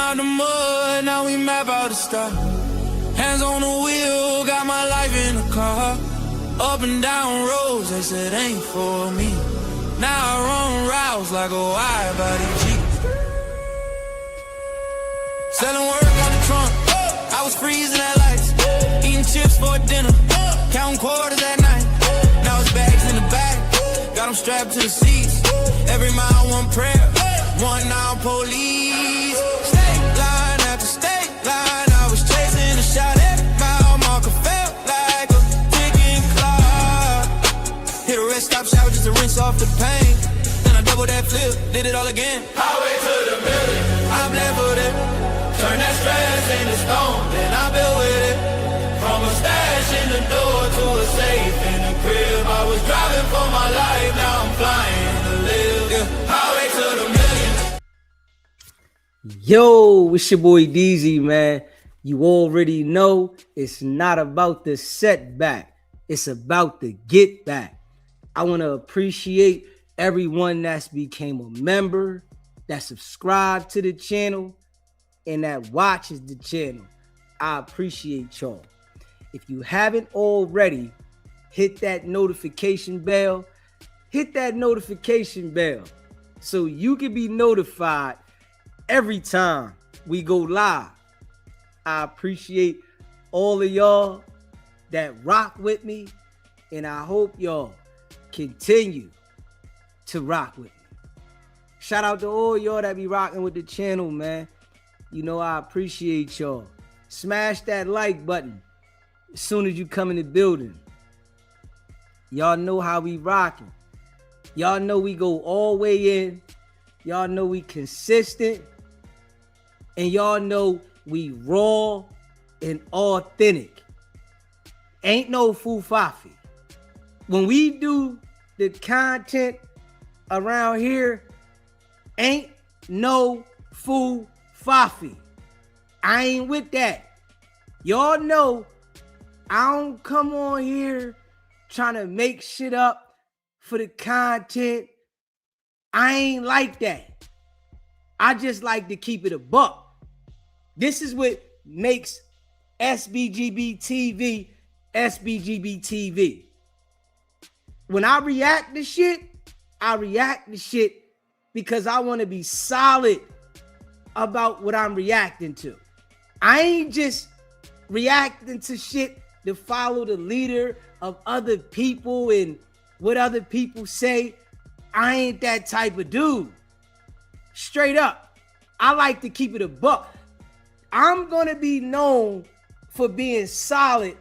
out the mud, now we map out the stars. Hands on the wheel, got my life in the car. Up and down roads, they said ain't for me. Now I run routes like a wide body Jeep. Selling work on the trunk, I was freezing at lights. Eating chips for dinner, counting quarters at night. Now it's bags in the back, got them strapped to the seats. Every mile one prayer, one now police. State line after state line, I was chasing a shot. Every mile marker felt like a ticking clock. Hit a rest stop shower just to rinse off the pain. Then I double that flip, did it all again. Highway to the million, I'm left with it. Turn that stress into stone, then I built with it. From a stash in the door to a safe in the crib. I was driving for my life, now I'm flying to live. Yeah. Highway to the million. Yo, it's your boy DZ, man. You already know it's not about the setback. It's about the get back. I want to appreciate everyone that's became a member, that subscribed to the channel, and that watches the channel. I appreciate y'all. If you haven't already, hit that notification bell. Hit that notification bell so you can be notified every time we go live. I appreciate all of y'all that rock with me, and I hope y'all continue to rock with me. Shout out to all y'all that be rocking with the channel, man. You know I appreciate y'all. Smash that like button as soon as you come in the building. Y'all know how we rocking. Y'all know we go all way in. Y'all know we consistent. And y'all know we raw and authentic. Ain't no foo-fafi. When we do the content around here, ain't no foo-fafi. I ain't with that. Y'all know I don't come on here trying to make shit up for the content. I ain't like that. I just like to keep it a buck. This is what makes SBGB TV SBGB TV. When I react to shit because I want to be solid about what I'm reacting to. I ain't just reacting to shit to follow the leader of other people and what other people say. I ain't that type of dude. Straight up. I like to keep it a buck. I'm going to be known for being solid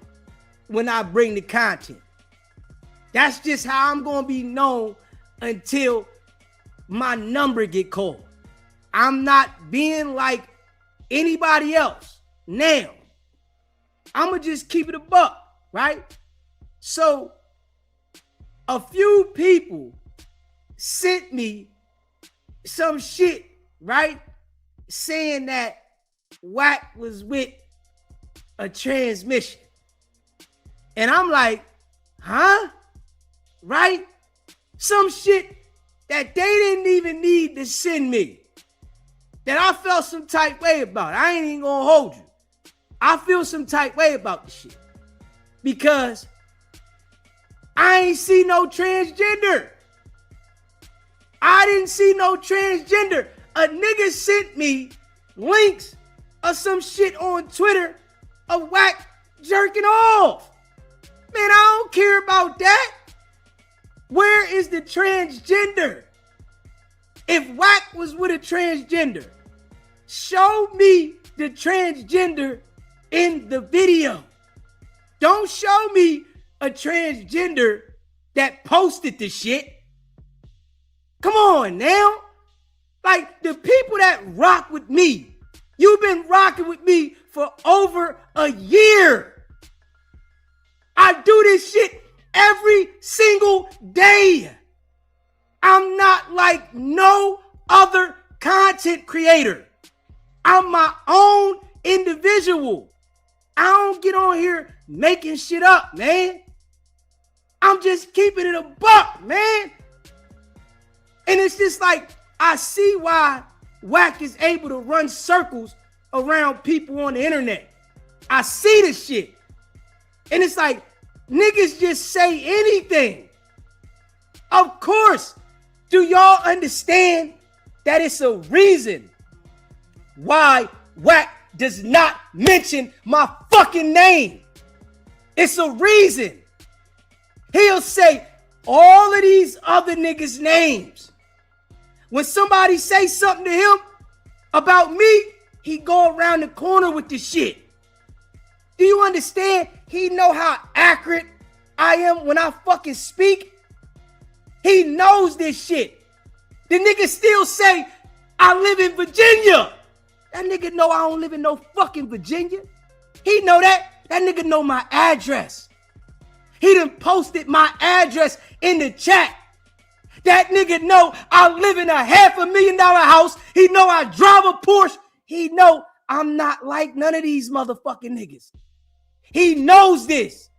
when I bring the content. That's just how I'm going to be known until my number get called. I'm not being like anybody else. Now, I'm going to just keep it a buck, right? So, a few people sent me some shit, right? Saying that Wack was with a transmission. And I'm like, huh? Right? Some shit that they didn't even need to send me. That I felt some type way about. I ain't even gonna hold you. I feel some type way about the shit. Because I ain't see no transgender. I didn't see no transgender. A nigga sent me links of some shit on Twitter of Wack jerking off. Man, I don't care about that. Where is the transgender? If Wack was with a transgender, show me the transgender in the video. Don't show me a transgender that posted the shit. Come on now. Like the people that rock with me, you've been rocking with me for over a year. I do this shit every single day. I'm not like no other content creator. I'm my own individual. I don't get on here making shit up, man. I'm just keeping it a buck, man. And it's just like, I see why Wack is able to run circles around people on the internet. I see the shit. And it's like, niggas just say anything. Of course. Do y'all understand that it's a reason why Wack does not mention my fucking name? It's a reason. He'll say all of these other niggas' names. When somebody say something to him about me, he go around the corner with the shit. Do you understand? He know how accurate I am when I fucking speak. He knows this shit. The nigga still say, I live in Virginia. That nigga know I don't live in no fucking Virginia. He know that. That nigga know my address. He done posted my address in the chat. That nigga know I live in a $500,000 house. He know I drive a Porsche. He know I'm not like none of these motherfucking niggas. He knows this.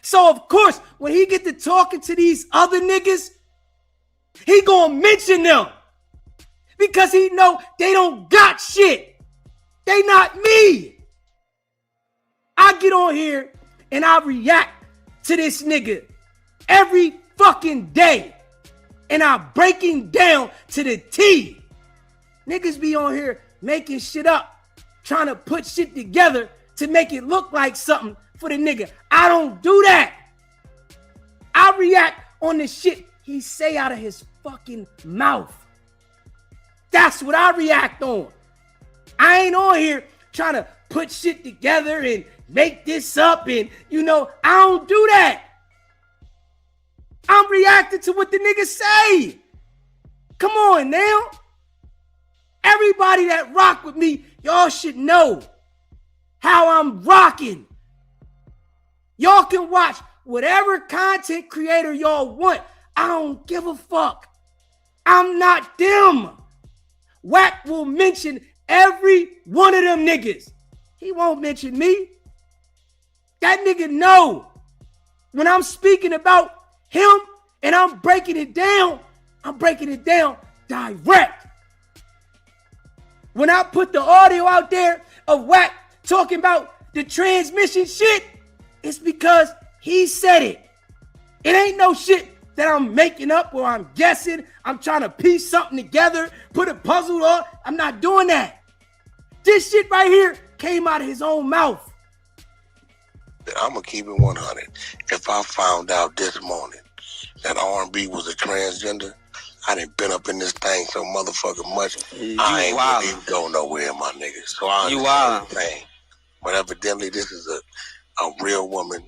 So of course, when he get to talking to these other niggas, he gonna mention them. Because he know they don't got shit. They not me. I get on here and I react to this nigga every fucking day. And I break him down to the T. Niggas be on here making shit up, trying to put shit together to make it look like something for the nigga. I don't do that. I react on the shit he say out of his fucking mouth. That's what I react on. I ain't on here trying to put shit together and make this up and, I don't do that. I'm reacting to what the niggas say. Come on now. Everybody that rock with me, y'all should know how I'm rocking. Y'all can watch whatever content creator y'all want. I don't give a fuck. I'm not them. Wack will mention every one of them niggas. He won't mention me. That nigga know when I'm speaking about him and I'm breaking it down direct. When I put the audio out there of Wack talking about the transmission shit, it's because he said it. It ain't no shit that I'm making up or I'm guessing. I'm trying to piece something together, put a puzzle on. I'm not doing that. This shit right here came out of his own mouth. I'm going to keep it 100. If I found out this morning that R&B was a transgender, I done been up in this thing so motherfucking much. I ain't really even go nowhere, my nigga. So I understand the thing. But evidently, this is a real woman.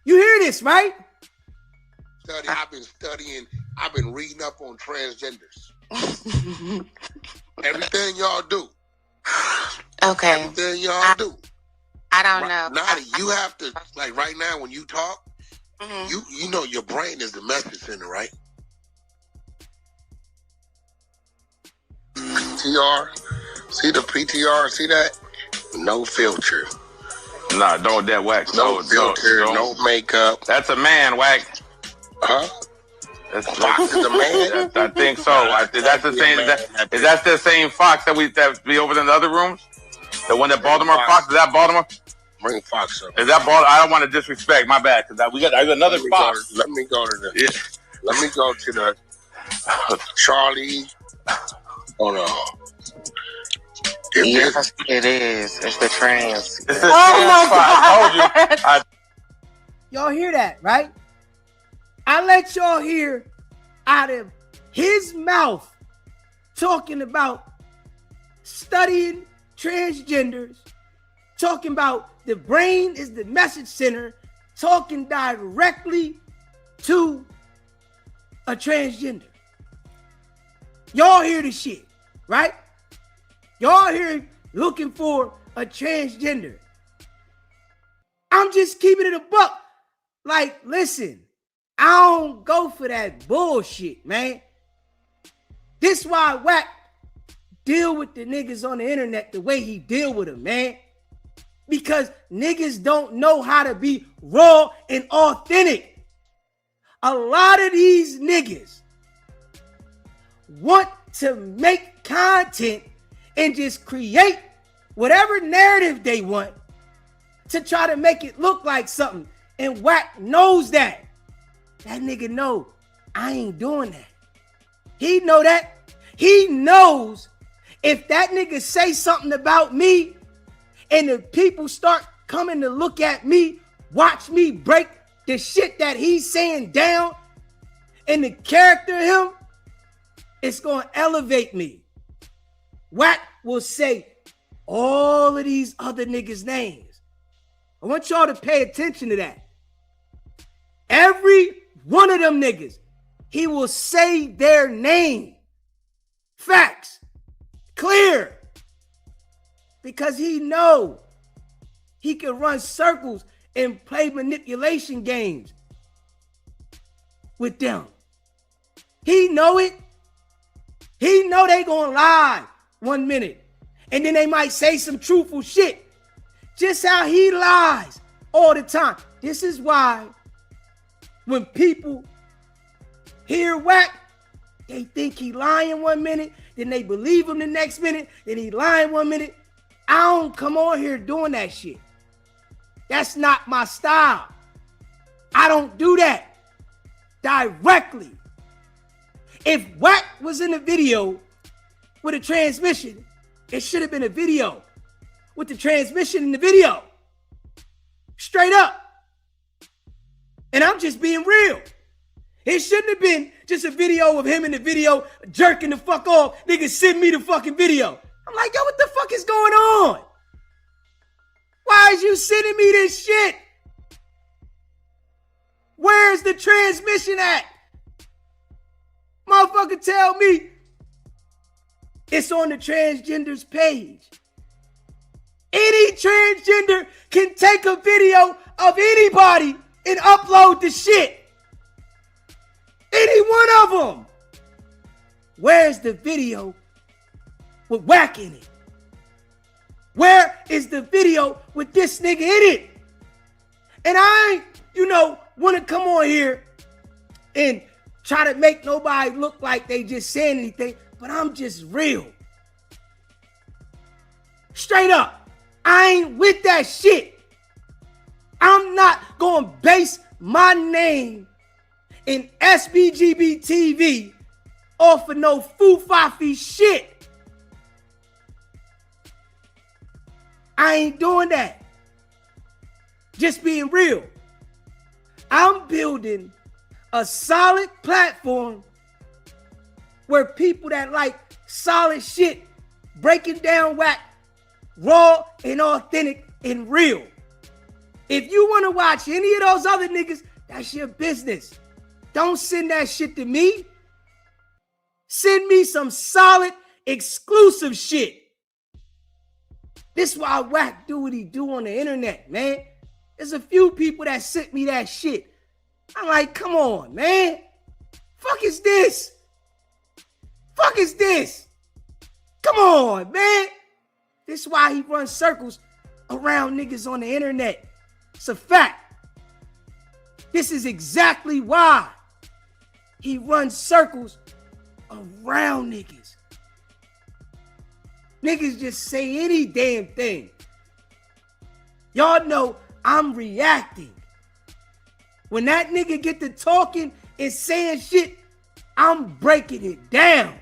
You hear this, right? I've been studying. I've been reading up on transgenders. Everything y'all do. Okay. Everything y'all do. I don't know. Nadi, you have to, like right now when you talk, you know your brain is the message center, right? PTR, see the PTR, see that? No filter. Nah, don't that Wack. No filter, no makeup. That's a man, Wack. Huh? Fox is a man? I think so. That's the same. Is that the same Fox that be over in the other rooms? The one that Baltimore Fox? Is that Baltimore? Bring Fox up. Is that Baltimore? I don't want to disrespect. My bad. Cause I got another Fox. Let me go to the Charlie. Oh no. Yes, it is. It's the trans. It's the trans Fox. I told you. Y'all hear that, right? I let y'all hear out of his mouth talking about studying transgenders, talking about the brain is the message center, talking directly to a transgender. Y'all hear the shit, right? Y'all hear looking for a transgender. I'm just keeping it a buck. Like, listen, I don't go for that bullshit, man. This why Wack deal with the niggas on the internet the way he deal with them, man. Because niggas don't know how to be raw and authentic. A lot of these niggas want to make content and just create whatever narrative they want to try to make it look like something. And Wack knows that. That nigga know I ain't doing that. He know that. He knows if that nigga say something about me and the people start coming to look at me, watch me break the shit that he's saying down and the character of him, it's going to elevate me. Wack will say all of these other niggas' names. I want y'all to pay attention to that. Every one of them niggas, he will say their name. Facts. Clear. Because he know he can run circles and play manipulation games with them. He know it. He know they gonna lie 1 minute. And then they might say some truthful shit. Just how he lies all the time. This is why when people hear Wack, they think he lying 1 minute, then they believe him the next minute, then he lying 1 minute. I don't come on here doing that shit. That's not my style. I don't do that directly. If Wack was in a video with a transmission, it should have been a video with the transmission in the video. Straight up. And I'm just being real. It shouldn't have been just a video of him in the video jerking the fuck off. Nigga, send me the fucking video. I'm like, yo, what the fuck is going on? Why is you sending me this shit? Where's the transmission at? Motherfucker tell me it's on the transgender's page. Any transgender can take a video of anybody and upload the shit. Any one of them. Where's the video with Wack in it? Where is the video with this nigga in it? And I ain't, want to come on here and try to make nobody look like they just saying anything, but I'm just real. Straight up. I ain't with that shit. I'm not going to base my name in SBGB TV off of no foo-fafi shit. I ain't doing that. Just being real. I'm building a solid platform where people that like solid shit, breaking down Wack, raw and authentic and real. If you want to watch any of those other niggas, that's your business. Don't send that shit to me. Send me some solid, exclusive shit. This is why Wack do what he do on the internet, man. There's a few people that sent me that shit. I'm like, come on, man. Fuck is this? Fuck is this? Come on, man. This is why he runs circles around niggas on the internet. It's a fact. This is exactly why he runs circles around niggas. Niggas just say any damn thing. Y'all know I'm reacting. When that nigga get to talking and saying shit, I'm breaking it down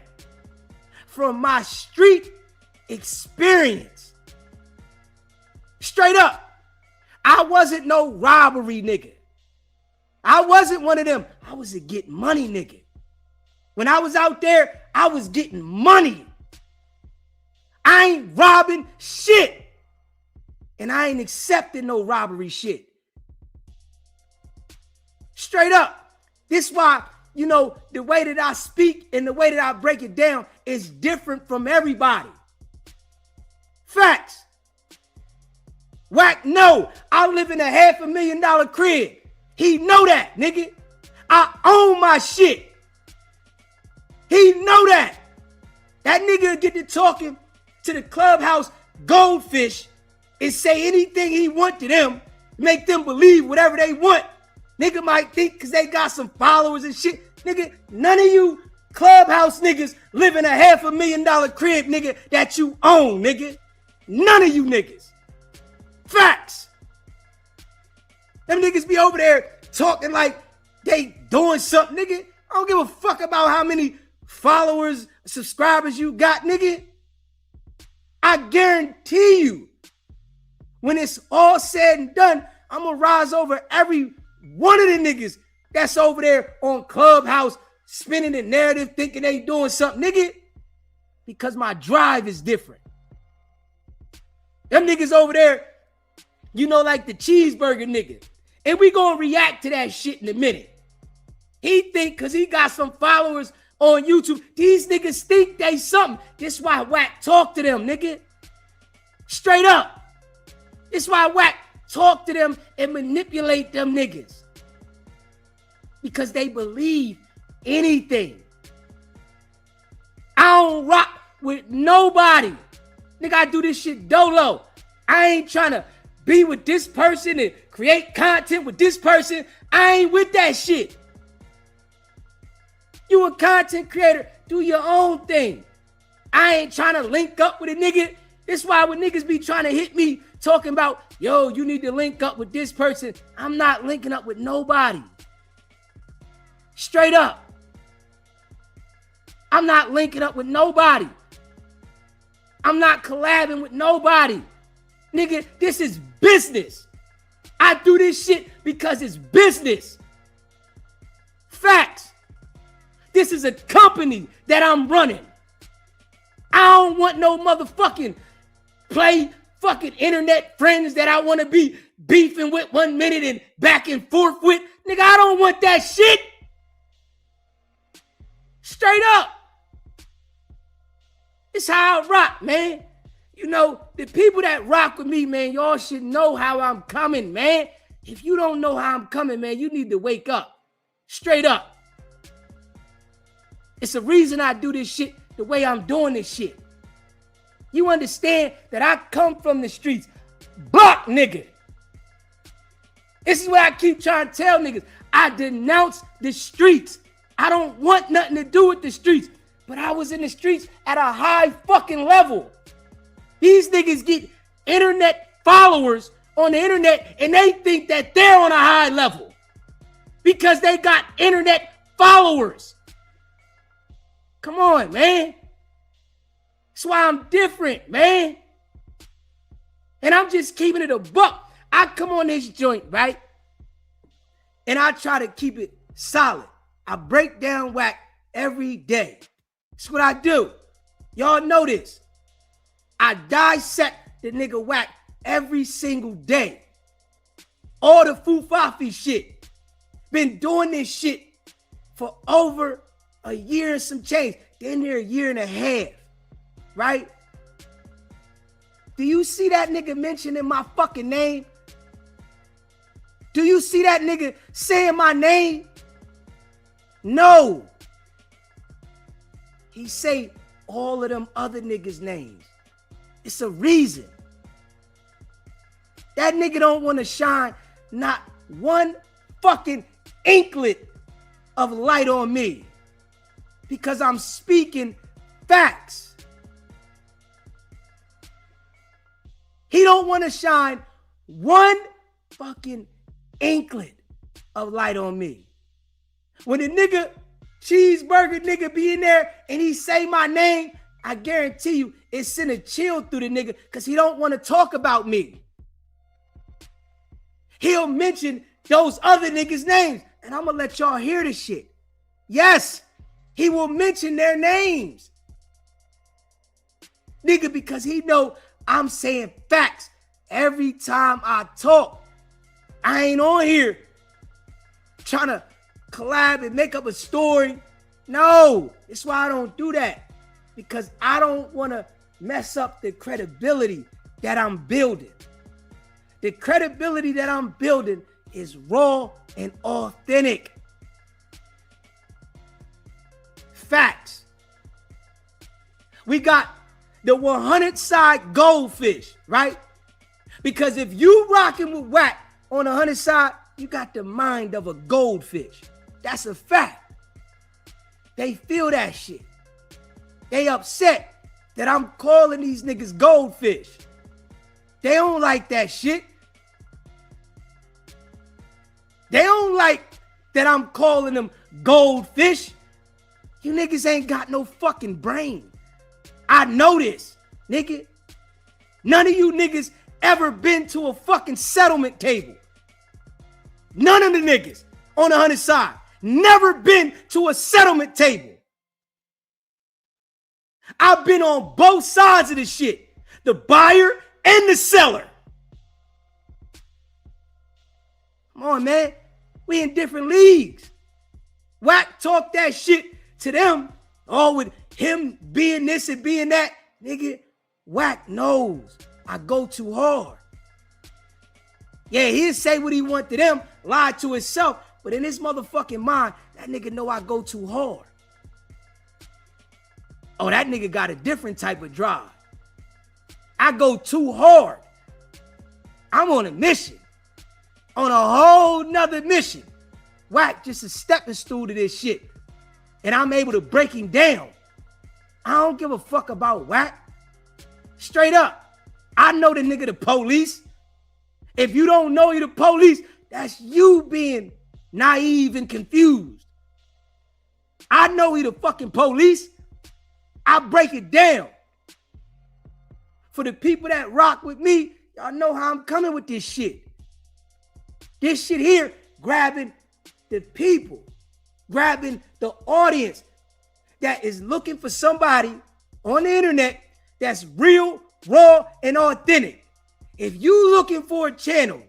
from my street experience. Straight up. I wasn't no robbery nigga. I wasn't one of them. I was a get money nigga. When I was out there, I was getting money. I ain't robbing shit. And I ain't accepting no robbery shit. Straight up. This why, the way that I speak and the way that I break it down is different from everybody. Facts. Wack, no, I live in a $500,000 crib. He know that, nigga. I own my shit. He know that. That nigga get to talking to the clubhouse goldfish and say anything he want to them, make them believe whatever they want. Nigga might think because they got some followers and shit. Nigga, none of you Clubhouse niggas live in a $500,000 crib, nigga, that you own, nigga. None of you niggas. Facts. Them niggas be over there talking like they doing something, nigga. I don't give a fuck about how many followers, subscribers you got, nigga. I guarantee you, when it's all said and done, I'm gonna rise over every one of the niggas that's over there on Clubhouse spinning the narrative thinking they doing something, nigga, because my drive is different. Them niggas over there, you know, like the cheeseburger nigga. And we gonna react to that shit in a minute. He think because he got some followers on YouTube, these niggas think they something. This why Wack talk to them, nigga. Straight up. This why Wack talk to them and manipulate them niggas. Because they believe anything. I don't rock with nobody. Nigga, I do this shit dolo. I ain't trying to be with this person and create content with this person. I ain't with that shit. You a content creator, do your own thing. I ain't trying to link up with a nigga. That's why when niggas be trying to hit me talking about, yo, you need to link up with this person, I'm not linking up with nobody. Straight up. I'm not linking up with nobody. I'm not collabing with nobody. Nigga, this is business. I do this shit because it's business. Facts. This is a company that I'm running. I don't want no motherfucking fucking internet friends that I want to be beefing with 1 minute and back and forth with. Nigga, I don't want that shit. Straight up. It's how I rock, man. You know, the people that rock with me, man, y'all should know how I'm coming, man. If you don't know how I'm coming, man, you need to wake up. Straight up. It's the reason I do this shit the way I'm doing this shit. You understand that I come from the streets. Block, nigga. This is what I keep trying to tell niggas. I denounce the streets. I don't want nothing to do with the streets. But I was in the streets at a high fucking level. These niggas get internet followers on the internet and they think that they're on a high level because they got internet followers. Come on, man. That's why I'm different, man. And I'm just keeping it a buck. I come on this joint, right? And I try to keep it solid. I break down Wack every day. That's what I do. Y'all know this. I dissect the nigga Wack every single day. All the foo-fafi shit. Been doing this shit for over a year and some change. Then near a year and a half. Right? Do you see that nigga mentioning my fucking name? Do you see that nigga saying my name? No. He say all of them other niggas' names. It's a reason. That nigga don't want to shine not one fucking inklet of light on me. Because I'm speaking facts. He don't want to shine one fucking inklet of light on me. When the nigga, cheeseburger nigga be in there and he say my name, I guarantee you it send a chill through the nigga because he don't want to talk about me. He'll mention those other niggas' names and I'm going to let y'all hear this shit. Yes, he will mention their names. Nigga, because he know I'm saying facts every time I talk. I ain't on here trying to collab and make up a story. No, that's why I don't do that. Because I don't want to mess up the credibility that I'm building. The credibility that I'm building is raw and authentic. Facts. We got the 100 side goldfish, right? Because if you rocking with Wack on the 100 side, you got the mind of a goldfish. That's a fact. They feel that shit. They upset that I'm calling these niggas goldfish. They don't like that shit. They don't like that I'm calling them goldfish. You niggas ain't got no fucking brain. I know this, nigga. None of you niggas ever been to a fucking settlement table. None of the niggas on the 100 side never been to a settlement table. I've been on both sides of the shit. The buyer and the seller. Come on, man. We in different leagues. Wack talk that shit to them. All with him being this and being that. Nigga, Wack knows I go too hard. Yeah, he'll say what he want to them, lie to himself. But in his motherfucking mind, that nigga know I go too hard. Oh, that nigga got a different type of drive. I go too hard. I'm on a mission. On a whole nother mission. Wack just a stepping stool to this shit. And I'm able to break him down. I don't give a fuck about Wack. Straight up. I know the nigga the police. If you don't know you the police, that's you being naive and confused. I know he the fucking police. I break it down. For the people that rock with me, y'all know how I'm coming with this shit. This shit here, grabbing the people, grabbing the audience that is looking for somebody on the internet that's real, raw, and authentic. If you looking for a channel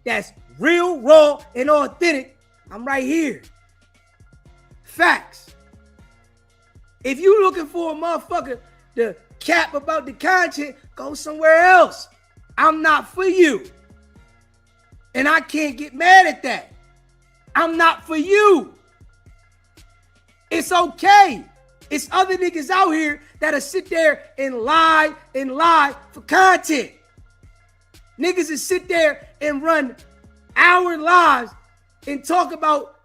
that's real, raw, and authentic, I'm right here. Facts. If you looking for a motherfucker to cap about the content, go somewhere else. I'm not for you. And I can't get mad at that. I'm not for you. It's okay. It's other niggas out here that'll sit there and lie for content. Niggas that sit there and run hour lives and talk about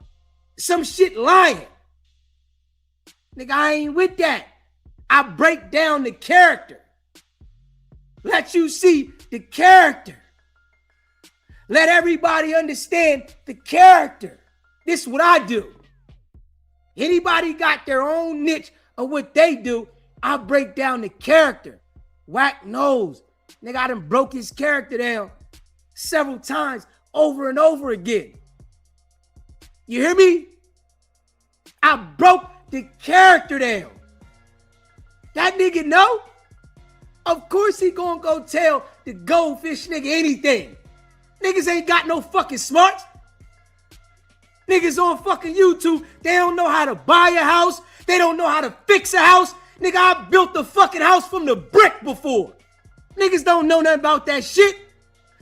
some shit lying. Nigga, I ain't with that. I break down the character. Let you see the character. Let everybody understand the character. This is what I do. Anybody got their own niche of what they do, I break down the character. Wack knows. Nigga, I done broke his character down several times over and over again. You hear me? I broke the character down. That nigga know? Of course he gonna go tell the goldfish nigga anything. Niggas ain't got no fucking smarts. Niggas on fucking YouTube, they don't know how to buy a house. They don't know how to fix a house. Nigga, I built the fucking house from the brick before. Niggas don't know nothing about that shit.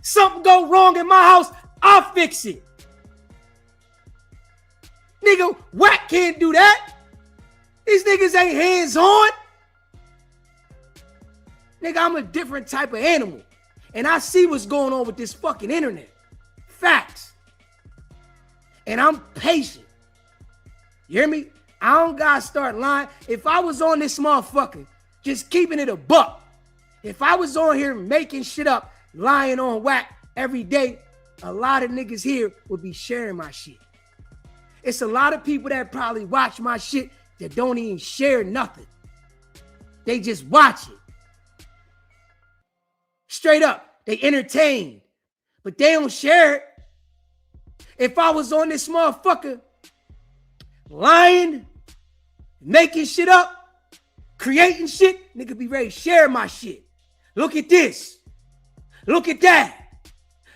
Something go wrong in my house, I'll fix it. Nigga, Wack can't do that. These niggas ain't hands-on. Nigga, I'm a different type of animal. And I see what's going on with this fucking internet. Facts. And I'm patient. You hear me? I don't gotta start lying. If I was on this motherfucker, just keeping it a buck. If I was on here making shit up, lying on Wack every day, a lot of niggas here would be sharing my shit. It's a lot of people that probably watch my shit that don't even share nothing. They just watch it. Straight up, they entertained, but they don't share it. If I was on this motherfucker lying, making shit up, creating shit, nigga be ready to share my shit. Look at this. Look at that.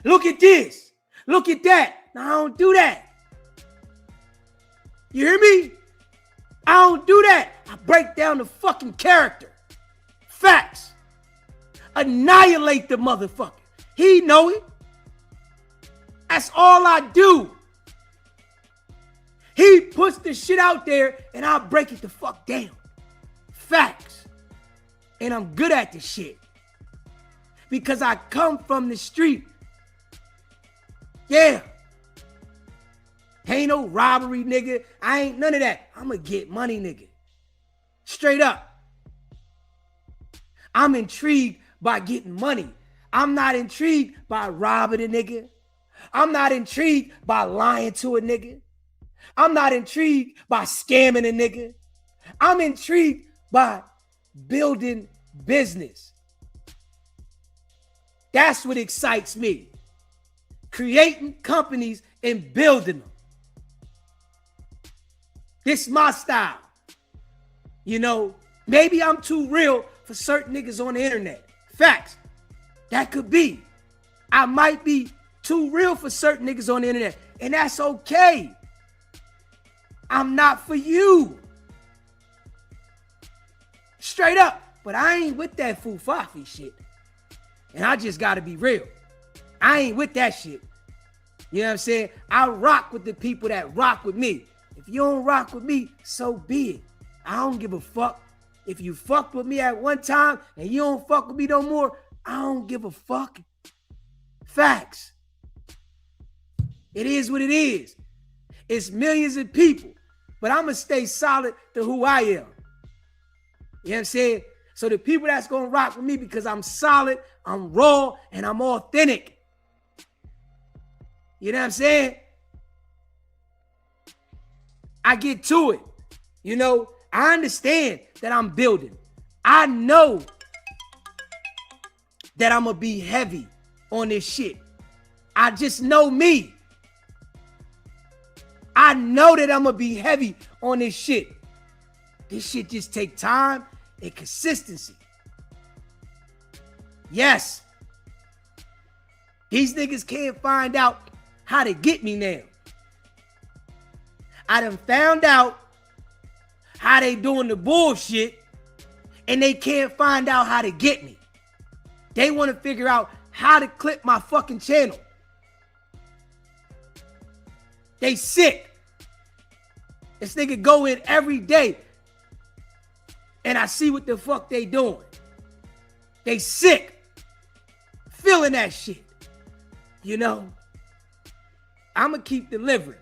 Look at this. Look at that. No, I don't do that. You hear me? I don't do that. I break down the fucking character. Facts. Annihilate the motherfucker. He know it. That's all I do. He puts the shit out there and I break it the fuck down. Facts. And I'm good at this shit. Because I come from the street. Yeah. Ain't no robbery, nigga. I ain't none of that. I'ma get money, nigga. Straight up. I'm intrigued by getting money. I'm not intrigued by robbing a nigga. I'm not intrigued by lying to a nigga. I'm not intrigued by scamming a nigga. I'm intrigued by building business. That's what excites me. Creating companies and building them. This is my style. You know, maybe I'm too real for certain niggas on the internet. Facts. That could be. I might be too real for certain niggas on the internet, and that's okay. I'm not for you. Straight up. But I ain't with that foo-fafi shit. And I just gotta be real. I ain't with that shit. You know what I'm saying? I rock with the people that rock with me. If you don't rock with me, so be it. I don't give a fuck. If you fucked with me at one time and you don't fuck with me no more, I don't give a fuck. Facts. It is what it is. It's millions of people. But I'm going to stay solid to who I am. You know what I'm saying? So the people that's going to rock with me because I'm solid, I'm raw, and I'm authentic. You know what I'm saying? I get to it. You know, I understand that I'm building. I know that I'm going to be heavy on this shit. I just know me. I know that I'm going to be heavy on this shit. This shit just take time and consistency. Yes. These niggas can't find out how to get me now. I done found out how they doing the bullshit and they can't find out how to get me. They want to figure out how to clip my fucking channel. They sick. This nigga go in every day and I see what the fuck they doing. They sick. Feeling that shit. You know? I'ma keep delivering.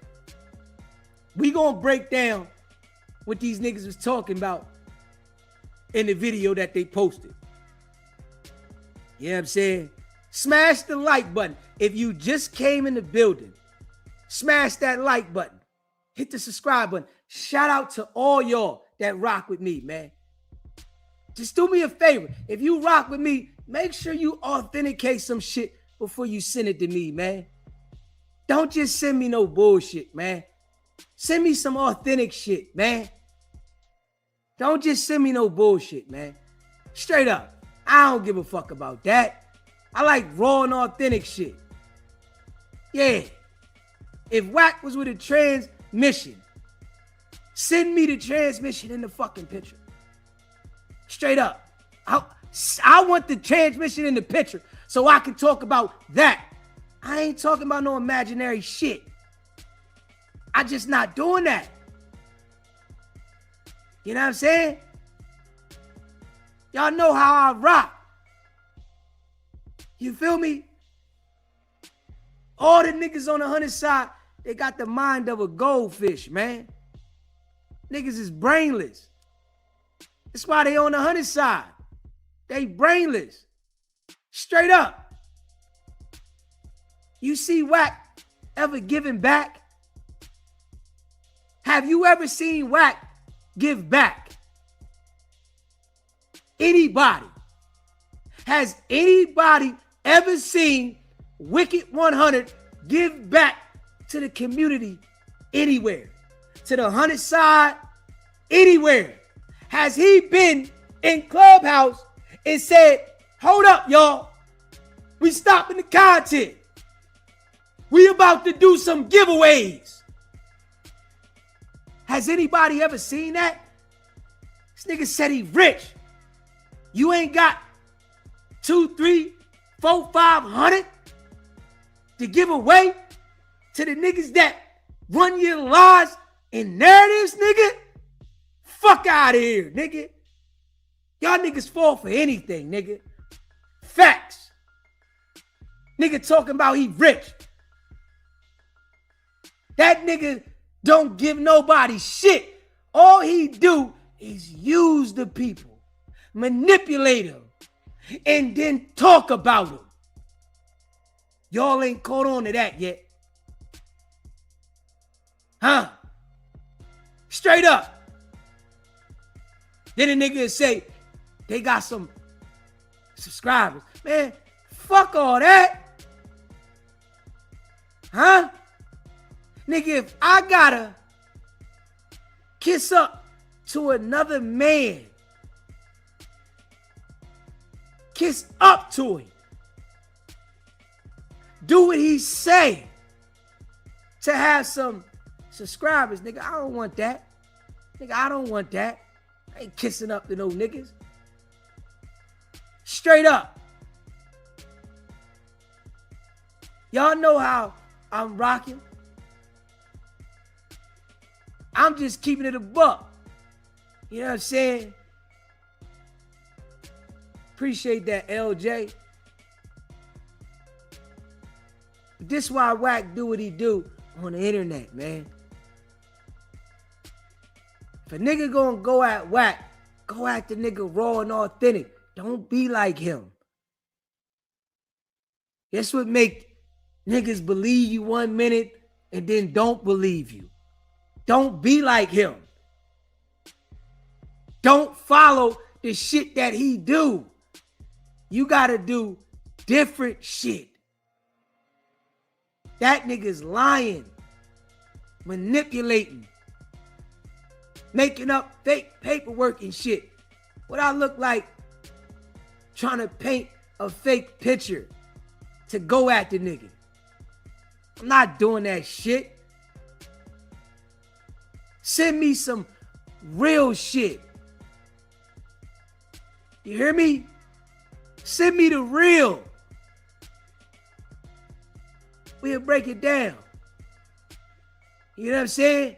We gonna break down what these niggas was talking about in the video that they posted. You know what I'm saying? Smash the like button. If you just came in the building, smash that like button. Hit the subscribe button. Shout out to all y'all that rock with me, man. Just do me a favor. If you rock with me, make sure you authenticate some shit before you send it to me, man. Don't just send me no bullshit, man. Send me some authentic shit, man. Don't just send me no bullshit, man. Straight up. I don't give a fuck about that. I like raw and authentic shit. Yeah. If Wack was with a transmission, send me the transmission in the fucking picture. Straight up. I want the transmission in the picture so I can talk about that. I ain't talking about no imaginary shit. I just not doing that. You know what I'm saying? Y'all know how I rock. You feel me? All the niggas on the 100 side, they got the mind of a goldfish, man. Niggas is brainless. That's why they on the 100 side. They brainless. Straight up. You see Wack ever giving back? Have you ever seen Wack give back? Anybody? Has anybody ever seen Wicked100 give back to the community anywhere? To the 100 side, anywhere? Has he been in Clubhouse and said, hold up, y'all. We stopping the content. We about to do some giveaways. Has anybody ever seen that? This nigga said he rich. You ain't got 2, 3, 4, 500 to give away to the niggas that run your lies and narratives, nigga? Fuck out of here, nigga. Y'all niggas fall for anything, nigga. Facts. Nigga talking about he rich. That nigga don't give nobody shit. All he do is use the people, manipulate them, and then talk about them. Y'all ain't caught on to that yet. Huh? Straight up. Then a nigga say, they got some subscribers. Man, fuck all that. Huh? Nigga, if I gotta kiss up to another man, kiss up to him, do what he say to have some subscribers, nigga, I don't want that. Nigga, I don't want that. I ain't kissing up to no niggas. Straight up. Y'all know how I'm rocking. I'm just keeping it a buck. You know what I'm saying? Appreciate that, LJ. But this is why Wack do what he do on the internet, man. If a nigga gonna go at Wack, go at the nigga raw and authentic. Don't be like him. That's what make niggas believe you 1 minute and then don't believe you. Don't be like him. Don't follow the shit that he do. You gotta do different shit. That nigga's lying, manipulating, making up fake paperwork and shit. What I look like trying to paint a fake picture to go at the nigga. I'm not doing that shit. Send me some real shit. You hear me? Send me the real. We'll break it down. You know what I'm saying?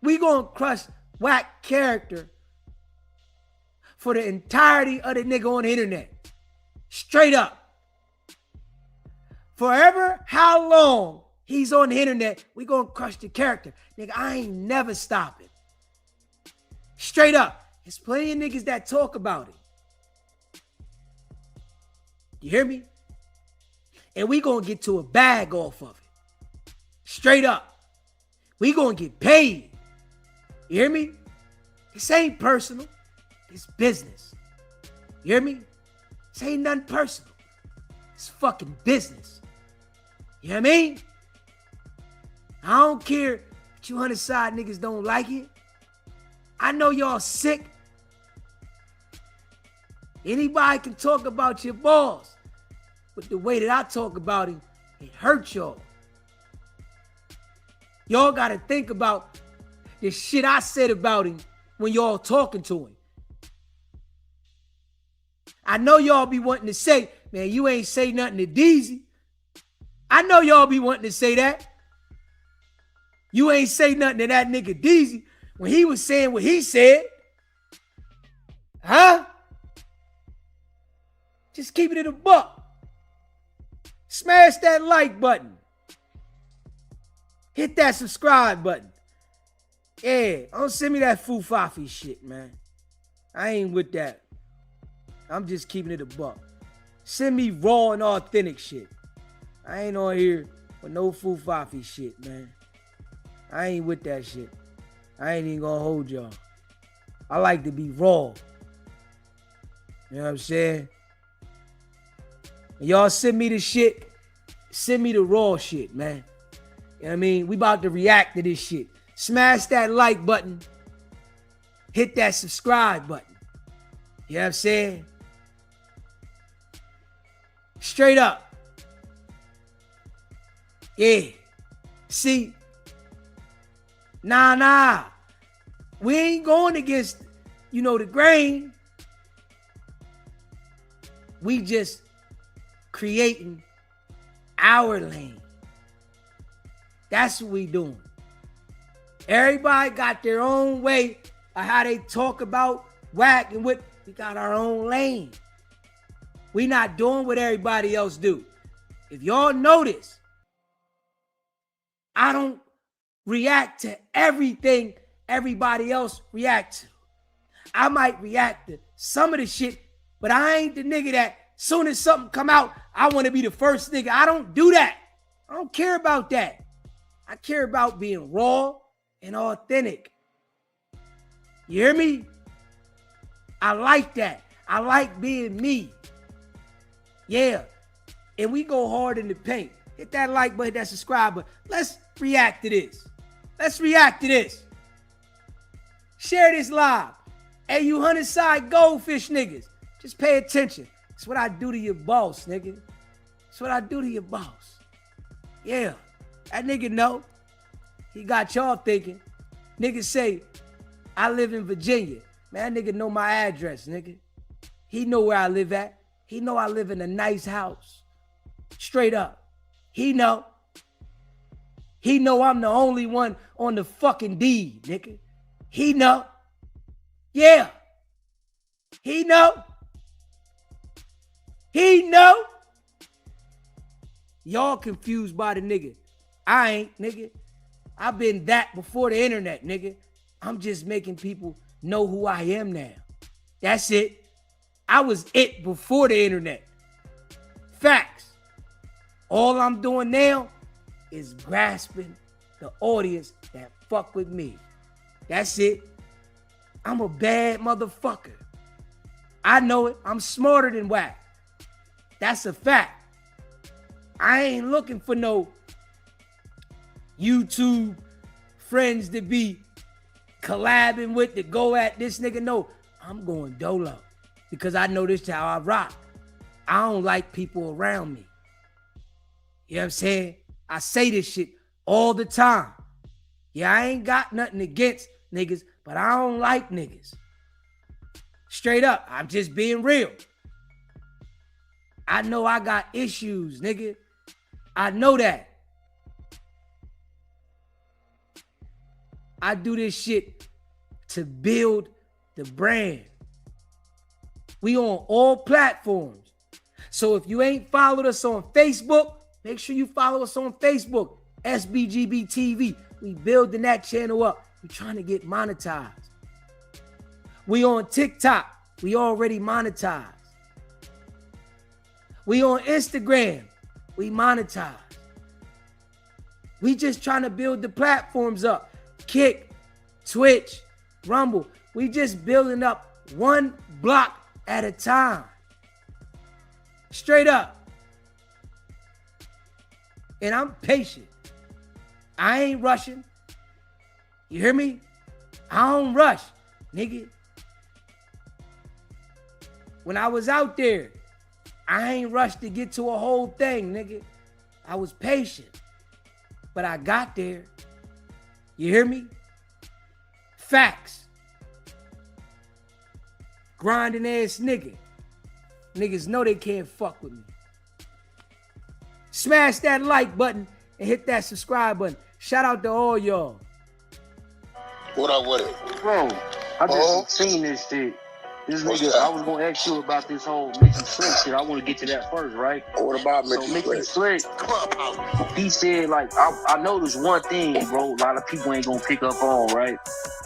We gonna crush Wack character for the entirety of the nigga on the internet. Straight up. Forever, how long he's on the internet, we gonna crush the character. Nigga, I ain't never stopping. Straight up. There's plenty of niggas that talk about it. You hear me? And we gonna get to a bag off of it. Straight up. We gonna get paid. You hear me? This ain't personal. It's business. You hear me? This ain't nothing personal. It's fucking business. You know what I mean? I don't care if you 100 side niggas don't like it. I know y'all sick. Anybody can talk about your boss, but the way that I talk about him, it hurts y'all. Y'all gotta think about the shit I said about him when y'all talking to him. I know y'all be wanting to say, man, you ain't say nothing to Deezy. I know y'all be wanting to say that. You ain't say nothing to that nigga Deezy when he was saying what he said. Huh? Just keeping it a buck. Smash that like button. Hit that subscribe button. Yeah, don't send me that foo-fafi shit, man. I ain't with that. I'm just keeping it a buck. Send me raw and authentic shit. I ain't on here with no foo-fafi shit, man. I ain't with that shit. I ain't even gonna hold y'all. I like to be raw. You know what I'm saying? Y'all send me the shit. Send me the raw shit, man. You know what I mean? We about to react to this shit. Smash that like button. Hit that subscribe button. You know what I'm saying? Straight up. Yeah. See? Nah. We ain't going against, the grain. We just creating our lane. That's what we doing. Everybody got their own way of how they talk about Wack and what we got our own lane. We not doing what everybody else do. If y'all notice, I don't react to everything everybody else reacts to. I might react to some of the shit, but I ain't the nigga that soon as something come out, I want to be the first nigga. I don't do that. I don't care about that. I care about being raw and authentic. You hear me? I like that. I like being me. Yeah. And we go hard in the paint. Hit that like button, that subscribe button. Let's react to this. Let's react to this. Share this live. Hey, you 100 side goldfish niggas. Just pay attention. That's what I do to your boss, nigga. That's what I do to your boss. Yeah. That nigga know. He got y'all thinking. Niggas say, I live in Virginia. Man, that nigga know my address, nigga. He know where I live at. He know I live in a nice house. Straight up. He know. He know I'm the only one on the fucking deed, nigga. He know. Yeah. He know. He know. Y'all confused by the nigga. I ain't, nigga. I've been that before the internet, nigga. I'm just making people know who I am now. That's it. I was it before the internet. Facts. All I'm doing now is grasping the audience that fuck with me. That's it. I'm a bad motherfucker. I know it. I'm smarter than Wack. That's a fact. I ain't looking for no YouTube friends to be collabing with, to go at this nigga. No, I'm going dolo because I know this is how I rock. I don't like people around me. You know what I'm saying? I say this shit all the time. Yeah, I ain't got nothing against niggas, but I don't like niggas. Straight up, I'm just being real. I know I got issues, nigga. I know that. I do this shit to build the brand. We on all platforms. So if you ain't followed us on Facebook, make sure you follow us on Facebook, SBGB TV. We building that channel up. We trying to get monetized. We on TikTok. We already monetized. We on Instagram. We monetize. We just trying to build the platforms up. Kick, Twitch, Rumble. We just building up one block at a time. Straight up. And I'm patient. I ain't rushing. You hear me? I don't rush, nigga. When I was out there, I ain't rushed to get to a whole thing, nigga. I was patient. But I got there. You hear me? Facts. Grinding ass nigga. Niggas know they can't fuck with me. Smash that like button and hit that subscribe button. Shout out to all y'all. What up with it? Bro, I just seen this shit. This nigga, I was gonna ask you about this whole Mickey Slick shit. I want to get to that first, right? What about Mickey Mickey Slick? He said, like, I noticed one thing, bro. A lot of people ain't gonna pick up on, right?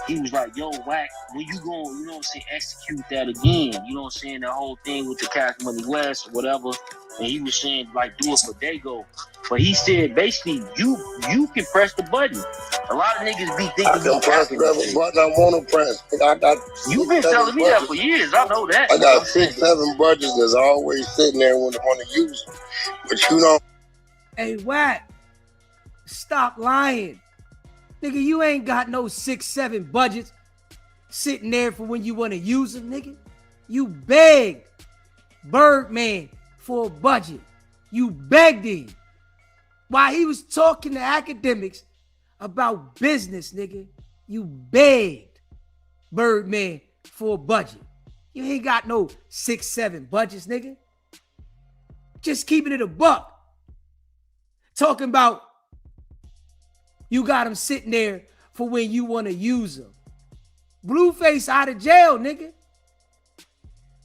He was like, yo, Wack, when you gonna, you know what I'm saying, execute that again? You know what I'm saying? That whole thing with the Cash Money West or whatever. And he was saying, like, do it for Dago. But he said, basically, you can press the button. A lot of niggas be thinking I can press whatever button I want to press. You've been telling me that for years. I know that. I got 6-7 budgets that's always sitting there when I want to use them. But you don't. Hey, Wack, stop lying. Nigga, you ain't got no 6-7 budgets sitting there for when you want to use them, nigga. You begged Birdman for a budget. You begged him. While he was talking to academics about business, nigga, you begged Birdman for a budget. You ain't got no 6-7 budgets, nigga. Just keeping it a buck. Talking about you got him sitting there for when you want to use him. Blueface out of jail, nigga.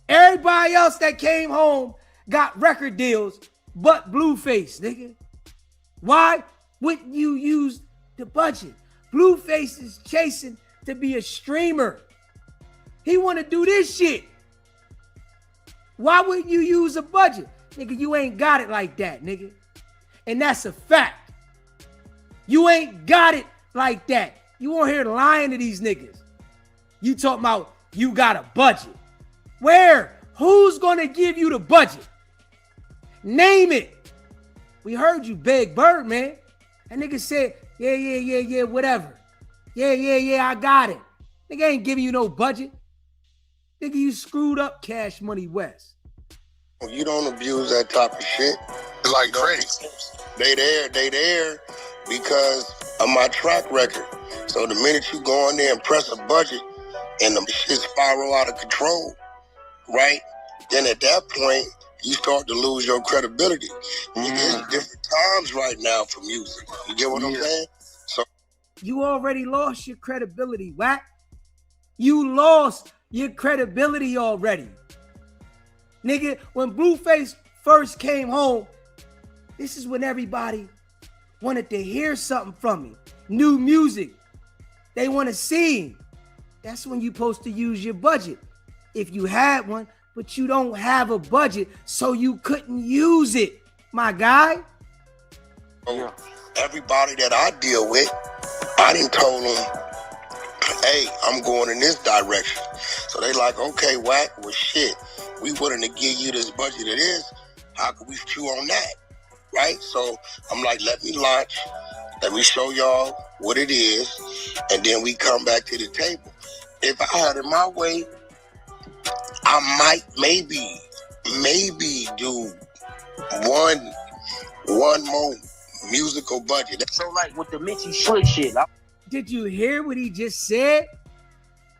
Everybody else that came home got record deals but Blueface, nigga. Why? Wouldn't you use the budget? Blueface is chasing to be a streamer. He want to do this shit. Why wouldn't you use a budget? Nigga, you ain't got it like that, nigga. And that's a fact. You ain't got it like that. You on here lying to these niggas. You talking about you got a budget. Where? Who's gonna give you the budget? Name it. We heard you, Big Bird, man. That nigga said, yeah, whatever. Yeah, I got it. Nigga ain't giving you no budget. Nigga, you screwed up Cash Money West. You don't abuse that type of shit. It's like critics. They there because of my track record. So the minute you go in there and press a budget and the shit spiral out of control, right? Then at that point, you start to lose your credibility. There's different times right now for music. You get what I'm saying? So you already lost your credibility, Wack. You lost your credibility already. Nigga, when Blueface first came home, this is when everybody wanted to hear something from him. New music. They want to see him. That's when you're supposed to use your budget. If you had one, but you don't have a budget, so you couldn't use it, my guy. Everybody that I deal with, I done told them, hey, I'm going in this direction. So they like, okay, Wack, well, shit, we willing to give you this budget of this. How can we chew on that? Right? So I'm like, let me launch. Let me show y'all what it is. And then we come back to the table. If I had it my way, I might maybe do one more musical budget. So like with the Mitchie Slick shit. Did you hear what he just said?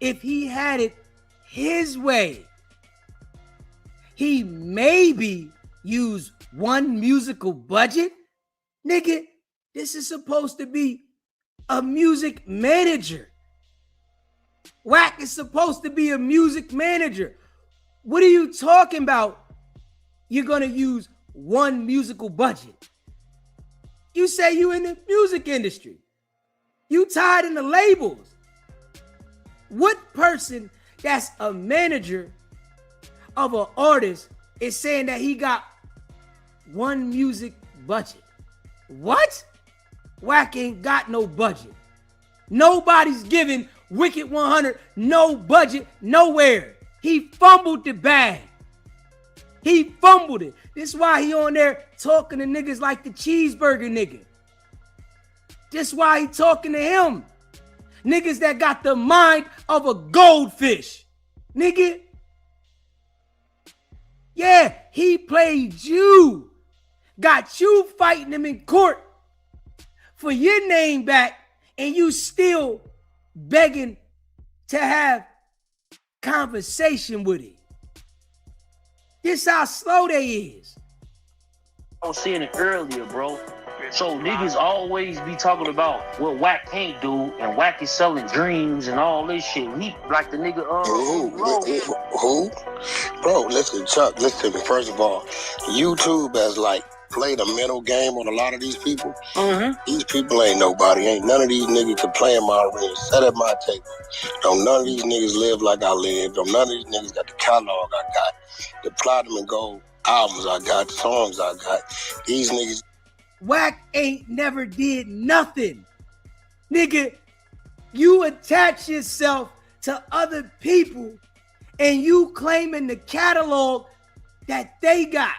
If he had it his way, he maybe use one musical budget. Nigga, this is supposed to be a music manager. Wack is supposed to be a music manager. What are you talking about? You're gonna use one musical budget. You say you in the music industry. You tied in the labels. What person that's a manager of an artist is saying that he got one music budget? What? Wack ain't got no budget. Nobody's giving Wicked100 no budget nowhere. He fumbled the bag. He fumbled it. This is why he on there talking to niggas like the cheeseburger nigga. This is why he talking to him. Niggas that got the mind of a goldfish. Nigga. Yeah, he played you. Got you fighting him in court for your name back, and you still begging to have conversation with him. This how slow they is. I was saying it earlier, bro. So niggas always be talking about what Wack can't do, and Wack is selling dreams and all this shit. He like the nigga who? Bro, listen, Chuck, listen to me. First of all, YouTube has like played a mental game on a lot of these people. These people ain't nobody. Ain't none of these niggas can play in my arena, sit at my table. Don't none of these niggas live like I live. Don't none of these niggas got the catalog I got, the platinum and gold albums I got, the songs I got. These niggas. Wack ain't never did nothing. Nigga, you attach yourself to other people and you claiming the catalog that they got.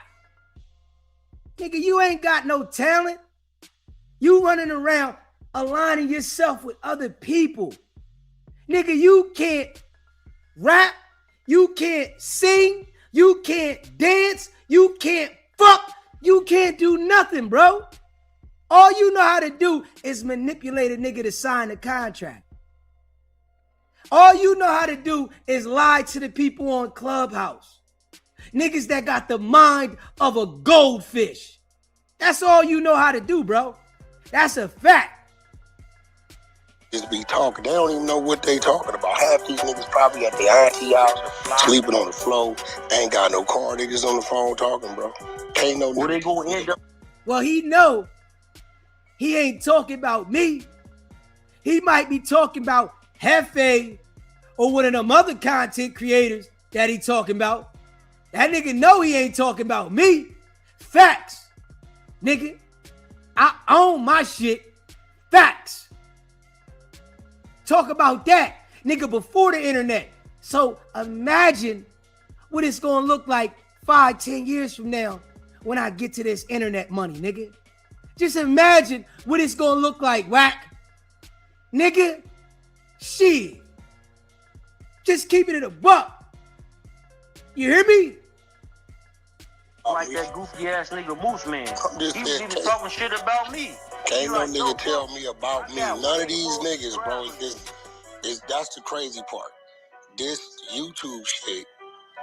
Nigga, you ain't got no talent. You running around aligning yourself with other people. Nigga, you can't rap. You can't sing. You can't dance. You can't fuck. You can't do nothing, bro. All you know how to do is manipulate a nigga to sign a contract. All you know how to do is lie to the people on Clubhouse. Niggas that got the mind of a goldfish. That's all you know how to do, bro. That's a fact. Just be talking. They don't even know what they talking about. Half these niggas probably at their auntie house, sleeping on the floor, ain't got no car. They just on the phone talking, bro. Ain't no. Where they gonna end up? Well, he know he ain't talking about me. He might be talking about Hefe or one of them other content creators that he talking about. That nigga know he ain't talking about me. Facts. Nigga, I own my shit. Facts. Talk about that, nigga, before the internet. So imagine what it's gonna look like 5-10 years from now when I get to this internet money, nigga. Just imagine what it's gonna look like, Wack. Nigga, shit. Just keep it in a buck. You hear me? Like that goofy ass nigga Moose Man. He was even talking shit about me. Can't no nigga tell me about me. None of these niggas, bro. That's the crazy part. This YouTube shit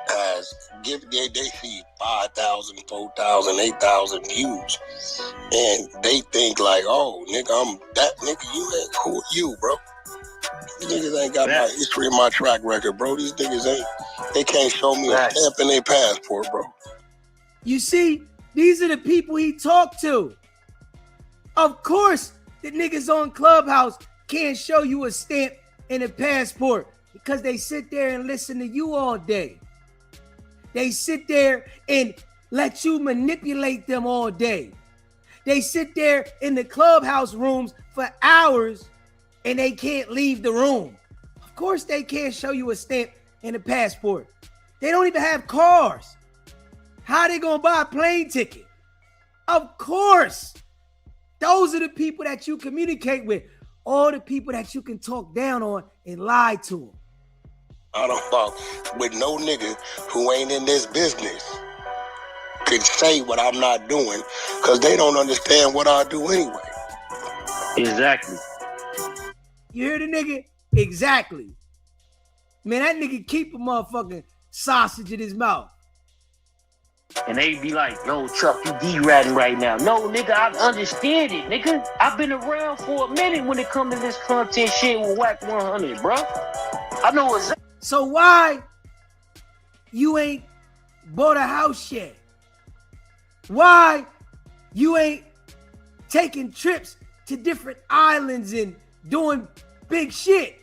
has they see 5,000, 4,000, 8,000 views, and they think like, oh, nigga, I'm that nigga. You ain't cool, you, bro. These niggas ain't got my history and my track record, bro. These niggas ain't. They can't show me a stamp in their passport, bro. You see, these are the people he talked to. Of course, the niggas on Clubhouse can't show you a stamp and a passport because they sit there and listen to you all day. They sit there and let you manipulate them all day. They sit there in the Clubhouse rooms for hours and they can't leave the room. Of course, they can't show you a stamp and a passport. They don't even have cars. How they gonna buy a plane ticket? Of course. Those are the people that you communicate with. All the people that you can talk down on and lie to them. I don't fuck with no nigga who ain't in this business can say what I'm not doing because they don't understand what I do anyway. Exactly. You hear the nigga? Exactly. Man, that nigga keep a motherfucking sausage in his mouth. And they be like, yo, Chuck, you D-ratting right now. No, nigga, I understand it, nigga. I've been around for a minute when it comes to this content shit with Wicked100, bro. I know exactly. So why you ain't bought a house yet? Why you ain't taking trips to different islands and doing big shit?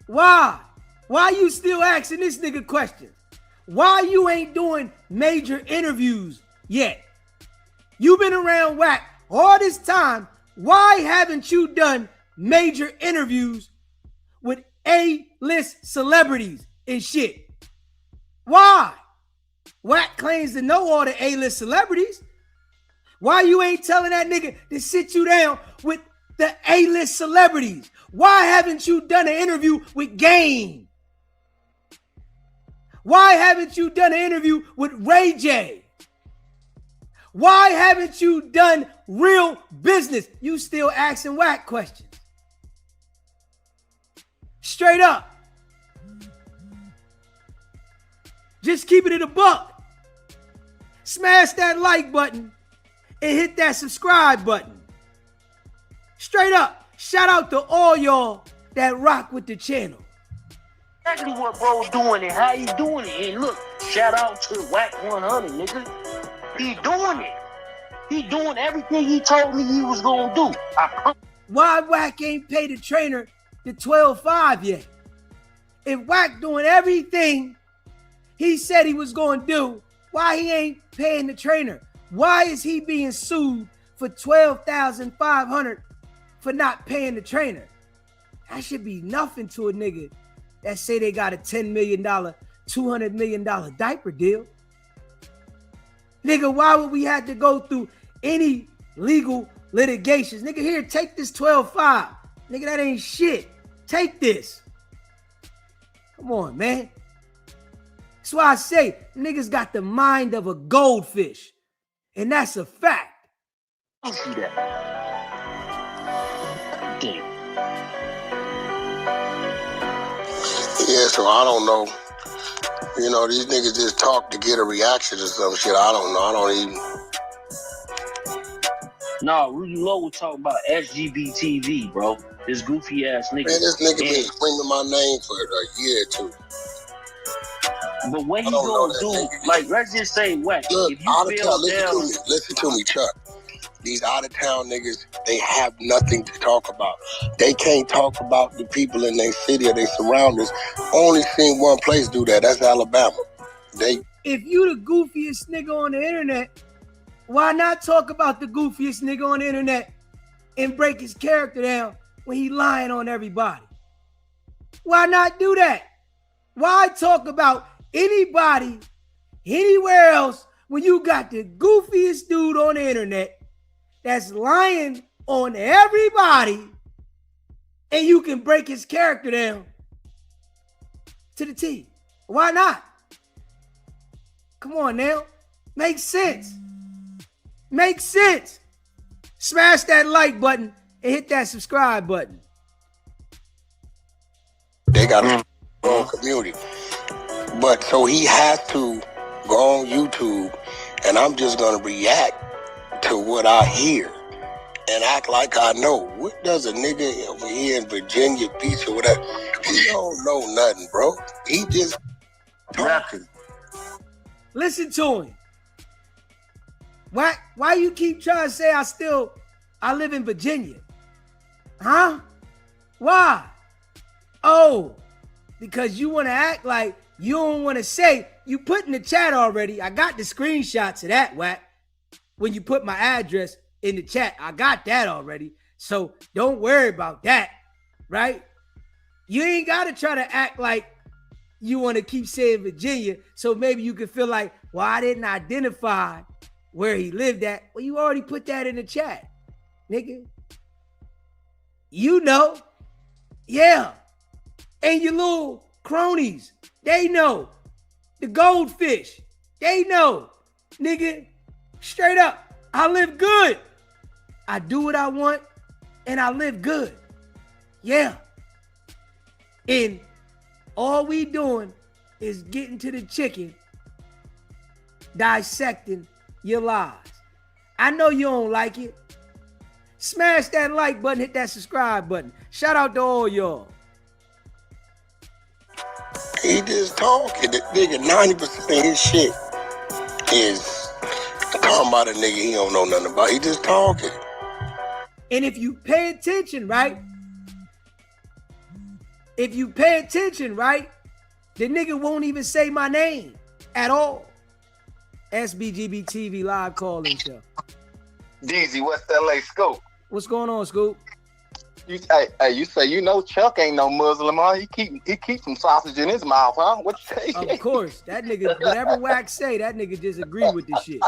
Why? Why you still asking this nigga questions? Why you ain't doing major interviews yet? You've been around Wack all this time. Why haven't you done major interviews with A-list celebrities and shit? Why? Wack claims to know all the A-list celebrities. Why you ain't telling that nigga to sit you down with the A-list celebrities? Why haven't you done an interview with Game? Why haven't you done an interview with Ray J? Why haven't you done real business? You still asking Wack questions. Straight up. Just keep it in a buck. Smash that like button and hit that subscribe button. Straight up. Shout out to all y'all that rock with the channel. Exactly what bro's doing and how he doing it. And look, shout out to Wicked100, nigga. He doing it. He doing everything he told me he was gonna do. Why Wack ain't paid the trainer the 12.5 yet? If Wack doing everything he said he was gonna do, why he ain't paying the trainer? Why is he being sued for $12,500 for not paying the trainer? That should be nothing to a nigga that say they got a $10 million, $200 million diaper deal. Nigga, why would we have to go through any legal litigations? Nigga, here, take this 12.5. Nigga, that ain't shit. Take this. Come on, man. That's why I say niggas got the mind of a goldfish. And that's a fact. I see that. Damn. Yeah, so I don't know. You know, these niggas just talk to get a reaction or some shit. I don't know. I don't even. Nah, Rudy Lowe was talking about SGBTV, bro. This goofy ass nigga. Man, this nigga been screaming my name for a year or two. But what he gonna do, like, let's just say, Wack, Look, if you feel down... Listen to me, Chuck. These out-of-town niggas, they have nothing to talk about. They can't talk about the people in their city or their surroundings. Only seen one place do that. That's Alabama. If you the goofiest nigga on the internet, why not talk about the goofiest nigga on the internet and break his character down when he lying on everybody? Why not do that? Why talk about anybody anywhere else when you got the goofiest dude on the internet that's lying on everybody and you can break his character down to the T? Why not? Come on now. Makes sense. Makes sense. Smash that like button and hit that subscribe button. They got a strong community. But so he has to go on YouTube, and I'm just going to react to what I hear and act like I know. What does a nigga over here in Virginia Beach or whatever? He don't know nothing, bro. He just talking. Listen to him. Why you keep trying to say I live in Virginia? Huh? Why? Oh, because you want to act like you don't want to say. You put in the chat already. I got the screenshots of that, Wack. When you put my address in the chat, I got that already. So don't worry about that, right? You ain't got to try to act like you want to keep saying Virginia, so maybe you can feel like, well, I didn't identify where he lived at. Well, you already put that in the chat, nigga. You know. Yeah. And your little cronies, they know. The goldfish, they know. Nigga, straight up, I live good. I do what I want, and I live good. Yeah. And all we doing is getting to the chicken, dissecting your lies. I know you don't like it. Smash that like button, hit that subscribe button. Shout out to all y'all. He just talking. The nigga, 90% of his shit is talking about a nigga he don't know nothing about. He just talking. And if you pay attention, right? If you pay attention, right? The nigga won't even say my name at all. SBGB TV live calling show. DZ, what's LA Scoop? What's going on, Scoop? You say Chuck ain't no Muslim, huh? He keep some sausage in his mouth, huh? What you say? Of course, that nigga, whatever Wack say, that nigga just agree with this shit.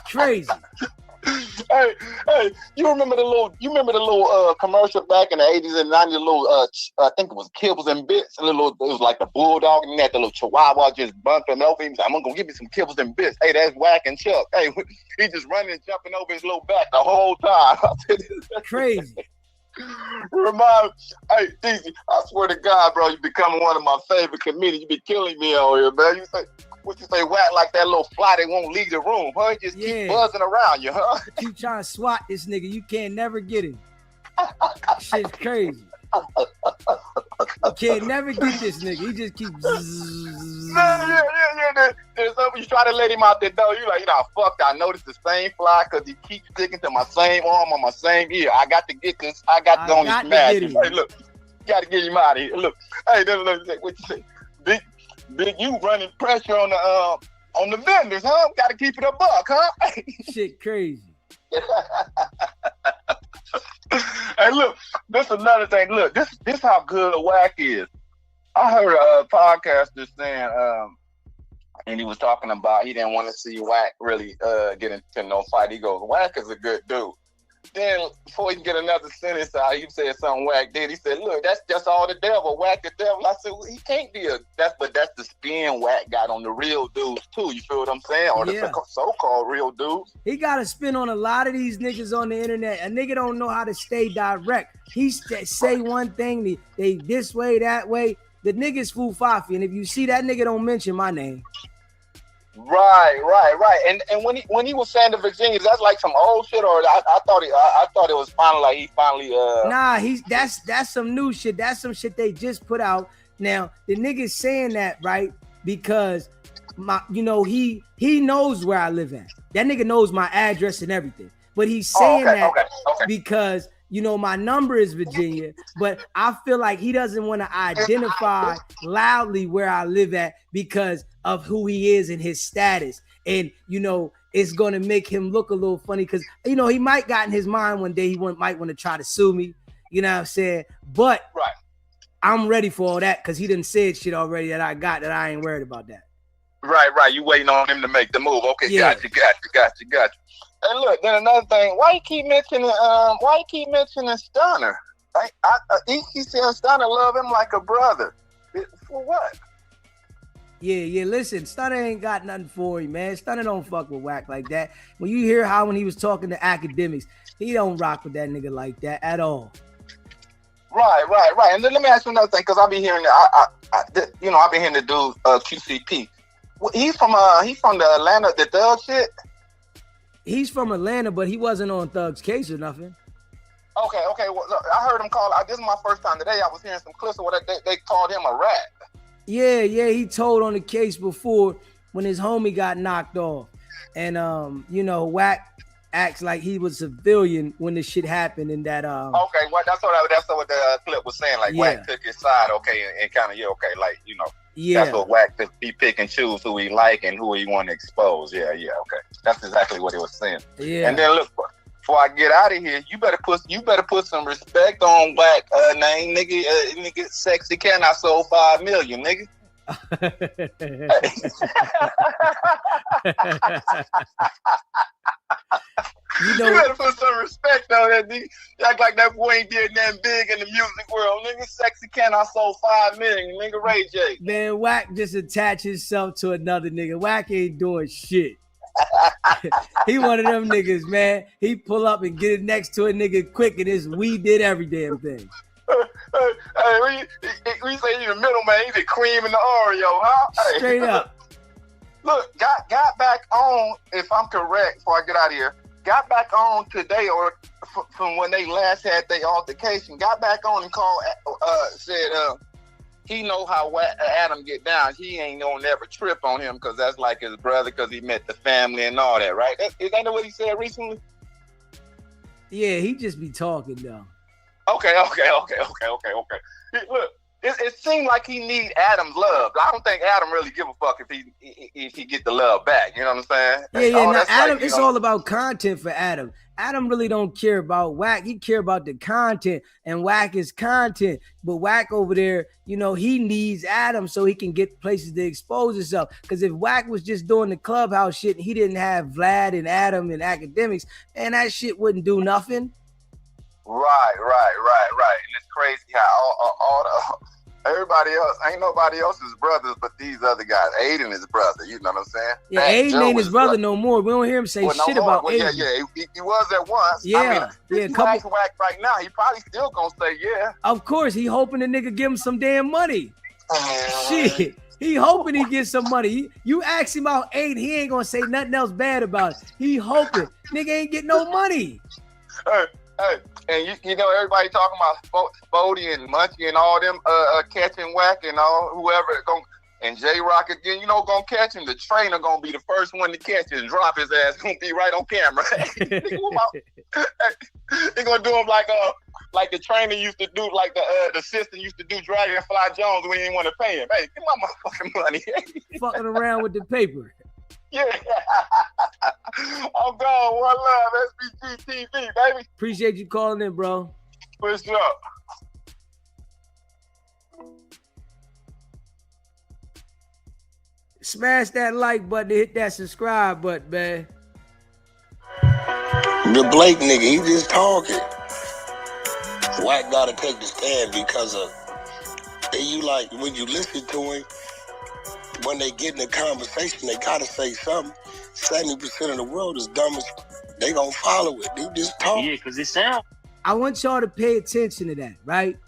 Crazy. Hey, you remember the little commercial back in the 80s and 90s, the little I think it was Kibbles and Bits, and it was like the bulldog and that the little chihuahua just bumping over him. I'm gonna give you some Kibbles and Bits. Hey, that's Wack and Chuck. Hey, he just running and jumping over his little back the whole time. Crazy. Hey, DZ, I swear to God, bro, you becoming one of my favorite comedians. You be killing me on here, man. You say Wack like that little fly that won't leave the room, huh? Just keep buzzing around you, huh? Keep trying to swat this nigga. You can't never get him. Shit's crazy. You can't never get this nigga. He just keeps. Yeah. So you try to let him out the door. You like, fuck, I noticed the same fly because he keeps sticking to my same arm on my same ear. I got to get this. I got to go and smash him. Hey, look, you got to get him out of here. Look, hey, what you say? Big, you running pressure on the vendors, huh? Got to keep it a buck, huh? Shit crazy. Hey, look, this is another thing. Look, this how good a Wack is. I heard a podcaster saying, and he was talking about he didn't want to see Wack really get into no fight. He goes, Wack is a good dude. Then before he can get another sentence out, he said something Wack did. He said, look, that's just all the devil, Wack the devil. I said, well, he can't be but that's the spin Wack got on the real dudes too. You feel what I'm saying? Or the so-called real dudes. He got to spin on a lot of these niggas on the internet. A nigga don't know how to stay direct. He say one thing, they this way, that way. The nigga's Foo Fafi, and if you see that nigga, don't mention my name. Right. And when he was saying the Virginians, that's like some old shit, or I thought it was finally Nah, that's some new shit. That's some shit they just put out. Now the nigga's saying that right because he knows where I live at. That nigga knows my address and everything. But he's saying okay. because, you know, my number is Virginia, but I feel like he doesn't want to identify loudly where I live at because of who he is and his status. And, you know, it's going to make him look a little funny because, you know, he might got in his mind one day he might want to try to sue me. You know what I'm saying? But I'm ready for all that because he done said shit already that I ain't worried about that. Right. You waiting on him to make the move. Okay, yeah. Got you. And look, then another thing, why you keep mentioning Stunner? He said Stunner love him like a brother. For what? Yeah, listen, Stunner ain't got nothing for him, man. Stunner don't fuck with Wack like that. When you hear how when he was talking to academics, he don't rock with that nigga like that at all. Right. And then let me ask you another thing, because I be hearing I've been hearing the dude QCP. He's from the Atlanta, the Thug shit. He's from Atlanta, but he wasn't on Thug's case or nothing. Okay. Well, look, I heard him call. This is my first time today. I was hearing some clips of what they called him a rat. Yeah, he told on the case before when his homie got knocked off, and you know, Wack acts like he was a civilian when this shit happened, and that Okay, well, that's what the clip was saying. Like Wack took his side, and kind of like you know. Yeah, that's what Wack be pick and choose who he like and who he want to expose. Yeah, okay. That's exactly what he was saying. Yeah. And then look, before I get out of here, you better put some respect on Wack name, nigga. Sexy Can I sold 5 million, nigga. You better put some respect on that nigga. You act like that boy ain't did nothing big in the music world, nigga. Sexy Can I sold 5 million, nigga. Ray J. Man, Wack just attach himself to another nigga. Wack ain't doing shit. He one of them niggas, man. He pull up and get it next to a nigga quick, and we did every damn thing. We say you the middle man. He the cream and the Oreo, huh? Straight up. Look, got back on. If I'm correct, before I get out of here. Got back on today, or from when they last had their altercation. Got back on and called, said he know how Adam get down. He ain't gonna never trip on him because that's like his brother because he met the family and all that, right? Is that what he said recently? Yeah, he just be talking though. Okay. Look, it seemed like he need Adam's love. I don't think Adam really give a fuck if he get the love back. You know what I'm saying? Yeah. Now Adam, it's all about content for Adam. Adam really don't care about Wack. He care about the content, and Wack is content. But Wack over there, you know, he needs Adam so he can get places to expose himself. Because if Wack was just doing the clubhouse shit and he didn't have Vlad and Adam and academics, man, that shit wouldn't do nothing. Right. And it's crazy how all everybody else, ain't nobody else's brothers but these other guys. Aiden is brother, you know what I'm saying? Yeah, Aiden ain't his brother no more. We don't hear him say shit about Aiden. Yeah, he was at once. Yeah, Wack right now, he probably still gonna say yeah. Of course, he hoping the nigga give him some damn money. Shit, he hoping he gets some money. You ask him about Aiden, he ain't gonna say nothing else bad about it. He hoping. Nigga ain't get no money. Hey, and you know everybody talking about Spody and Munchie and all them catching Wack and all whoever and J-Rock again, you know, gonna catch him. The trainer gonna be the first one to catch him and drop his ass. Gonna be right on camera. He gonna do him like the trainer used to do, like the assistant used to do Dragonfly Jones when he didn't want to pay him. Hey, give my motherfucking money. Fucking around with the paper. Yeah. I'm gone. One love. SBG TV, baby. Appreciate you calling in, bro. What's up? Smash that like button, hit that subscribe button, man. The Blake nigga, he just talking. Wack gotta take the stand because of, and you like, when you listen to him, when they get in a conversation, they gotta say something. 70% of the world is dumb as they gonna follow it. They just talk. Yeah, because it sounds. I want y'all to pay attention to that, right?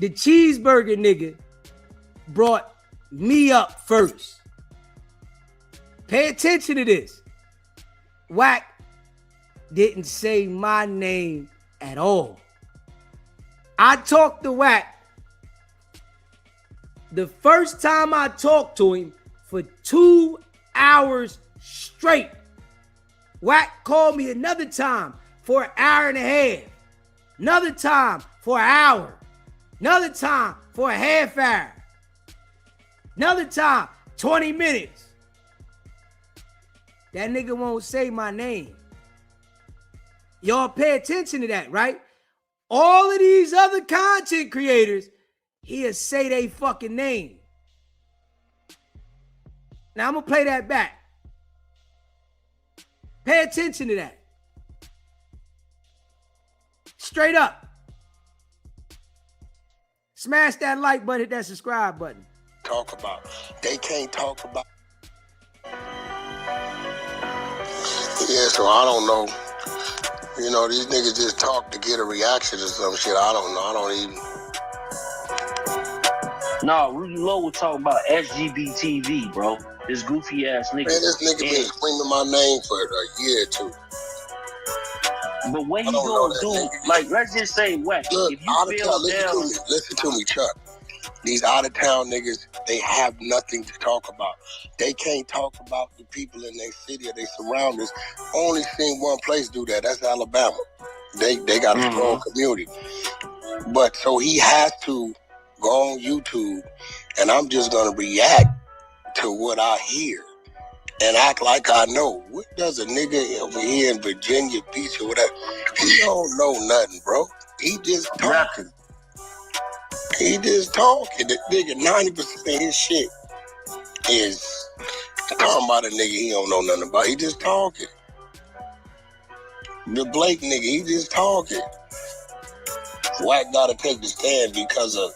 The cheeseburger nigga brought me up first. Pay attention to this. Wack didn't say my name at all. I talked to Wack. The first time I talked to him for 2 hours straight, Wack called me another time for an hour and a half. Another time for an hour. Another time for a half hour. Another time, 20 minutes. That nigga won't say my name. Y'all pay attention to that, right? All of these other content creators, he'll say they fucking name. Now I'm gonna play that back. Pay attention to that. Straight up. Smash that like button, hit that subscribe button. Talk about. They can't talk about. Yeah, so I don't know. You know, these niggas just talk to get a reaction to some shit. I don't know. I don't even. No, Rudy Lowe was talking about SGBTV, bro. This goofy ass nigga. Man, this nigga been screaming my name for a year or two. But what he gonna do? Like, let's just say, Wack. Look, if you feel down, listen to me, Chuck. These out of town niggas, they have nothing to talk about. They can't talk about the people in their city or their surroundings. Only seen one place do that. That's Alabama. They got a strong community. But so he has to go on YouTube, and I'm just gonna react to what I hear and act like I know. What does a nigga over here in Virginia Beach or whatever? He don't know nothing, bro. He just talking. He just talking. The nigga, 90% of his shit is talking about a nigga he don't know nothing about. He just talking. The Blake nigga, he just talking. Wack gotta take the stand because of,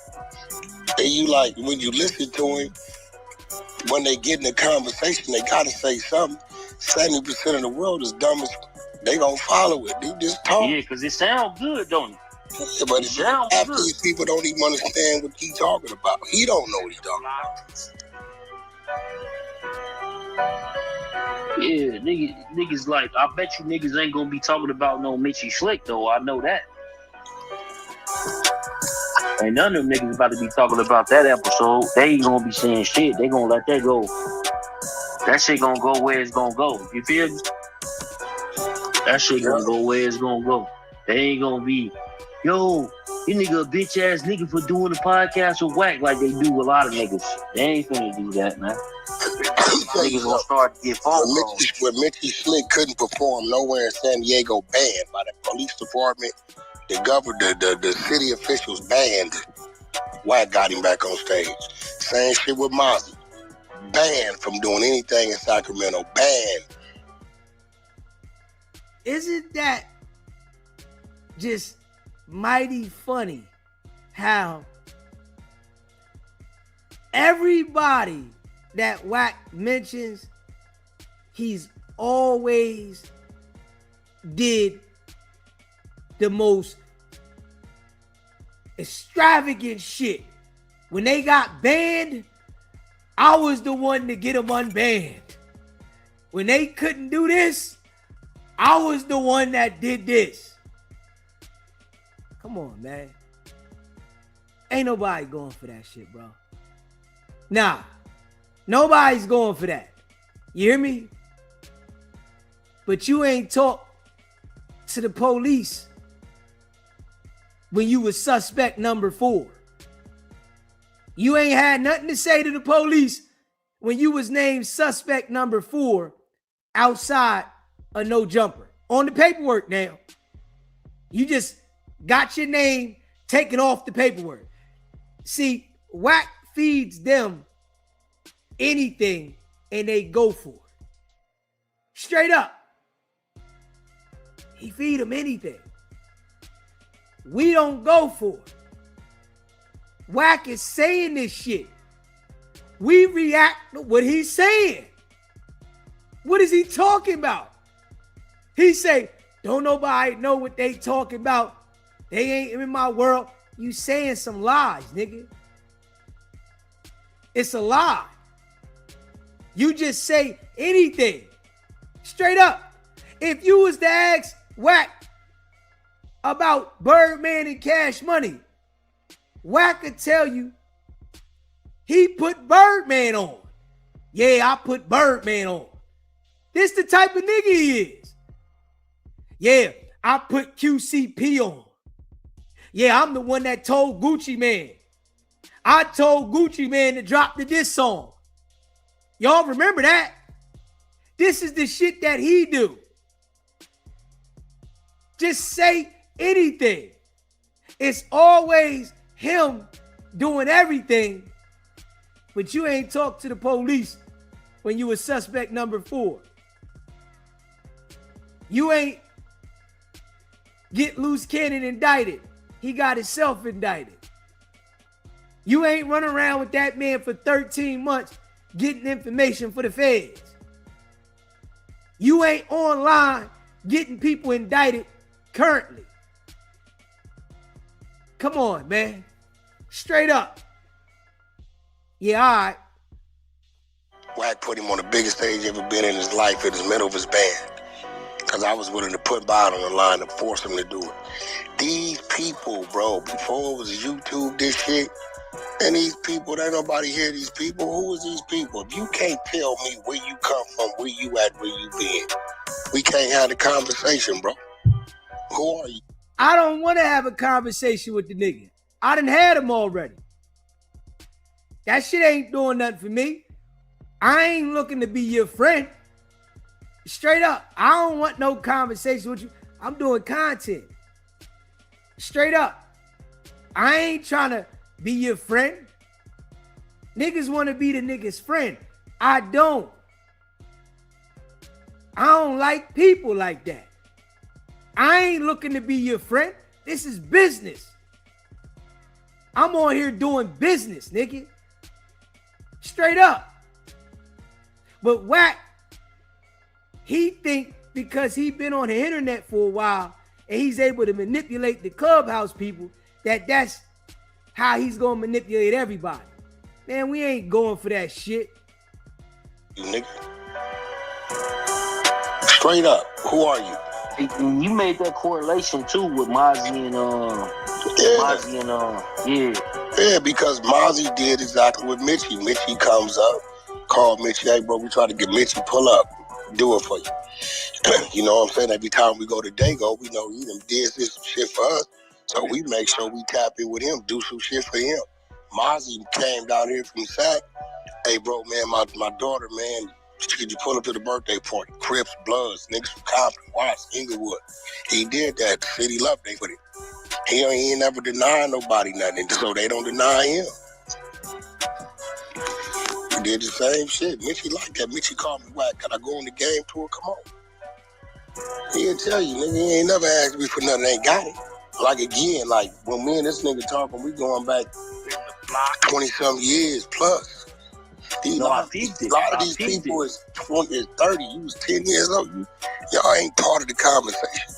and you like, when you listen to him, when they get in a conversation, they gotta say something. 70% of the world is dumb as, they gonna follow it. They just talk. Yeah, because it sounds good, don't it? Yeah, but it's half these people don't even understand what he's talking about. He don't know what he's talking about. Yeah, niggas like, I bet you niggas ain't gonna be talking about no Mitchie Slick, though. I know that. Ain't none of them niggas about to be talking about that episode. They ain't gonna be saying shit. They gonna let that go. That shit gonna go where it's gonna go. You feel me? That shit gonna go where it's gonna go. They ain't gonna be, yo, you nigga a bitch ass nigga for doing a podcast with Wack like they do with a lot of niggas. They ain't finna do that, man. Niggas gonna start to get phone calls. When Mitchie Slick couldn't perform nowhere in San Diego, banned by the police department, the governor, the city officials banned. Wack got him back on stage. Same shit with Mozzie. Banned from doing anything in Sacramento. Banned. Isn't that just mighty funny how everybody that Wack mentions, he's always did the most extravagant shit. When they got banned, I was the one to get them unbanned. When they couldn't do this, I was the one that did this. Come on, man. Ain't nobody going for that shit, bro. Nah, nobody's going for that. You hear me? But you ain't talk to the police when you was suspect number 4. You ain't had nothing to say to the police when you was named suspect number 4 outside a no jumper. On the paperwork now. You just got your name taken off the paperwork. See, Wack feeds them anything and they go for it. Straight up. He feed them anything. We don't go for it. Wack is saying this shit. We react to what he's saying. What is he talking about? He say, don't nobody know what they talking about. They ain't in my world. You saying some lies, nigga. It's a lie. You just say anything. Straight up. If you was to ask Wack about Birdman and Cash Money, Wack could tell you he put Birdman on. Yeah, I put Birdman on. This the type of nigga he is. Yeah, I put QCP on. Yeah, I'm the one that told Gucci Man. I told Gucci Man to drop the diss song. Y'all remember that? This is the shit that he do. Just say anything. It's always him doing everything, but you ain't talk to the police when you was suspect number 4. You ain't get Loose Cannon indicted. He got himself indicted. You ain't run around with that man for 13 months getting information for the feds. You ain't online getting people indicted currently. Come on, man. Straight up. Yeah, all right. Wack put him on the biggest stage ever been in his life in the middle of his band. Because I was willing to put Bod on the line and force him to do it. These people, bro, before it was YouTube, this shit, and these people, ain't nobody hear these people. Who is these people? If you can't tell me where you come from, where you at, where you been, we can't have the conversation, bro. Who are you? I don't want to have a conversation with the nigga. I done had him already. That shit ain't doing nothing for me. I ain't looking to be your friend. Straight up. I don't want no conversation with you. I'm doing content. Straight up. I ain't trying to be your friend. Niggas want to be the nigga's friend. I don't. I don't like people like that. I ain't looking to be your friend. This is business. I'm on here doing business, nigga. Straight up. But Wack, he think because he been on the internet for a while and he's able to manipulate the Clubhouse people, that's how he's going to manipulate everybody. Man, we ain't going for that shit. You nigga. Straight up. Who are you? You made that correlation too with Mozzie and Yeah, because Mozzie did exactly what Mitchie. Mitchie comes up, called Mitchie, hey bro, we try to get Mitchie, pull up, do it for you. You know what I'm saying? Every time we go to Dago, we know he done did some shit for us. So we make sure we tap in with him, do some shit for him. Mozzie came down here from Sac. Hey bro, man, my daughter, man, could you pull up to the birthday party? Crips, Bloods, niggas from Compton, Watts, Inglewood. He did that. The city loved they with it. He ain't never denied nobody nothing, so they don't deny him. He did the same shit. Mitchie like that. Mitchie called me, Wack, can I go on the game tour? Come on. He'll tell you, nigga, he ain't never asked me for nothing, ain't got it. Like again, like when me and this nigga talking, we going back 20-something years plus. A lot of these people is 20, is 30. You was 10 years old. Y'all ain't part of the conversation.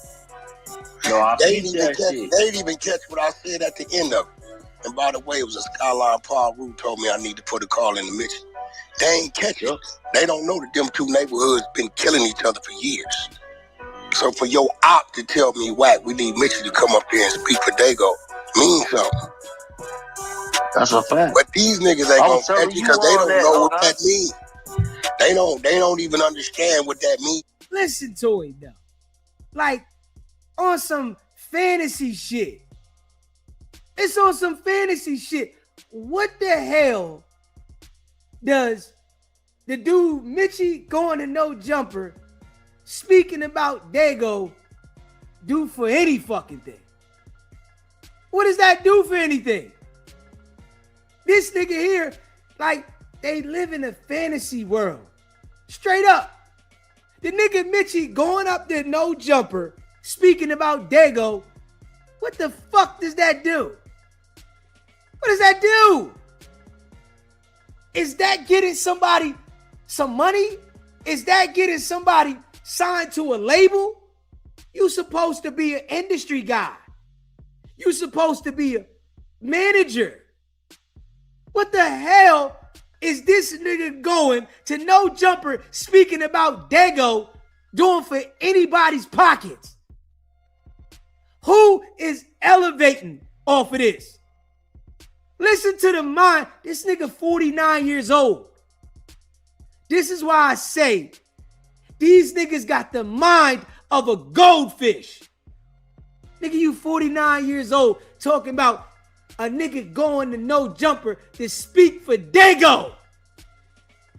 No, they didn't even catch what I said at the end of it. And by the way, it was a Skyline Paul Root told me I need to put a call in the Mitchell. They ain't catch it. They don't know that them two neighborhoods been killing each other for years. So for your op to tell me, Wack, we need Mitchell to come up there and speak for Dago, means something. That's a fact. But these niggas ain't gonna catch it because they don't know what that means. They don't even understand what that means. Listen to him though. Like on some fantasy shit. It's on some fantasy shit. What the hell does the dude Mitchie going to no jumper speaking about Dago do for any fucking thing? What does that do for anything? This nigga here, like, they live in a fantasy world. Straight up. The nigga Mitchie going up there no jumper speaking about Dago. What the fuck does that do? What does that do? Is that getting somebody some money? Is that getting somebody signed to a label? You supposed to be an industry guy. You supposed to be a manager. What the hell is this nigga going to no jumper speaking about Dago doing for anybody's pockets? Who is elevating off of this? Listen to the mind. This nigga 49 years old. This is why I say these niggas got the mind of a goldfish. Nigga, you 49 years old talking about a nigga going to no jumper to speak for Dago.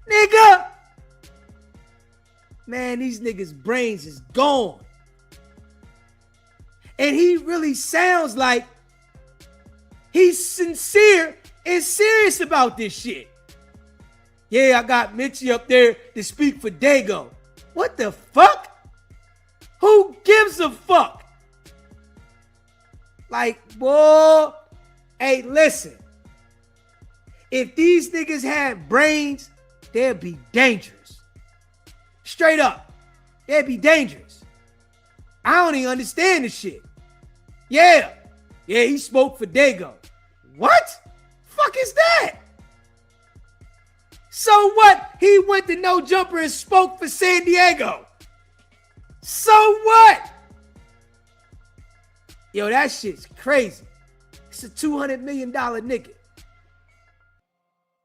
Nigga. Man, these niggas' brains is gone. And he really sounds like he's sincere and serious about this shit. Yeah, I got Mitchie up there to speak for Dago. What the fuck? Who gives a fuck? Like, boy, hey, listen. If these niggas had brains, they'd be dangerous. Straight up, they'd be dangerous. I don't even understand this shit. Yeah, he spoke for Dago. What? Fuck is that? So what? He went to No Jumper and spoke for San Diego. So what? Yo, that shit's crazy. It's a $200 million nigga.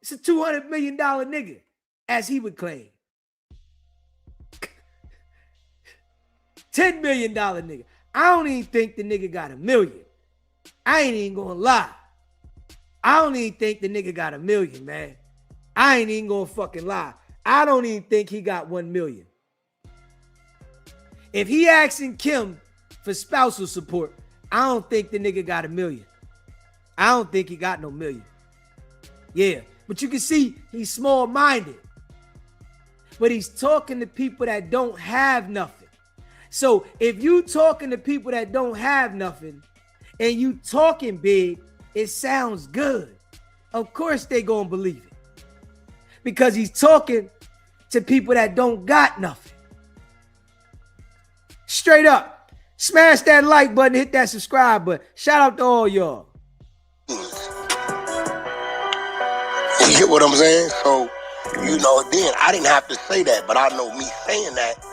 It's a $200 million nigga, as he would claim. $10 million nigga. I don't even think the nigga got $1 million. I ain't even gonna lie. I don't even think the nigga got $1 million, man. I ain't even gonna fucking lie. I don't even think he got 1 million. If he asking Kim for spousal support, I don't think the nigga got $1 million. I don't think he got no million. Yeah, but you can see he's small-minded. But he's talking to people that don't have nothing. So if you talking to people that don't have nothing and you talking big, it sounds good. Of course they gonna believe it. Because he's talking to people that don't got nothing. Straight up. Smash that like button, hit that subscribe button. Shout out to all y'all. You get what I'm saying? So, then I didn't have to say that, but I know me saying that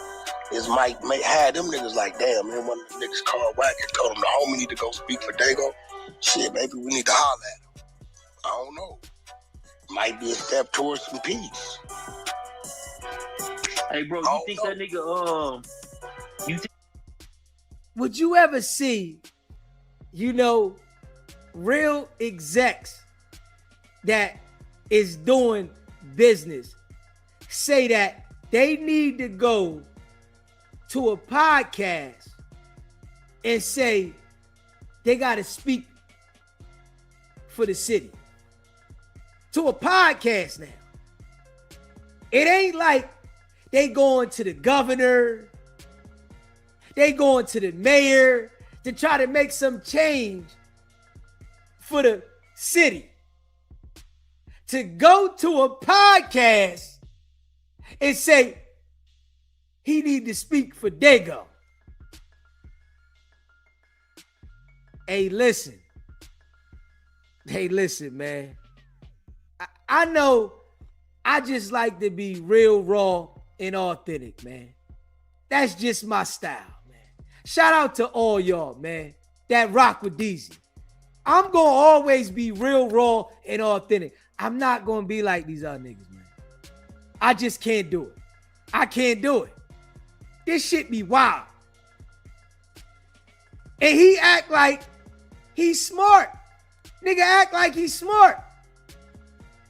is might have them niggas like, damn, man, one of the niggas called Wack and told him the homie need to go speak for Dago. Shit, maybe we need to holler at him. I don't know. Might be a step towards some peace. Hey, bro, you think that nigga, Would you ever see, real execs that is doing business say that they need to go to a podcast and say they got to speak for the city? To a podcast now. It ain't like they going to the governor, they going to the mayor to try to make some change for the city. To go to a podcast and say he need to speak for Dago. Hey, listen, man. I know I just like to be real, raw, and authentic, man. That's just my style, man. Shout out to all y'all, man, that rock with DZ. I'm going to always be real, raw, and authentic. I'm not going to be like these other niggas, man. I just can't do it. I can't do it. This shit be wild. And he act like he's smart. Nigga act like he's smart.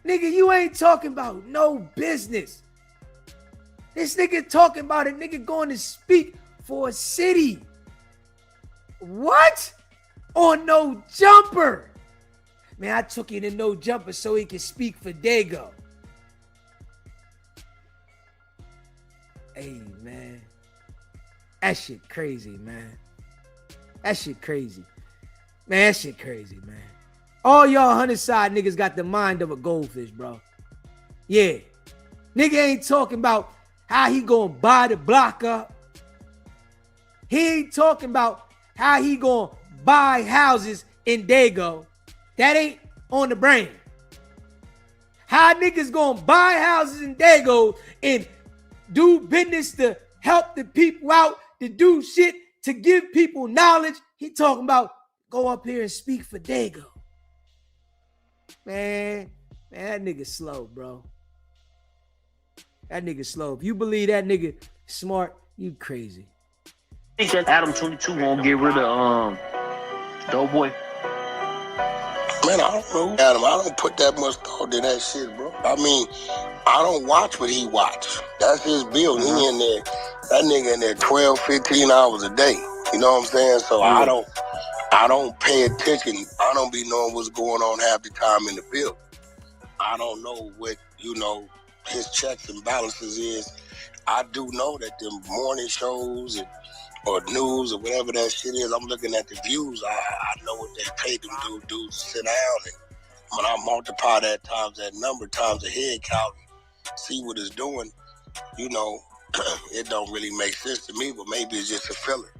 Nigga, you ain't talking about no business. This nigga talking about a nigga going to speak for a city. What? On No Jumper. Man, I took you to No Jumper so he could speak for Dago. Hey, man. That shit crazy, man. That shit crazy. Man, that shit crazy, man. All y'all 100 side niggas got the mind of a goldfish, bro. Yeah. Nigga ain't talking about how he gonna buy the block up. He ain't talking about how he gonna buy houses in Dago. That ain't on the brain. How niggas gonna buy houses in Dago and do business to help the people out, to do shit, to give people knowledge. He talking about go up here and speak for Dago. Man, that nigga slow, bro. That nigga slow. If you believe that nigga smart, you crazy. think that Adam 22 won't get rid of Doughboy. Man, I don't know, Adam. I don't put that much thought to that shit, bro. I mean, I don't watch what he watch. That's his bill. He in there, that nigga in there 12, 15 hours a day. You know what I'm saying? So I don't pay attention. I don't be knowing what's going on half the time in the bill. I don't know what, his checks and balances is. I do know that them morning shows or news or whatever that shit is, I'm looking at the views. I know what they pay them dudes to sit down, and when I multiply that times that number times the head count, see what it's doing, it don't really make sense to me, but maybe it's just a filler.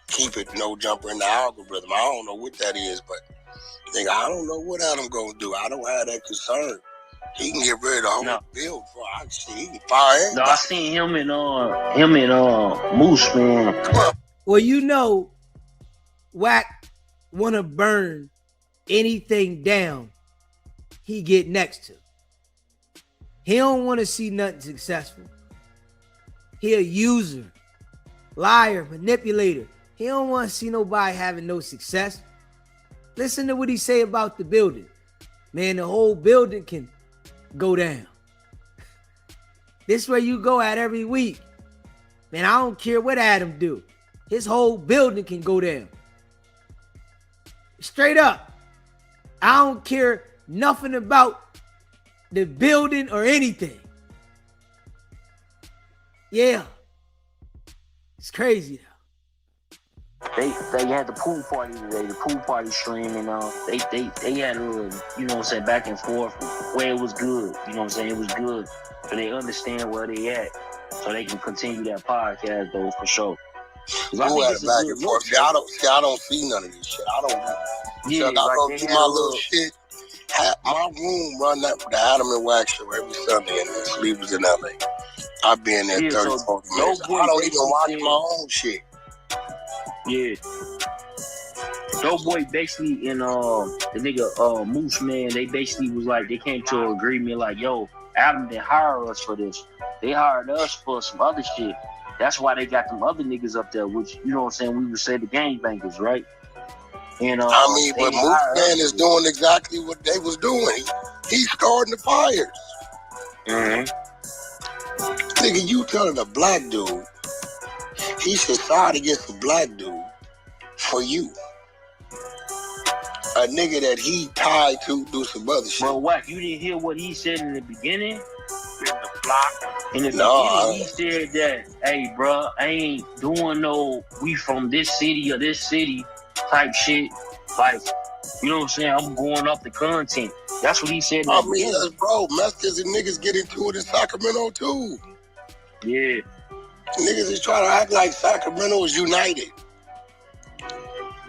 Keep it no jumper in the algorithm. I don't know what that is, but nigga, I don't know what Adam gonna do. I don't have that concern. He can get rid of the whole bill before he can fire everybody. No, I seen him and Moose, man. Well, Wack wanna burn anything down he get next to. He don't want to see nothing successful. He a user, liar, manipulator. He don't want to see nobody having no success. Listen to what he say about the building. Man, the whole building can go down. This way you go at every week. Man, I don't care what Adam do. His whole building can go down. Straight up. I don't care nothing about the building or anything. Yeah. It's crazy though. They had the pool party today, the pool party stream, and they had a little, back and forth where it was good. It was good. So they understand where they at. So they can continue that podcast though for sure. Who had it back and forth? I don't see none of this shit. I go do my little shit. My room run that for the Adam and Wack show every Sunday, and this leaves in LA. I be in there 30, 40 minutes. I don't even watch my own shit. Yeah. Doughboy basically and the nigga Moose, man, they basically was like, they came to an agreement like, yo, Adam didn't hire us for this. They hired us for some other shit. That's why they got them other niggas up there, which, we would say the gangbangers, right? And but Moose Man is doing exactly what they was doing. He's starting the fires. Nigga, you telling a black dude he should side against a black dude for you. A nigga that he tied to do some other shit. Bro, Wack, you didn't hear what he said in the beginning? In the beginning, he said that, hey, bro, I ain't doing no we from this city or this city type shit. Like, you know what I'm saying? I'm going up the content. That's what he said. Bro, Mexicans and niggas get into it in Sacramento too. Yeah. Niggas is trying to act like Sacramento is united.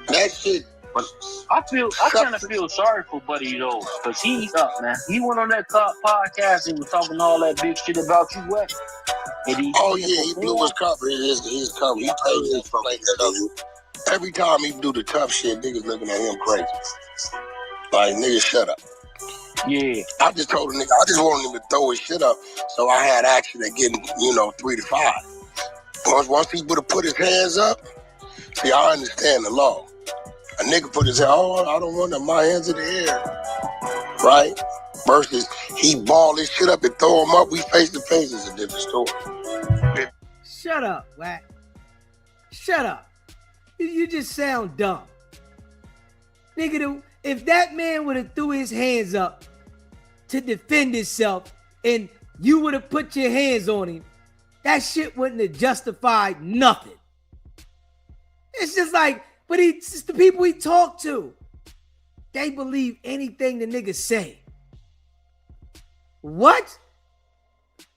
That shit. But I kind of feel sorry for Buddy though, cause he's up, man. He went on that podcast and was talking all that big shit about you, Wack. He blew his cover. His cover. He takes his place. Every time he do the tough shit, niggas looking at him crazy. Like, nigga, shut up. Yeah. I just told the nigga, I just wanted him to throw his shit up, so I had action at getting, 3 to 5. Once he would have put his hands up, see, I understand the law. A nigga put his hand, I don't want my hands in the air. Right? Versus he ball his shit up and throw him up, we face to face is a different story. Shut up, Wack. Shut up. You just sound dumb. Nigga, if that man would have threw his hands up to defend himself and you would have put your hands on him, that shit wouldn't have justified nothing. It's just like, but it's the people he talked to. They believe anything the niggas say. What?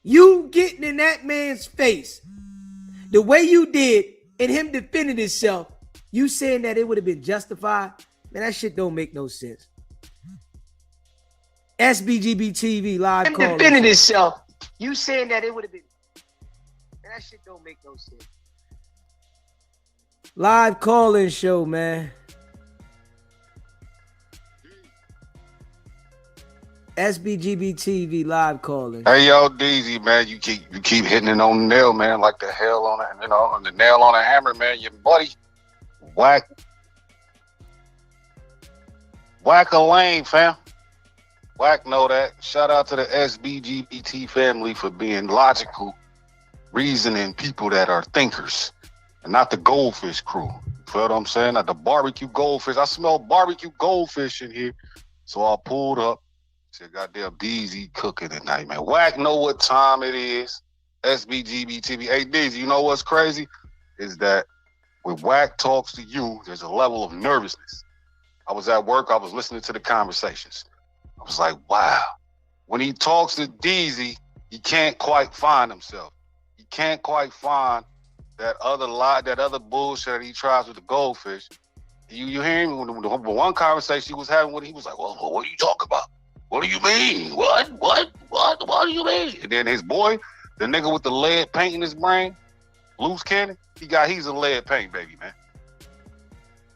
You getting in that man's face the way you did and him defending himself, you saying that it would have been justified? Man, that shit don't make no sense. SBGB TV live him call. Defending himself, you saying that it would have been. Man, that shit don't make no sense. Live call-in show, man. SBGB TV live calling. Hey yo, DZ, man, you keep hitting it on the nail, man, like the hell on it, on the nail on a hammer, man. Your buddy, Wack a lane, fam. Wack know that. Shout out to the SBGBT family for being logical, reasoning people that are thinkers, and not the goldfish crew. You feel what I'm saying? Not the barbecue goldfish. I smell barbecue goldfish in here, so I pulled up. Said, goddamn DZ cooking tonight, man. Wack know what time it is. SBGBTV. Hey, DZ, you know what's crazy? Is that when Wack talks to you, there's a level of nervousness. I was at work. I was listening to the conversations. I was like, wow. When he talks to DZ, he can't quite find himself. He can't quite find that other lie, that other bullshit that he tries with the goldfish. You hear him? The one conversation he was having with him, he was like, well, what are you talking about? What do you mean? What do you mean? And then his boy, the nigga with the lead paint in his brain, loose cannon, he's a lead paint baby, man.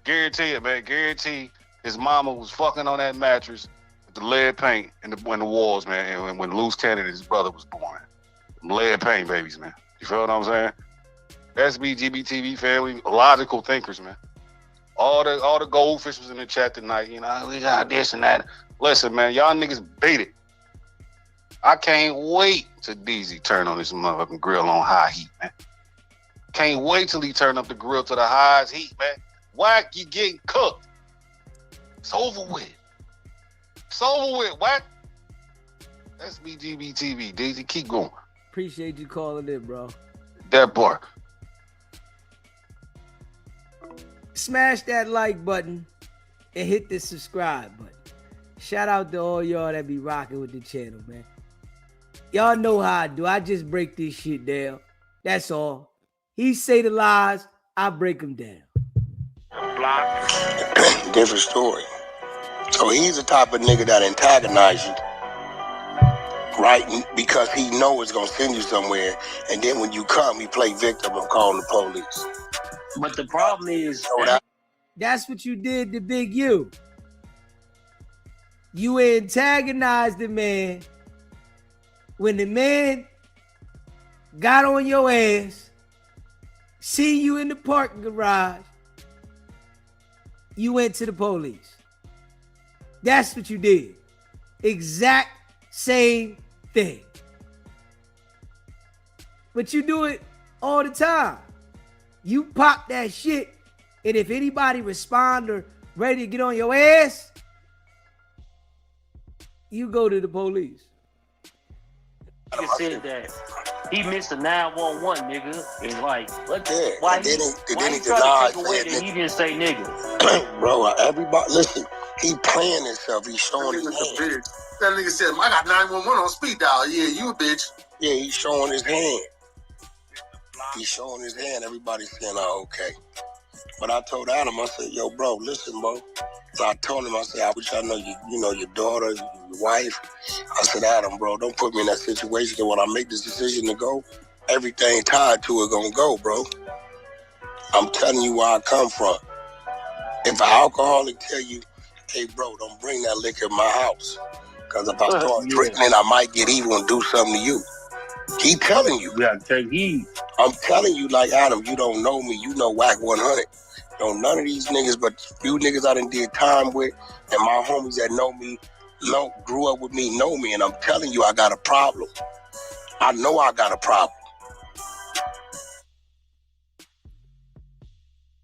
Guarantee it, man. Guarantee his mama was fucking on that mattress with the lead paint in the walls, man. And when loose cannon and his brother was born, lead paint babies, man. You feel what I'm saying? SBGBTV family, logical thinkers, man. All the goldfish was in the chat tonight. We got this and that. Listen, man, y'all niggas beat it. I can't wait till DZ turn on this motherfucking grill on high heat, man. Can't wait till he turn up the grill to the highest heat, man. Wack, you getting cooked. It's over with. It's over with, Wack. SBGBTV, DZ, keep going. Appreciate you calling in, bro. That part. Smash that like button and hit the subscribe button. Shout out to all y'all that be rocking with the channel, man. Y'all know how I do. I just break this shit down. That's all. He say the lies, I break them down. Different story. So he's the type of nigga that antagonize you, right? Because he know it's gonna send you somewhere, and then when you come, he play victim of calling the police. But the problem is, that's what you did to Big U. You antagonized the man when the man got on your ass, see you in the parking garage, you went to the police. That's what you did. Exact same thing. But you do it all the time. You pop that shit, and if anybody respond or ready to get on your ass, you go to the police. Nigga said that he missed a 911, nigga. And like, what? Yeah, Why and he then he try to take denied away that that he didn't say nigga? Bro, everybody, listen, he playing himself. He's showing his hand. That nigga said, I got 911 on speed dial. Yeah, you a bitch. Yeah, he's showing his hand. He's showing his hand. Everybody's saying, oh, okay. But I told Adam, I said, yo, bro, listen, bro. So I told him, I said, I wish I know your daughter, your wife. I said, Adam, bro, don't put me in that situation that when I make this decision to go, everything tied to it gonna go, bro. I'm telling you where I come from. If an alcoholic tell you, hey, bro, don't bring that liquor in my house, because if I start drinking it, I might get evil and do something to you. He telling you. Yeah, take heed. I'm telling you, like, Adam, you don't know me. You know Wack100. Don't none of these niggas, but few niggas I done did time with, and my homies that know me, grew up with me, know me, and I'm telling you, I got a problem. I know I got a problem.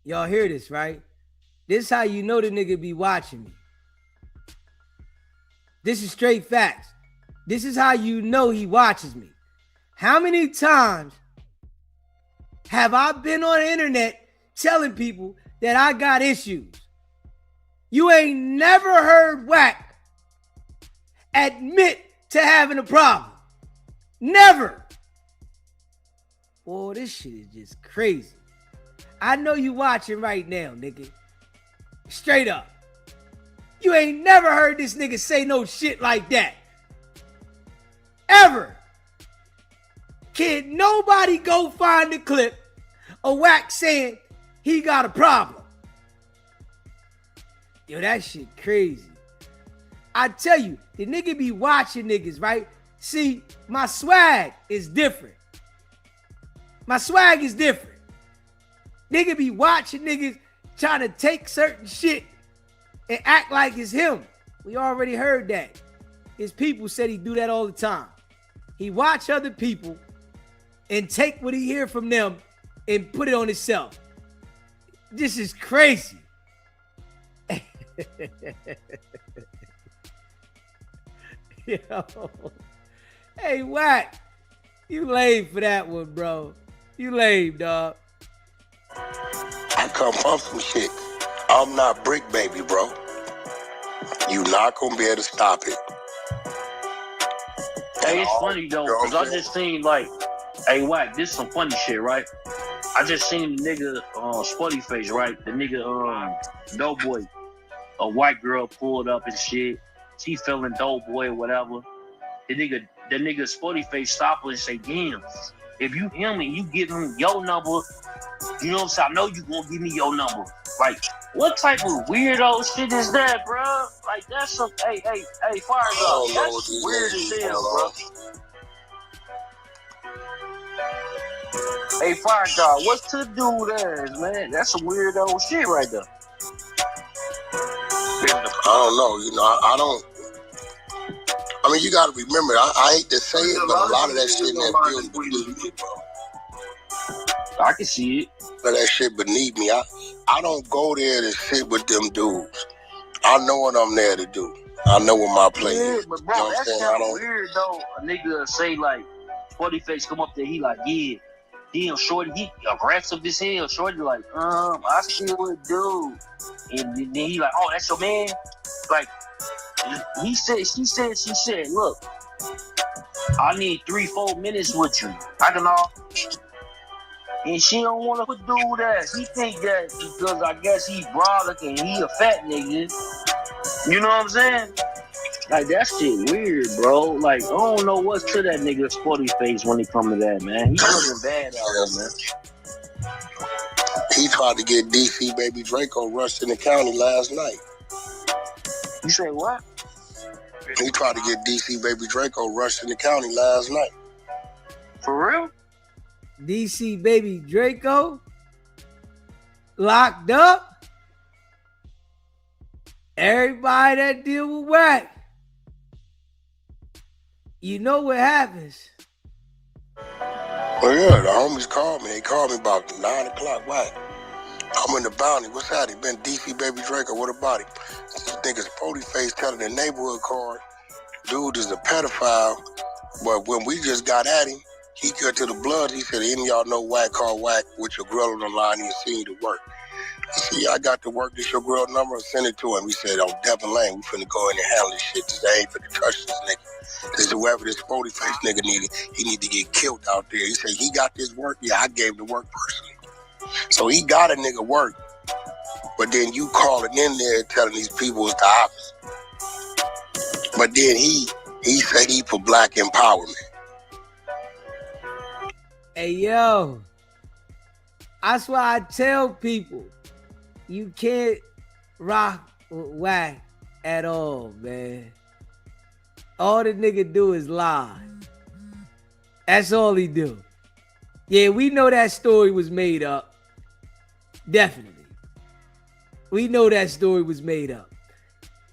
Y'all hear this, right? This is how you know the nigga be watching me. This is straight facts. This is how you know he watches me. How many times have I been on the internet telling people that I got issues? You ain't never heard Wack admit to having a problem. Never. Boy, this shit is just crazy. I know you watching right now, nigga. Straight up. You ain't never heard this nigga say no shit like that. Ever. Can nobody go find the clip of Wack saying he got a problem? Yo, that shit crazy. I tell you, the nigga be watching niggas, right? See, my swag is different. My swag is different. Nigga be watching niggas trying to take certain shit and act like it's him. We already heard that. His people said he do that all the time. He watch other people and take what he hear from them and put it on himself. This is crazy. Yo. Hey, Wack. You lame for that one, bro. You lame, dog. I come from some shit. I'm not brick baby, bro. You not gonna be able to stop it. Hey, it's funny though, cause I just seen like, hey Wack, this some funny shit, right? I just seen the nigga Spuddy Face, right? The nigga Doughboy, a white girl pulled up and shit. She feeling Doughboy or whatever. The nigga Spuddy Face stopped her and say, damn, if you him and you give him your number, you know what I'm saying? I know you gonna give me your number. Like, what type of weirdo shit is that, bro? Like, that's some, hey, fire dog. That's weird as hell, bro. Hey, fire dog, what's to do there, man? That's some weirdo shit right there. I don't know, you know, I don't. I mean, you gotta remember, I hate to say it, but a lot of that shit in that building beneath me, bro. I can see it. But that shit beneath me. I don't go there to sit with them dudes. I know what I'm there to do. I know what my play is. But bro, you know that sounds weird though. A nigga say like, Spuddy Face come up there, he like, yeah, damn, shorty, he aggressive as hell. Shorty like, I still would do. And then he like, oh, that's your man? Like, she said, look, I need 3-4 minutes with you. I can all. And she don't want to do that. He think that because I guess he brolic and he a fat nigga. You know what I'm saying? Like, that shit weird, bro. Like, I don't know what's to that nigga Spuddy Face when it come to that, man. He looking bad out there, man. He tried to get DC Baby Draco rushed in the county last night. You say what? He tried to get DC Baby Draco rushed in the county last night. For real? DC Baby Draco locked up. Everybody that deal with Wack, you know what happens. Well, yeah, the homies called me. They called me about 9 o'clock. Wack, I'm in the bounty. What's happening? Been DC Baby Draco. What about him? I think it's Spuddy Face telling the neighborhood card, dude is a pedophile. But when we just got at him, he cut to the blood. He said, any of y'all know Wack called Wack with your girl on the line, he'll see you to work. I said, yeah, I got to work. This your girl number, send it to him. He said, oh, Devin Lane, we finna go in and handle this shit. This ain't finna touch this nigga. This is whoever this Spuddy Face nigga needed. He need to get killed out there. He said, he got this work? Yeah, I gave him the work personally. So he got a nigga work. But then you calling in there telling these people it's the opposite. But then he said he for black empowerment. Hey, yo, that's why I tell people you can't rock with Wack at all, man. All the nigga do is lie. That's all he do. Yeah, we know that story was made up. Definitely. We know that story was made up.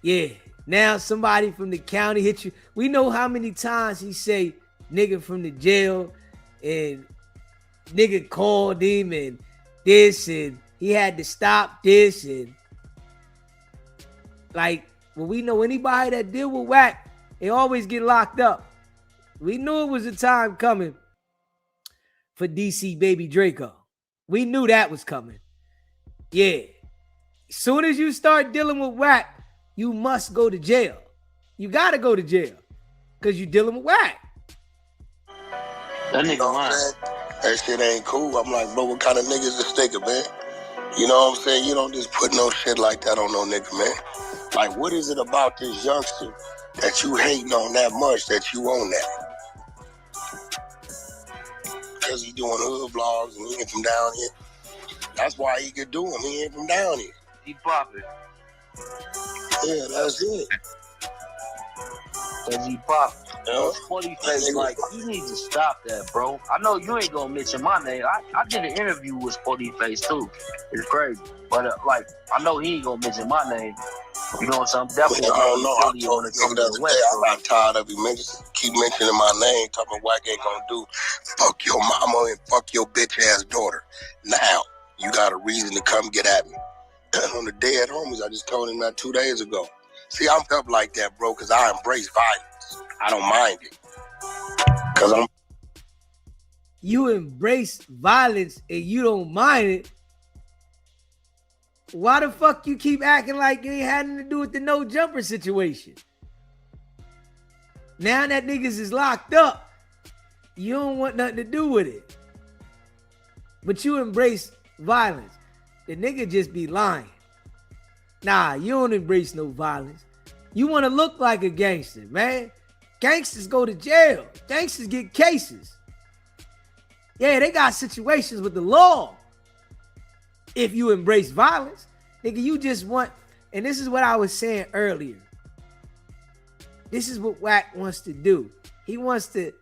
Yeah, now somebody from the county hit you. We know how many times he say nigga from the jail and nigga called him and this and he had to stop this and like when we know anybody that deal with Wack, they always get locked up. We knew it was a time coming for DC Baby Draco. We knew that was coming. Yeah. As soon as you start dealing with Wack, you must go to jail. You gotta go to jail because you're dealing with Wack. That nigga lying. That shit ain't cool. I'm like, bro, what kind of niggas is nigga, man? You know what I'm saying? You don't just put no shit like that on no nigga, man. Like, what is it about this youngster that you hating on that much that you own that? Because he doing hood vlogs and he ain't from down here. That's why he could do them. He ain't from down here. He popping. Yeah, that's it. Cause he popped. Sporty Face, like, you need to stop that, bro. I know you ain't gonna mention my name. I did an interview with Sporty Face too. It's crazy, but like, I know he ain't gonna mention my name. You know what I'm saying? Definitely. I don't know. I told him the other day, I got tired of him keep mentioning my name, talking about Wack ain't gonna do. Fuck your mama and fuck your bitch ass daughter. Now you got a reason to come get at me. On the day at homies, I just told him that 2 days ago. See, I'm up like that, bro, because I embrace violence. I don't mind it. Because you embrace violence and you don't mind it. Why the fuck you keep acting like it ain't had nothing to do with the no jumper situation? Now that niggas is locked up, you don't want nothing to do with it. But you embrace violence. The nigga just be lying. Nah, you don't embrace no violence. You want to look like a gangster, man. Gangsters go to jail. Gangsters get cases. Yeah, they got situations with the law. If you embrace violence, nigga, you just want, and this is what I was saying earlier. This is what Wack wants to do. He wants to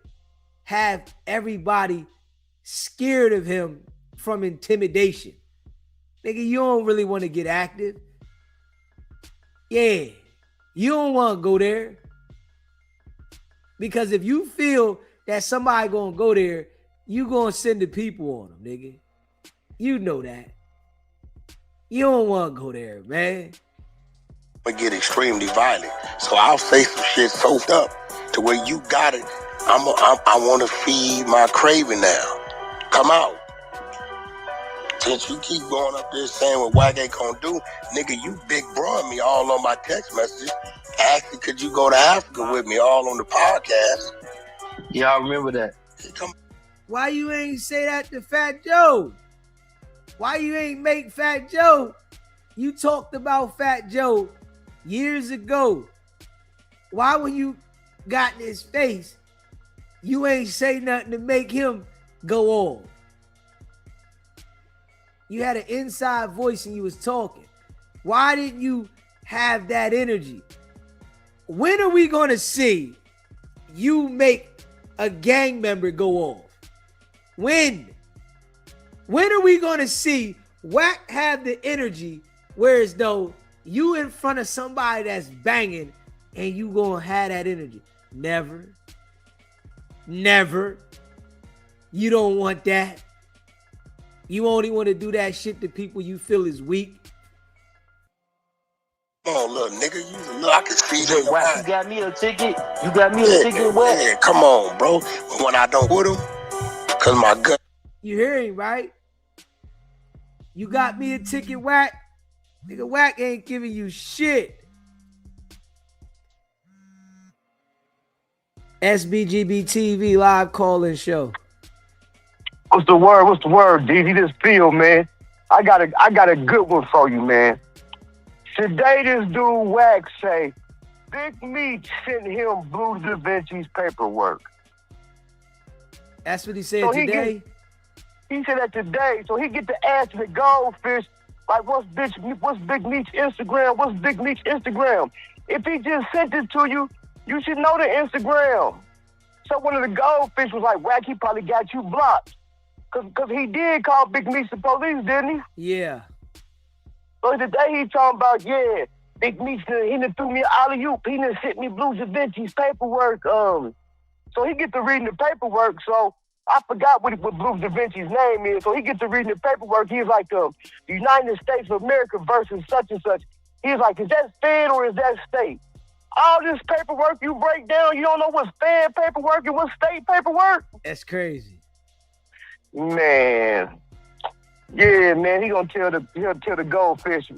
have everybody scared of him from intimidation. Nigga, you don't really want to get active. Yeah, you don't want to go there. Because if you feel that somebody gonna go there, you gonna send the people on them, nigga. You know that. You don't want to go there, man. I get extremely violent. So I'll say some shit so up to where you got it. I want to feed my craving now. Come out. Since you keep going up there saying what Wack ain't gonna do, nigga, you big broing me all on my text messages. Asking, could you go to Africa with me all on the podcast? Yeah, I remember that. Why you ain't say that to Fat Joe? Why you ain't make Fat Joe? You talked about Fat Joe years ago. Why when you got in his face, you ain't say nothing to make him go off? You had an inside voice and you was talking. Why didn't you have that energy? When are we going to see you make a gang member go off? When? When are we going to see Wack have the energy whereas though you in front of somebody that's banging and you going to have that energy? Never. Never. You don't want that. You only want to do that shit to people you feel is weak. Come on, little nigga. I can see that. Wack, you got me a ticket? You got me a ticket, Wack? Yeah, come on, bro. When I don't with him, because my gut. You hear him, right? You got me a ticket, Wack? Nigga, Wack ain't giving you shit. SBGB TV live call-in show. What's the word? What's the word, DZ? This Phil, man. I got a good one for you, man. Today, this dude Wack say Big Meech sent him Blue Da Vinci's paperwork. That's what he said today? He said that today, so he get to ask the goldfish, like, what's Big Meech's Instagram? What's Big Meech's Instagram? If he just sent it to you, you should know the Instagram. So one of the goldfish was like, Wack, he probably got you blocked. Because he did call Big Meech the police, didn't he? Yeah. So today he talking about, yeah, Big Meech, he done threw me an alley-oop. He done sent me Blue Da Vinci's paperwork. So he get to reading the paperwork. So I forgot what Blue Da Vinci's name is. So he get to reading the paperwork. He's like, the United States of America versus such and such. He's like, is that Fed or is that state? All this paperwork you break down, you don't know what's Fed paperwork and what's state paperwork? That's crazy. Man. Yeah, man, he'll tell the goldfish,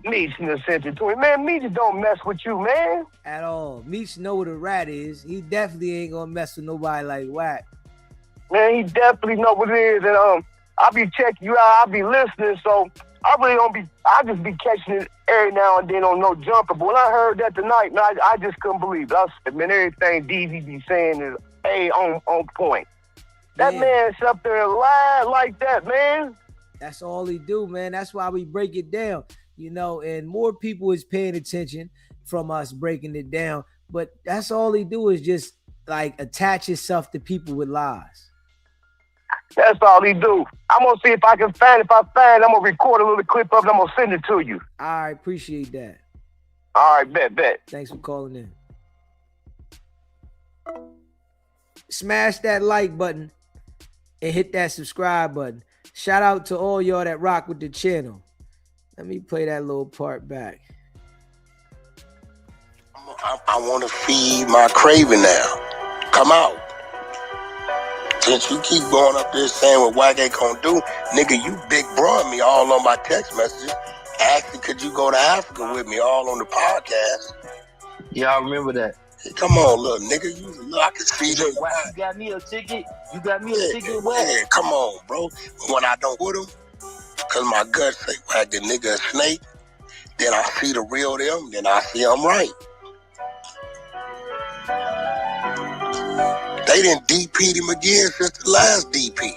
Meech sent it to him. Man, Meech don't mess with you, man. At all. Meech know what a rat is. He definitely ain't gonna mess with nobody like Wack. Man, he definitely know what it is. And I'll be checking you out, I'll be listening, so I really don't be, I just be catching it every now and then on No Jumper. But when I heard that tonight, man, I just couldn't believe it. I said, man, everything DZ be saying is on point. That man's up there and lied like that, man. That's all he do, man. That's why we break it down, you know, and more people is paying attention from us breaking it down. But that's all he do is just like attach himself to people with lies. That's all he do. I'm gonna see if I can find it. If I find it, I'm gonna record a little clip of it. I'm gonna send it to you. All right, appreciate that. All right, bet. Thanks for calling in. Smash that like button and hit that subscribe button. Shout out to all y'all that rock with the channel. Let me play that little part back. I want to feed my craving now. Come out. Since you keep going up there saying what Wack ain't gonna do, nigga, you big broad me all on my text messages. Asking, could you go to Africa with me all on the podcast? Yeah, I remember that. Hey, come on, little nigga. I can see that. Wack, you got me a ticket? You got me a ticket, Wack? Yeah, come on, bro. When I don't with him, because my gut say, Wack, the nigga a snake, then I see the real them, then I see I'm right. They didn't DP'd him again since the last DP.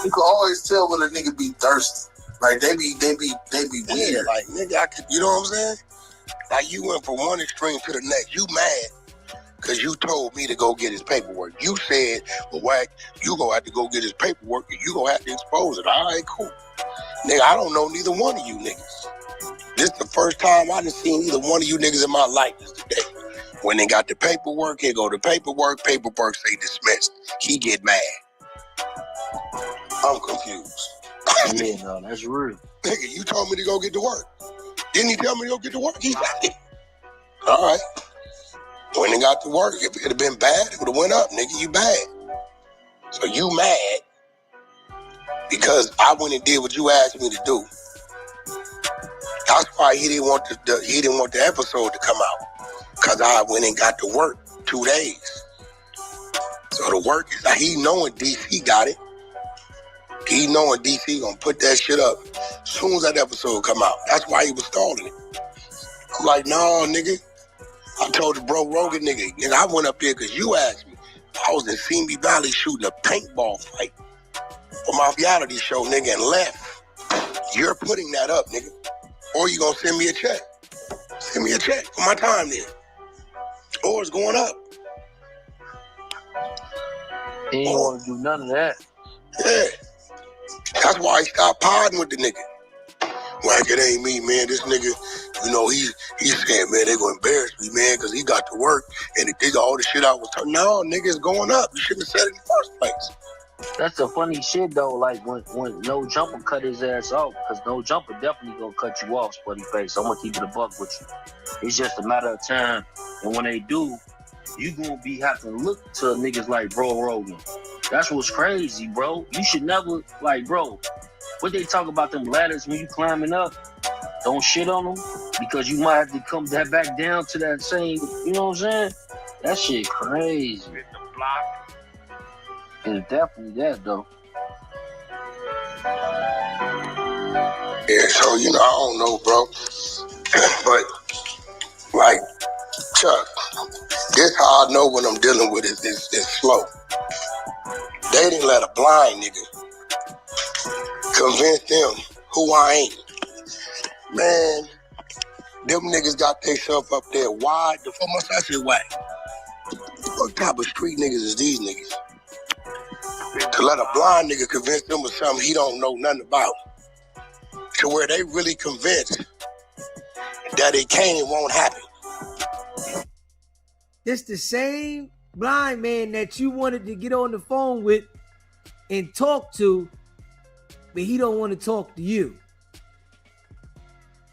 You can always tell when a nigga be thirsty. Like they be weird. Yeah, like nigga, you know what I'm saying? Like you went from one extreme to the next. You mad because you told me to go get his paperwork. You said, well, Wack, you gonna have to go get his paperwork and you gonna have to expose it. All right, cool. Nigga, I don't know neither one of you niggas. This is the first time I done seen either one of you niggas in my life is today. When they got the paperwork, he go to paperwork say dismissed. He get mad. I'm confused. Yeah, no, that's real. Nigga, you told me to go get to work. Didn't he tell me to go get to work? He said it. All right. When he got to work, if it had been bad, it would have went up. Nigga, you bad. So you mad because I went and did what you asked me to do. That's why he didn't want the episode to come out. Because I went and got to work 2 days. So the work is, he knowing DC got it. He knowing DC gonna put that shit up as soon as that episode come out. That's why he was stalling it. I'm like, no, nigga. I told the bro Rogan, nigga, I went up there because you asked me. I was in Simi Valley shooting a paintball fight for my reality show, nigga, and left. You're putting that up, nigga. Or you gonna send me a check. Send me a check for my time there. Or it's going up. He ain't want to do none of that. Yeah. That's why he stopped podding with the nigga. Like, it ain't me, man. This nigga, you know, he's saying, man, they gonna embarrass me, man, because he got to work and he did all the shit I was talking. No, nigga, it's going up. You shouldn't have said it in the first place. That's the funny shit, though, like when No Jumper cut his ass off, because No Jumper definitely gonna cut you off, Spuddy Face. I'm gonna keep it a buck with you. It's just a matter of time. And when they do, you gonna be having to look to niggas like Bro Rogan. That's what's crazy, bro. You should never, like, bro, what they talk about them ladders when you climbing up, don't shit on them, because you might have to come back down to that same, you know what I'm saying? That shit crazy. It's definitely that, though. Yeah, so, you know, I don't know, bro. But, like, Chuck, this how I know when I'm dealing with it is slow. They didn't let a blind nigga convince them who I ain't. Man, them niggas got themselves up there wide. The fuck must I say Wack? What type of street niggas is these niggas? To let a blind nigga convince them of something he don't know nothing about. To where they really convinced that it can and won't happen. This the same blind man that you wanted to get on the phone with and talk to, but he don't want to talk to you.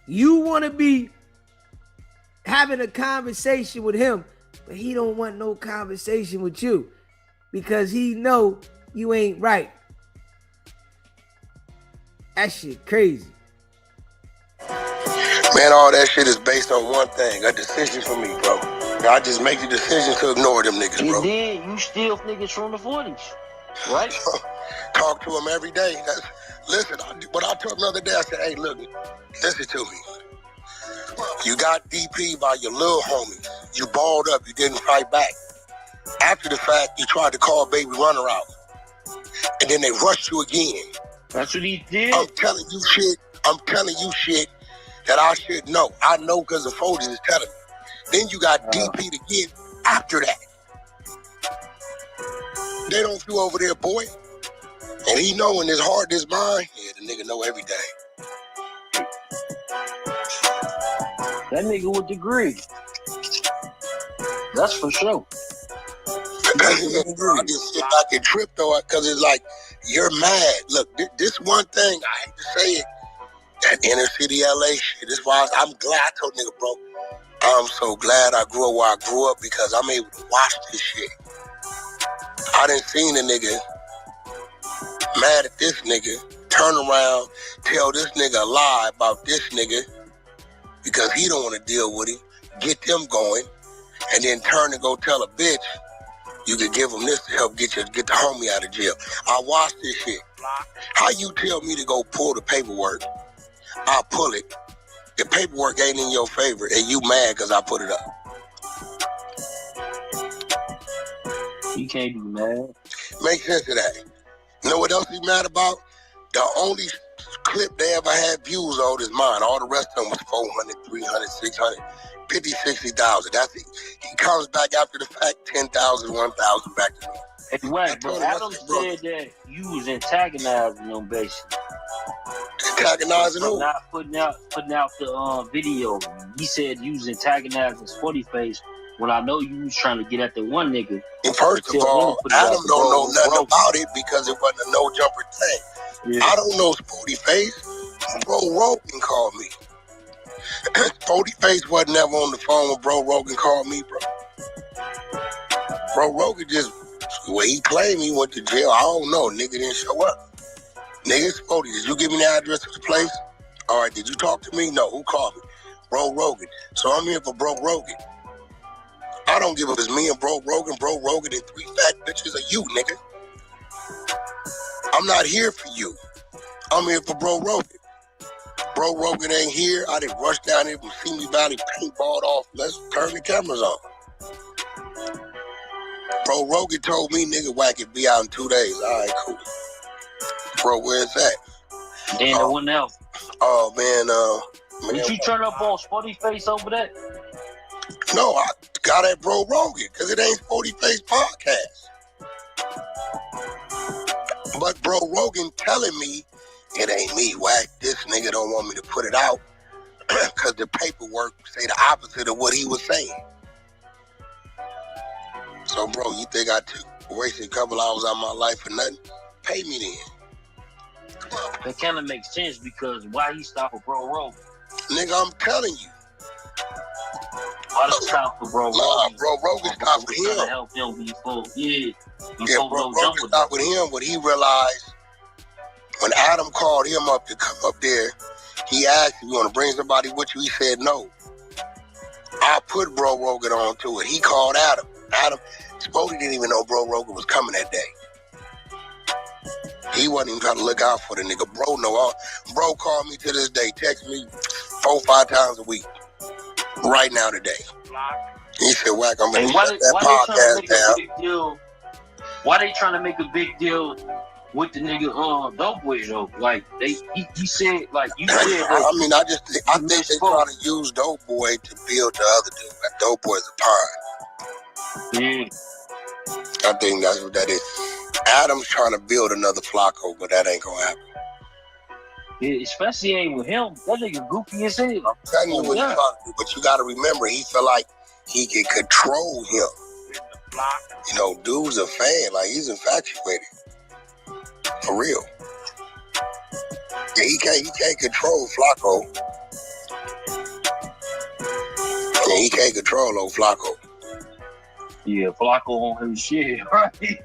You want to be having a conversation with him, but he don't want no conversation with you because he know you ain't right. That shit crazy. Man, all that shit is based on one thing, a decision for me, bro. I just make the decision to ignore them niggas, bro. You did. You steal niggas from the 40s, right? Talk to them every day. Listen, what I told him the other day, I said, hey, look, listen to me. You got DP by your little homie. You balled up. You didn't fight back. After the fact, you tried to call Baby Runner out. And then they rushed you again. That's what he did. I'm telling you shit that I should know. I know because the folders is telling me. Then you got DP to get after that. They don't you over there, boy. And he know in his heart, his mind, yeah, the nigga know everything. That nigga with degree. That's for sure. I just sit back and trip though, because it's like, you're mad. Look, this one thing, I hate to say it, that inner city LA shit. This why I'm glad I told nigga, bro. I'm so glad I grew up where I grew up because I'm able to watch this shit. I done seen a nigga mad at this nigga, turn around, tell this nigga a lie about this nigga because he don't want to deal with him, get them going, and then turn and go tell a bitch you could give him this to help get the homie out of jail. I watched this shit. How you tell me to go pull the paperwork? I'll pull it. The paperwork ain't in your favor, and you mad because I put it up. You can't be mad. Make sense of that. You know what else he's mad about? The only clip they ever had views on is mine. All the rest of them was 400, 300, 600, 50, 60,000. That's it. He comes back after the fact, 10,000, 1,000 back to me. Hey, Wack, but Adam said that you was antagonizing them, basically. Antagonizing who? Not putting out the video. He said you was antagonizing Sporty Face when I know you was trying to get at the one nigga. And first of all, Adam don't know nothing about it because it wasn't a no jumper thing. Yeah. I don't know Sporty Face. Bro Rogan called me. Sporty Face wasn't ever on the phone when Bro Rogan called me, bro. Bro Rogan just, well, he claimed he went to jail. I don't know. Nigga didn't show up. Nigga, Sporty, did you give me the address of the place? All right, did you talk to me? No, who called me? Bro Rogan. So I'm here for Bro Rogan. I don't give a if it's me and Bro Rogan and 3 fat bitches are you, nigga. I'm not here for you. I'm here for Bro Rogan. Bro Rogan ain't here. I didn't rush down here from Simi Valley, paintballed off. Let's turn the cameras on. Bro Rogan told me, nigga, Wack it be out in 2 days. All right, cool. Bro, where's that? And the one else. Oh, man, Did you turn up on Sporty Face over that? No, I got at Bro Rogan, because it ain't Sporty Face podcast. But Bro Rogan telling me, it ain't me, Wack. This nigga don't want me to put it out, because the paperwork say the opposite of what he was saying. So, bro, you think I wasted a couple hours out of my life for nothing? Pay me then. That kind of makes sense because why he stopped for Bro Rogan? Nigga, I'm telling you. Why did he stop for Bro Rogan? Nah, Bro Rogan stopped with him. To help him before, Bro Rogan stopped with him, but he realized when Adam called him up to come up there, he asked, you want to bring somebody with you? He said no. I put Bro Rogan on to it. He called Adam. Spody didn't even know Bro Rogan was coming that day. He wasn't even trying to look out for the nigga. Bro called me to this day, text me 4-5 times a week. Right now today. He said, Wack, I'm gonna shut that podcast down. Why they trying to make a big deal with the nigga Dope Boy though? Like he said, like you said. I think they trying to use Dope Boy to build the other dude. That Dope Boy's a pawn. Yeah. I think that's what that is. Adam's trying to build another Flacco, but that ain't gonna happen. Yeah, especially ain't with him. That nigga goofy as hell. I'm telling you what he's trying to do, but you gotta remember, he feel like he can control him. You know, dude's a fan, like he's infatuated. For real. Yeah, he can't control Flacco. Yeah, he can't control old Flacco. Yeah, Flacco on his shit, right?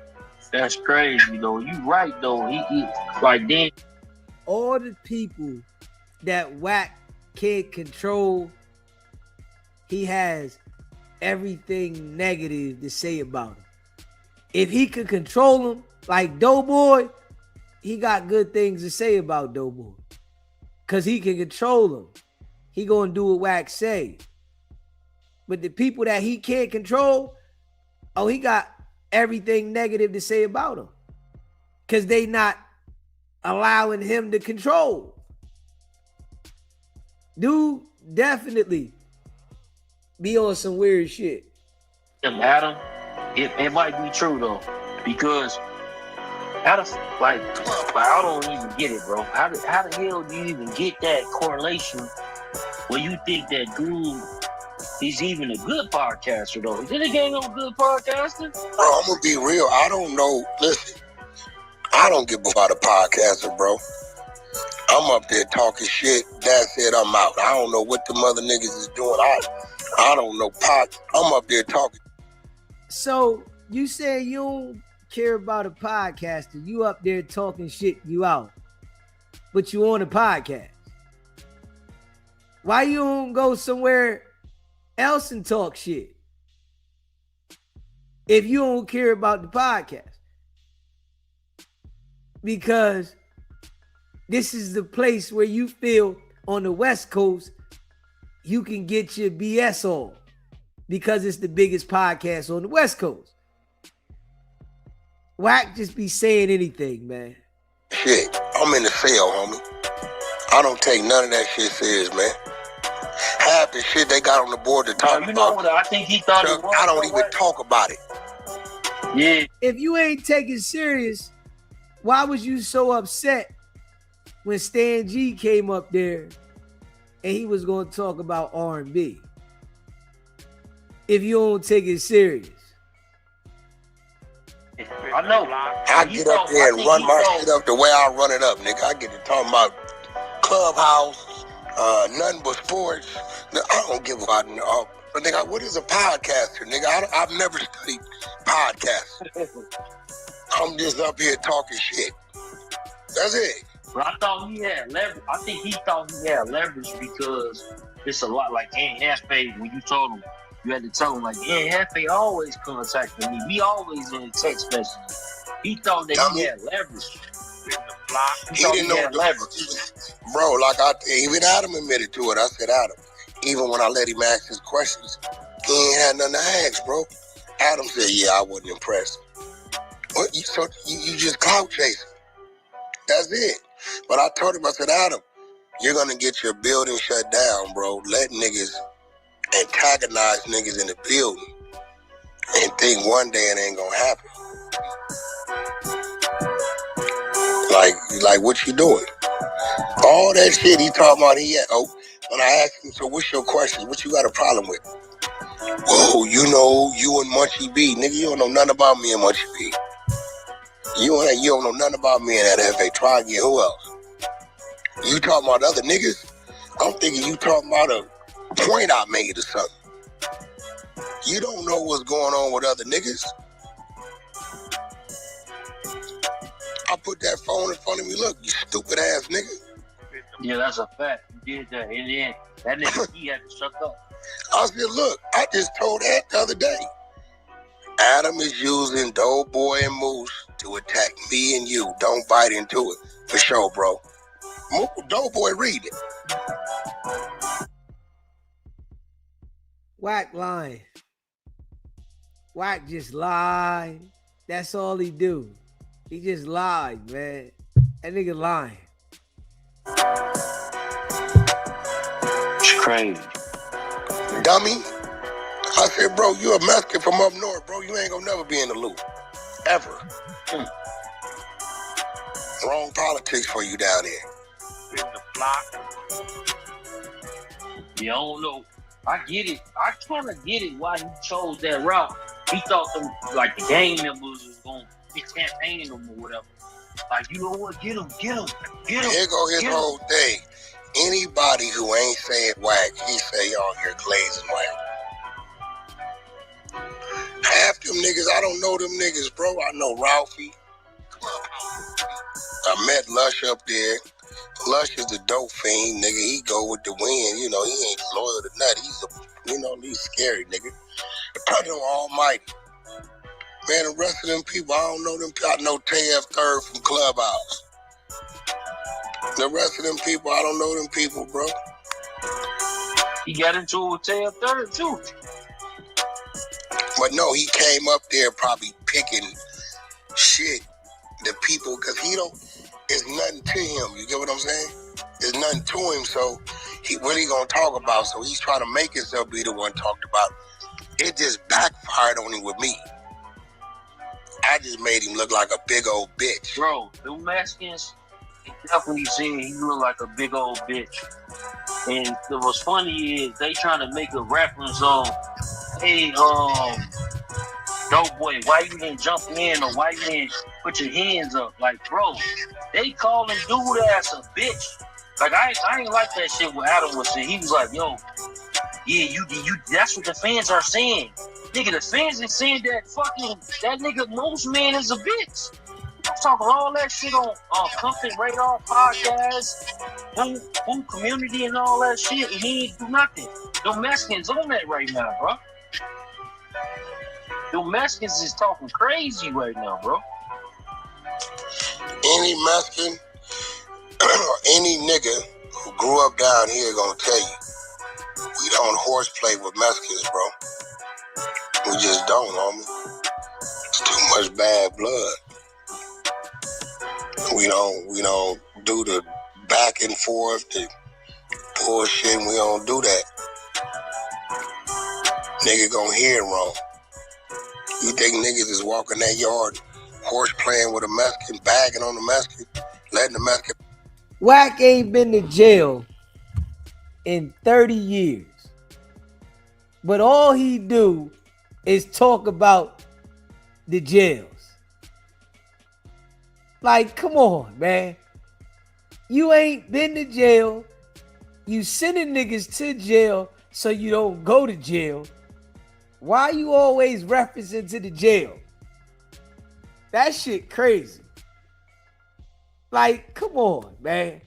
That's crazy though. You right though. He like then. All the people that Wack can't control, he has everything negative to say about him. If he could control him, like Doughboy, he got good things to say about Doughboy. Because he can control him. He gonna do what Wack say. But the people that he can't control, he got everything negative to say about him. Because they not allowing him to control. Dude definitely be on some weird shit. Adam, it might be true though, because Adam, like I don't even get it, bro. How the hell do you even get that correlation where you think that dude is even a good podcaster though? Is it ain't no good podcaster? Bro, I'm gonna be real. I don't know. Listen, I don't give about a podcaster, bro. I'm up there talking shit. That's it. I'm out. I don't know what the mother niggas is doing. I don't know. I'm up there talking. So you say you don't care about a podcaster. You up there talking shit. You out, but you on a podcast. Why you don't go somewhere else and talk shit if you don't care about the podcast? Because this is the place where you feel on the West Coast you can get your BS on because it's the biggest podcast on the West Coast. Wack just be saying anything, man. Shit, I'm in the cell, homie. I don't take none of that shit serious, man. Half the shit they got on the board to talk You know about. what? I think he thought Chuck, it was. I don't even talk about it. Yeah. If you ain't taking serious, why was you so upset when Stan G came up there and he was going to talk about R&B? If you don't take it serious. I know. I get up there and run my shit up the way I run it up, nigga. I get to talking about Clubhouse, nothing but sports. I don't give a fuck. But nigga, what is a podcaster, nigga? I've never studied podcasts. I'm just up here talking shit. That's it. But I thought he had leverage. I think he thought he had leverage because it's a lot like Aunt Hefe. When you told him, you had to tell him like Aunt Hefe always contacting me. We always in text messages. He thought that he had leverage. He didn't know leverage. Bro, like even Adam admitted to it. I said, Adam, even when I let him ask his questions, he ain't had nothing to ask, bro. Adam said, yeah, I wasn't impressed. What? So you just clout chasing. That's it. But I told him, I said, Adam, you're going to get your building shut down, bro. Let niggas antagonize niggas in the building and think one day it ain't going to happen. Like what you doing? All that shit he talking about, when I asked him, so what's your question? What you got a problem with? Whoa, you know, you and Munchie B. Nigga, you don't know nothing about me and Munchie B. You don't know nothing about me and that FA. Try again. Who else? You talking about other niggas? I'm thinking you talking about a point I made or something. You don't know what's going on with other niggas. I put that phone in front of me. Look, you stupid ass nigga. Yeah, that's a fact. You did that. And then that nigga, he had to shut up. I said, look, I just told that the other day. Adam is using Doughboy and Moose to attack me and you. Don't bite into it. For sure, bro. Doughboy, read it. Wack lying. Wack just lied. That's all he do. He just lied, man. That nigga lying. It's crazy. Dummy. I said, bro, you a Mexican from up north, bro. You ain't gonna never be in the loop. Ever. Wrong politics for you down there. In the block. Yeah, I don't know. I get it. I kind of get it why he chose that route. He thought them, like, the gang members was going to be campaigning him or whatever. Like, you know what? Get him. Here go his whole thing. Anybody who ain't saying Wack, he say y'all here glazing Wack. Half them niggas, I don't know them niggas, bro. I know Ralphie. I met Lush up there. Lush is a dope fiend, nigga. He go with the wind. You know, he ain't loyal to nothing. He's scary, nigga. The President Almighty. Man, the rest of them people, I don't know them. I know TF Third from Clubhouse. The rest of them people, I don't know them people, bro. He got into it with TF Third, too. But no, he came up there probably picking shit. The people, because it's nothing to him. You get what I'm saying? There's nothing to him, so he really gonna talk about. So he's trying to make himself be the one talked about. It just backfired on him with me. I just made him look like a big old bitch. Bro, the Mexicans definitely saying he look like a big old bitch. And what's funny is they trying to make a reference on, hey, dope boy, why you didn't jump in or why you didn't put your hands up? Like, bro, they calling dude ass a bitch. Like, I ain't like that shit what Adam was saying. He was like, yo, yeah, you that's what the fans are saying. Nigga, the fans is saying that nigga most man is a bitch. I'm talking all that shit on Comfort Radar podcast, who community and all that shit, and he ain't do nothing. The Mexicans on that right now, bro. The Mexicans is talking crazy right now, bro. Any Mexican or any nigga who grew up down here gonna tell you, we don't horseplay with Mexicans, bro. We just don't, homie. It's too much bad blood. We don't do the back and forth, the bullshit. We don't do that. Nigga gonna hear it wrong. You think niggas is walking that yard, horse playing with a Mexican, bagging on the Mexican, letting the Mexican. Wack ain't been to jail in 30 years. But all he do is talk about the jails. Like, come on, man. You ain't been to jail. You sending niggas to jail so you don't go to jail. Why you always referencing to the jail? That shit crazy. Like, come on, man.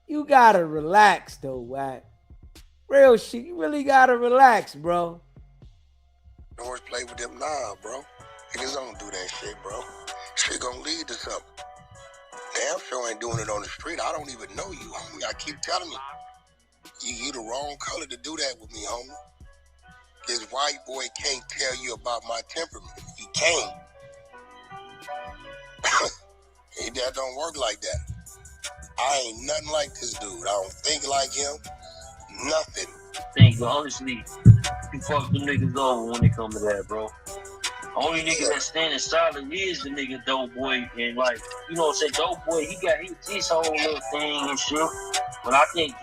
You gotta relax, though, Wack. Real shit, you really gotta relax, bro. Horse play with them, nah, bro. Niggas don't do that shit, bro. Shit gonna lead to something. Damn sure ain't doing it on the street. I don't even know you, homie. I keep telling you the wrong color to do that with me, homie. This white boy can't tell you about my temperament. He can't. That don't work like that. I ain't nothing like this dude. I don't think like him. Nothing. Think, honestly, you fuck them niggas over when it come to that, bro. Only nigga that's standing solid is the nigga Dope Boy, and like, you know what I'm saying, Dope Boy, he got his whole little thing and shit. But I think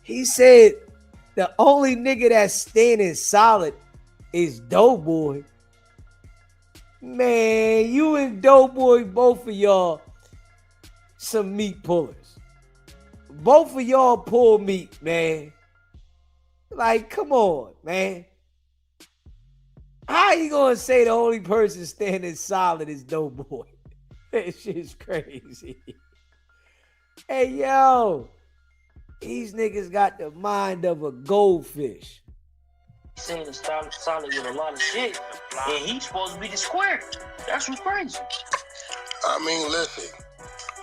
he said the only nigga that's standing solid is Dope Boy. Man, you and Dope Boy, both of y'all, some meat pullers. Both of y'all pull meat, man. Like, come on, man. How you gonna say the only person standing solid is Dope Boy? That shit's crazy. Hey, yo. These niggas got the mind of a goldfish. saying it's solid with a lot of shit, and he's supposed to be the square. That's what's crazy. I mean, listen,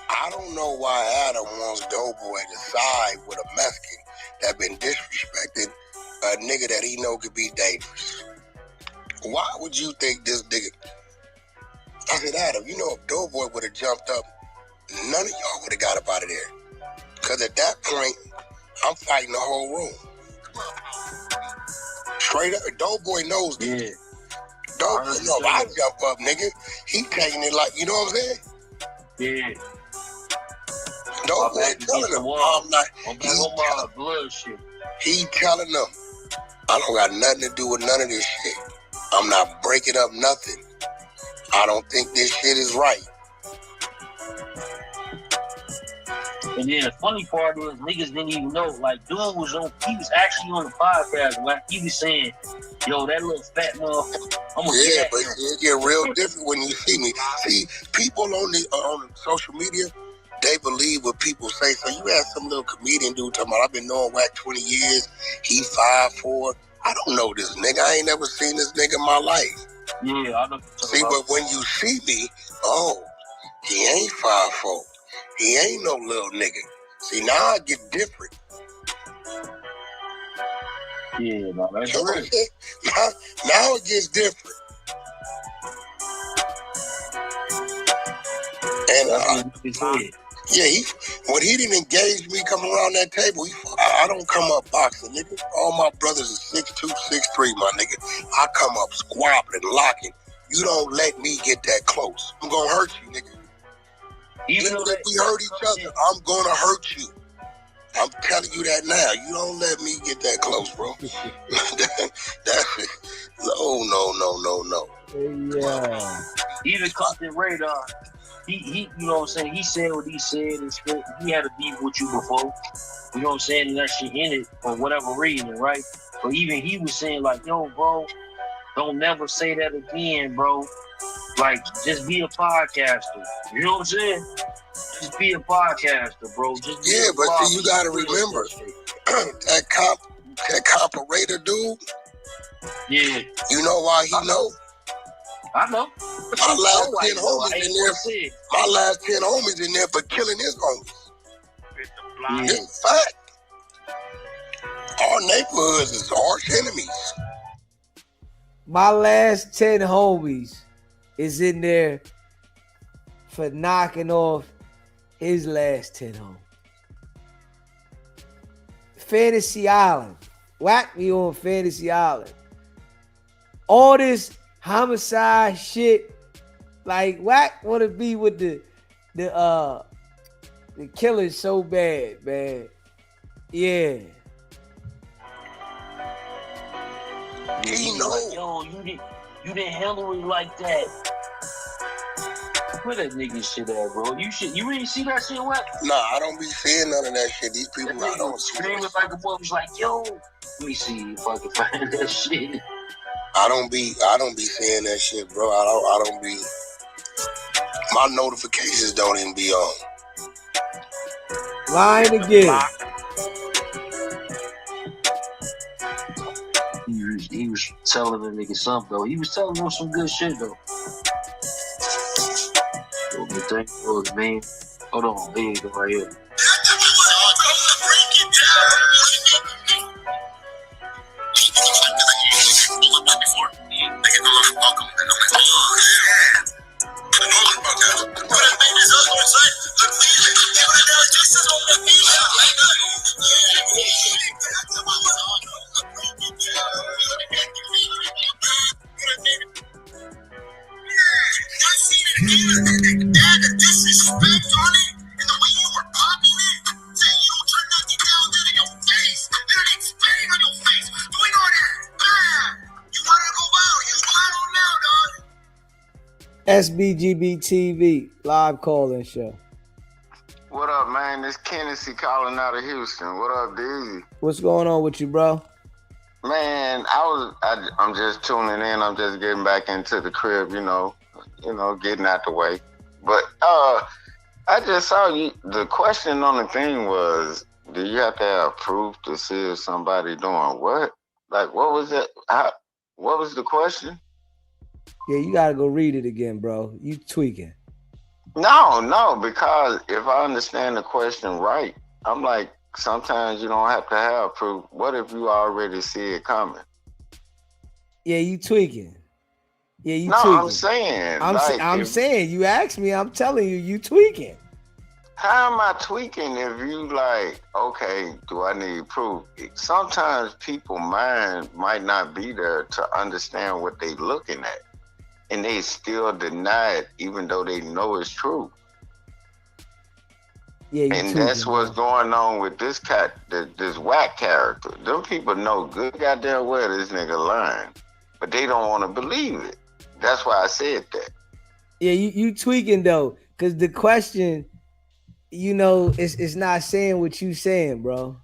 I don't know why Adam wants Doughboy to side with a Mexican that been disrespecting a nigga that he know could be dangerous. Why would you think this nigga? I said, Adam, you know if Doughboy would have jumped up, none of y'all would have got up out of there. Because at that point, I'm fighting the whole room. Straight up, Doughboy knows this. Yeah. Doughboy know if I jump up, nigga, he taking it like, you know what I'm saying? Yeah. Doughboy telling him, I'm not, he telling them, I don't got nothing to do with none of this shit. I'm not breaking up nothing. I don't think this shit is right. And then the funny part is niggas didn't even know. Like, dude was actually on the podcast. Like, he was saying, yo, that little fat motherfucker, I'm gonna get but it get real different when you see me. See, people on social media, they believe what people say. So you had some little comedian dude talking about, I've been knowing Wack 20 years, he 5'4". I don't know this nigga. I ain't never seen this nigga in my life. Yeah, I know. See, but when you see me, oh, he ain't 5'4". He ain't no little nigga. See, now I get different. Yeah, no, that's right. Now it gets different. And yeah, when he didn't engage me coming around that table, I I don't come up boxing, nigga. All my brothers are 6'2", 6'3", my nigga. I come up squabbling, locking. You don't let me get that close. I'm gonna hurt you, nigga. Even if we hurt each other, I'm gonna hurt you. I'm telling you that now. You don't let me get that close, bro. That's it. No. Yeah. Even Compton Radar, he you know what I'm saying, he said what he said and shit. He had a beef with you before. You know what I'm saying? And that shit in it for whatever reason, right? But even he was saying like, yo, bro, don't never say that again, bro. Like, just be a podcaster. You know what I'm saying? Just be a podcaster, bro. Just be a but see, you gotta remember that comparator dude. Yeah. You know why he know? I know. My last 10 homies in there. My last 10 homies in there for killing his homies. It's a fact. Our neighborhoods is arch enemies. My last 10 homies is in there for knocking off his last 10 homies. Fantasy Island. Whack me on Fantasy Island. All this homicide shit. Like, Wack want to be with the killers so bad, man. Yeah. He know. Like, yo, you didn't handle it like that. Where that nigga shit at, bro? You really see that shit, Wack? Nah, I don't be seeing none of that shit. These people, I don't see. Screaming like a boy was like, yo. Let me see if I can find that shit. I don't be seeing that shit, bro. I don't be. My notifications don't even be on. Lying again. He was telling the nigga something though. He was telling him some good shit though. What the thing was, man. Hold on, here you go right here. SBGB TV live call-in show. What up, man? This Kennedy calling out of Houston. What up, Dizzy? What's going on with you, bro? Man, I'm just tuning in. I'm just getting back into the crib, you know, getting out the way. But I just saw you. The question on the thing was, do you have to have proof to see if somebody doing what? Like, what was it? What was the question? Yeah, you gotta go read it again, bro. You tweaking. No, because if I understand the question right, I'm like, sometimes you don't have to have proof. What if you already see it coming? Yeah, you tweaking. Yeah, you tweaking. I'm saying. I'm saying, you asked me, I'm telling you tweaking. How am I tweaking if you like, okay, do I need proof? Sometimes people's mind might not be there to understand what they looking at. And they still deny it, even though they know it's true. Yeah, and that's what's going on with this cat, this Wack character. Them people know good goddamn well this nigga lying, but they don't want to believe it. That's why I said that. Yeah, you tweaking though, because the question, it's not saying what you saying, bro.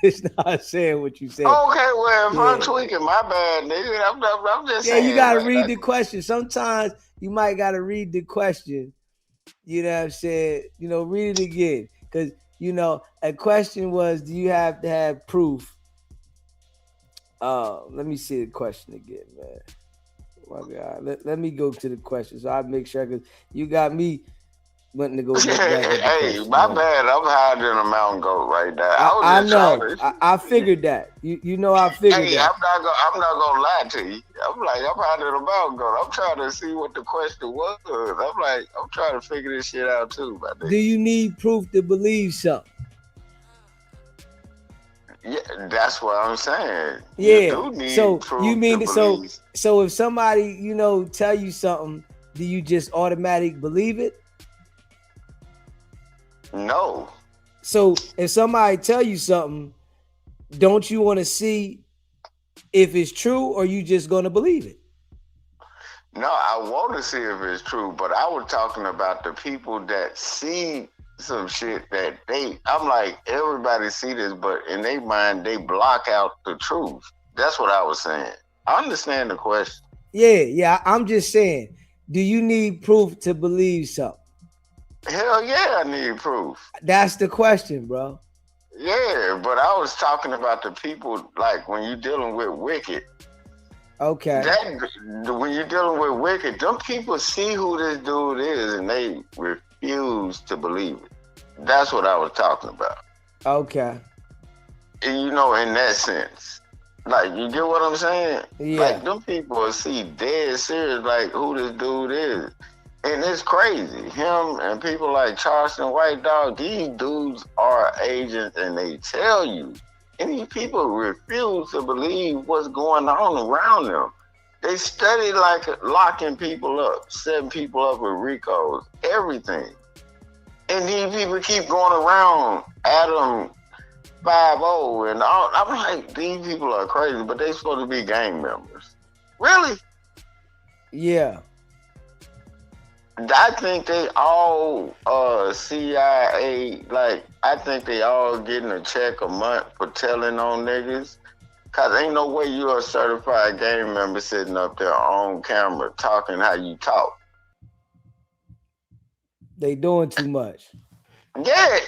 It's not saying what you said. Okay, well, if I'm tweaking, my bad, nigga. I'm just saying. Yeah, you gotta read the question. Sometimes you might gotta read the question. You know what I'm saying? Read it again. Because, a question was, do you have to have proof? Let me see the question again, man. Oh my God. Let me go to the question so I make sure, because you got me wanting to go look back at the question, my bad. I'm hiding in a mountain goat right now. I know. I figured that. I figured that. I'm not gonna lie to you. I'm hiding in a mountain goat. I'm trying to see what the question was. I'm trying to figure this shit out too, my nigga. Do you need proof to believe something? Yeah, that's what I'm saying. Yeah. You do need So proof you mean to so believe. so if somebody, you know, tell you something, do you just automatically believe it? No. So if somebody tell you something, don't you want to see if it's true, or you just gonna believe it? No, I want to see if it's true, but I was talking about the people that see some shit that I'm like, everybody see this, but in their mind, they block out the truth. That's what I was saying. I understand the question. Yeah. I'm just saying, do you need proof to believe something? Hell yeah, I need proof. That's the question, bro. Yeah, but I was talking about the people, like when you're dealing with Wicked. Okay. When you're dealing with Wicked, them people see who this dude is and they refuse to believe it. That's what I was talking about. Okay. And, you know, in that sense. Like, you get what I'm saying? Yeah. Like, them people see dead serious, like, who this dude is. And it's crazy. Him and people like Charleston White Dog, these dudes are agents and they tell you. And these people refuse to believe what's going on around them. They study like locking people up, setting people up with RICOs, everything. And these people keep going around Adam 5-0 and all. I'm like, these people are crazy, but they supposed to be gang members. Really? Yeah. I think they all CIA, like, I think they all getting a check a month for telling on niggas. Cause ain't no way you're a certified gang member sitting up there on camera talking how you talk. They doing too much. Yeah,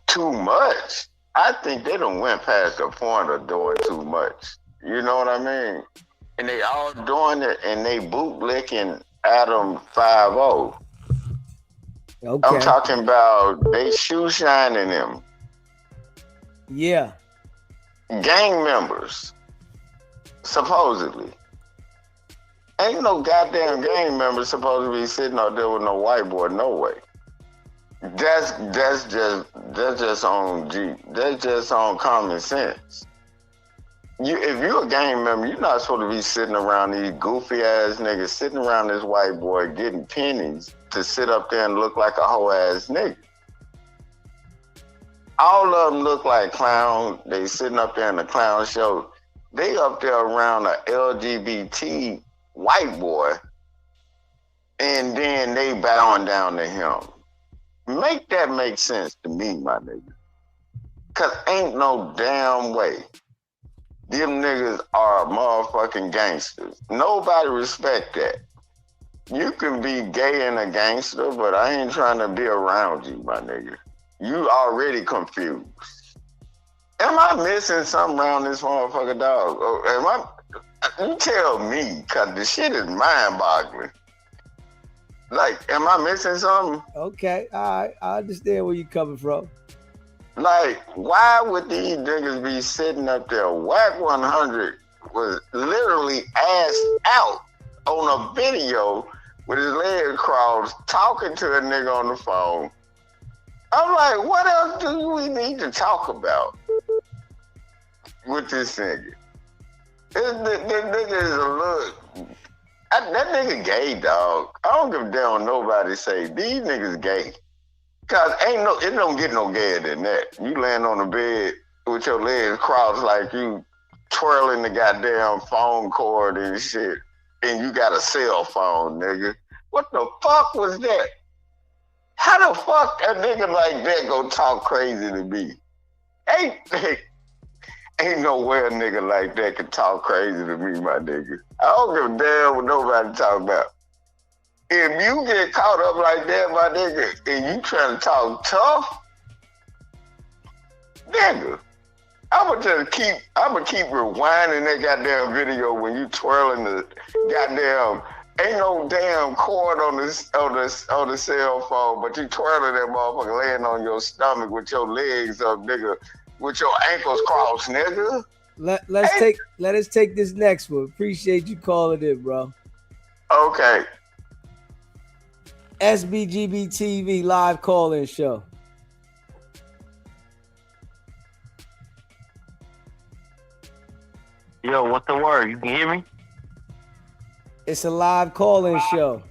too much. I think they done went past the point of doing too much. You know what I mean? And they all doing it and they bootlicking Adam 5-0. Okay. I'm talking about they shoe shining him. Yeah. Gang members, supposedly. Ain't no goddamn gang members supposed to be sitting out there with no white boy, no way. That's just on common sense. If you're a gang member, you're not supposed to be sitting around these goofy ass niggas, sitting around this white boy getting pennies to sit up there and look like a whole ass nigga. All of them look like clowns. They sitting up there in the clown show. They up there around a LGBT white boy, and then they bowing down to him. Make that make sense to me, my nigga. Cause ain't no damn way them niggas are motherfucking gangsters. Nobody respect that. You can be gay and a gangster, but I ain't trying to be around you, my nigga. You already confused. Am I missing something around this motherfucker, dog? You tell me, cause the shit is mind-boggling. Like, am I missing something? Okay, all right. I understand where you're coming from. Like, why would these niggas be sitting up there? Wack100 was literally ass out on a video with his legs crossed, talking to a nigga on the phone. I'm like, what else do we need to talk about with this nigga? This nigga is a look. That nigga gay, dog. I don't give a damn what nobody say. These niggas gay. Cause it don't get no gayer than that. You laying on the bed with your legs crossed like you twirling the goddamn phone cord and shit, and you got a cell phone, nigga. What the fuck was that? How the fuck a nigga like that go talk crazy to me? Ain't no way a nigga like that can talk crazy to me, my nigga. I don't give a damn what nobody talk about. If you get caught up like that, my nigga, and you trying to talk tough, nigga, I'ma keep rewinding that goddamn video when you twirling the goddamn. Ain't no damn cord on the cell phone, but you twirling that motherfucker laying on your stomach with your legs up, nigga, with your ankles crossed, nigga. Let us take this next one. Appreciate you calling in, bro. Okay. SBGB TV live call-in show. word? You can hear me? It's a live call-in show.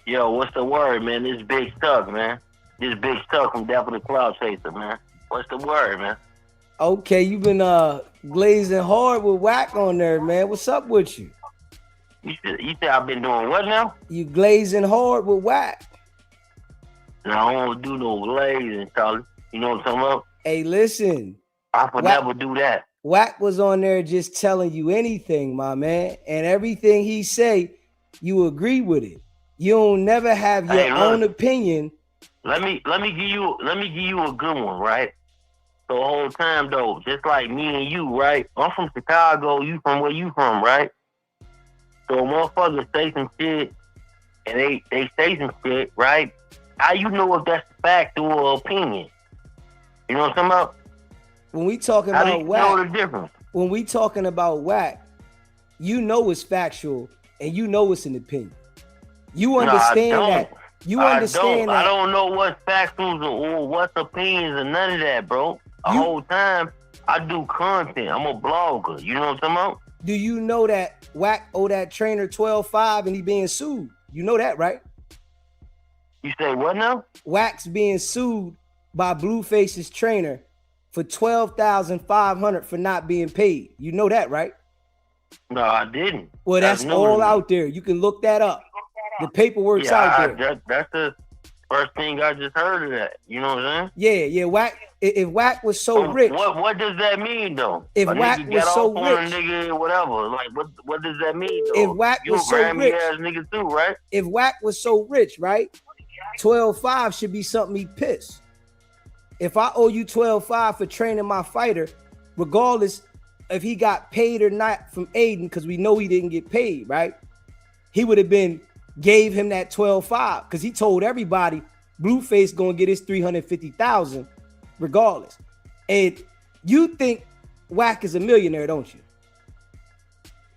Yo, what's the word, man? This Big Stuck, man. This Big Stuck from Death of the Clout Chaser, man. What's the word, man? Okay, you've been glazing hard with Wack on there, man. What's up with you? You said I've been doing what now? You glazing hard with Wack. No, I don't do no glazing, Charlie. You know what I'm talking about? Hey, listen. I would never do that. Wack was on there just telling you anything, my man. And everything he say, you agree with it. You don't never have your own opinion. Let me give you a good one, right? So the whole time though, just like me and you, right? I'm from Chicago, you from where you from, right? So motherfuckers say some shit and they say some shit, right? How you know if that's a fact or opinion? You know what I'm talking about? When we talking How about do you Wack, know the difference? when we talking about Wack, you know it's factual and you know it's an opinion. You understand that. You understand that. I don't know what's factual or what's opinions or none of that, bro. The whole time I do content. I'm a blogger. You know what I'm talking about? Do you know that Wack owe that trainer 12.5 and he being sued? You know that, right? You say what now? Wack's being sued by Blueface's trainer for $12,500 for not being paid. You know that, right? No, I didn't. Well, that's all out there. You can look that up. The paperwork's out there. That's the first thing I just heard of that. You know what I'm Yeah. saying? Wack. If Wack was so rich, what does that mean though? If Wack was so rich, nigga, whatever. Like what does that mean though? If Wack you was so rich, ass nigga too, right? If Wack was so rich, right? 12.5 should be something he pissed. If I owe you 12.5 for training my fighter, regardless if he got paid or not from Aiden, because we know he didn't get paid, right? He would have gave him that 12.5 because he told everybody Blueface gonna get his 350,000 regardless. And you think Wack is a millionaire, don't you?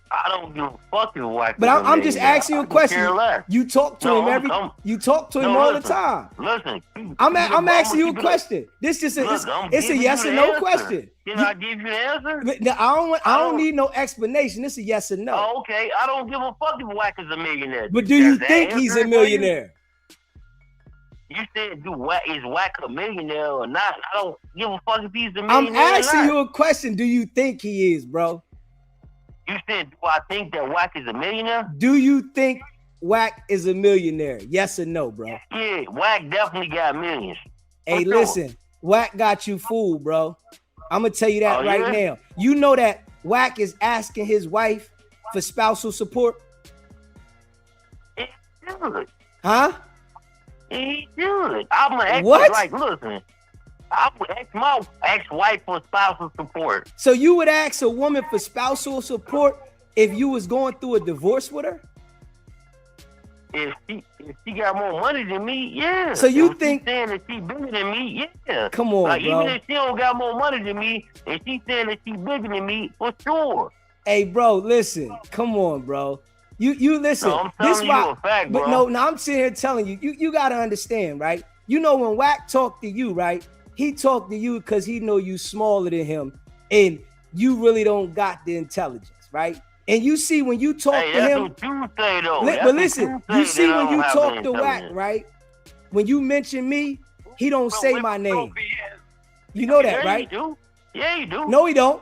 I don't give a fuck if Wack. But I'm just asking you a question. You talk to him all the time. Listen, I'm asking you a question. This is it's a yes or no question. Can I give you the answer? No, I don't need no explanation. It's a yes or no. Oh, okay. I don't give a fuck if Wack is a millionaire. But do you think he's a millionaire? You said is Wack a millionaire or not? I don't give a fuck if he's a millionaire. I'm asking you a question. Do you think he is, bro? You said, do I think that Wack is a millionaire? Do you think Wack is a millionaire? Yes or no, bro? Yeah, Wack definitely got millions. Hey, listen, Wack got you fooled, bro. I'm gonna tell you that right now. You know that Wack is asking his wife for spousal support? He should. Huh? He should. I'm gonna listen. I would ask my ex-wife for spousal support. So you would ask a woman for spousal support if you was going through a divorce with her? If she got more money than me, yeah. So you think she's saying that she bigger than me, yeah. Come on, like, bro. Even if she don't got more money than me, and she's saying that she's bigger than me, for sure. Hey, bro, listen. Come on, bro. You listen. No, I'm telling you a fact, bro. But no, I'm sitting here telling you. You gotta understand, right? You know when Wack talked to you, right? He talked to you because he know you smaller than him, and you really don't got the intelligence, right? And you see when you talk to him, what you say, though. But listen, you see when you talk to Wack, right? When you mention me, he don't say my name. You know that, right? You do. Yeah, you do. No, he don't.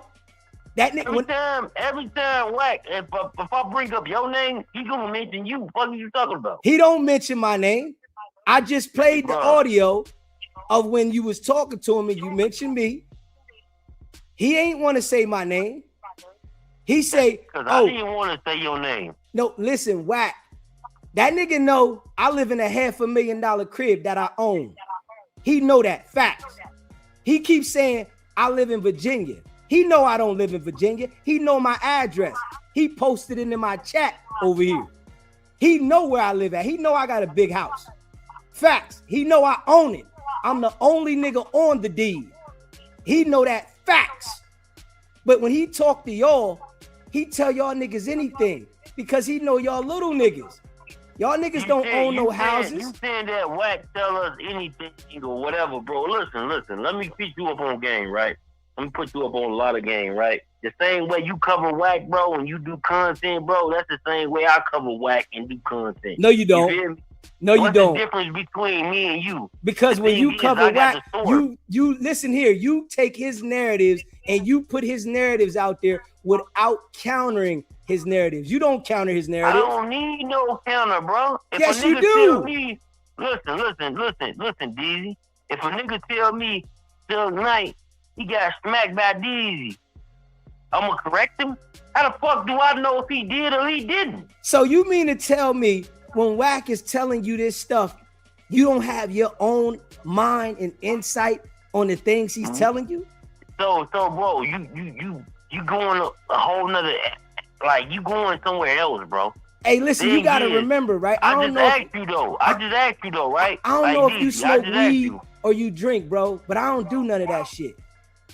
That every time Wack, if I bring up your name, he gonna mention you. What are you talking about? He don't mention my name. I just played the audio of when you was talking to him and you mentioned me. He ain't want to say my name. He say, I didn't want to say your name. No, listen, Wack. That nigga know I live in a $500,000 crib that I own. He know that. Facts. He keeps saying I live in Virginia. He know I don't live in Virginia. He know my address. He posted it in my chat over here. He know where I live at. He know I got a big house. Facts. He know I own it. I'm the only nigga on the deed. He know that. Facts. But when he talk to y'all, he tell y'all niggas anything because he know y'all little niggas. Y'all niggas don't own no houses. You saying that Wack tell us anything or whatever, bro. Listen. Let me pick you up on game, right? Let me put you up on a lot of game, right? The same way you cover Wack, bro, and you do content, bro, that's the same way I cover Wack and do content. No, you don't. feel me? No, you What's don't. the difference between me and you? Because The when thing you is, cover I got Wack, the source. you listen here, you take his narratives and you put his narratives out there without countering his narratives. You don't counter his I narratives. don't need no counter, bro. If Yes, a you nigga do. Tell me, listen, Deezy. If a nigga tell me Suge Knight, he got smacked by Deezy, I'ma correct him? How the fuck do I know if he did or he didn't? So you mean to tell me when Wack is telling you this stuff, you don't have your own mind and insight on the things he's telling you? So, bro, you going a whole nother, like you going somewhere else, bro. Hey, listen, you Thing gotta is, remember, right? I just asked you though, right? I don't Like, know if you Deezy, I smoke just asked weed you. or you drink, bro, but I don't do none of that shit.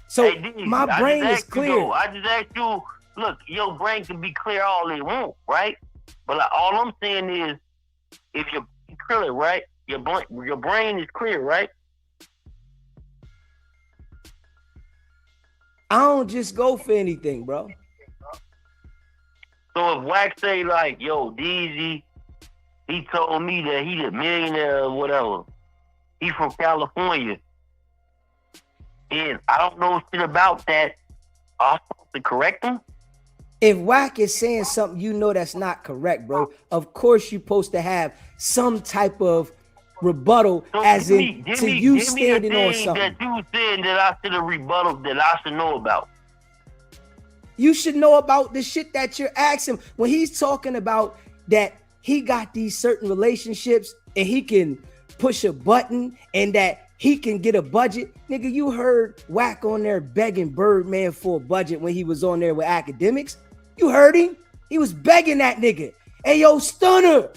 So Hey, Deezy, my I brain just is asked you, clear. though. I just asked you, look, your brain can be clear all it want, right? But like, all I'm saying is, if you're clear, right? Your brain is clear, right? I don't just go for anything, bro. So if Wack say like, yo, Deezy, he told me that he a millionaire or whatever. He from California. And I don't know shit about that. I'm supposed to correct him? If Wack is saying something you know that's not correct, bro, of course you're supposed to have some type of rebuttal, So as give in me- to give you me the standing on thing something. that you said that I should have rebutted that I should know about. You should know about the shit that you're asking when he's talking about that he got these certain relationships and he can push a button and that he can get a budget. Nigga, you heard Wack on there begging Birdman for a budget when he was on there with academics. You heard him. He was begging that nigga. Hey, yo, Stunner.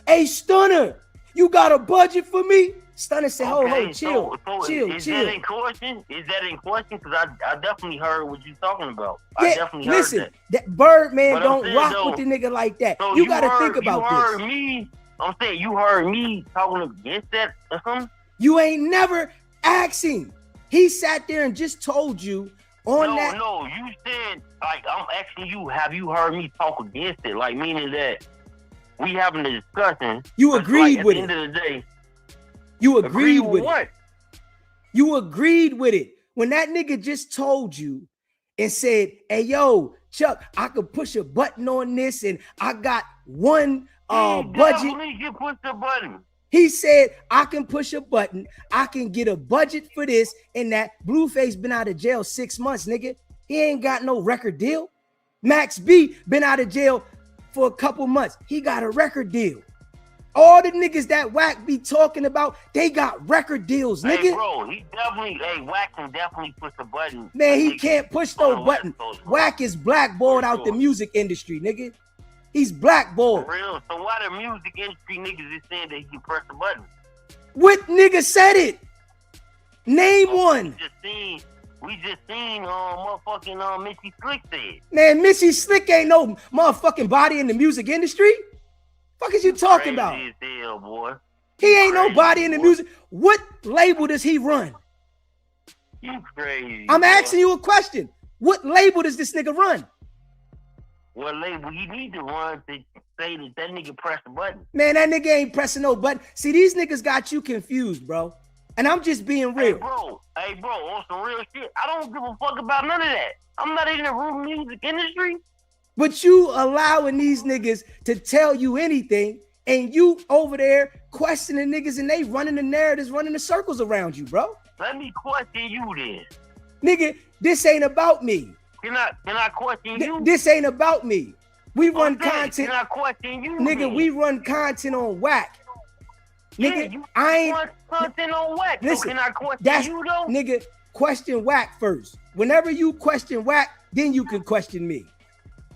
Hey, Stunner. You got a budget for me? Stunner said, Okay, chill, so chill, is chill. that in question? Is that in question? Because I definitely heard what you're talking about. Yeah, I definitely listen, heard that. Birdman But I'm don't saying, rock though, with the nigga like that. So You got to heard- think about you heard this. Me, I'm saying you heard me talking against that or something? You ain't never asking. He sat there and just told you on that. No, you said, like, I'm asking you, have you heard me talk against it? Like, meaning that we having a discussion. You 'cause, agreed like, with at it. the end of the day, You agreed with what? it. You agreed with it. When that nigga just told you and said, hey, yo, Chuck, I could push a button on this and I got one budget. Definitely can push the button. He said, I can push a button. I can get a budget for this and that. Blueface been out of jail 6 months, nigga. He ain't got no record deal. Max B been out of jail for a couple months. He got a record deal. All the niggas that Wack be talking about, they got record deals, nigga. Hey, bro, Wack can definitely push the button. Man, he can't push no button. Wack is blackballed out the music industry, nigga. He's blackballed. For real. So why the music industry niggas is saying that he can press the button? What nigga said it? Name one. We just seen motherfucking Missy Slick said. Man, Missy Slick ain't no motherfucking body in the music industry. Fuck is you talking about? Crazy as hell, boy. He ain't nobody in the music. What label does he run? You crazy. I'm asking you a question. What label does this nigga run? What label he need to run to say that nigga press the button? Man, that nigga ain't pressing no button. See, these niggas got you confused, bro. And I'm just being real. Hey, bro, on some real shit, I don't give a fuck about none of that. I'm not in the music industry. But you allowing these niggas to tell you anything, and you over there questioning niggas, and they running the narratives, running the circles around you, bro. Let me question you then. Nigga, this ain't about me. Can I question you? This ain't about me. We run content. Can I question you? Nigga, then? we run content on Wack. Nigga, you I ain't run content on Wack. Listen, so can I question you though? Nigga, question Wack first. Whenever you question Wack, then you can question me.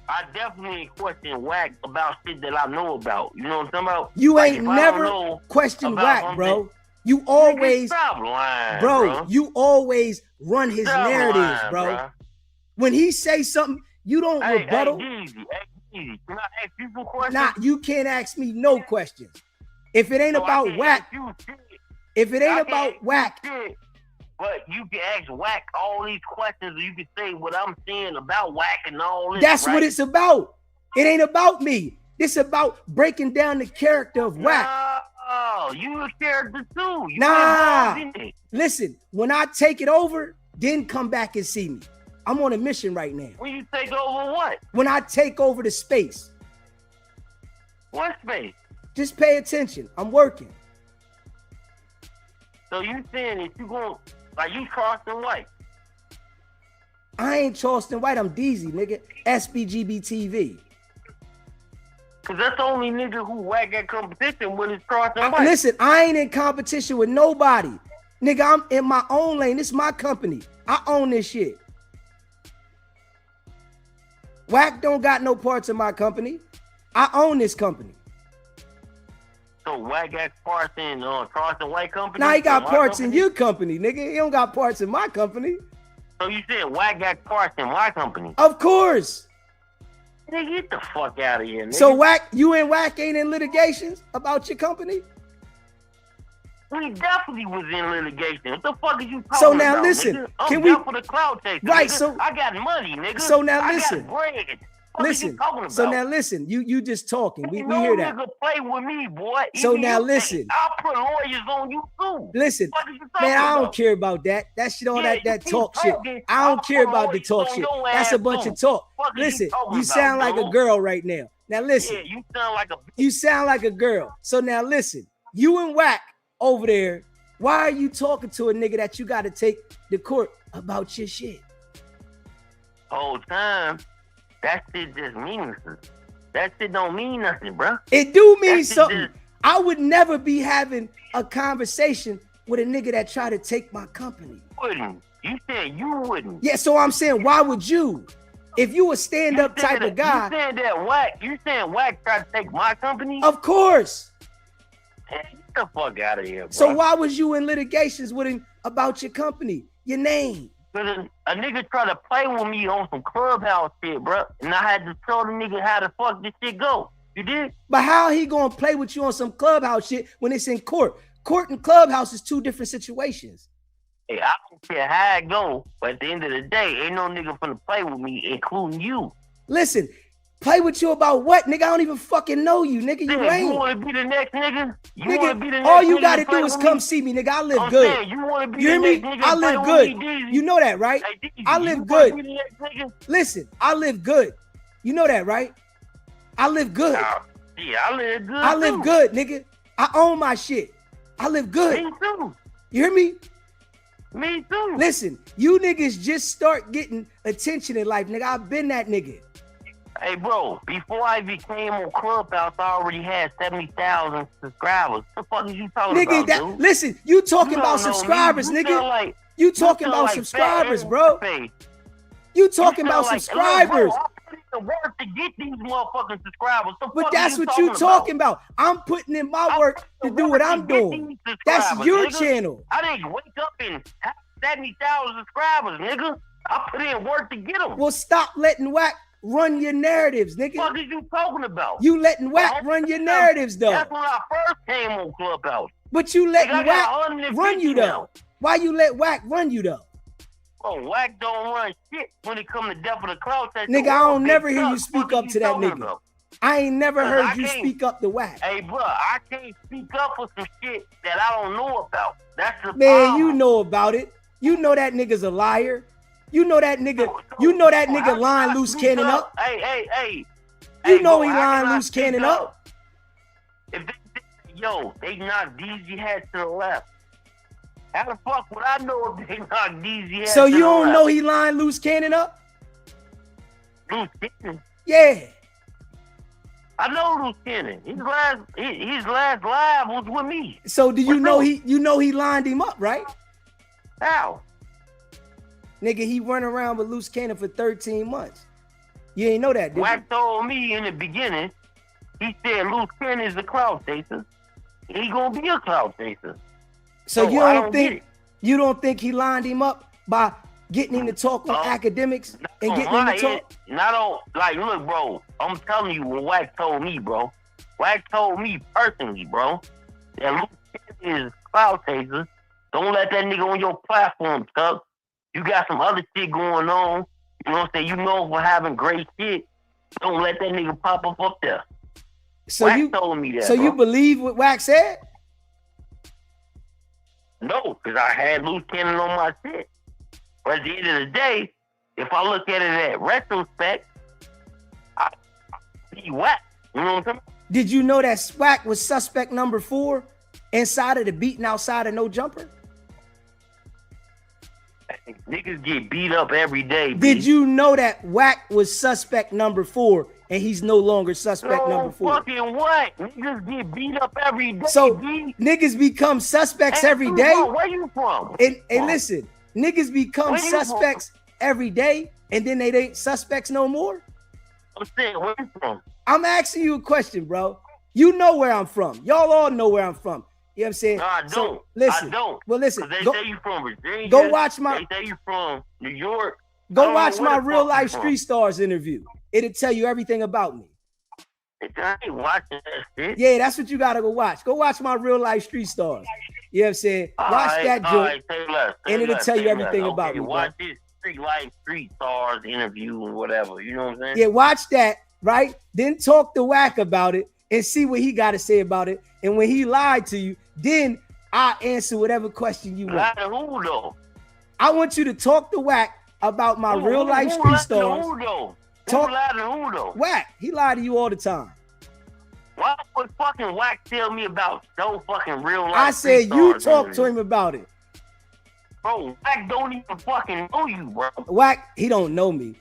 I definitely question Wack about shit that I know about. You know what I'm talking about? You Like, ain't if I never don't know questioned about Wack, something- bro. You always, Stop lying, bro, you always run his Stop narratives, lying, bro. bro. When he say something, you don't rebuttal. Hey, Easy. Can I ask you some questions? Nah, you can't ask me no questions. If it ain't So I about can't Wack, ask you shit. if it I ain't can't about ask you Wack, shit, But you can ask Wack all these questions, or you can say what I'm saying about Wack and all this. That's right? what it's about. It ain't about me. It's about breaking down the character of Wack. Oh, you a character too. You Nah. involved in it. Listen, when I take it over, then come back and see me. I'm on a mission right now. When you take over what? When I take over the space. What space? Just pay attention. I'm working. So you saying that you going like you Charleston White? I ain't Charleston White. I'm DZ, nigga. SBGBTV. Cause that's the only nigga who Wack got competition with is Charleston White. Listen, I ain't in competition with nobody. Nigga, I'm in my own lane. This is my company. I own this shit. Wack don't got no parts in my company. I own this company. So Wack got parts in Charleston White company? Now he got parts company? in your company, nigga. He don't got parts in my company. So you said Wack got parts in my company? Of course. Nigga, get the fuck out of here, nigga. So Wack, you and Wack ain't in litigations about your company? We definitely was in litigation. What the fuck are you talking about? So now listen, nigga? I'm can we down for the clout chaser, right? nigga. So I got money, nigga. So now listen. I got bread. What Listen. are you talking about? So now listen. You just talking. We no hear that. Nigga play with me, boy. So Even now you listen. think I'll put lawyers on you too. Listen, What are you talking man, I don't about? care about that. That shit, all Yeah, that you keep talk shit. talking. I don't I'll care put about the lawyers talk on shit. your That's a ass bunch too. of talk. What are you Listen, talking you sound about, like a dude? girl right now. Now listen. Yeah, you sound like a. You sound like a girl. So now listen. You and Wack over there. Why are you talking to a nigga that you got to take to court about your shit? Whole time, that shit just meaningless. That shit don't mean nothing, bro. It do mean That shit something. just- I would never be having a conversation with a nigga that try to take my company. Wouldn't. You said you wouldn't. Yeah, so I'm saying, why would you? If you a stand-up You said type that- of guy, You said that Wack. You saying Wack tried to take my company? of course. Man, get the fuck out of here, bro. So why was you in litigations with him about your company, your name? But a nigga tried to play with me on some clubhouse shit, bro, and I had to tell the nigga how the fuck this shit go. You did? But how he gonna play with you on some clubhouse shit when it's in court? Court and clubhouse is two different situations. Hey, I don't care how it go, but at the end of the day, ain't no nigga finna play with me, including you. Listen, play with you about what, nigga? I don't even fucking know you, nigga. You Nigga, ain't. you wanna be the next nigga? You wanna be the Nigga, next all you nigga gotta to play do is with come me? see me, nigga. I live I'm good. saying, you wanna be You hear the me? next nigga I to play live with good. me, Deezy? You know that, right? Hey, Deezy, I you live wanna good. be the next nigga? Listen, I live good. You know that, right? I live good. Yeah, I live good. I live too. good, nigga. I own my shit. I live good. Me too. You hear me? Me too. Listen, you niggas just start getting attention in life, nigga. I've been that nigga. Hey, bro, before I became on Clubhouse, I already had 70,000 subscribers. What the fuck is you talking Nigga, about, dude? listen, you talking You about don't know me. subscribers, You nigga. sound like- You talking sound about like subscribers, Fat bro. Face. You talking about sound like- subscribers. Look, bro, I put in the work to get these motherfucking subscribers. The But fuck that's is what you talking about. I'm putting in my work to do what I'm doing. That's your channel. I didn't wake up and have 70,000 subscribers, nigga. I put in work to get them. Well, stop letting Wack run your narratives, nigga. What is you talking about? You letting Wack run your narratives, though. That's when I first came on Clubhouse. But you letting Nigga, I got Wack 150 run you, now. though. Why you let Wack run you, though? Bro, Wack don't run shit when it come to death of the clout. Nigga, I don't never hear you speak up to that nigga. About? I ain't never heard I you can't- speak up to Wack. Hey, bro, I can't speak up for some shit that I don't know about. That's the Man, problem. you know about it. You know that nigga's a liar. You know that nigga. You know that nigga lying loose cannon up. Hey. You Hey, know bro, he how lying can I loose speak cannon up. If they knocked DZ head to the left. How the fuck would I know if they knocked DZ head So to you the don't left? know he lying loose cannon up? Loose cannon? Yeah. I know Loose Cannon. His last live was with me. So do you know he lined him up, right? How? Nigga, he run around with loose cannon for 13 months. You ain't know that, did you? Wack told me in the beginning, he said Loose Cannon is a clout chaser. He gonna be a clout chaser. So you I don't get think it. you don't think he lined him up by getting him to talk on academics and On getting him my to talk? end, not on, like, look, bro, I'm telling you what Wack told me, bro. Wack told me personally, bro, that Luke Cannon is clout chaser, Don't let that nigga on your platform, Tuck. You got some other shit going on. You know what I'm saying? You know for having great shit. Don't let that nigga pop up there. So Wack you told me that. So bro. you believe what Wack said? No, because I had loose cannon on my shit. But at the end of the day, if I look at it at retrospect, I see Wack. You know what I'm saying? Did you know that Wack was suspect number 4 inside of the beating outside of No Jumper? Niggas get beat up every day. Did you know that Wack was suspect number 4 and he's no longer suspect number 4? Fucking what? Niggas get beat up every day. So B. niggas become suspects every you day. from? Where you from? And listen, niggas become Where you suspects every day and then they ain't suspects no more. I'm saying, where you from? I'm asking you a question, bro. You know where I'm from. Y'all all know where I'm from. You know what I'm saying? No, I don't. So, listen. I don't. Well, listen. They Go, say you from Virginia. go watch my. They say you from New York. Go watch my where the real fuck life you from. Street Stars interview. It'll tell you everything about me. I ain't watching that shit. Yeah, that's what you gotta go watch. Go watch my real life Street Stars. You know what I'm saying? Watch that joint, and it'll tell you everything about me. Watch Bro. this Street Stars interview and whatever. You know what I'm saying? Yeah, watch that, right? Then talk to Wack about it and see what he got to say about it. And when he lied to you, then I'll answer whatever question you want. Lie to who though? I want you to talk to Wack about my real life Street Stars. Who though? Talk Who lied to who though? Wack. He lied to you all the time. Why would fucking Wack tell me about no fucking real life? I said Street you Stars talk interview? to him about it. Bro, Wack don't even fucking know you, bro. Wack, he don't know me.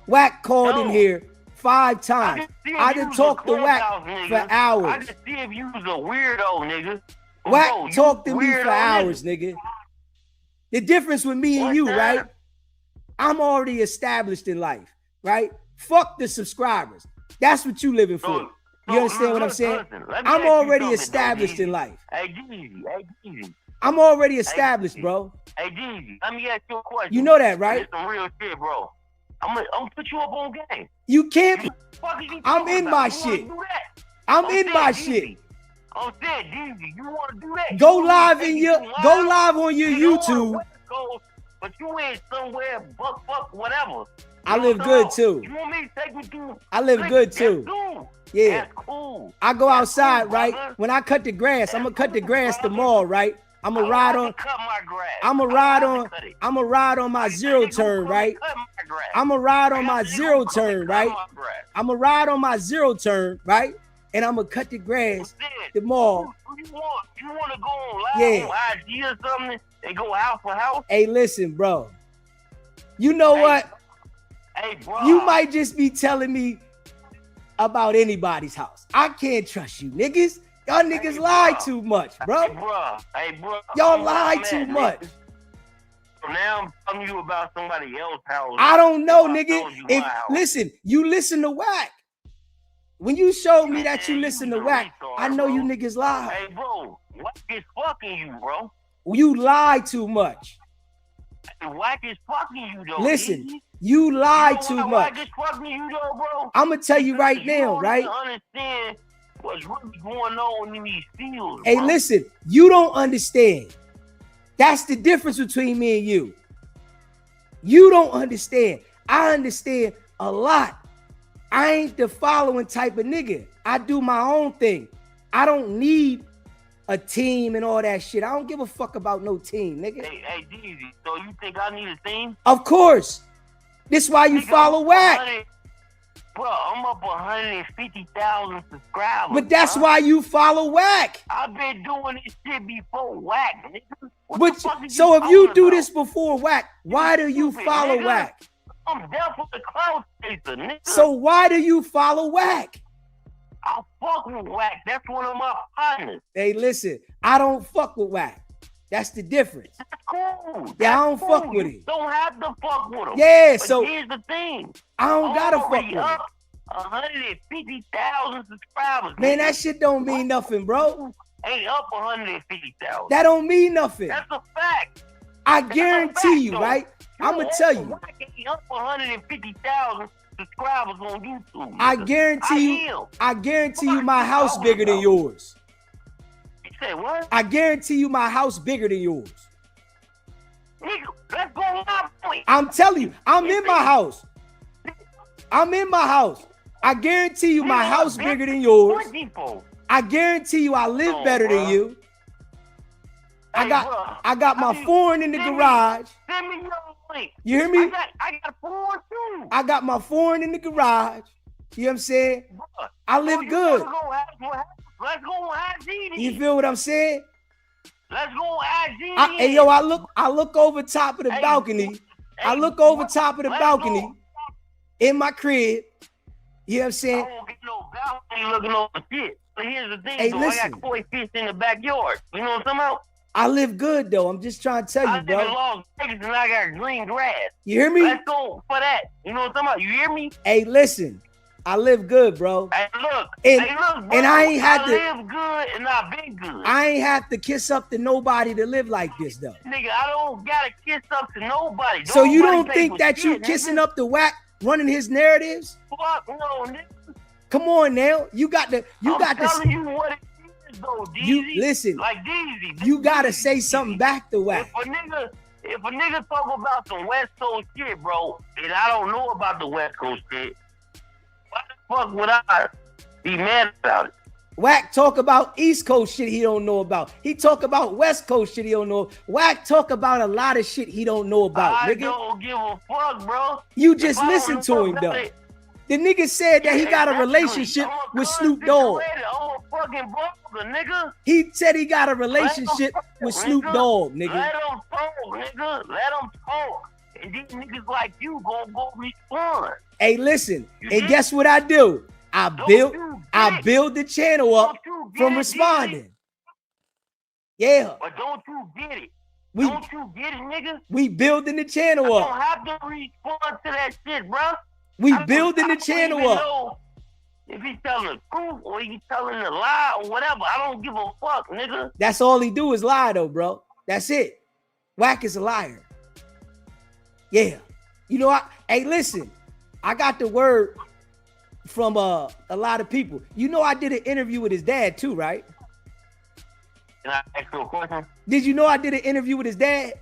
Wack called in here 5 times. I done talked to Wack for hours. I just see if you was a weirdo, nigga. Wack Bro, you talked to me weirdo for hours, nigga. The difference with me and you, right? I'm already established in life, right? Fuck the subscribers. That's what you living for. You understand what I'm saying? I'm already established in life. Hey, Jeezy. I'm already established, bro. Hey, Jeezy, let me ask you a question. You know that, right? It's some real shit, bro. I'm gonna put you up on game. You can't. Fuck is you I'm talking in about? my You wanna shit. do that? I'm I'm in saying, my Jeezy. shit. I'm saying, Jeezy, you want to do that? Go You live wanna in take your it go live? live on your You don't YouTube. wanna West Coast, but you ain't somewhere, fuck, whatever. I You live know, good too. You want me to take you through? I live good too. That's cool. Yeah. That's cool. I go outside, cool, right? brother. When I cut the grass, I'm gonna cut the grass tomorrow, right? I'm gonna I ride like on. to cut my grass. I'm gonna ride on. I'm gonna ride on my zero turn, right? Cut my grass. I'm gonna ride on my zero turn, right? Cut my grass. I'm gonna ride on my zero turn, right? And I'm gonna cut the grass tomorrow. You want to go on live Yeah. on IG or something and go house for house? Hey, listen, bro. You know what? Hey, bro. You might just be telling me about anybody's house. I can't trust you, niggas. Y'all niggas lie too much, bro. Hey, bro. Y'all lie too much. So now I'm telling you about somebody else's house. I don't know, I nigga. told you If my house. listen, you listen to Wack. When you showed me that you listen to Wack, I know you niggas lie. Hey, bro. Wack is fucking you, bro. You lie too much. Wack is fucking you, though. Listen, Easy. you lie You know too why much. Wack is fucking you, though, bro? I'm gonna tell you right You now, don't right? even understand what's really going on in these fields, Hey, bro. listen, you don't understand. That's the difference between me and you. You don't understand. I understand a lot. I ain't the following type of nigga. I do my own thing. I don't need a team and all that shit. I don't give a fuck about no team, nigga. Hey, Jeezy, so you think I need a team? Of course. This why you follow Wack. Bro, I'm up 150,000 subscribers. But that's bro. why you follow Wack. I've been doing this shit before Wack, nigga. What But the fuck is so you if you talking do about? this before Wack, why do you Stupid, follow nigga. Wack? I'm definitely a clout chaser, nigga. So why do you follow Wack? I fuck with Wack. That's one of my partners. Hey, listen, I don't fuck with Wack. That's the difference. That's cool. Yeah, I don't That's fuck cool. with You it. don't have to fuck with him. Yeah, But so here's the thing. I don't gotta fuck already with him. up 150,000 subscribers. Man, nigga. that shit don't mean nothing, bro. Ain't up 150,000. That don't mean nothing. That's a fact. I That's a guarantee fact, you, though. right? I'm gonna tell you. Wack ain't up 150,000 subscribers on YouTube. I nigga. guarantee you. am. I guarantee you, my house bigger than yours. You say what? I guarantee you, my house bigger than yours. Nigga, let's go on my point. I'm telling you, I'm in my house. I'm in my house. I guarantee you my house bigger than yours. I guarantee you I live better than you. I got my foreign in the garage. Send me your link. You hear me? I got foreign too. I got my foreign in the garage. You know what I'm saying? Bruh, I live good. Let's go on IG. You feel what I'm saying? Let's go on IG. Hey yo, I look over top of the balcony. I look over top of the balcony in my crib. You know what I'm saying? I won't get no balcony looking over shit. But here's the thing, Hey, though. listen. I got koi fish in the backyard. You know what I'm talking about? I live good though. I'm just trying to tell I you, live bro. in Las Vegas and I got green grass. You hear me? Let's go for that. You know what I'm talking about? You hear me? Hey, listen. I live good, bro. Hey, look. And, hey, look, bro. and I ain't had to. live good and I've been good. I ain't have to kiss up to nobody to live like this, though. Nigga, I don't gotta kiss up to nobody. So you Nobody don't pay think for that you shit, kissing nigga. up to Wack, running his narratives? Fuck no, nigga. Come on now, you got the. I'm telling you what it is, though, Deezy. You listen. Like Deezy. You gotta say something back to Wack. If a nigga talk about some West Coast shit, bro, and I don't know about the West Coast shit, why the fuck would I be mad about it? Wack talk about East Coast shit he don't know about. He talk about West Coast shit he don't know. Wack talk about a lot of shit he don't know about, I nigga. don't give a fuck, bro. You If just I don't listen know to him, about though. it, The nigga said that he got a relationship with Snoop Dogg. I'm a fucking brother, nigga. He said he got a relationship with Snoop Dogg, nigga. Let them talk, nigga. Let them talk. And these niggas like you gonna go respond. Hey, listen, and guess what I do? I build the channel up from responding. Yeah. But don't you get it? We- Don't you get it, nigga? We building the channel I up. don't have to respond to that shit, bro. We I building the don't channel even up. know if he's telling the truth or he's telling the lie or whatever. I don't give a fuck, nigga. That's all he do is lie, though, bro. That's it. Wack is a liar. Yeah. You know, hey, listen, I got the word from a lot of people. You know, I did an interview with his dad too, right? Can I ask you a question? Did you know I did an interview with his dad?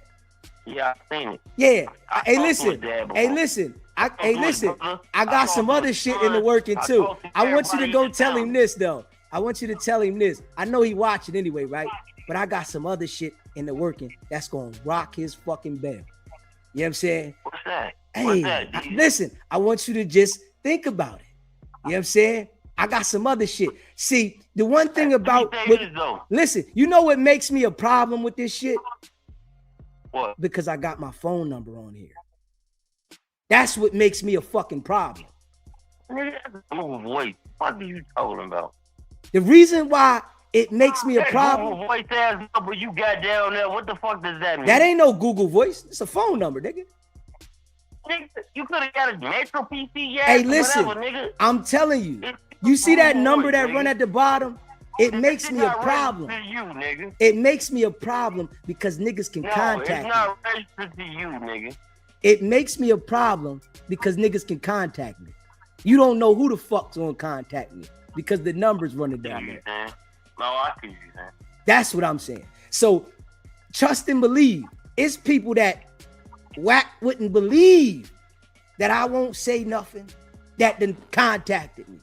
Yeah, I seen it. Yeah. I Hey, talked to listen. his dad Hey, before. listen. to his brother. I got some talked to other his shit son. in the working I too. talked to I want you to everybody go in tell town. him this though. I want you to tell him this. I know he watching anyway, right? But I got some other shit in the working that's gonna rock his fucking bell. You know what I'm saying? What's that? Hey, What's that? listen, I want you to just think about it. You know what I'm saying? I got some other shit. See, the one thing about listen, you know what makes me a problem with this shit? What? Because I got my phone number on here. That's what makes me a fucking problem. Nigga, that's a Google voice. What are you talking about? The reason why it makes me a That problem, Google voice ass number you got down there, what the fuck does that mean? that ain't no Google voice. It's a phone number, nigga. Nigga, you could have got a Metro PC, yeah. Hey, listen, whatever, nigga. I'm telling you. You see that number that nigga. run at the bottom? It makes It's me a not problem. registered to you, nigga. It makes me a problem because niggas can No, contact it's me. not registered to you, nigga. It makes me a problem because niggas can contact me. You don't know who the fuck's gonna contact me because the number's running down there. No, I see you, man. That's what I'm saying. So trust and believe. It's people that Wack wouldn't believe that I won't say nothing that then contacted me,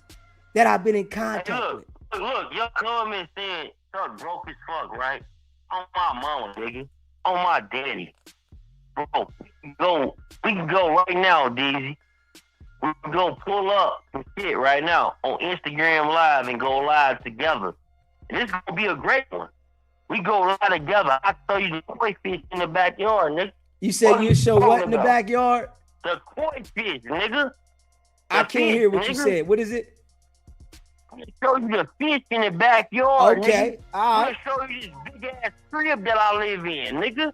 that I've been in contact with. Look, your comment said Chuck broke as fuck, right? On my mama, nigga. On my daddy. Bro, we can go right now, Deezy. We can go pull up some shit right now on Instagram Live and go live together. And this is gonna be a great one. We go live together. I show you the koi fish in the backyard, nigga. You said you show what in the backyard? The koi fish, nigga. I can't hear what you said. What is it? I'm gonna show you the fish in the backyard, Okay, nigga. all I'm right. gonna show you this big ass crib that I live in, nigga.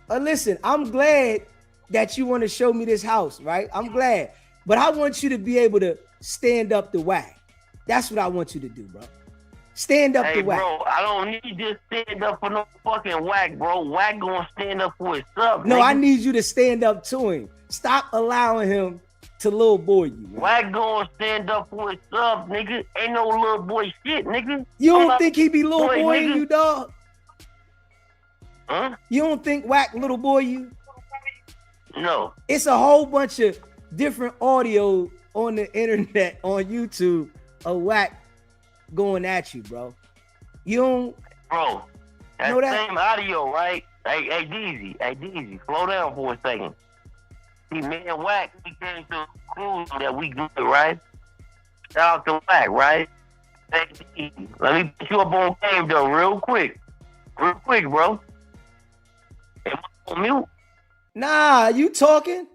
Listen, I'm glad that you want to show me this house, right? I'm glad. But I want you to be able to stand up to Wack. That's what I want you to do, bro. Stand up Hey, to Wack. bro, I don't need to stand up for no fucking Wack, bro. Wack gonna stand up for himself, No, nigga. I need you to stand up to him. Stop allowing him to little boy you. Man. Wack gonna stand up for himself, nigga. Ain't no little boy shit, nigga. You I'm don't not think he be little boy, boying nigga. you, dog? Huh? You don't think Wack little boy you? No. It's a whole bunch of different audio on the internet, on YouTube, of Wack going at you, bro. You don't, bro. That know that same audio, right? Hey, DZ, slow down for a second. See, me and Wack, we came to a conclusion that we good, right? Shout out to Wack, right? Hey, DZ, let me put you up on game though, real quick, bro. Am I on mute? Nah, you talking?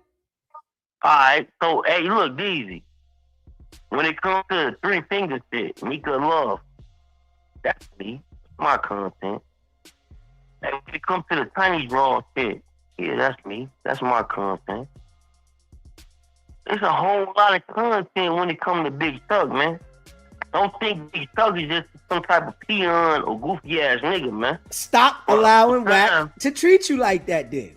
All right, so hey, look, DZ. When it comes to the three finger shit, Mika Love, that's me, my content. And when it comes to the tiny draw shit, yeah, that's me, that's my content. There's a whole lot of content when it comes to Big Thug, man. Don't think Big Thug is just some type of peon or goofy ass nigga, man. Stop allowing Wack to treat you like that, then.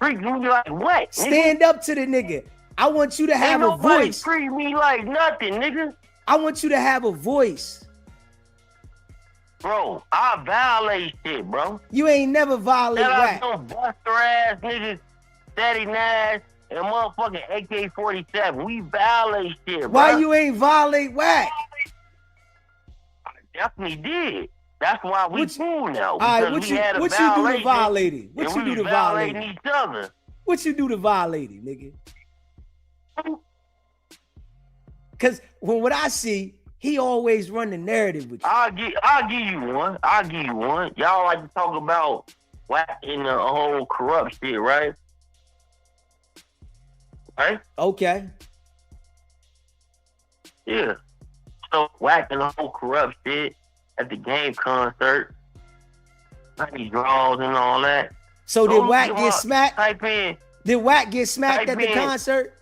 Treat me like what? Stand up to the nigga. I want you to have a voice. Treat me like nothing, nigga. I want you to have a voice. Bro, I violate shit, bro. You ain't never violate Wack. Them buster ass niggas, Steady Nash, and motherfucking AK-47. We violate shit, bro. Why you ain't violate Wack? I definitely did. That's why we cool now. All right, what you do to violate him? What you do to violate each other? What you do to violate him, nigga? Because what I see, he always run the narrative with you. I'll give you one. Y'all like to talk about Wack in the whole corrupt shit, right? Right? Okay. Yeah. So Wack in the whole corrupt shit at the game concert, tiny draws and all that. So did Wack get smacked? Type in. Did Wack get smacked at the concert?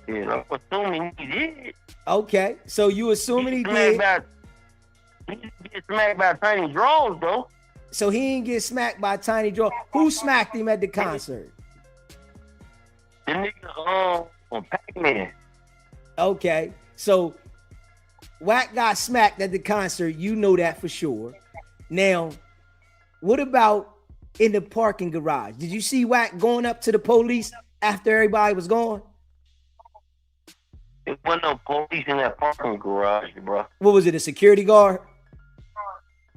Yeah, I'm assuming he did. Okay, so you assuming he did? He didn't get smacked by tiny draws though. So he didn't get smacked by tiny draws. Who smacked him at the concert? The nigga on Pac-Man. Okay, so Wack got smacked at the concert. You know that for sure. Now, what about in the parking garage? Did you see Wack going up to the police after everybody was gone? It wasn't no police in that parking garage, bro. What was it, a security guard?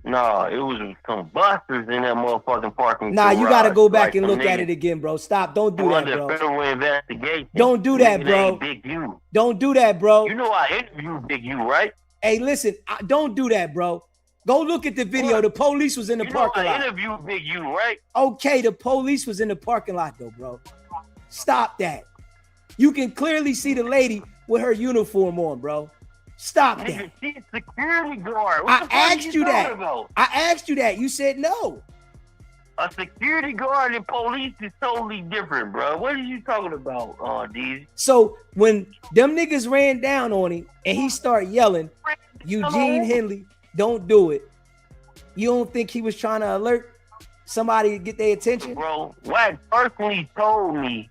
Nah, it was some busters in that motherfucking parking garage. Nah, you got to go back and look at it again, bro. Stop. Don't do that, bro. Federal investigation. Don't do that, bro. Big U. Don't do that, bro. You know I interviewed Big U, right? Hey, listen, don't do that, bro. Go look at the video. The police was in the parking lot. I interviewed Big U, right? Okay, the police was in the parking lot, though, bro. Stop that. You can clearly see the lady with her uniform on, bro. Stop that. She's a security guard. I asked you that. I asked you that. You said no. A security guard and police is totally different, bro. What are you talking about, DZ? So when them niggas ran down on him and he started yelling, Eugene Henley, don't do it. You don't think he was trying to alert somebody to get their attention? Bro, Wack personally told me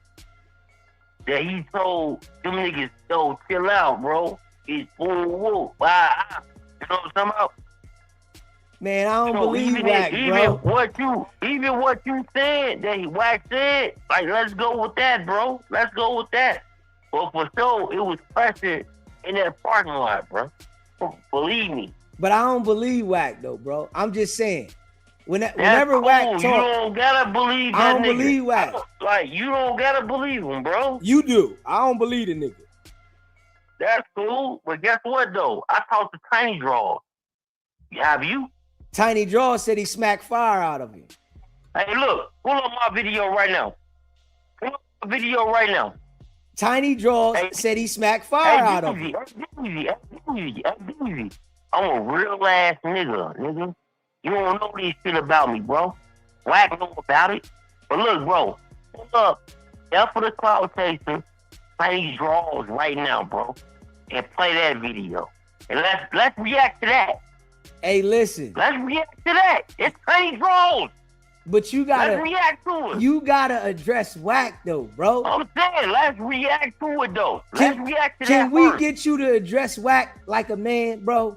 that he told them niggas, yo, chill out, bro. It's full whoop. You know what I'm talking about? Man, I don't believe Wack, bro. Even what you said, that Wack said, like, let's go with that, bro. Let's go with that. But for sure, it was pressure in that parking lot, bro. Believe me. But I don't believe Wack, though, bro. I'm just saying. Whenever Wack talk, you don't gotta believe that I don't nigga. believe Wack. Like, you don't gotta believe him, bro. You do. I don't believe the nigga. That's cool. But guess what, though? I talked to Tiny Draw. Have you? Tiny Draw said he smacked fire out of him. Hey, look. Pull up my video right now. Tiny Draw said he smacked fire out of him. I'm a real ass nigga. You don't know this shit about me, bro. Wack know about it. But look, bro. Pull up F for the clout chaser, Tiny Draws right now, bro. And play that video. And let's react to that. Hey, listen. Let's react to that. It's Tiny Draws. But you gotta let's react to it. You gotta address Wack though, bro. I'm saying let's react to it though. Let's react to that. Can we get you to address Wack like a man, bro?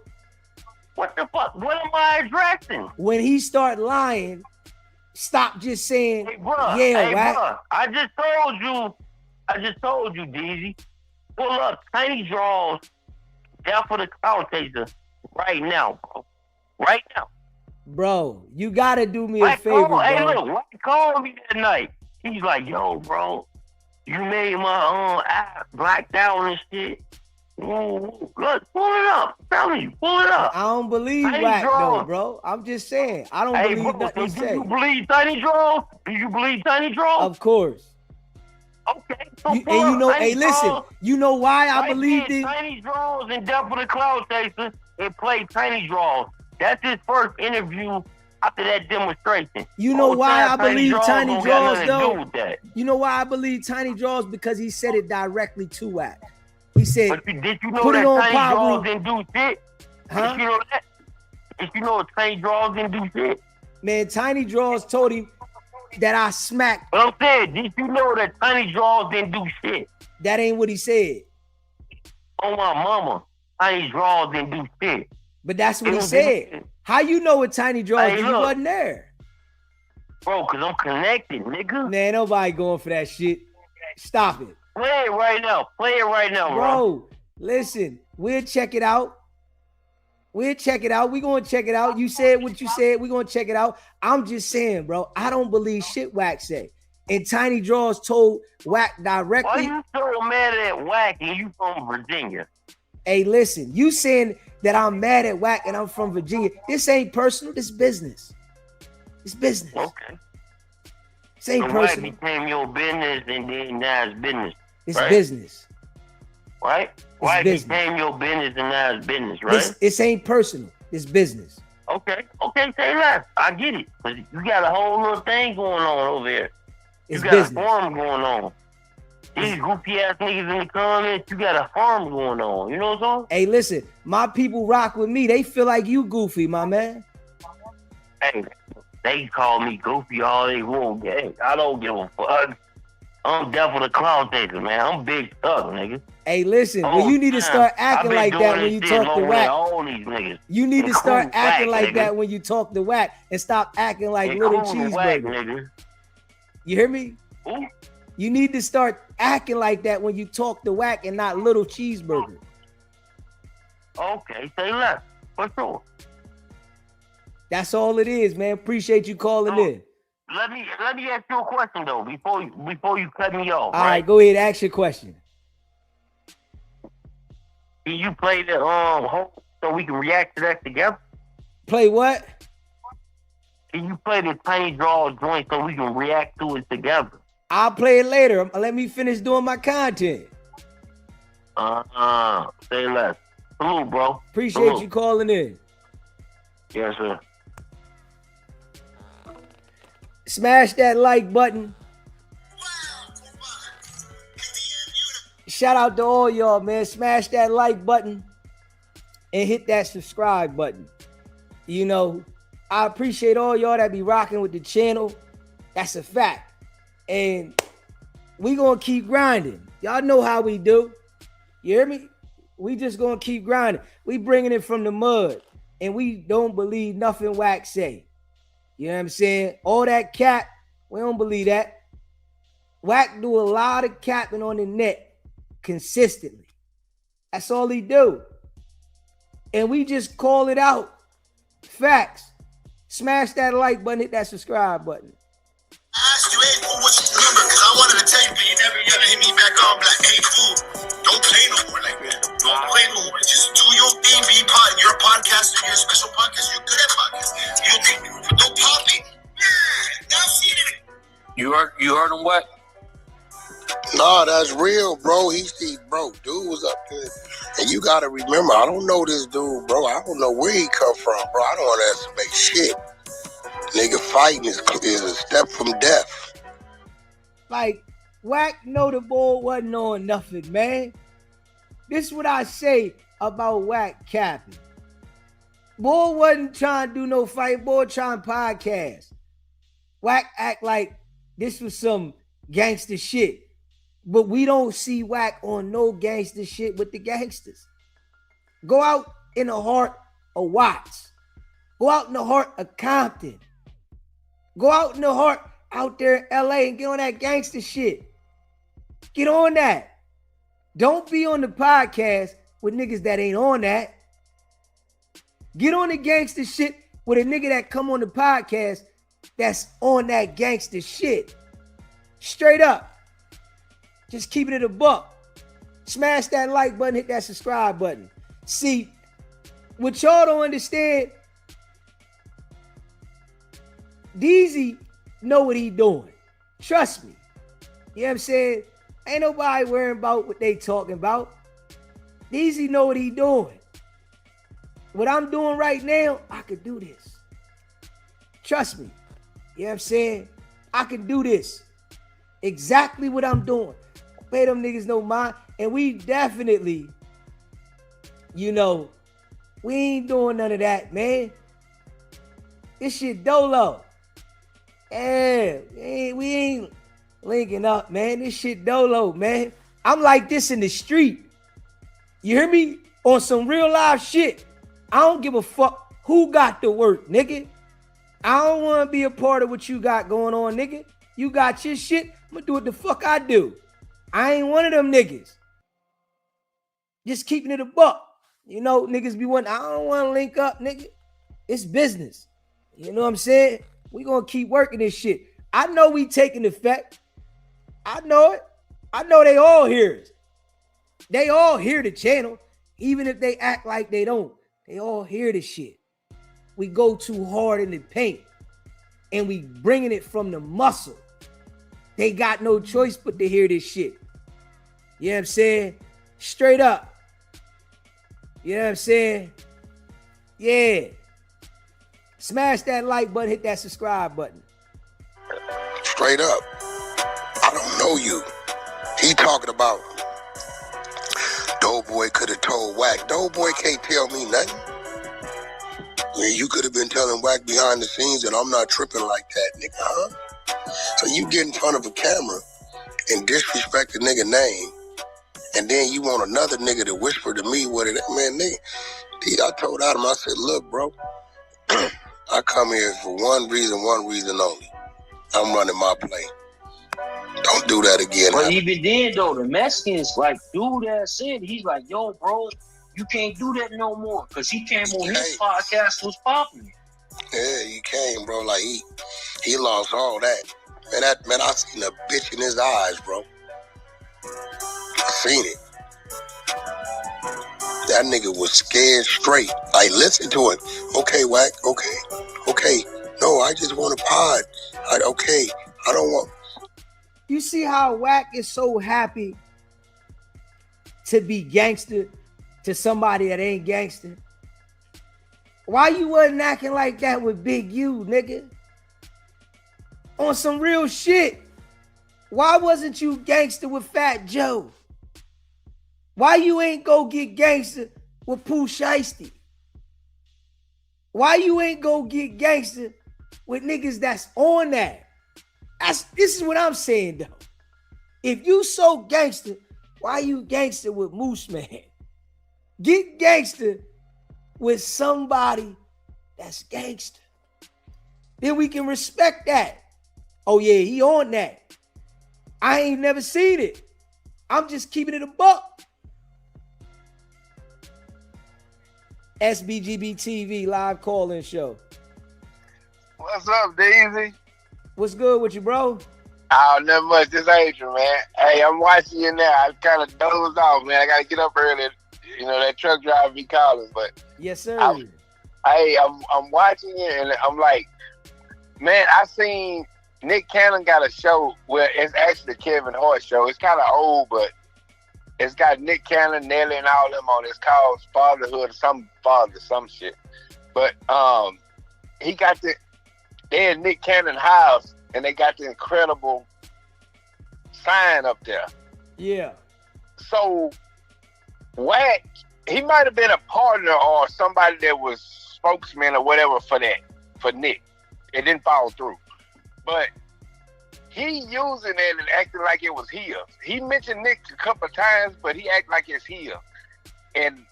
What the fuck? What am I addressing? When he start lying, stop just saying, hey, bruh, yeah, hey, Wack. Bruh, I just told you, DZ. Pull up Tiny Draws down for the clout chaser right now, bro. Right now. Bro, you gotta do me a favor, bro. Hey, look, Wack called me that night. He's like, yo, bro, you made my app blacked out and shit. Ooh, look, pull it up. Tell me, pull it up. I don't believe Tiny Wack Draws. though, bro. I'm just saying. I don't believe nothing he do say. you believe Tiny Draws? Do you believe Tiny Draws? Of course. Okay. So And you know, Tiny hey, listen, Draws, you know why I right believed there, it? Tiny Draws and Death for the Cloud Chaser and play Tiny Draws. That's his first interview after that demonstration. You know why I believe Tiny don't got Draws nothing to do though? with that. You know why I believe Tiny Draws? Because he said it directly to Wack. He said, But did you know put that it on Tiny Power Draws Room. didn't do shit? Huh? Did you know that? Did you know Tiny Draws didn't do shit? Man, Tiny Draws told him that I smacked. But I'm saying, did you know that Tiny Draws didn't do shit? That ain't what he said. Oh my mama, Tiny Draws didn't do shit. But that's what he said. How you know what Tiny Draws did? You wasn't there. Bro, because I'm connected, nigga. Man, nobody going for that shit. Stop it. Play it right now. Play it right now, bro. Listen, we'll check it out. We'll check it out. We're going to check it out. You said what you said. We're going to check it out. I'm just saying, bro, I don't believe shit Wack said. And Tiny Draws told Wack directly. Why you so mad at Wack and you from Virginia? Hey, listen, you saying that I'm mad at Wack and I'm from Virginia. This ain't personal. This business. It's business. Okay. This ain't so personal. Wack became your business and then now it's business. It's right? business. Right? Wack became your business and now it's business, right? This ain't personal. It's business. Okay, say that. I get it. But you got a whole little thing going on over there. It's you got business. a farm going on. These goofy ass niggas in the comments, you got a farm going on. You know what I'm saying? Hey, listen, my people rock with me. They feel like you goofy, my man. Hey, they call me goofy all they want. Hey, I don't give a fuck. I'm Death for the Cloud Chaser, man. I'm big stuff, nigga. Hey, listen, well, you need to start acting like that when you talk to Wack. All these niggas. You need to start acting like nigga. that when you talk to Wack and stop acting like They little cool cheeseburger. Wack, nigga. You hear me? Ooh. You need to start acting like that when you talk to Wack and not little cheeseburger. Okay, say less. For sure. That's all it is, man. Appreciate you calling in. Let me ask you a question though before you cut me off. All right, go ahead, ask your question. Can you play the so we can react to that together? Play what? Can you play the Tiny Draw joint so we can react to it together? I'll play it later. Let me finish doing my content. Say less. Salute, bro. Appreciate you calling in. Yes, sir. Smash that like button. Shout out to all y'all, man. Smash that like button and hit that subscribe button. You know, I appreciate all y'all that be rocking with the channel. That's a fact. And we gonna keep grinding. Y'all know how we do. You hear me? We just gonna keep grinding. We bringing it from the mud. And we don't believe nothing Wack say. You know what I'm saying? All that cap, we don't believe that. Wack do a lot of capping on the net consistently. That's all he do. And we just call it out. Facts. Smash that like button, hit that subscribe button. Asked you, hey, fool, what you remember? Because I wanted to tell you, but you never hit me back on. Like, hey, fool, don't play no more like that. Don't play no more. Just do your thing, be part. You're a podcaster. You're a special podcaster. You're good at podcasts. You don't think no popping. Yeah, now see it. You heard him what? No, that's real, bro. Bro, dude was up there. And you gotta remember, I don't know this dude, bro. I don't know where he come from, bro. I don't underestimate shit. Nigga fighting is a step from death. Like, Wack know the boy wasn't on nothing, man. This is what I say about Wack capping. Boy wasn't trying to do no fight. Boy trying to podcast. Wack act like this was some gangster shit. But we don't see Wack on no gangster shit with the gangsters. Go out in the heart of Watts. Go out in the heart of Compton. Go out in the heart out there in LA and get on that gangster shit. Get on that. Don't be on the podcast with niggas that ain't on that. Get on the gangster shit with a nigga that come on the podcast that's on that gangster shit. Straight up. Just keeping it a buck. Smash that like button, hit that subscribe button. See, what y'all don't understand, Deezy know what he doing. Trust me. You know what I'm saying? Ain't nobody worrying about what they talking about. Deezy know what he doing. What I'm doing right now, I could do this. Trust me. You know what I'm saying? I can do this. Exactly what I'm doing. Pay them niggas no mind. And we definitely, you know, we ain't doing none of that, man. This shit dolo. Yeah, we ain't linking up, man. This shit dolo, man. I'm like this in the street. You hear me? On some real live shit. I don't give a fuck who got the work, nigga. I don't want to be a part of what you got going on, nigga. You got your shit. I'm going to do what the fuck I do. I ain't one of them niggas. Just keeping it a buck. You know, niggas be wanting, I don't want to link up, nigga. It's business. You know what I'm saying? We going to keep working this shit. I know we taking effect. I know it. I know they all hear it. They all hear the channel. Even if they act like they don't. They all hear the shit. We go too hard in the paint. And we bringing it from the muscle. They got no choice but to hear this shit. You know what I'm saying? Straight up. You know what I'm saying? Yeah. Smash that like button, hit that subscribe button. Straight up. I don't know you. He talking about Doughboy could have told Wack. Doughboy can't tell me nothing. Yeah, you could have been telling Wack behind the scenes and I'm not tripping like that, nigga, huh? So you get in front of a camera and disrespect the nigga name, and then you want another nigga to whisper to me what it is. Man, nigga, I told Adam, I said, look, bro, I come here for one reason only. I'm running my play. Don't do that again. But even then, though, the Mexicans, like, dude that said, he's like, yo, bro, you can't do that no more. Because he came on his podcast, was popping. Yeah, you came, bro. Like, he lost all that. Man, I seen a bitch in his eyes, bro. I seen it. That nigga was scared straight. Like, listen to him. Okay, Wack. Okay. No, I just want a pod. I don't want. You see how Wack is so happy to be gangster to somebody that ain't gangster? Why you wasn't acting like that with Big U, nigga? On some real shit. Why wasn't you gangster with Fat Joe? Why you ain't go get gangster with Pooh Shiesty? Why you ain't go get gangster with niggas that's on that? This is what I'm saying, though. If you so gangster, why you gangster with Moose Man? Get gangster with somebody that's gangster. Then we can respect that. Oh, yeah, he on that. I ain't never seen it. I'm just keeping it a buck. SBGB TV live call-in show. What's up, Daisy? What's good with you, bro? Oh, nothing much. This Adrian, man. Hey, I'm watching you now. I kind of dozed off, man. I got to get up early. You know, that truck driver be calling, but... Yes, sir. I'm watching it, and I'm like, man, I seen Nick Cannon got a show where it's actually the Kevin Hart show. It's kind of old, but it's got Nick Cannon, Nelly, and all them on it. It's called Fatherhood or some shit. But he got they're in Nick Cannon's house, and they got the incredible sign up there. Yeah. So Wack, he might have been a partner or somebody that was spokesman or whatever for Nick. It didn't follow through. But he using it and acting like it was his. He mentioned Nick a couple of times, but he act like it's his. And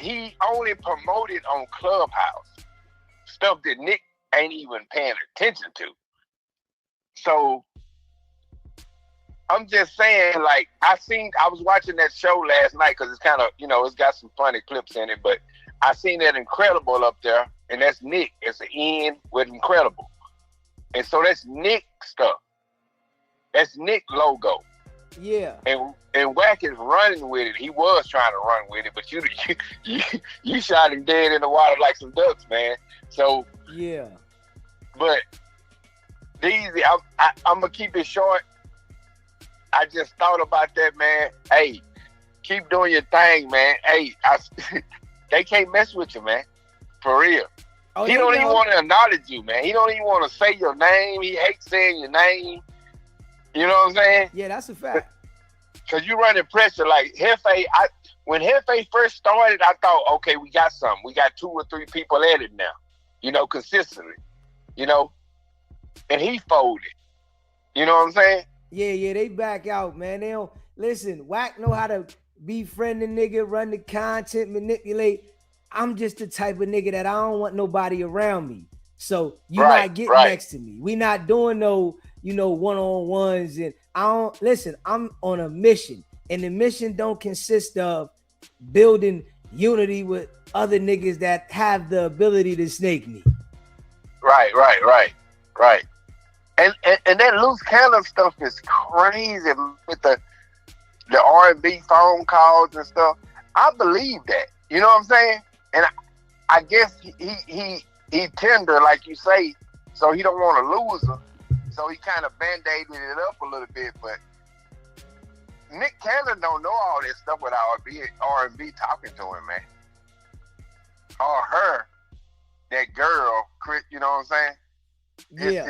he only promoted on Clubhouse stuff that Nick ain't even paying attention to. So I'm just saying, like, I was watching that show last night because it's kind of, it's got some funny clips in it, but I seen that Incredible up there, and that's Nick. It's an N with Incredible. And so that's Nick stuff. That's Nick logo. Yeah. And Wack is running with it. He was trying to run with it, but you shot him dead in the water like some ducks, man. So yeah. But Deezy, I'm gonna keep it short. I just thought about that, man. Hey, keep doing your thing, man. Hey, they can't mess with you, man. For real. Oh, he don't even want to acknowledge you, man. He don't even want to say your name. He hates saying your name. You know what I'm saying? Yeah, that's a fact. Because you running pressure. Like, Hefe, when Hefe first started, I thought, okay, we got something. We got 2 or 3 people at it now, consistently, and he folded. You know what I'm saying? Yeah, they back out, man. They don't listen. Wack know how to befriend the nigga, run the content, manipulate. I'm just the type of nigga that I don't want nobody around me. So you not getting next to me. We not doing no, one-on-ones. And I'm on a mission. And the mission don't consist of building unity with other niggas that have the ability to snake me. Right. And that loose cannon stuff is crazy with the R&B phone calls and stuff. I believe that. You know what I'm saying? And I guess he tender, like you say, so he don't want to lose her. So he kind of band-aided it up a little bit. But Nick Cannon don't know all this stuff without R&B talking to him, man. Or her, that girl, Chris, you know what I'm saying? Yeah.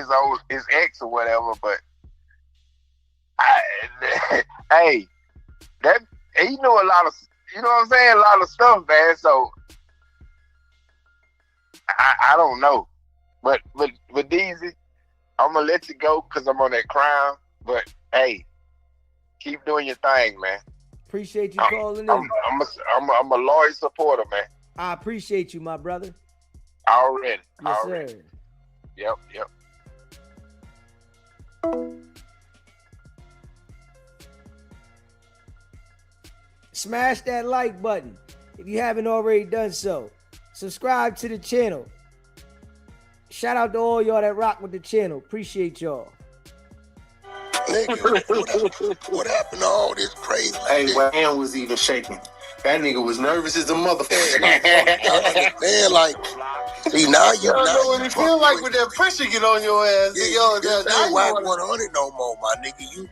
His ex or whatever, but hey, that he knew a lot of, you know what I'm saying, a lot of stuff, man. So I don't know, but Deezy, I'm gonna let you go because I'm on that crown. But hey, keep doing your thing, man. Appreciate you calling in. I'm a loyal supporter, man. I appreciate you, my brother. Already. Yes, sir. Yep. Smash that like button if you haven't already done so. Subscribe to the channel. Shout out to all y'all that rock with the channel. Appreciate y'all. Nigga, what happened to all this crazy shit? My hand was even shaking. That nigga was nervous as a motherfucker. Man, like, see, now you don't know what it feel like with that pressure get on your ass. Yeah, this ain't Wack 100 no more, my nigga.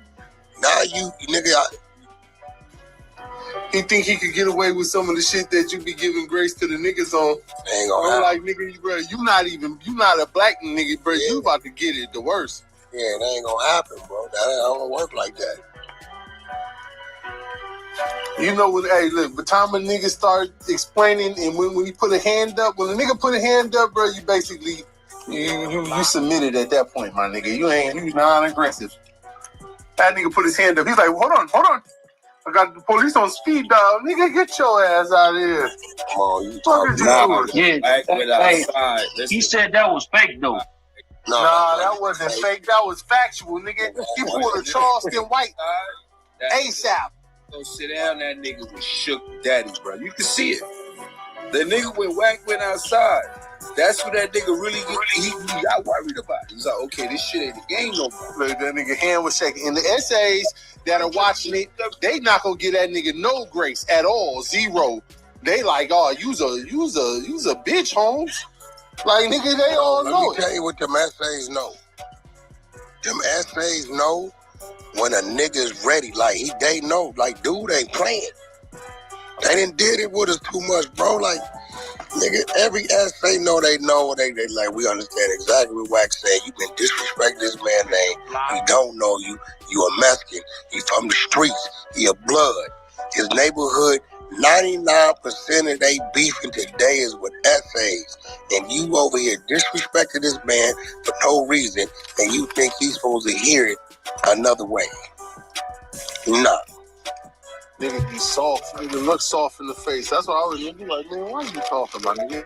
He think he could get away with some of the shit that you be giving grace to the niggas on. Ain't gonna happen. Like, nigga, bro, you not a black nigga, bro. Yeah. You about to get it the worst. Yeah, it ain't gonna happen, bro. That don't work like that. You know what? Hey, look, by the time a nigga start explaining, and when you put a hand up, when a nigga put a hand up, bro, you basically you submitted at that point, my nigga. You non-aggressive. That nigga put his hand up. He's like, hold on. I got the police on speed dial. Nigga, get your ass out of here. Come on, you talking about He said that was fake, though. Nah, that wasn't fake. That was factual, nigga. He pulled a Charleston White ASAP. Go sit down, that nigga was shook daddy, bro. You can see it. The nigga when Wack went outside, that's what that nigga really he got worried about. He's like, okay, this shit ain't the game no more. Look, that nigga hand was shaking. And the essays that are watching it, they not gonna give that nigga no grace at all. 0. They like, oh, you's a bitch, Holmes. Like, nigga, they all know it. Let me tell you what them essays know. Them essays know when a nigga's ready. Like, they know. Like, dude ain't playing. They done did it with us too much, bro. Like, nigga, every essay they know. They like, we understand exactly what Wack said. You been disrespecting this man's name. We don't know you. You a Mexican. You from the streets. He a blood. His neighborhood, 99% of they beefing today is with essays. And you over here disrespecting this man for no reason, and you think he's supposed to hear it another way. Nah. Nigga be soft. Nigga look soft in the face. That's what I was be like, man, why you talking about, nigga?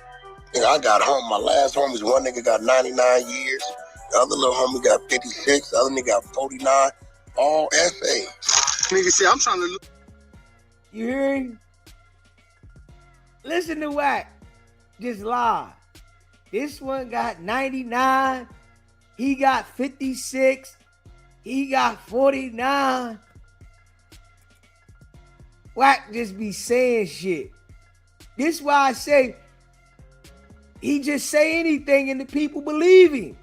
Nigga, I got home. My last homies, one nigga got 99 years. The other little homie got 56. The other nigga got 49. All essays. Nigga say, I'm trying to look. You hearing? Listen to Wack. Just lie. This one got 99. He got 56. He got 49. Wack just be saying shit. This why I say he just say anything and the people believe him.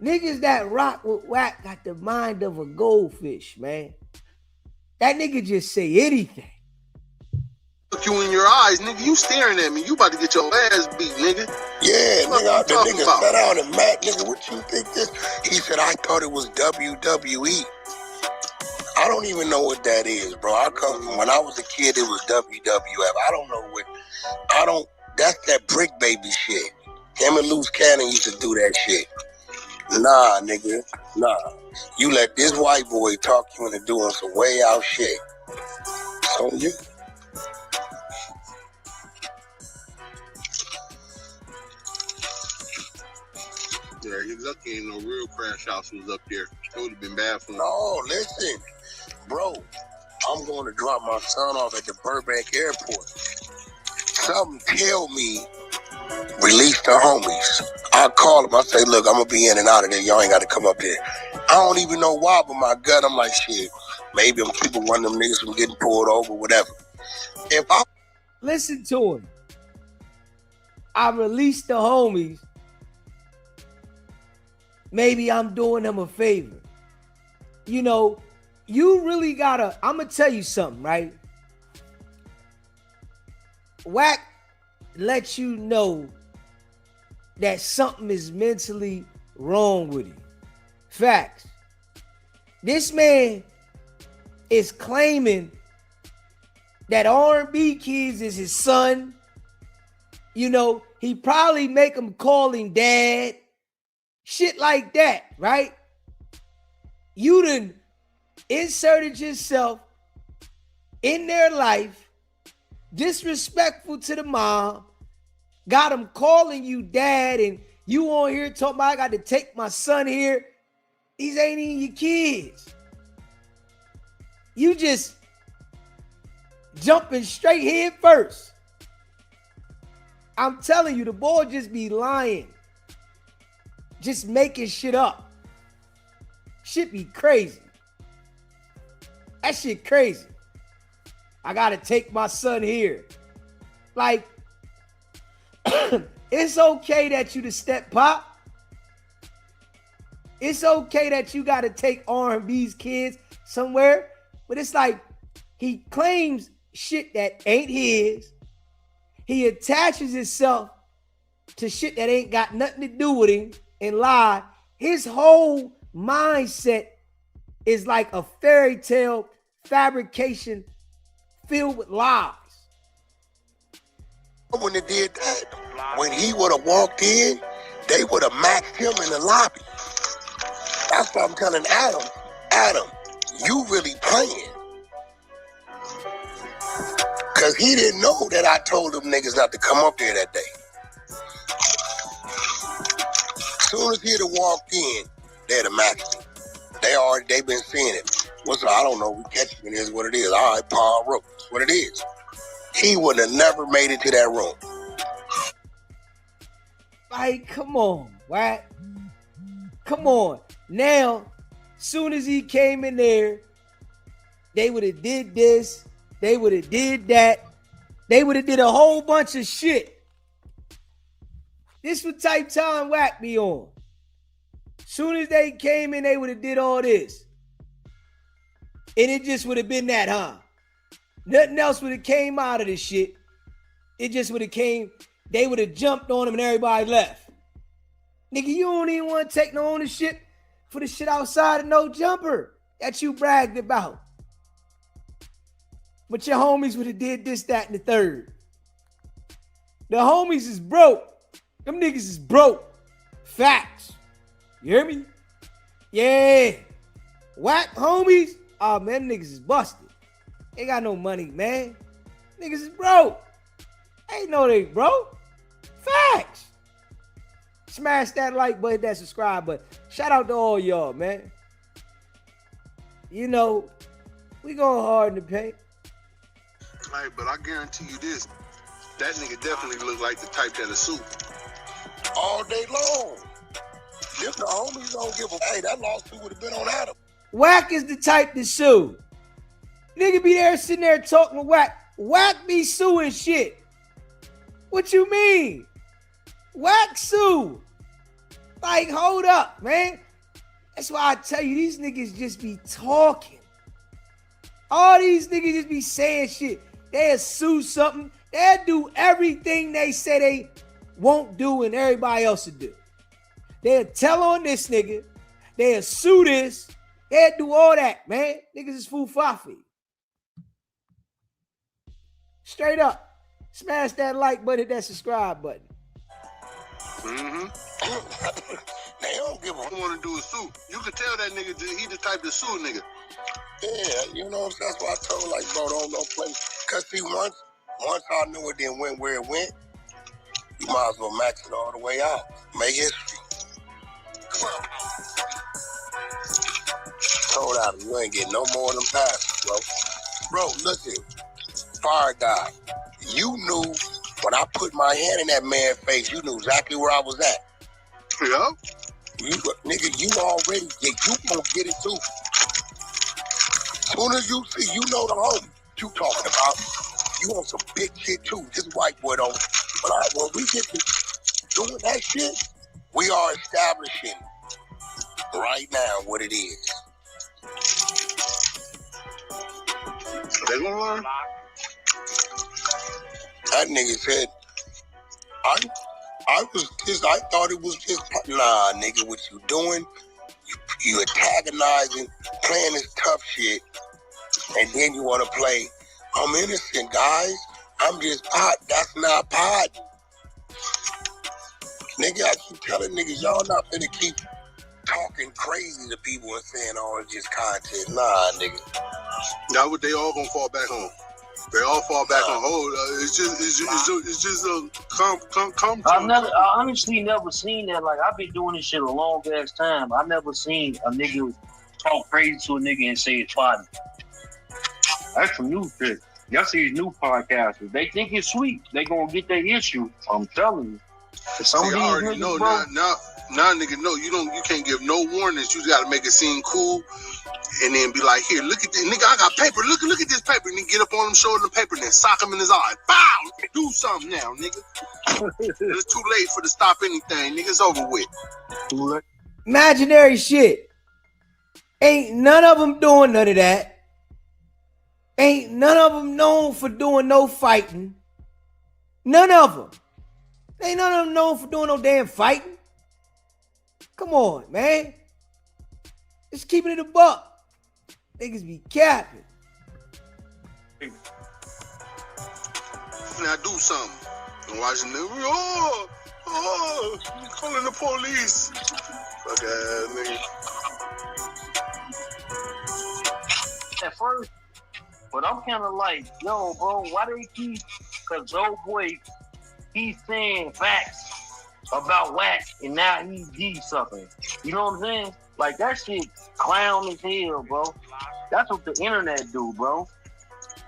Niggas that rock with Wack got the mind of a goldfish, man. That nigga just say anything. Look you in your eyes, nigga. You staring at me. You about to get your ass beat, nigga. Yeah, nigga, the nigga about? sat down and Matt, nigga, what you think this? He said, I thought it was WWE. I don't even know what that is, bro. I come from when I was a kid, it was WWF. That's that brick baby shit. Him and Loose Cannon used to do that shit. Nah, nigga, nah. You let this white boy talk you into doing some way out shit. So you. Yeah, he was up there. Ain't no real crash house was up there. It would have been bad for him. No, listen, bro. I'm going to drop my son off at the Burbank airport. Something tell me release the homies. I call him. I say, look, I'm going to be in and out of there. Y'all ain't got to come up here. I don't even know why, but my gut, I'm like, shit, maybe I'm keeping one of them niggas from getting pulled over, whatever. If I Listen to him. I released the homies. Maybe I'm doing them a favor. You know, you really gotta, I'm gonna tell you something, right? Wack lets you know that something is mentally wrong with him. Facts. This man is claiming that R&B Kids is his son. You know, he probably make him call him dad. Shit like that, right? You done inserted yourself in their life, disrespectful to the mom, got him calling you dad, and you on here talking about I got to take my son here. These ain't even your kids. You just jumping straight head first. I'm telling you, the boy just be lying. Just making shit up. Shit be crazy. That shit crazy. I gotta take my son here. Like, it's okay that you the step pop. It's okay that you gotta take R&B's kids somewhere. But it's like, he claims shit that ain't his. He attaches himself to shit that ain't got nothing to do with him and lie. His whole mindset is like a fairy tale fabrication filled with lies. When they did that, when he would have walked in, they would have maxed him in the lobby. That's what I'm telling Adam, you really playing. Because he didn't know that I told them niggas not to come up there that day. As soon as he'd have walked in, they'd have maxed him. They been seeing it. What's I don't know, we catch him, it is what it is. All right, Paul Rook, that's what it is. He would have never made it to that room. Like, come on, right? Come on. Now, soon as he came in there, they would have did this. They would have did that. They would have did a whole bunch of shit. This what type time Wack be on. Soon as they came in, they would have did all this. And it just would have been that, huh? Nothing else would have came out of this shit. It just would have came, they would have jumped on him and everybody left. Nigga, you don't even want to take no ownership for the shit outside of No Jumper that you bragged about. But your homies would have did this, that, and the third. The homies is broke. Them niggas is broke. Facts. You hear me? Yeah. Wack homies. Oh, man, them niggas is busted. They got no money, man. Niggas is broke. I ain't know they broke. Facts. Smash that like button, that subscribe button. Shout out to all y'all, man. You know, we going hard in the paint. Hey, but I guarantee you this. That nigga definitely look like the type that'll sue. All day long. If the homies don't give a hey, that lawsuit would have been on Adam. Wack is the type to sue. Nigga be there sitting there talking with Wack. Wack be suing shit. What you mean? Wack sue. Like, hold up, man. That's why I tell you, these niggas just be talking. All these niggas just be saying shit. They'll sue something. They'll do everything they say they won't do and everybody else will do. They'll tell on this nigga. They'll sue this. They'll do all that, man. Niggas is foo-faffy. Straight up. Smash that like button, that subscribe button. Mm-hmm. They don't give a want to do a sue. You can tell that nigga he the type to sue nigga. Yeah, you know, that's why I told him, like, bro, don't play. Cause see, once I knew it didn't went where it went, you might as well max it all the way out. Make history. Come on. Told Adam, you ain't getting no more of them passes, bro. Bro, listen, fire guy, you knew when I put my hand in that man's face, you knew exactly where I was at. Yeah. Nigga, you already you gonna get it too. Soon as you see, you know the homie you talking about. You want some big shit too. This white boy don't. But when we get to doing that shit, we are establishing right now what it is. They gonna learn. That nigga said, I thought it was just, nah, nigga, what you doing? You antagonizing, playing this tough shit, and then you want to play, I'm innocent, guys. I'm just pot. That's not pot. Nigga, I keep telling niggas, y'all not finna keep talking crazy to people and saying, oh, it's just content. Nah, nigga. Now what they all gonna fall back home. They all fall back on. Oh, it's just a come. I honestly never seen that. Like, I've been doing this shit a long ass time. I never seen a nigga talk crazy to a nigga and say it's funny. That's some new shit. Y'all see these new podcasters. They think it's sweet. They gonna get their issue. I'm telling you. See, I already know now, nigga. No, you can't give no warnings. You just gotta make it seem cool. And then be like, here, look at this. Nigga, I got paper. Look at this paper. And then get up on him, show him the paper, and then sock him in his eye. Bow! Do something now, nigga. It's too late for to stop anything. Nigga's over with. Imaginary shit. Ain't none of them doing none of that. Ain't none of them known for doing no fighting. None of them. Ain't none of them known for doing no damn fighting. Come on, man. Just keeping it a buck. Niggas be capping. Now do something. And watch them nigga. Oh, calling the police. Fuck ass nigga. At first, but I'm kind of like, yo, bro, why they keep? Cause old boy, he's saying facts about Wack, and now he's G-sucking. You know what I'm saying? Like, that shit clown as hell, bro. That's what the internet do, bro.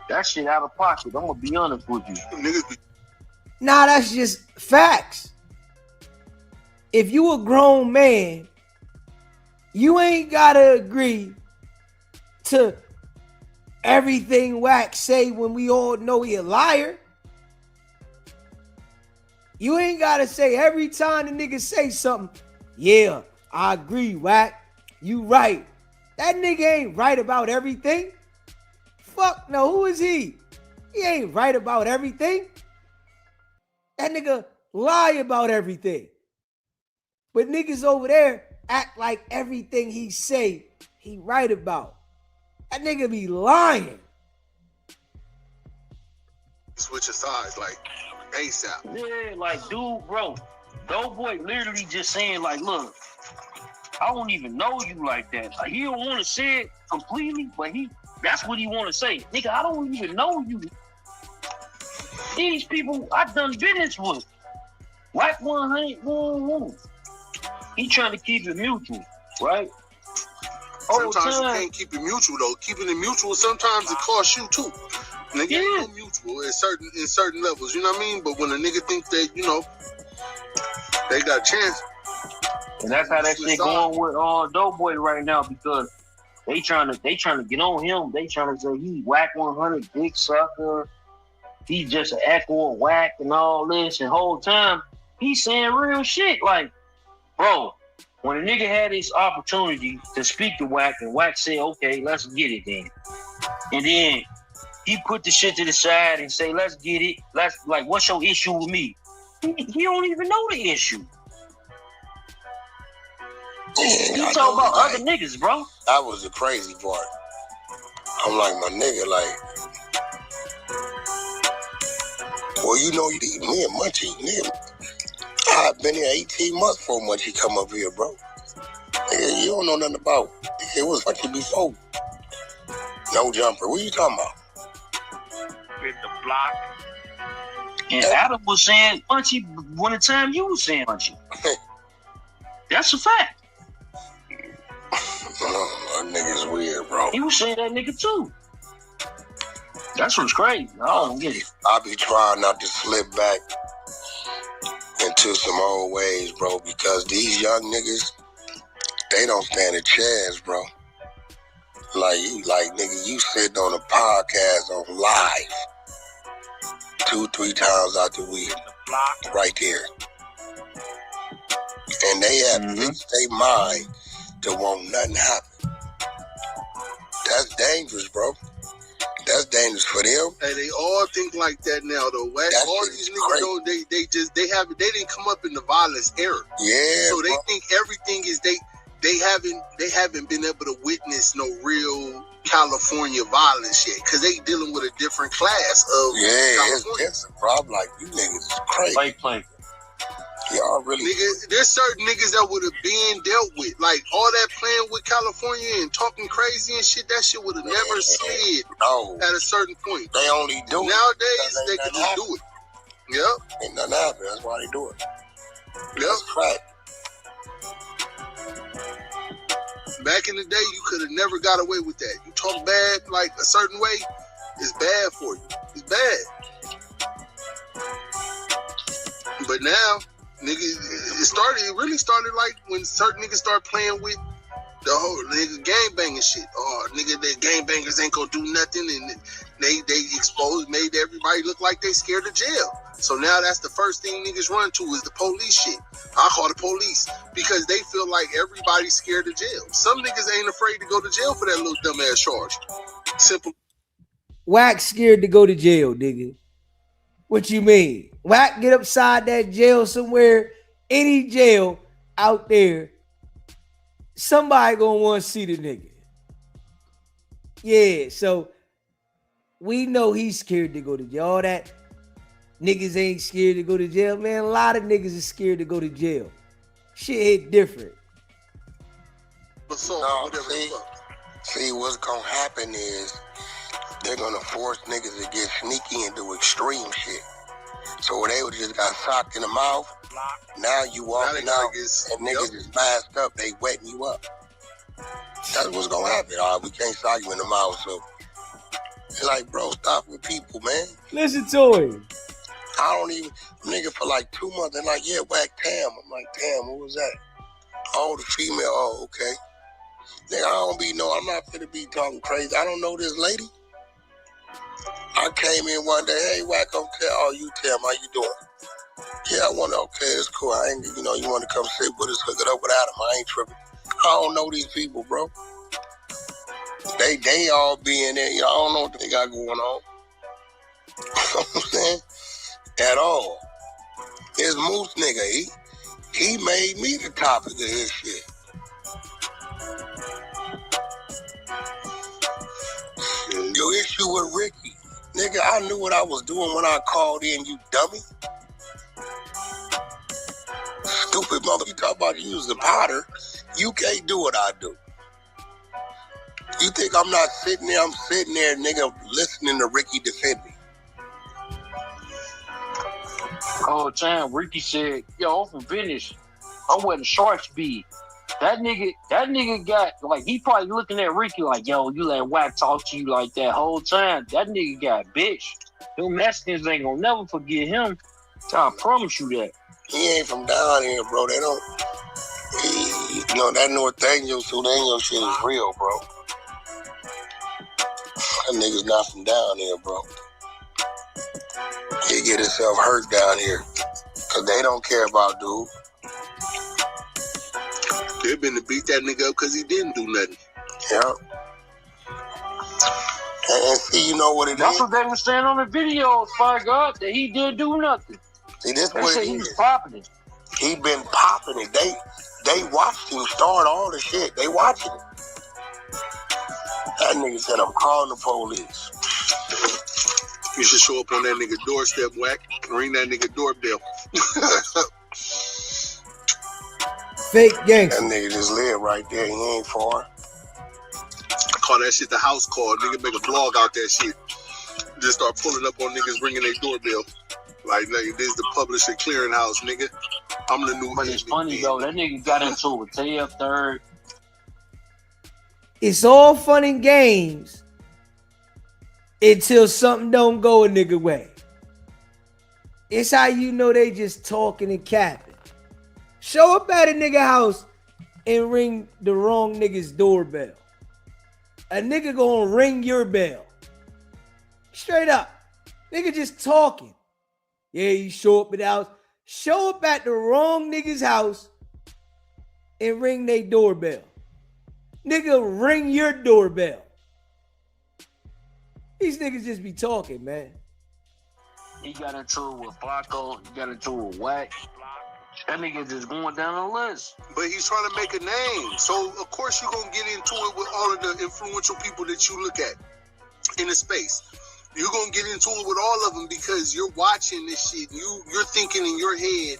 That shit out of pocket. I'm gonna be honest with you. Nah, that's just facts. If you a grown man, you ain't gotta agree to everything Wack say when we all know he a liar. You ain't gotta say every time the nigga say something, yeah, I agree, Wack. You right. That nigga ain't right about everything. Fuck no, who is he? He ain't right about everything. That nigga lie about everything. But niggas over there act like everything he say, he right about. That nigga be lying. Switching sides like ASAP. Yeah, like, dude, bro. Doughboy literally just saying, like, look, I don't even know you like that. Like, he don't want to say it completely, but that's what he want to say. Nigga, I don't even know you. These people I done business with. Wicked100, he trying to keep it mutual, right? Sometimes you can't keep it mutual though. Keeping it mutual, sometimes it costs you too. Nigga ain't no mutual in certain levels, you know what I mean? But when a nigga think that, you know, they got a chance. And that's how that shit going with Doughboy right now, because they trying to get on him. They trying to say he Wicked100 big sucker. He just an echo of Wack and all this, and whole time he's saying real shit. Like, bro, when a nigga had this opportunity to speak to Wack, and Wack said, okay, let's get it then. And then he put the shit to the side and say, let's get it. What's your issue with me? He don't even know the issue. He talking about other niggas, bro. That was the crazy part. I'm like, my nigga, like, well, you know, me and Munchie, nigga, I've been here 18 months before Munchie come up here, bro. Nigga, you don't know nothing about it. Was Munchie before. No jumper. What you talking about? In the block. And Adam was saying Munchie one the time you was saying Munchie. That's a fact. That nigga's weird, bro. He was saying that nigga too. That's what's crazy. I don't get it. I be trying not to slip back into some old ways, bro, because these young niggas, they don't stand a chance, bro. Like nigga, you sitting on a podcast on live 2-3 times out the week, right there, and they have fixed their mind to want nothing happen. That's dangerous, bro. That's dangerous for them. Hey, they all think like that now, though. All these niggas, though, they didn't come up in the violence era. Yeah. So they think everything is they haven't been able to witness no real California violence yet, because they dealing with a different class of California. It's different, bro. I'm like, you niggas is crazy. Play. Y'all really. Nigga, there's certain niggas that would have been dealt with. Like, all that playing with California and talking crazy and shit, that shit would have never slid at a certain point. They only do it. Nowadays, they can just do it. Yep. Ain't nothing happen. That's why they do it. Yep. That's crack. Back in the day, you could have never got away with that. You talk bad like a certain way, it's bad for you. It's bad. But now, nigga, it really started like when certain niggas start playing with the whole nigga gangbanging shit. Oh, nigga, the gangbangers ain't gonna do nothing, and they made everybody look like they scared of jail. So now that's the first thing niggas run to is the police shit. I call the police because they feel like everybody's scared of jail. Some niggas ain't afraid to go to jail for that little dumbass charge. Simple. Wack scared to go to jail, nigga. What you mean? Wack get upside that jail somewhere, any jail out there, somebody gonna want to see the nigga. Yeah, so we know he's scared to go to jail. All that niggas ain't scared to go to jail, man. A lot of niggas is scared to go to jail. Shit hit different. See, what's gonna happen is they're gonna force niggas to get sneaky and do extreme shit. So they would just got socked in the mouth. Now you walking out and niggas is masked up. They wetting you up. That's what's gonna happen. All right, we can't sock you in the mouth. So it's like, bro, stop with people, man. Listen to him. I don't even, nigga, for like 2 months, they're like, yeah, Wack, Tam. I'm like, damn, what was that? Oh, the female, oh, okay. Nigga, I'm not finna be talking crazy. I don't know this lady. I came in one day, hey, Wack, okay, oh, you Tam, how you doing? Yeah, I want to, okay, it's cool. I ain't, you want to come sit with us, hook it up with Adam. I ain't tripping. I don't know these people, bro. They all be in there, I don't know what they got going on. You know what I'm saying? At all. This Moose nigga, he made me the topic of his shit. Your issue with Ricky. Nigga, I knew what I was doing when I called in, you dummy. Stupid stupid mother. You talk about using powder. You can't do what I do. You think I'm not sitting there? I'm sitting there, nigga, listening to Ricky defend me. Oh, time Ricky said, "Yo, I'm from Venice. I'm where the sharks be." That nigga got like he probably looking at Ricky like, "Yo, you let Wack talk to you like that whole time." That nigga got bitch. Them Mexicans ain't gonna never forget him. I promise you that. He ain't from down here, bro. They don't. You know that Northangel, Sudangel shit is real, bro. That nigga's not from down here, bro. He get himself hurt down here. Cause they don't care about dude. They've been to beat that nigga up because he didn't do nothing. Yeah. And see, you know what it That's is? what they were saying on the videos, by God, that he didn't do nothing. See, this They what said it he is. was popping it. He been popping it. They watched him start all the shit. They watching it. That nigga said, I'm calling the police. You should show up on that nigga doorstep, Wack. Ring that nigga doorbell. Fake gangster. That nigga just live right there. He ain't far. I call that shit the house call. Nigga make a vlog out that shit. Just start pulling up on niggas ringing their doorbell. Like, this is the publisher clearinghouse, nigga. I'm the new. But it's funny though, that nigga got into it with TF Third. It's all fun and games until something don't go a nigga way. It's how you know they just talking and capping. Show up at a nigga house and ring the wrong nigga's doorbell. A nigga gonna ring your bell. Straight up. Nigga just talking. Yeah, you show up at the house. Show up at the wrong nigga's house and ring their doorbell. Nigga, ring your doorbell. These niggas just be talking, man. He got into it with Flacco. He got into it with Wack. That nigga just going down the list. But he's trying to make a name. So, of course, you're going to get into it with all of the influential people that you look at in the space. You're going to get into it with all of them because you're watching this shit. You're thinking in your head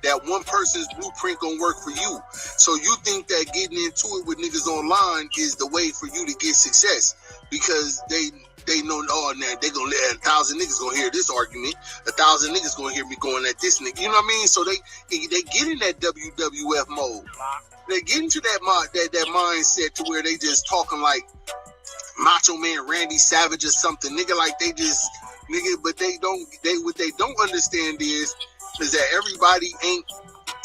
that one person's blueprint going to work for you. So you think that getting into it with niggas online is the way for you to get success because they know, oh, now they going to let 1,000 niggas going to hear this argument. 1,000 niggas going to hear me going at this nigga. You know what I mean? So they get in that WWF mode. They get into that mindset to where they just talking like Macho Man Randy Savage or something. Nigga, like they just, nigga, but what they don't understand is that everybody ain't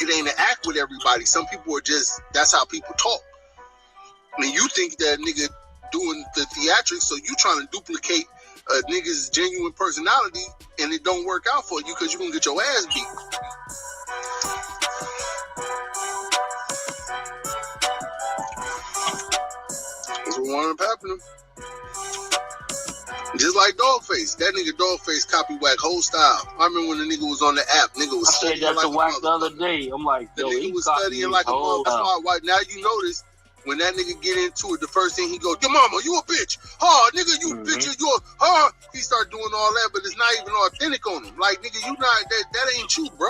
an act with everybody. Some people are just, that's how people talk. I mean, you think that nigga doing the theatrics, so you trying to duplicate a nigga's genuine personality, and it don't work out for you because you're going to get your ass beat. That's what wound up happening. Just like Dogface. That nigga Dogface copy Wack whole style. I remember when the nigga was on the app. Nigga was I said that like to Wack the other day. I'm like, the yo, nigga he was studying like a motherfucker. Now you notice when that nigga get into it, the first thing he go, your mama, you a bitch. Oh, nigga, you bitch, you a, he start doing all that, but it's not even authentic on him. Like, nigga, you not, that ain't you, bro.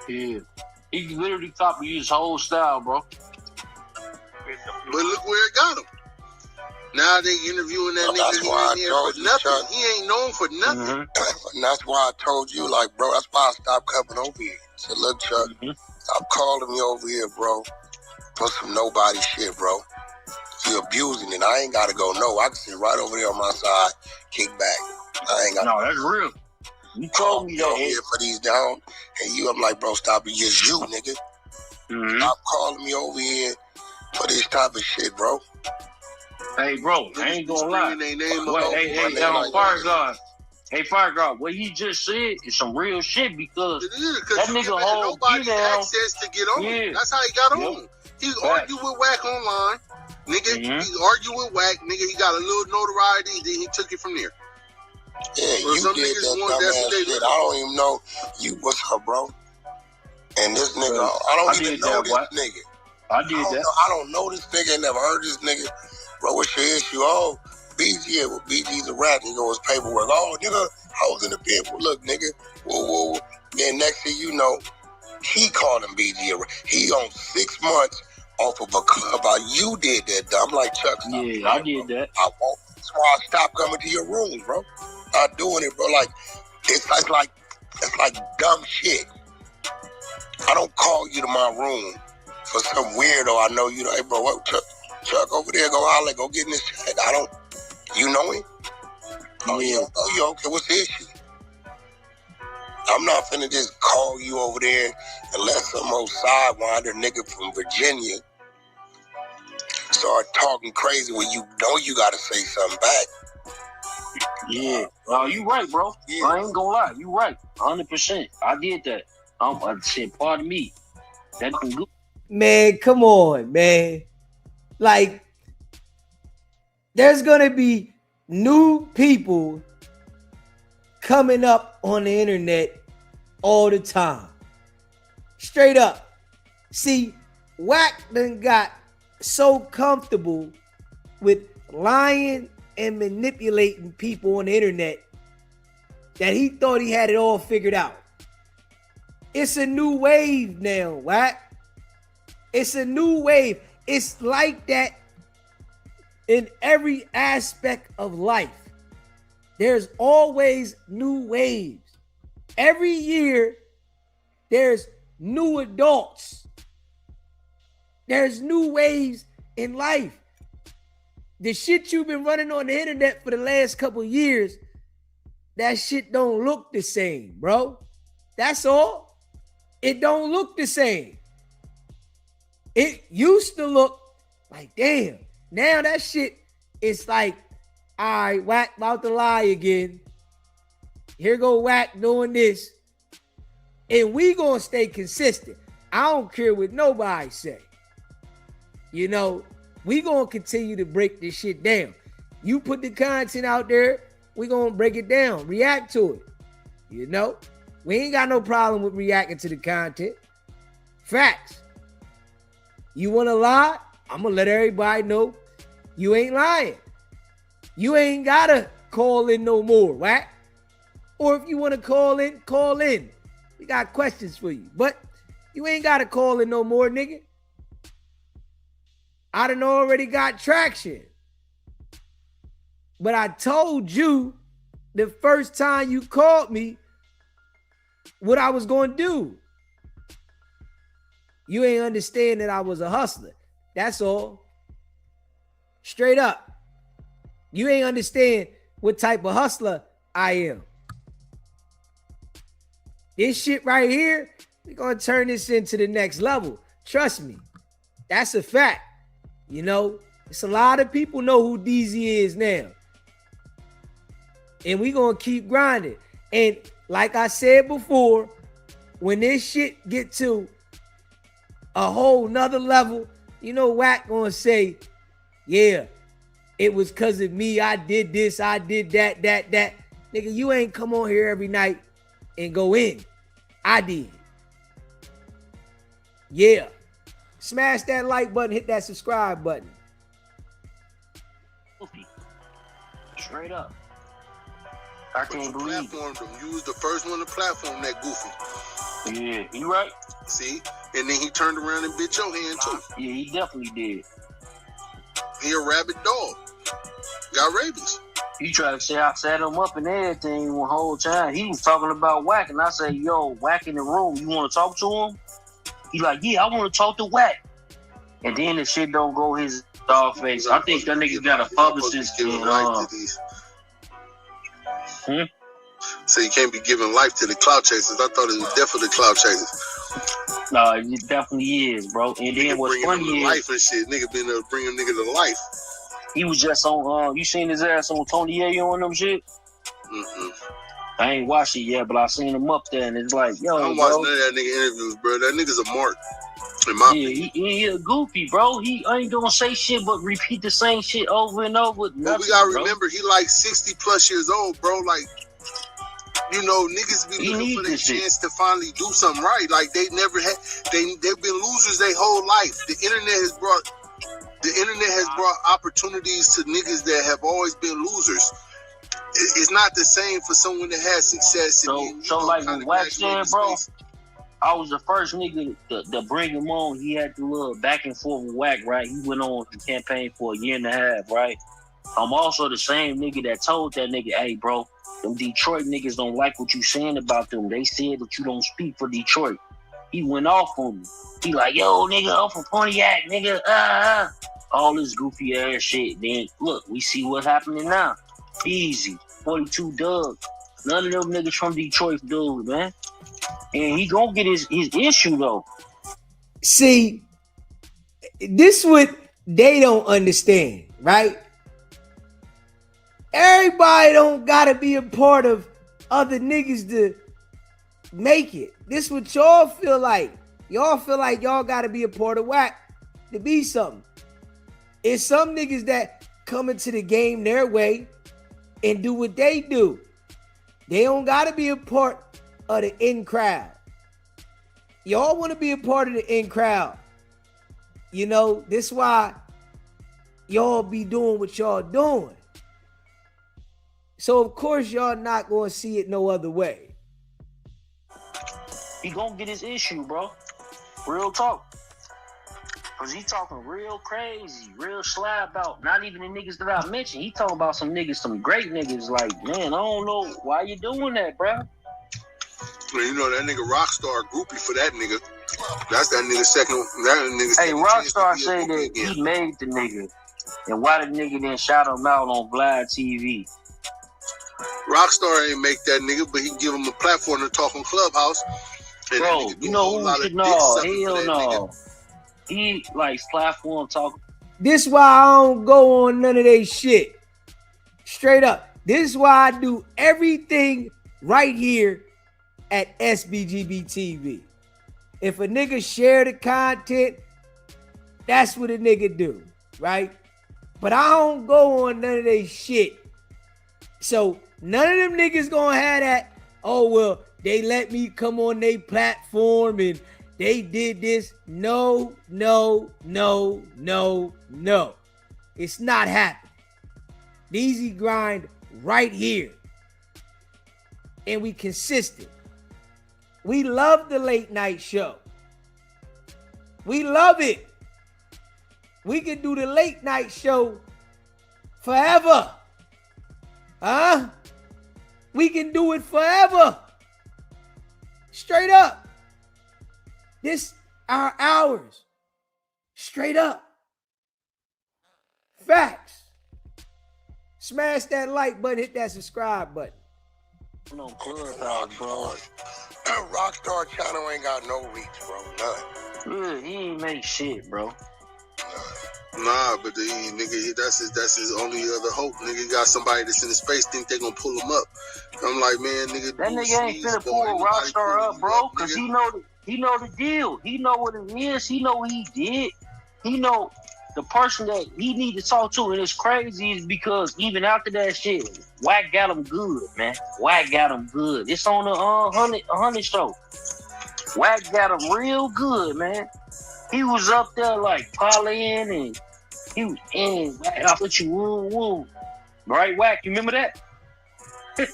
Yeah. He literally copied his whole style, bro. But look where it got him. Now they interviewing that nigga. He ain't here for nothing. He ain't known for nothing. And that's why I told you, like, bro, that's why I stopped coming over here. I said, look, Chuck, stop calling me over here, bro, for some nobody shit, bro. You abusing it. I ain't got to go. No, I can sit right over there on my side, kick back. I ain't got No, that's real. You told me that. Here for these down. And you, I'm like, bro, stop it. Just you, nigga. Stop calling me over here for this type of shit, bro. Hey, bro, I ain't gonna lie. Fire God. Hey, Fire God, what he just said is some real shit because that nigga hold nobody access to get on. Yeah. That's how he got on. He argued with Wack online. Nigga, he argued with Wack. Nigga, he got a little notoriety, then he took it from there. Yeah, you some did niggas that want dumbass shit. I don't even know you what's up, bro. And this nigga, I don't even know this nigga. I did that. I don't know this nigga. Never heard this nigga. Bro, what's your issue? Oh, BG, well, BG's a rat. He goes paperwork. Oh, nigga, I was in the pen. Look, nigga, whoa. Then next thing you know, He called him BG. He on 6 months off of a club. You did that, I'm like, Chuck, stop. Yeah, I did that. I won't. That's why I stopped coming to your rooms, bro. Not doing it, bro. Like, it's like dumb shit. I don't call you to my room for some weirdo. I know you. Hey, bro, what? Chuck over there, go holler, go get in this shit. I don't. You know him? Oh, yeah. Oh, yeah. Okay, what's the issue? I'm not finna just call you over there and let some old sidewinder nigga from Virginia start talking crazy when you know you gotta say something back. Yeah. You right, bro. Yeah. I ain't gonna lie. You right. 100%. I did that. I said, pardon me. That's good. Man, come on, man. Like, there's gonna be new people coming up on the internet all the time. Straight up. See, Wack done got so comfortable with lying and manipulating people on the internet that he thought he had it all figured out. It's a new wave now, Wack. It's a new wave. It's like that in every aspect of life. There's always new waves. Every year, there's new adults. There's new waves in life. The shit you've been running on the internet for the last couple of years, that shit don't look the same, bro. That's all. It don't look the same. It used to look like, damn. Now that shit is like, all right, Wack about to lie again. Here go Wack doing this. And we gonna stay consistent. I don't care what nobody say. You know, we gonna continue to break this shit down. You put the content out there, we gonna break it down, react to it. You know, we ain't got no problem with reacting to the content. Facts. You wanna lie? I'm gonna let everybody know you ain't lying. You ain't gotta call in no more, Wack. Or if you wanna call in, call in. We got questions for you. But you ain't gotta call in no more, nigga. I done already got traction. But I told you the first time you called me what I was gonna do. You ain't understand that I was a hustler. That's all. Straight up. You ain't understand what type of hustler I am. This shit right here, we're going to turn this into the next level. Trust me. That's a fact. You know, it's a lot of people know who DZ is now. And we're going to keep grinding. And like I said before, when this shit get to a whole nother level, you know Wack going to say, yeah, it was because of me. I did this. I did that. Nigga, you ain't come on here every night and go in. I did. Yeah. Smash that like button. Hit that subscribe button. Straight up. I can't believe it. You was the first one to platform that goofy. Yeah, you right. See? And then he turned around and bit your hand too. Yeah, he definitely did. He a rabid dog. Got rabies. He tried to say I set him up and everything the whole time. He was talking about Wack, and I said, yo, Wack in the room. You want to talk to him? He like, yeah, I want to talk to Wack. And then the shit don't go his dog face. I think that nigga got a publicist. So you can't be giving life to the clout chasers. I thought it was definitely clout chasers. No, it definitely is, bro. And then what's funny is life and shit. Nigga been bringing a nigga to life. He was just on. You seen his ass on Tony Yayo on them shit? Mm-hmm. I ain't watched it yet, but I seen him up there, and it's like, yo, I'm watching none of that nigga interviews, bro. That nigga's a mark. He a goofy, bro. He ain't gonna say shit but repeat the same shit over and over. But we gotta remember, he like 60 plus years old, bro. Like, you know, niggas be looking for their chance to finally do something right. Like they've been losers their whole life. The internet has brought opportunities to niggas that have always been losers. It's not the same for someone that has success. So like with Wack said, bro, I was the first nigga to bring him on. He had the little back and forth with Wack, right? He went on the campaign for a year and a half, right? I'm also the same nigga that told that nigga, hey, bro, them Detroit niggas don't like what you saying about them. They said that you don't speak for Detroit. He went off on me. He like, yo, nigga, I'm from Pontiac, nigga. All this goofy ass shit. Then, look, we see what's happening now. Easy. 42 Doug. None of them niggas from Detroit dude, man. And he gonna get his issue, though. See, this what they don't understand, right? Everybody don't gotta be a part of other niggas to make it. This what y'all feel like. Y'all feel like y'all gotta be a part of Wack to be something. It's some niggas that come into the game their way and do what they do. They don't gotta be a part of the in crowd. Y'all want to be a part of the in crowd. You know, this why y'all be doing what y'all doing. So of course y'all not gonna see it no other way. He gonna get his issue, bro. Real talk. Cause he talking real crazy, real slab about not even the niggas that I mentioned. He talking about some niggas, some great niggas. Like, man, I don't know why you doing that, bro. You know that nigga Rockstar groupie for that nigga. That's that nigga second. That nigga. Hey, Rockstar say that he made the nigga, and why the nigga then shout him out on Vlad TV? Rockstar ain't make that nigga, but he give him a platform to talk on Clubhouse. And bro, you know who should know? Hell no. He like platform talk. This why I don't go on none of they shit. Straight up. This is why I do everything right here at SBGB TV. If a nigga share the content, that's what a nigga do, right? But I don't go on none of they shit. So none of them niggas gonna have that, oh, well, they let me come on their platform and they did this. No, no, no, no, no. It's not happening. Easy grind right here. And we consistent. We love the late night show. We love it. We can do the late night show forever. Huh? We can do it forever. Straight up. This our hours. Straight up. Facts. Smash that like button, hit that subscribe button. No Clubhouse, bro. Rockstar channel ain't got no reach, bro. None. Yeah, he ain't make shit, bro. Nah, but the nigga, that's his only other hope. Nigga got somebody that's in the space, think they gonna pull him up. I'm like, man, nigga. That nigga ain't finna pull Rockstar up, bro, cause he know the deal. He know what it is. He know what he did. He know the person that he need to talk to, and it's crazy is because even after that shit, Wack got him good, man. Wack got him good. It's on the 100 show. Wack got him real good, man. He was up there like parlaying and he was in Wack. I put you woo. Right, Wack? You remember that? That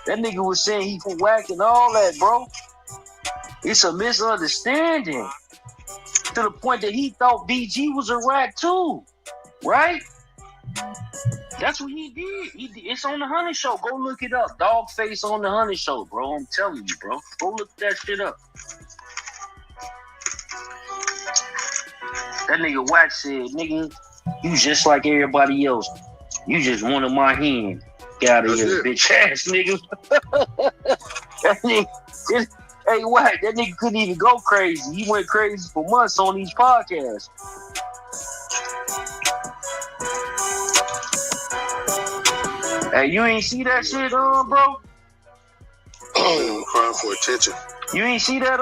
nigga was saying he from Wack and all that, bro. It's a misunderstanding. To the point that he thought BG was a rat too, right? That's what he did. It's on the 100 show. Go look it up. Dogface on the 100 show, bro. I'm telling you, bro. Go look that shit up. That nigga Wack said, nigga, you just like everybody else. You just wanted my hand. Get out of here, bitch ass nigga. That nigga. Hey, Wack, that nigga couldn't even go crazy. He went crazy for months on these podcasts. Hey, you ain't see that shit, bro? I'm crying for attention. You ain't see that,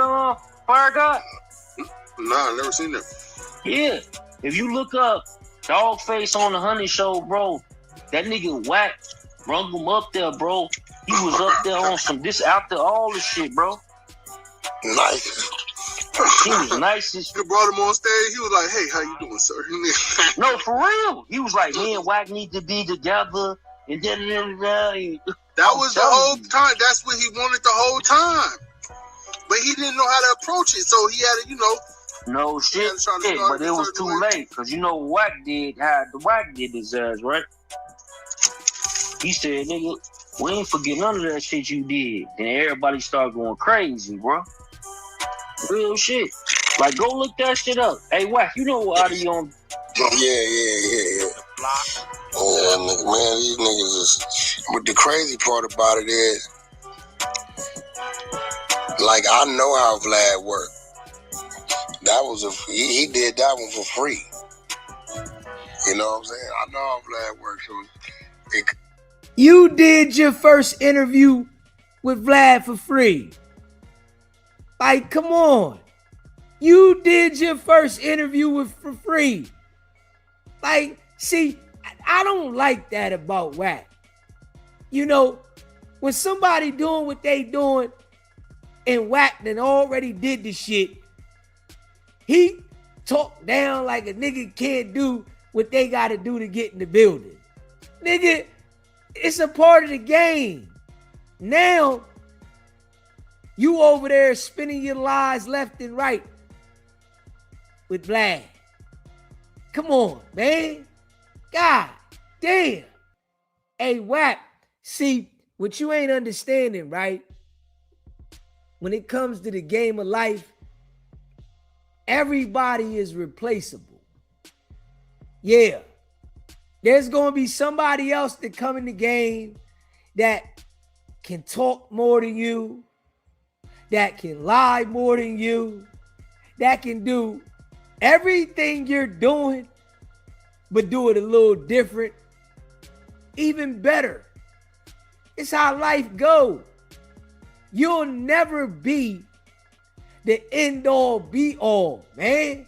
Fire God? Nah, I never seen that. Yeah. If you look up Dogface on the 100 show, bro, that nigga Wack rung him up there, bro. He was up there on some this after all the shit, bro. Nice. He was nice as You brought him on stage. He was like, "Hey, how you doing, sir?" No, for real. He was like, "Me and Wack need to be together." And then that was the whole time. That's what he wanted the whole time. but he didn't know how to approach it, so he had to, No shit, but it was too late, because you know what Wack did, how the Wack did his ass, right? He said, nigga, we ain't forget none of that shit you did. And everybody started going crazy, bro. Real shit. Like, go look that shit up. Hey, Wack, you know what Adi on? Yeah. Yeah, man, these niggas is. But the crazy part about it is, like, I know how Vlad worked. That was he did that one for free. You know what I'm saying? I know how Vlad works. So you did your first interview with Vlad for free. Like, come on. You did your first interview for free. Like, see, I don't like that about Wack. You know, when somebody doing what they doing and Wack then already did the shit, he talk down like a nigga can't do what they got to do to get in the building. Nigga, it's a part of the game. Now, you over there spinning your lies left and right with Vlad. Come on, man. God damn. Hey, Wack, see, what you ain't understanding, right? When it comes to the game of life, everybody is replaceable. Yeah. There's going to be somebody else that come in the game that can talk more than you, that can lie more than you, that can do everything you're doing, but do it a little different, even better. It's how life goes. You'll never be the end all be all, man.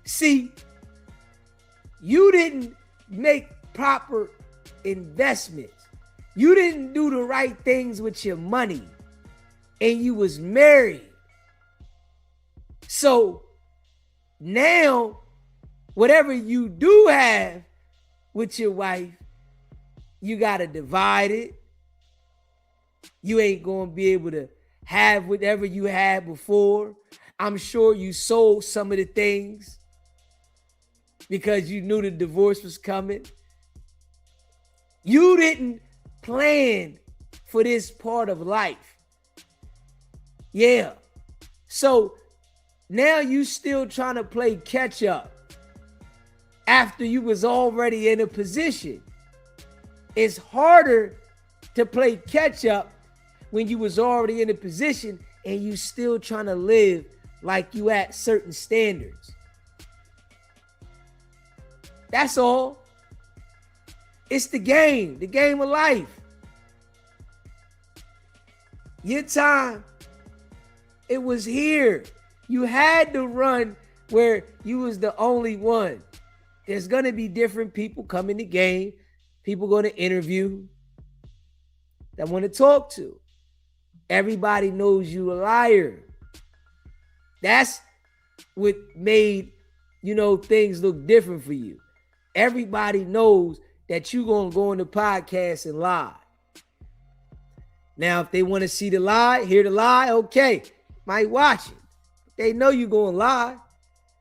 See, you didn't make proper investments. You didn't do the right things with your money, and you was married. So now, whatever you do have with your wife, you got to divide it. You ain't going to be able to have whatever you had before. I'm sure you sold some of the things because you knew the divorce was coming. You didn't plan for this part of life. Yeah. So now you still trying to play catch up after you was already in a position. It's harder to play catch up when you was already in a position and you still trying to live like you at certain standards. That's all. It's the game of life. Your time, it was here. You had to run where you was the only one. There's going to be different people coming to game, people going to interview that want to talk to. Everybody knows you a liar. That's what made, things look different for you. Everybody knows that you going to go on the podcast and lie. Now, if they want to see the lie, hear the lie, okay, might watch it. They know you going to lie.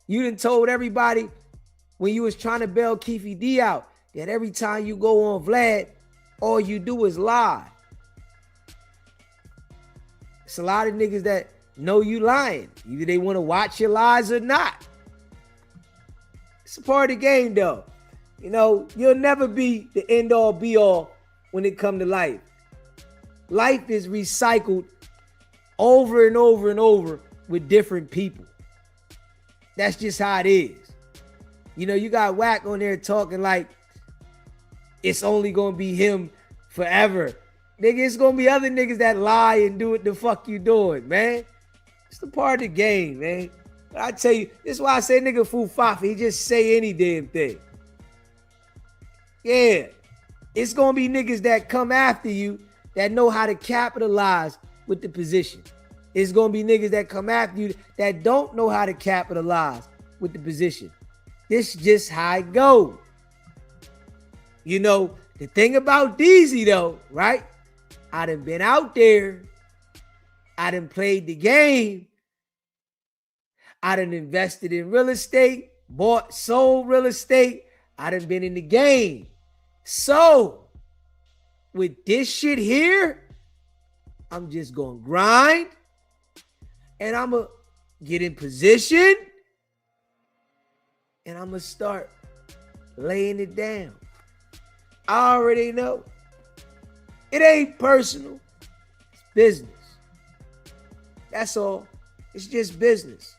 You done told everybody when you was trying to bail Keefe D out that every time you go on Vlad, all you do is lie. It's a lot of niggas that know you lying. Either they want to watch your lies or not. It's a part of the game, though. You'll never be the end all be all when it comes to life. Life is recycled over and over and over with different people. That's just how it is. You got Wack on there talking like it's only going to be him forever. Nigga, it's going to be other niggas that lie and do what the fuck you doing, man. It's the part of the game, man. But I tell you, this is why I say nigga fool fafa. He just say any damn thing. Yeah. It's going to be niggas that come after you that know how to capitalize with the position. It's going to be niggas that come after you that don't know how to capitalize with the position. This just how it go. The thing about Deezy though, right? I done been out there I done played the game. I done invested in real estate, bought, sold real estate. I done been in the game. So, with this shit here, I'm just going to grind and I'm going to get in position and I'm going to start laying it down. I already know. It ain't personal. It's business. That's all. It's just business.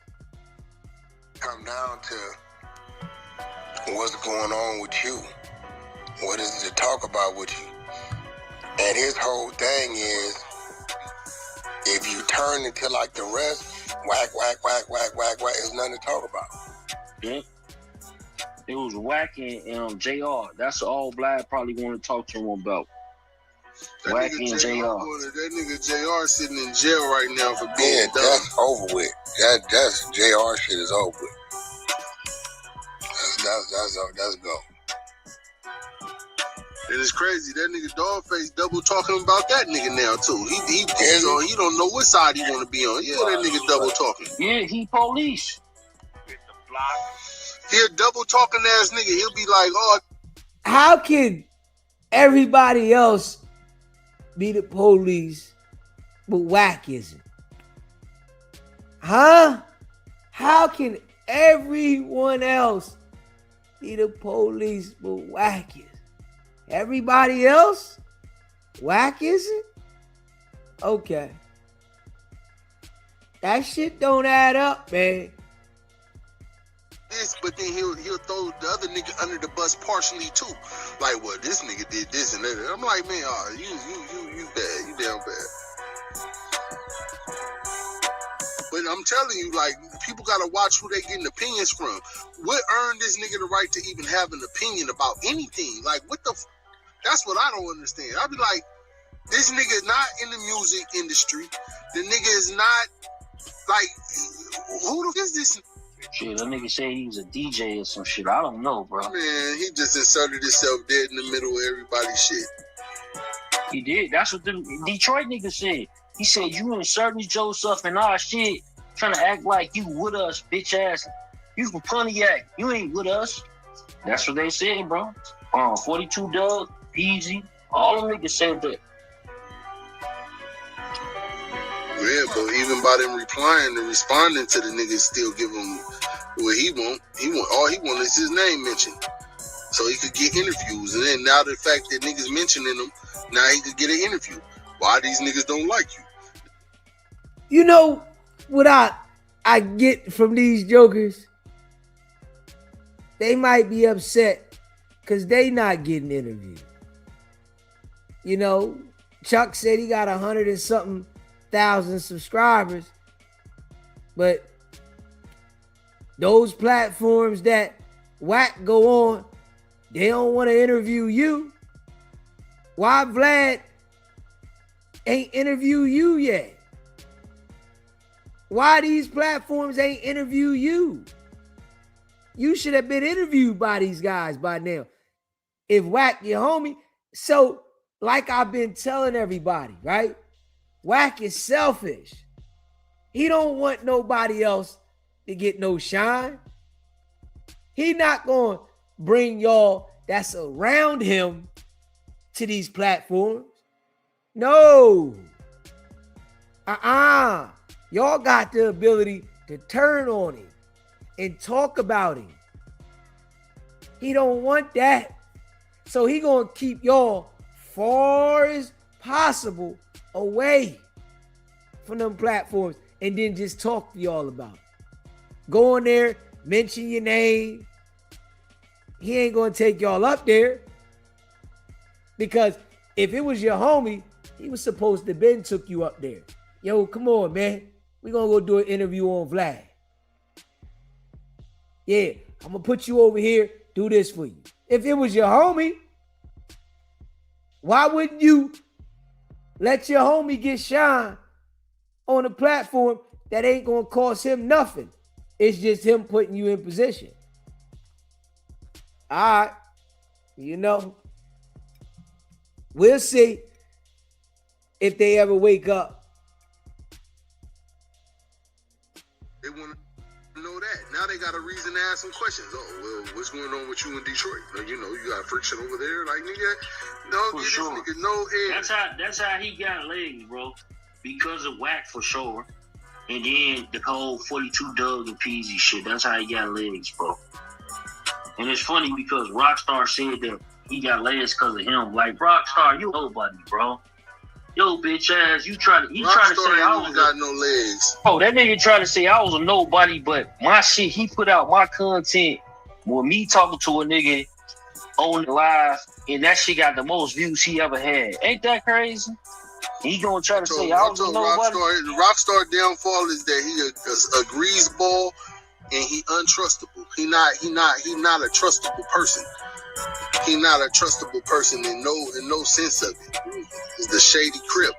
Come down to what's going on with you. What is it to talk about with you? And his whole thing is, if you turn into like the rest, whack, there's nothing to talk about. Yeah. It was Wack and JR. That's all Vlad probably want to talk to him about. That Wack nigga and JR. JR. That nigga JR sitting in jail right now for being Yeah, dumb. that's over with. That's JR shit is over with. That's go. And it's crazy. That nigga Dogface double talking about that nigga now too. He don't know what side he want to be on. Yeah, that nigga double talking. Yeah, he police. He a double talking ass nigga. He'll be like, oh. How can everybody else be the police, but Wack isn't? Huh? How can everyone else be the police, but Wack isn't? Everybody else? Wack isn't? Okay. That shit don't add up, man. This, but then he'll throw the other nigga under the bus partially too. Like, well, this nigga did this and that. I'm like, man, you bad, you damn bad. But I'm telling you, like, people gotta watch who they getting opinions from. What earned this nigga the right to even have an opinion about anything? Like, what the? That's what I don't understand. I'll be like, this nigga is not in the music industry. The nigga is not like, who the fuck is this? Shit, that nigga said he was a DJ or some shit. I don't know, bro. Man, he just inserted himself dead in the middle of everybody's shit. He did. That's what the Detroit nigga said. He said, you inserted yourself in our shit, trying to act like you with us, bitch ass. You from Pontiac. You ain't with us. That's what they said, bro. 42 Doug, Peasy, all them niggas said that. Yeah, but even by them replying and responding to the niggas, still give him what he want. All he want is his name mentioned, so he could get interviews. And then now the fact that niggas mentioning him, now he could get an interview. Why these niggas don't like you? You know what I get from these jokers? They might be upset because they not getting interviewed. You know, Chuck said he got 100 and something thousand subscribers, but those platforms that Wack go on, they don't want to interview you. Why Vlad ain't interview you yet? Why these platforms ain't interview you? You should have been interviewed by these guys by now. If Wack your homie, so like I've been telling everybody, right? Wack is selfish. He don't want nobody else to get no shine. He not going to bring y'all that's around him to these platforms. No. Y'all got the ability to turn on him and talk about him. He don't want that. So he going to keep y'all far as possible away from them platforms and then just talk to y'all about it. Go on there, mention your name. He ain't gonna take y'all up there, because if it was your homie, he was supposed to been took you up there. Yo, come on, man. We gonna go do an interview on Vlad. Yeah, I'm gonna put you over here, do this for you. If it was your homie, why wouldn't you let your homie get shine on a platform that ain't gonna cost him nothing? It's just him putting you in position. All right, you know, we'll see if they ever wake up got a reason to ask some questions. Oh, well, what's going on with you in Detroit? You know, you got friction over there. Like, nigga, don't give this nigga no air. That's how he got legs, bro. Because of Wack for sure. And then the whole 42 Doug and Peasy shit. That's how he got legs, bro. And it's funny because Rockstar said that he got legs because of him. Like, Rockstar, you nobody, bro. Yo, bitch ass, he trying to say I was got no legs. Oh, that nigga trying to say I was a nobody, but my shit, he put out my content with me talking to a nigga on the live, and that shit got the most views he ever had. Ain't that crazy? He gonna try to say I was a nobody. The Rockstar downfall is that he a greaseball and he untrustable. He not a trustable person. He not a trustable person in no sense of it. He's the shady crip.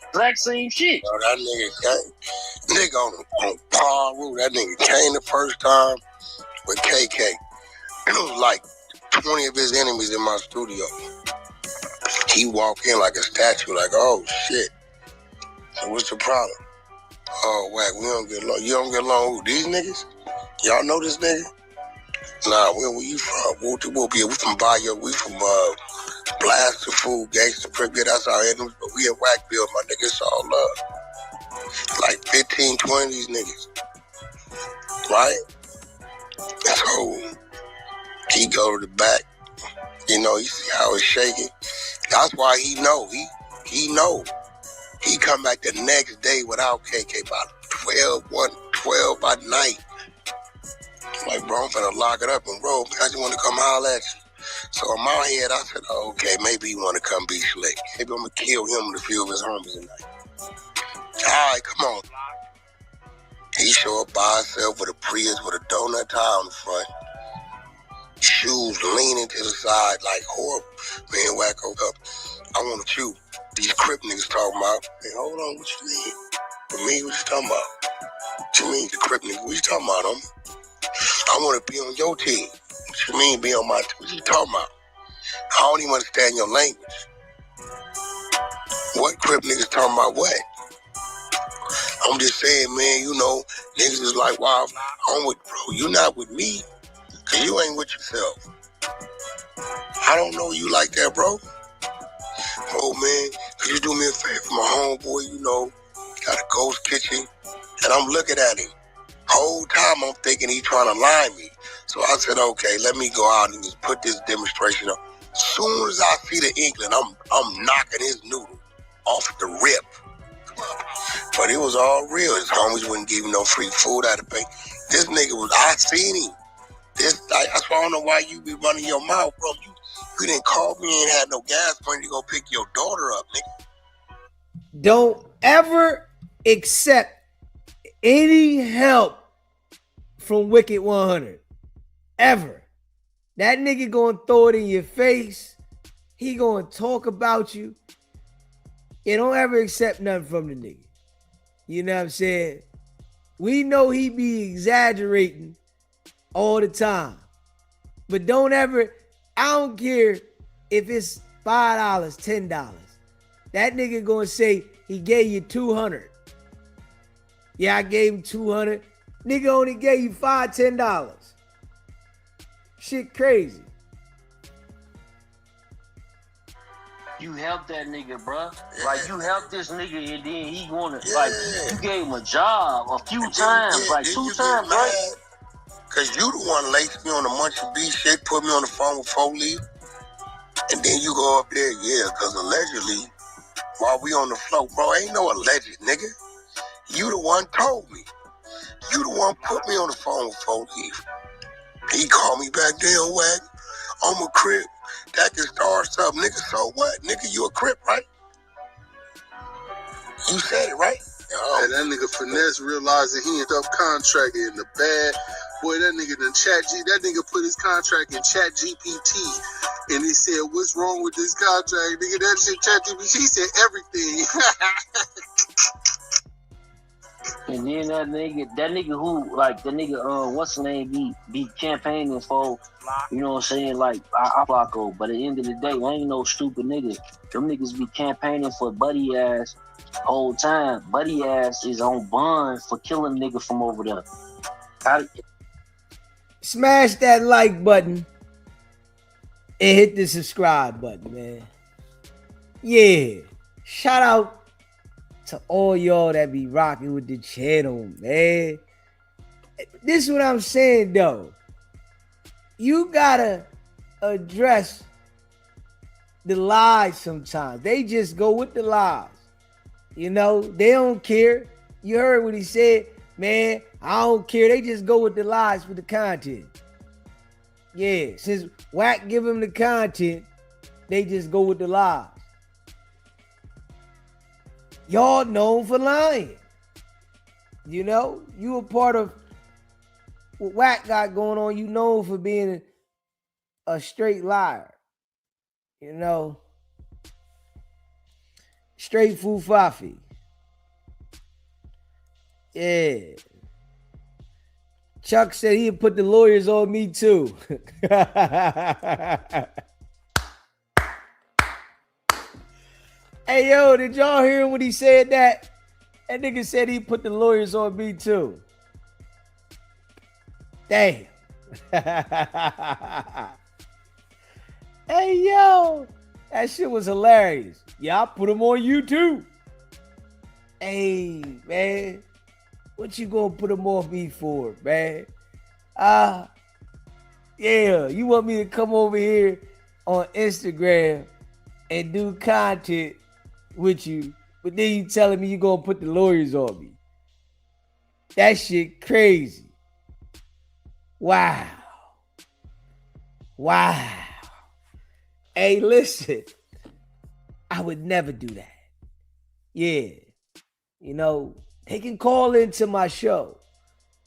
Exact same shit. Bro, that nigga on Palm Road. That nigga came the first time with KK. It was like 20 of his enemies in my studio. He walked in like a statue, like, oh shit. So what's the problem? Oh, Wack, we don't get along. You don't get along with these niggas? Y'all know this nigga? Nah, where you from? We from Bayou. We from Blast the Food, Gangsta Prip. Yeah, that's our enemies. But we in Wackville, my nigga. It's all love. Like 15, 20 of these niggas. Right? So he go to the back. You know, you see how it's shaking. That's why he know. He know. He come back the next day without KK about 12 by night. I'm like, bro, I'm finna lock it up and roll. I just want to come holler at you. So in my head, I said, oh, okay, maybe he want to come be slick. Maybe I'm going to kill him with a few of his homies tonight. All right, come on. He show up by himself with a Prius with a donut tie on the front. Shoes leaning to the side like horrible. Man, Wacko up. I want to shoot. These Crip niggas talking about. Hey, hold on, what you mean? For me, what you talking about? What you mean, the Crip nigga? What you talking about, homie? I want to be on your team. What you mean, be on my team? What you talking about? I don't even understand your language. What Crip niggas talking about what? I'm just saying, man, you know, niggas is like, wow, I'm with, bro, you not with me, because you ain't with yourself. I don't know you like that, bro. Oh, man, could you do me a favor? My homeboy, you know, got a ghost kitchen, and I'm looking at him. Whole time I'm thinking he trying to lie me. So I said, okay, let me go out and just put this demonstration up. As soon as I see the inkling, I'm knocking his noodle off the rip. But it was all real. His homies wouldn't give him no free food out of pay. This nigga was, I seen him. That's why I don't know why you be running your mouth, bro. You didn't call me and had no gas money to go pick your daughter up, nigga. Don't ever accept any help from Wicked100. Ever. That nigga gonna throw it in your face. He gonna talk about you. You don't ever accept nothing from the nigga. You know what I'm saying? We know he be exaggerating all the time. But don't ever, I don't care if it's $5, $10. That nigga gonna say he gave you 200. Yeah, I gave him 200. Nigga only gave you $5, $10. Shit crazy. You helped that nigga, bruh. Like, you helped this nigga, and then he wanna, like, you gave him a job a few times, like 2 times, right? Cause you the one laced me on the Munchie B shit, put me on the phone with 4 Leaf, and then you go up there, yeah, cause allegedly, while we on the floor, bro, ain't no alleged, nigga. You the one told me. You the one put me on the phone with 4 Leaf. He called me back there, Wack. I'm a Crip. That can start something, nigga. So what? Nigga, you a Crip, right? You said it, right? And that nigga Finesse realizing he ended up contracted in the bad. Boy, that nigga that nigga put his contract in Chat GPT. And he said, what's wrong with this contract? Nigga, that shit Chat GPT, he said everything. And then that nigga who, like, the nigga, what's his name, be campaigning for, you know what I'm saying, like, I Flocko. But at the end of the day, I ain't no stupid niggas. Them niggas be campaigning for Buddy Ass whole time. Buddy Ass is on bond for killing nigga from over there. Smash that like button and hit the subscribe button, man. Yeah. Shout out to all y'all that be rocking with the channel, man. This is what I'm saying, though. You gotta address the lies sometimes. They just go with the lies. You know, they don't care. You heard what he said, man. I don't care. They just go with the lies for the content. Yeah, since Wack give them the content, they just go with the lies. Y'all known for lying. You know, you a part of what Wack got going on. You known for being a straight liar. You know, straight fufafi. Yeah. Chuck said he'd put the lawyers on me too. Hey, yo, did y'all hear him when he said that? That nigga said he put the lawyers on me too. Damn. Hey, yo, that shit was hilarious. Yeah, I put them on you too. Hey, man, what you gonna put them on me for, man? Yeah, you want me to come over here on Instagram and do content with you, but then you telling me you gonna put the lawyers on me. That shit crazy. Wow. Wow. Hey, listen, I would never do that. Yeah. You know, they can call into my show.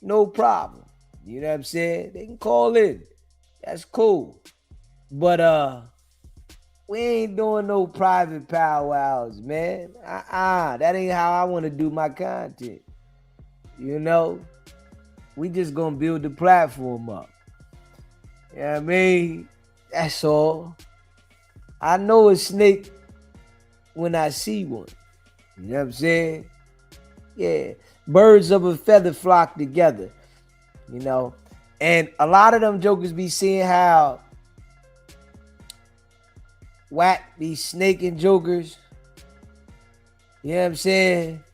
No problem. You know what I'm saying? They can call in. That's cool. But we ain't doing no private powwows, man. That ain't how I want to do my content. You know? We just gonna build the platform up. You know what I mean? That's all. I know a snake when I see one. You know what I'm saying? Yeah. Birds of a feather flock together. You know? And a lot of them jokers be seeing how Wack be snaking jokers. You know what I'm saying?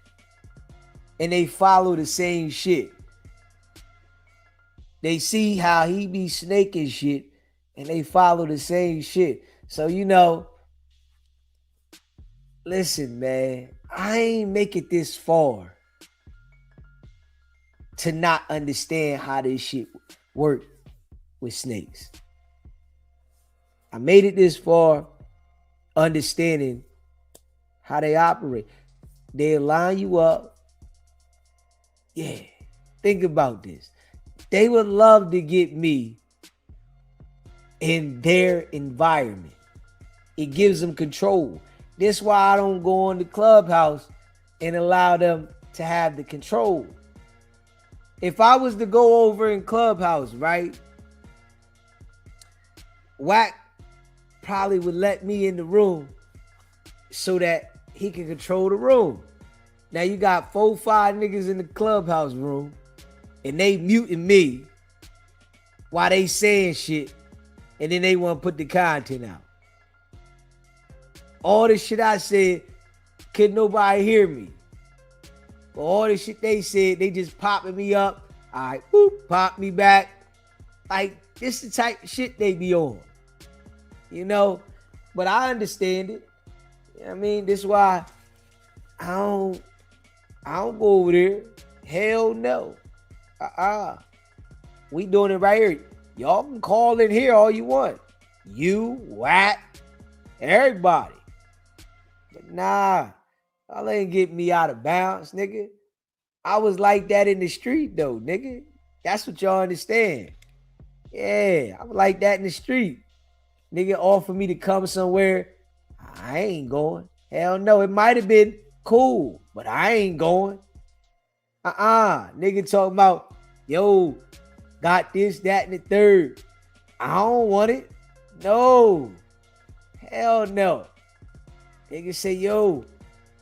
And they follow the same shit. They see how he be snaking shit and they follow the same shit. So, you know, listen, man, I ain't make it this far to not understand how this shit work with snakes. I made it this far understanding how they operate. They line you up. Yeah, think about this. They would love to get me in their environment. It gives them control. This is why I don't go on the Clubhouse and allow them to have the control. If I was to go over in Clubhouse, right, Wack probably would let me in the room so that he can control the room. Now you got 4-5 niggas in the Clubhouse room and they muting me while they saying shit, and then they want to put the content out. All the shit I said, couldn't nobody hear me. But all the shit they said, they just popping me up. All right, boop, pop me back. Like, this the type of shit they be on. You know? But I understand it. You know what I mean? This is why I don't go over there. Hell no. We doing it right here. Y'all can call in here all you want. You, Wack, and everybody. But nah, y'all ain't getting me out of bounds, nigga. I was like that in the street, though, nigga. That's what y'all understand. Yeah, I was like that in the street. Nigga offered me to come somewhere. I ain't going. Hell no, it might have been cool, but I ain't going. Nigga talking about, yo, got this, that, and the third. I don't want it. No. Hell no. Nigga say, yo,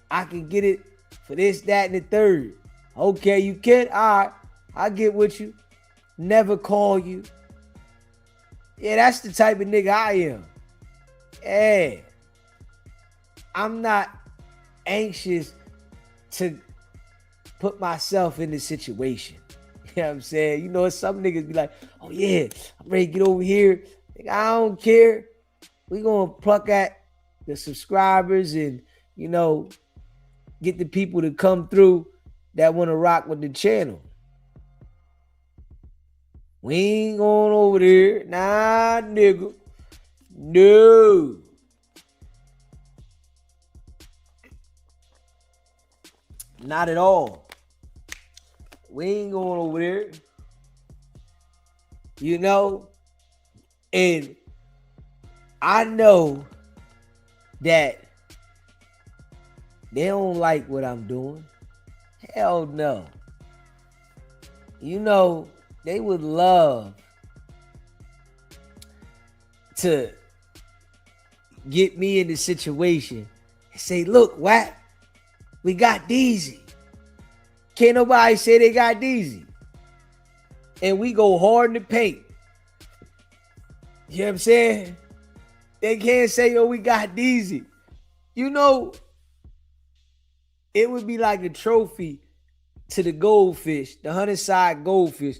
I can get it for this, that, and the third. Okay, you can? All right, I'll get with you. never call you. Yeah, that's the type of nigga I am. Yeah. I'm not anxious to put myself in this situation. You know what I'm saying? You know, some niggas be like, oh yeah, I'm ready to get over here. Nigga, I don't care. We gonna pluck at the subscribers and, you know, get the people to come through that want to rock with the channel. We ain't going over there. Nah, nigga. No. Not at all. We ain't going over there. You know? And I know that they don't like what I'm doing. Hell no. You know, they would love to get me in the situation and say, look, Wack, we got Deezy. Can't nobody say they got Deezy. And we go hard in the paint. You know what I'm saying? They can't say, yo, we got Deezy. You know, it would be like a trophy to the goldfish, the 100-side goldfish,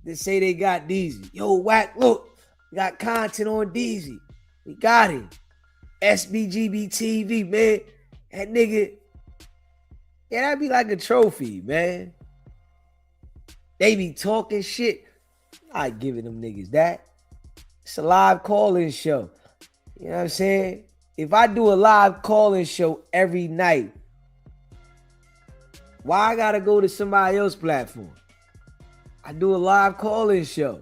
that say they got Deezy. Yo, Wack, look, we got content on Deezy. We got it. SBGB TV, man. That nigga, yeah, that'd be like a trophy, man. They be talking shit. I ain't giving them niggas that. It's a live call-in show. You know what I'm saying? If I do a live call-in show every night, why I gotta go to somebody else's platform? I do a live call-in show.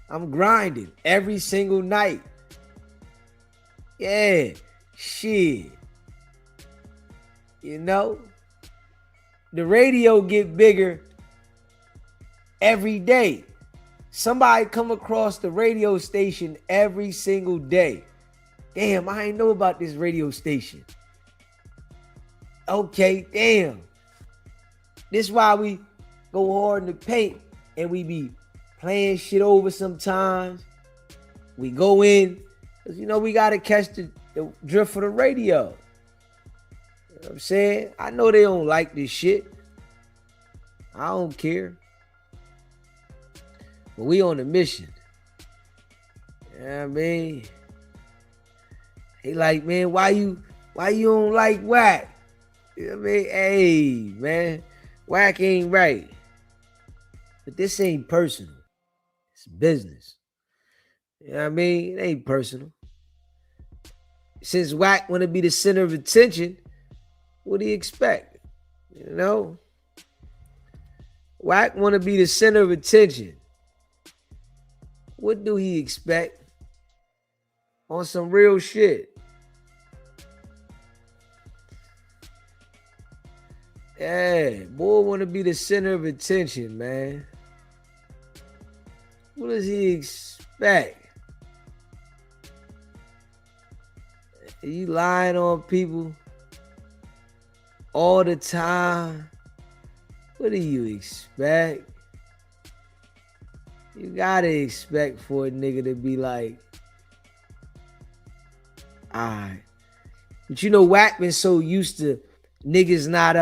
I'm grinding every single night. Yeah, shit. You know? The radio get bigger every day. Somebody come across the radio station every single day. Damn, I ain't know about this radio station. Okay, damn. This is why we go hard in the paint and we be playing shit over sometimes. We go in, because, you know, we got to catch the drift of the radio. You know what I'm saying? I know they don't like this shit. I don't care. But we on a mission. You know what I mean? They like, man, why you don't like Wack? You know what I mean? Hey, man, Wack ain't right. But this ain't personal. It's business. You know what I mean? It ain't personal. Since Wack want to be the center of attention, what do you expect? You know? Wack want to be the center of attention. What do he expect? On some real shit. Yeah, boy want to be the center of attention, man. What does he expect? Are you lying on people all the time? What do you expect? You gotta expect for a nigga to be like, alright. But you know, Wack been so used to niggas not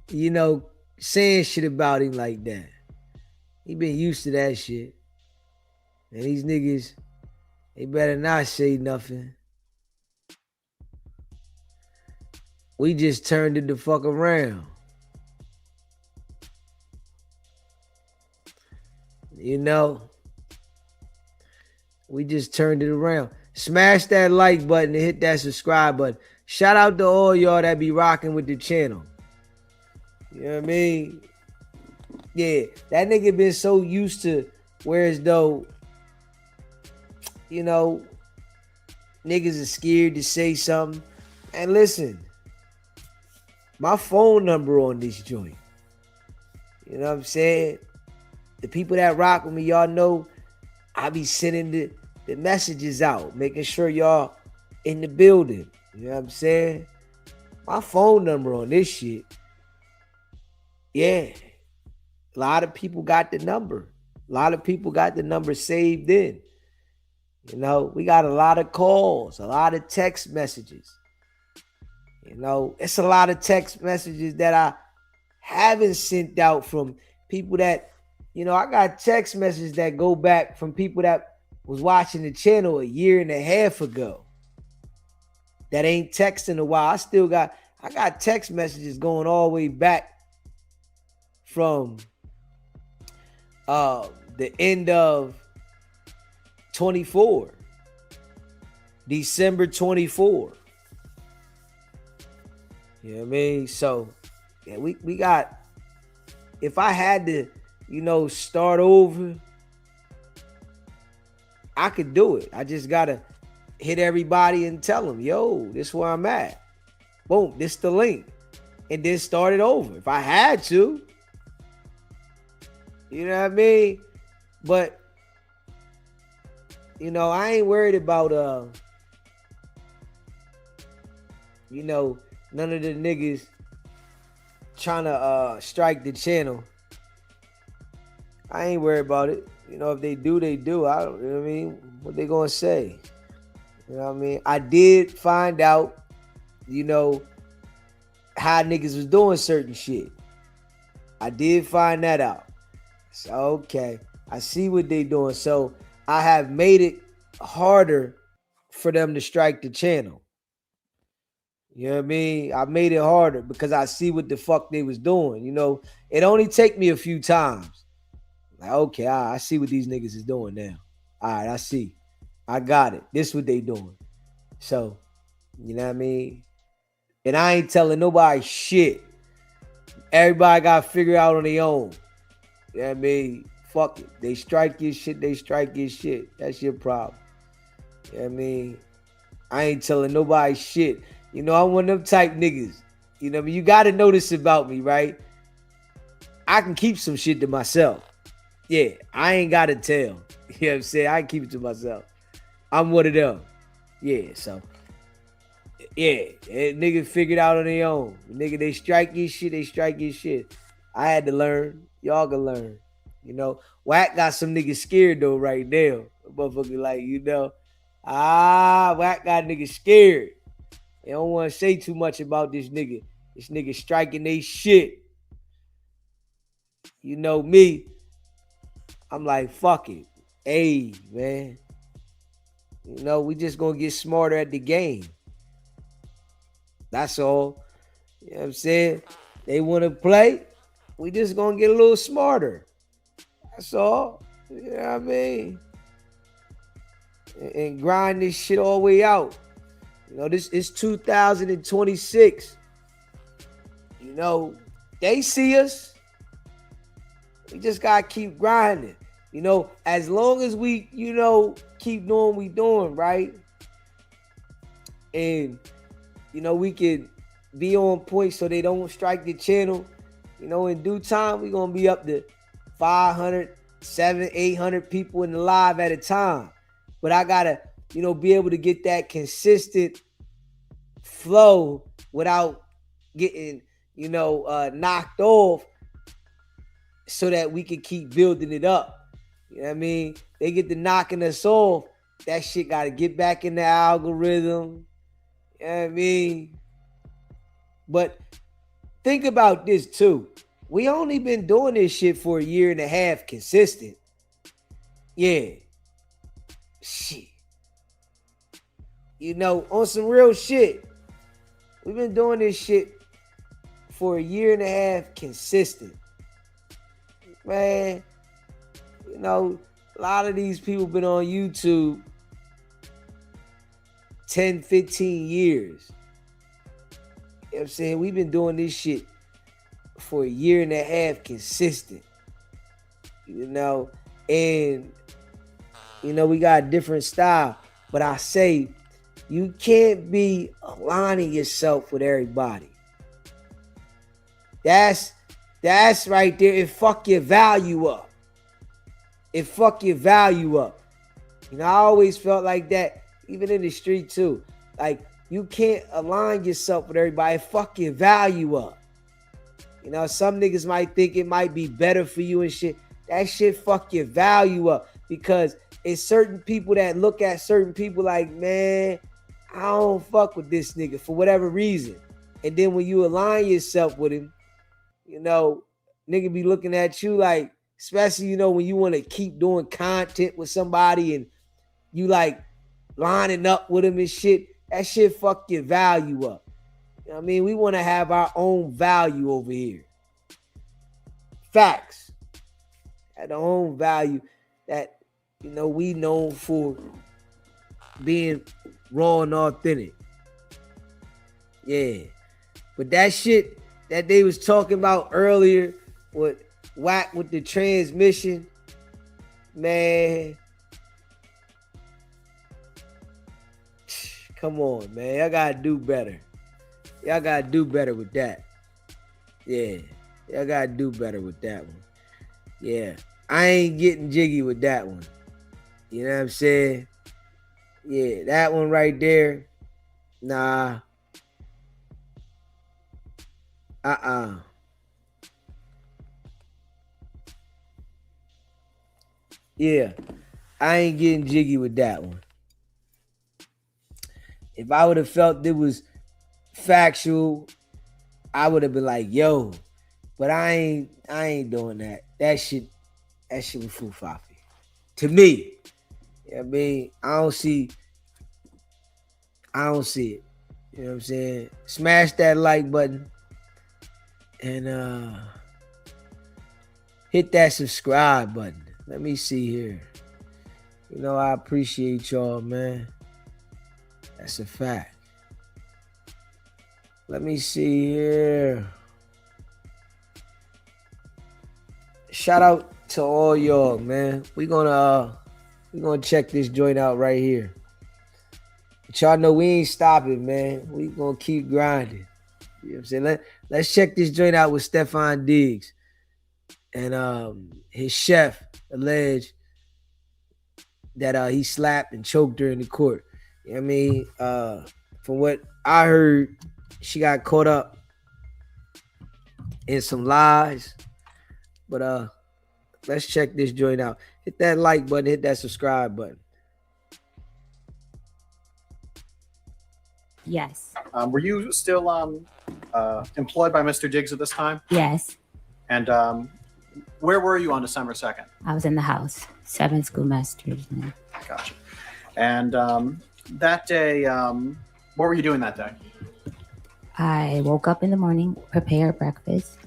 you know, saying shit about him like that. He been used to that shit. And these niggas, they better not say nothing. We just turned it the fuck around. You know, we just turned it around. Smash that like button and hit that subscribe button. Shout out to all y'all that be rocking with the channel. You know what I mean? Yeah, that nigga been so used to where as though, you know, niggas are scared to say something. And listen, my phone number on this joint. You know what I'm saying? The people that rock with me, y'all know I be sending the messages out, making sure y'all in the building. You know what I'm saying? My phone number on this shit. Yeah. A lot of people got the number. A lot of people got the number saved in. You know, we got a lot of calls, a lot of text messages. You know, it's a lot of text messages that I haven't sent out from people that, you know, I got text messages that go back from people that was watching the channel a year and a half ago that ain't texting a while. I got text messages going all the way back from the end of 24, December 24. You know what I mean? So yeah, we got, if I had to, you know, start over, I could do it. I just gotta hit everybody and tell them, yo, this is where I'm at. Boom, this the link. And then start it over if I had to. You know what I mean? But, you know, I ain't worried about, you know, none of the niggas trying to strike the channel. I ain't worried about it. You know, if they do, they do. I don't, you know what I mean? What they gonna say? You know what I mean? I did find out, you know, how niggas was doing certain shit. I did find that out. So, okay. I see what they doing. So, I have made it harder for them to strike the channel. You know what I mean? I made it harder because I see what the fuck they was doing. You know, it only take me a few times. Like, okay, I see what these niggas is doing now. All right, I see. I got it. This what they doing. So, you know what I mean? And I ain't telling nobody shit. Everybody got to figure out on their own. You know what I mean? Fuck it. They strike your shit, they strike your shit. That's your problem. You know what I mean? I ain't telling nobody shit. You know, I'm one of them type niggas. You know what I mean? You got to know this about me, right? I can keep some shit to myself. Yeah, I ain't got to tell. You know what I'm saying? I can keep it to myself. I'm one of them. Yeah, so. Yeah, nigga figured out on their own. Nigga, they strike your shit, they strike your shit. I had to learn. Y'all can learn. You know, Wack got some niggas scared though right now. Motherfucker like, you know, Wack got niggas scared. They don't want to say too much about this nigga. This nigga striking they shit. You know me. I'm like, fuck it. Hey, man. You know, we just gonna get smarter at the game. That's all. You know what I'm saying? They want to play. We just gonna get a little smarter. That's all. You know what I mean? And grind this shit all the way out. You know, this is 2026. You know, they see us. We just gotta keep grinding. You know, as long as we, you know, keep doing what we doing, right? And, you know, we can be on point so they don't strike the channel. You know, in due time, we're going to be up to 500, 700, 800 people in the live at a time. But I got to, you know, be able to get that consistent flow without getting, you know, knocked off so that we can keep building it up. You know what I mean? They get to knocking us off. That shit got to get back in the algorithm. You know what I mean? But think about this too. We only been doing this shit for a year and a half consistent. Yeah. Shit. You know, on some real shit. We've been doing this shit for a year and a half consistent. Man, you know, a lot of these people been on YouTube 10, 15 years. You know what I'm saying? We've been doing this shit for a year and a half consistent. You know, and, you know, we got a different style. But I say, you can't be aligning yourself with everybody. That's right there. It fuck your value up. It fuck your value up. You know, I always felt like that, even in the street too. Like, you can't align yourself with everybody. Fuck your value up. You know, some niggas might think it might be better for you and shit. That shit fuck your value up, because it's certain people that look at certain people like, man, I don't fuck with this nigga for whatever reason. And then when you align yourself with him, you know, nigga be looking at you like, especially, you know, when you want to keep doing content with somebody and you like lining up with him and shit, that shit fuck your value up. You know what I mean? We want to have our own value over here. Facts. At our own value that, you know, we known for being raw and authentic. Yeah. But that shit that they was talking about earlier with Wack with the transmission, man. Come on, man. Y'all gotta do better. Y'all gotta do better with that. Yeah. Y'all gotta do better with that one. Yeah. I ain't getting jiggy with that one. You know what I'm saying? Yeah, that one right there. Nah. Yeah. I ain't getting jiggy with that one. If I would have felt it was factual, I would have been like, yo, but I ain't doing that. That shit was foo-fafi. To me. You know what I mean? I don't see it. You know what I'm saying? Smash that like button and hit that subscribe button. Let me see here. You know, I appreciate y'all, man. That's a fact. Let me see here. Shout out to all y'all, man. We gonna check this joint out right here. But y'all know we ain't stopping, man. We gonna keep grinding. You know what I'm saying? Let's check this joint out with Stefon Diggs. And his chef alleged that he slapped and choked her in the court. You know what I mean? From what I heard, she got caught up in some lies. But let's check this joint out. Hit that like button, hit that subscribe button. Yes. Were you still employed by Mr. Diggs at this time? Yes. And where were you on December 2nd? I was in the house. 7 schoolmasters. Gotcha. And that day, what were you doing that day? I woke up in the morning, prepared breakfast.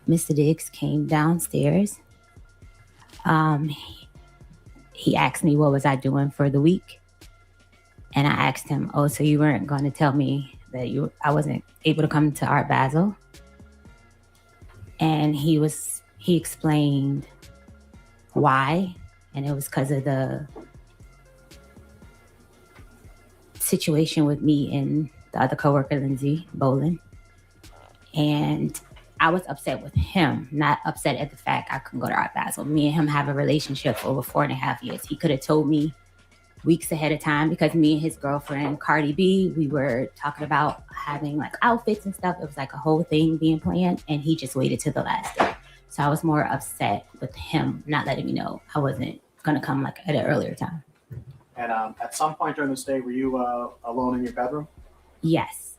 Mr. Diggs came downstairs. He asked me what was I doing for the week. And I asked him, oh, so you weren't going to tell me that I wasn't able to come to Art Basel? And he explained why. And it was because of the situation with me and the other coworker, Lindsay Bolin. And I was upset with him, not upset at the fact I couldn't go to Art Basel. Me and him have a relationship for over 4.5 years. He could have told me weeks ahead of time, because me and his girlfriend, Cardi B, we were talking about having like outfits and stuff. It was like a whole thing being planned, and he just waited till the last day. So I was more upset with him not letting me know I wasn't going to come like at an earlier time. And at some point during this day, were you alone in your bedroom? Yes.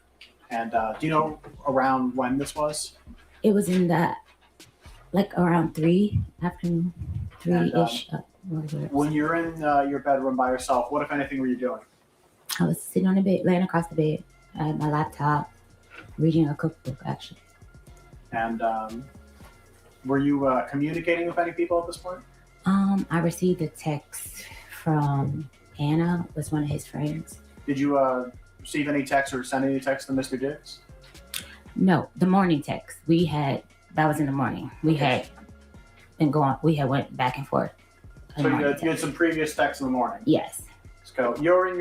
And do you know around when this was? It was in the, like around 3 afternoon, 3-ish. When you're in your bedroom by yourself, what, if anything, were you doing? I was sitting on the bed, laying across the bed. I had my laptop, reading a cookbook, actually. And were you communicating with any people at this point? I received a text from Anna, was one of his friends. Did you receive any text or send any text to Mr. Diggs? No, the morning text. That was in the morning. We had went back and forth. So you had some previous texts in the morning? Yes. So you're in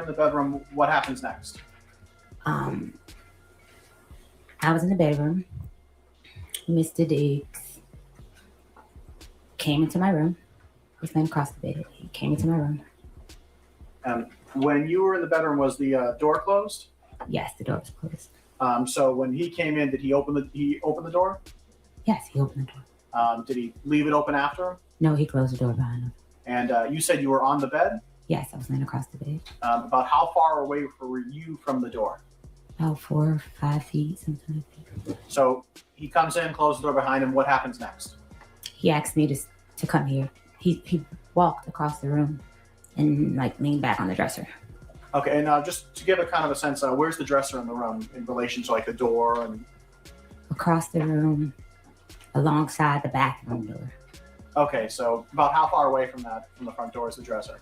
the bedroom. What happens next? I was in the bedroom. Mr. Diggs came into my room. I was laying across the bed. He came into my room. When you were in the bedroom, was the door closed? Yes, the door was closed. So when he came in, did he open the door? Yes, he opened the door. Did he leave it open after him? No, he closed the door behind him. And you said you were on the bed? Yes, I was laying across the bed. About how far away were you from the door? About 4 or 5 feet, something like that. So he comes in, closes the door behind him. What happens next? He asked me to come here. He walked across the room and like leaned back on the dresser. Okay, and just to give a kind of a sense, where's the dresser in the room in relation to like the door and across the room, alongside the bathroom door. Okay, so about how far away from the front door is the dresser?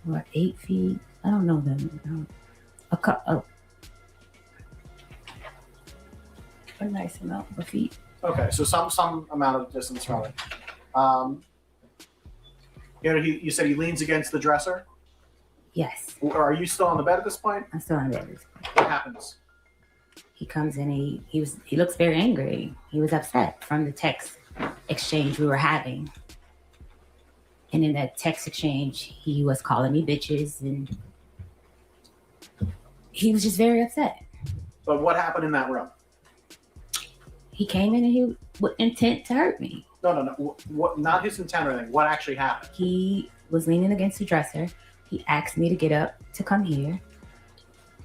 What, 8 feet? I don't know them. A nice amount of feet. Okay, so some amount of distance from it. You said he leans against the dresser? Yes. Are you still on the bed at this point? I'm still on the bed at this point. What happens? He comes in, he looks very angry. He was upset from the text exchange we were having. And in that text exchange, he was calling me bitches and he was just very upset. But what happened in that room? He came in and he with intent to hurt me. No. What? Not his intent or anything. What actually happened? He was leaning against the dresser. He asked me to get up to come here.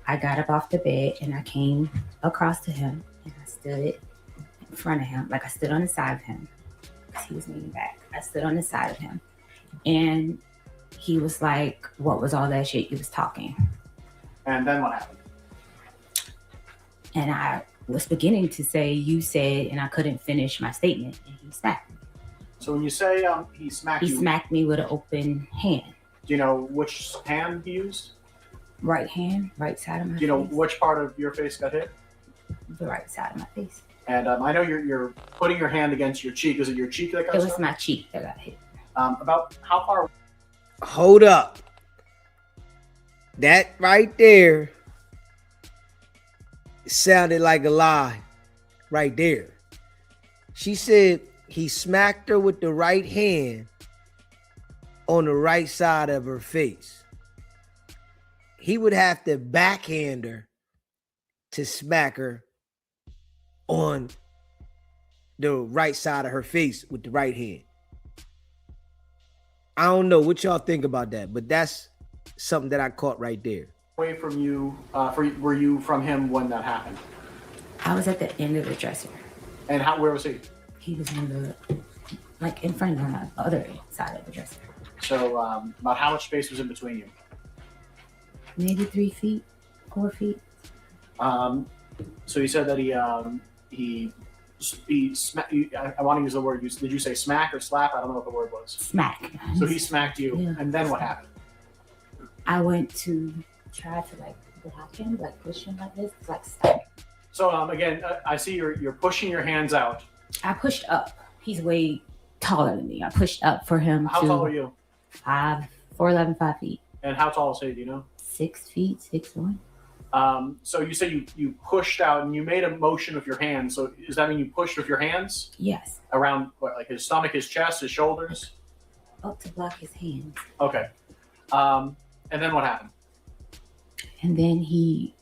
I got up off the bed and I came across to him and I stood in front of him, like I stood on the side of him because he was leaning back. I stood on the side of him and he was like, "What was all that shit you was talking?" And then what happened? And I was beginning to say, "You said," and I couldn't finish my statement and he smacked me. So when you say he smacked you, he smacked me with an open hand. Do you know which hand he used? Right hand, right side of my face. Do you know which part of your face got hit? The right side of my face. And I know you're putting your hand against your cheek. Is it your cheek that got hit? It was my cheek that got hit. About how far? Hold up. That right there sounded like a lie. Right there. She said he smacked her with the right hand on the right side of her face. He would have to backhand her to smack her on the right side of her face with the right hand. I don't know what y'all think about that, but that's something that I caught right there. Away from you, were you from him when that happened? I was at the end of the dresser. And where was he? He was in front of the other side of the dresser. So about how much space was in between you? Maybe 3 feet, 4 feet. So you said that he smacked you. I want to use the word. Did you say smack or slap? I don't know what the word was. Smack. So he smacked you, yeah. And then what happened? I went to try to block him, push him like this, stop. So again, I see you're pushing your hands out. I pushed up. He's way taller than me. I pushed up for him. How tall are you? 4'11", 5 feet. And how tall is he? Do you know? 6 feet, 6'1". So you said you pushed out and you made a motion with your hands. So does that mean you pushed with your hands? Yes. Around what, like his stomach, his chest, his shoulders? Up to block his hands. Okay. And then what happened? And then he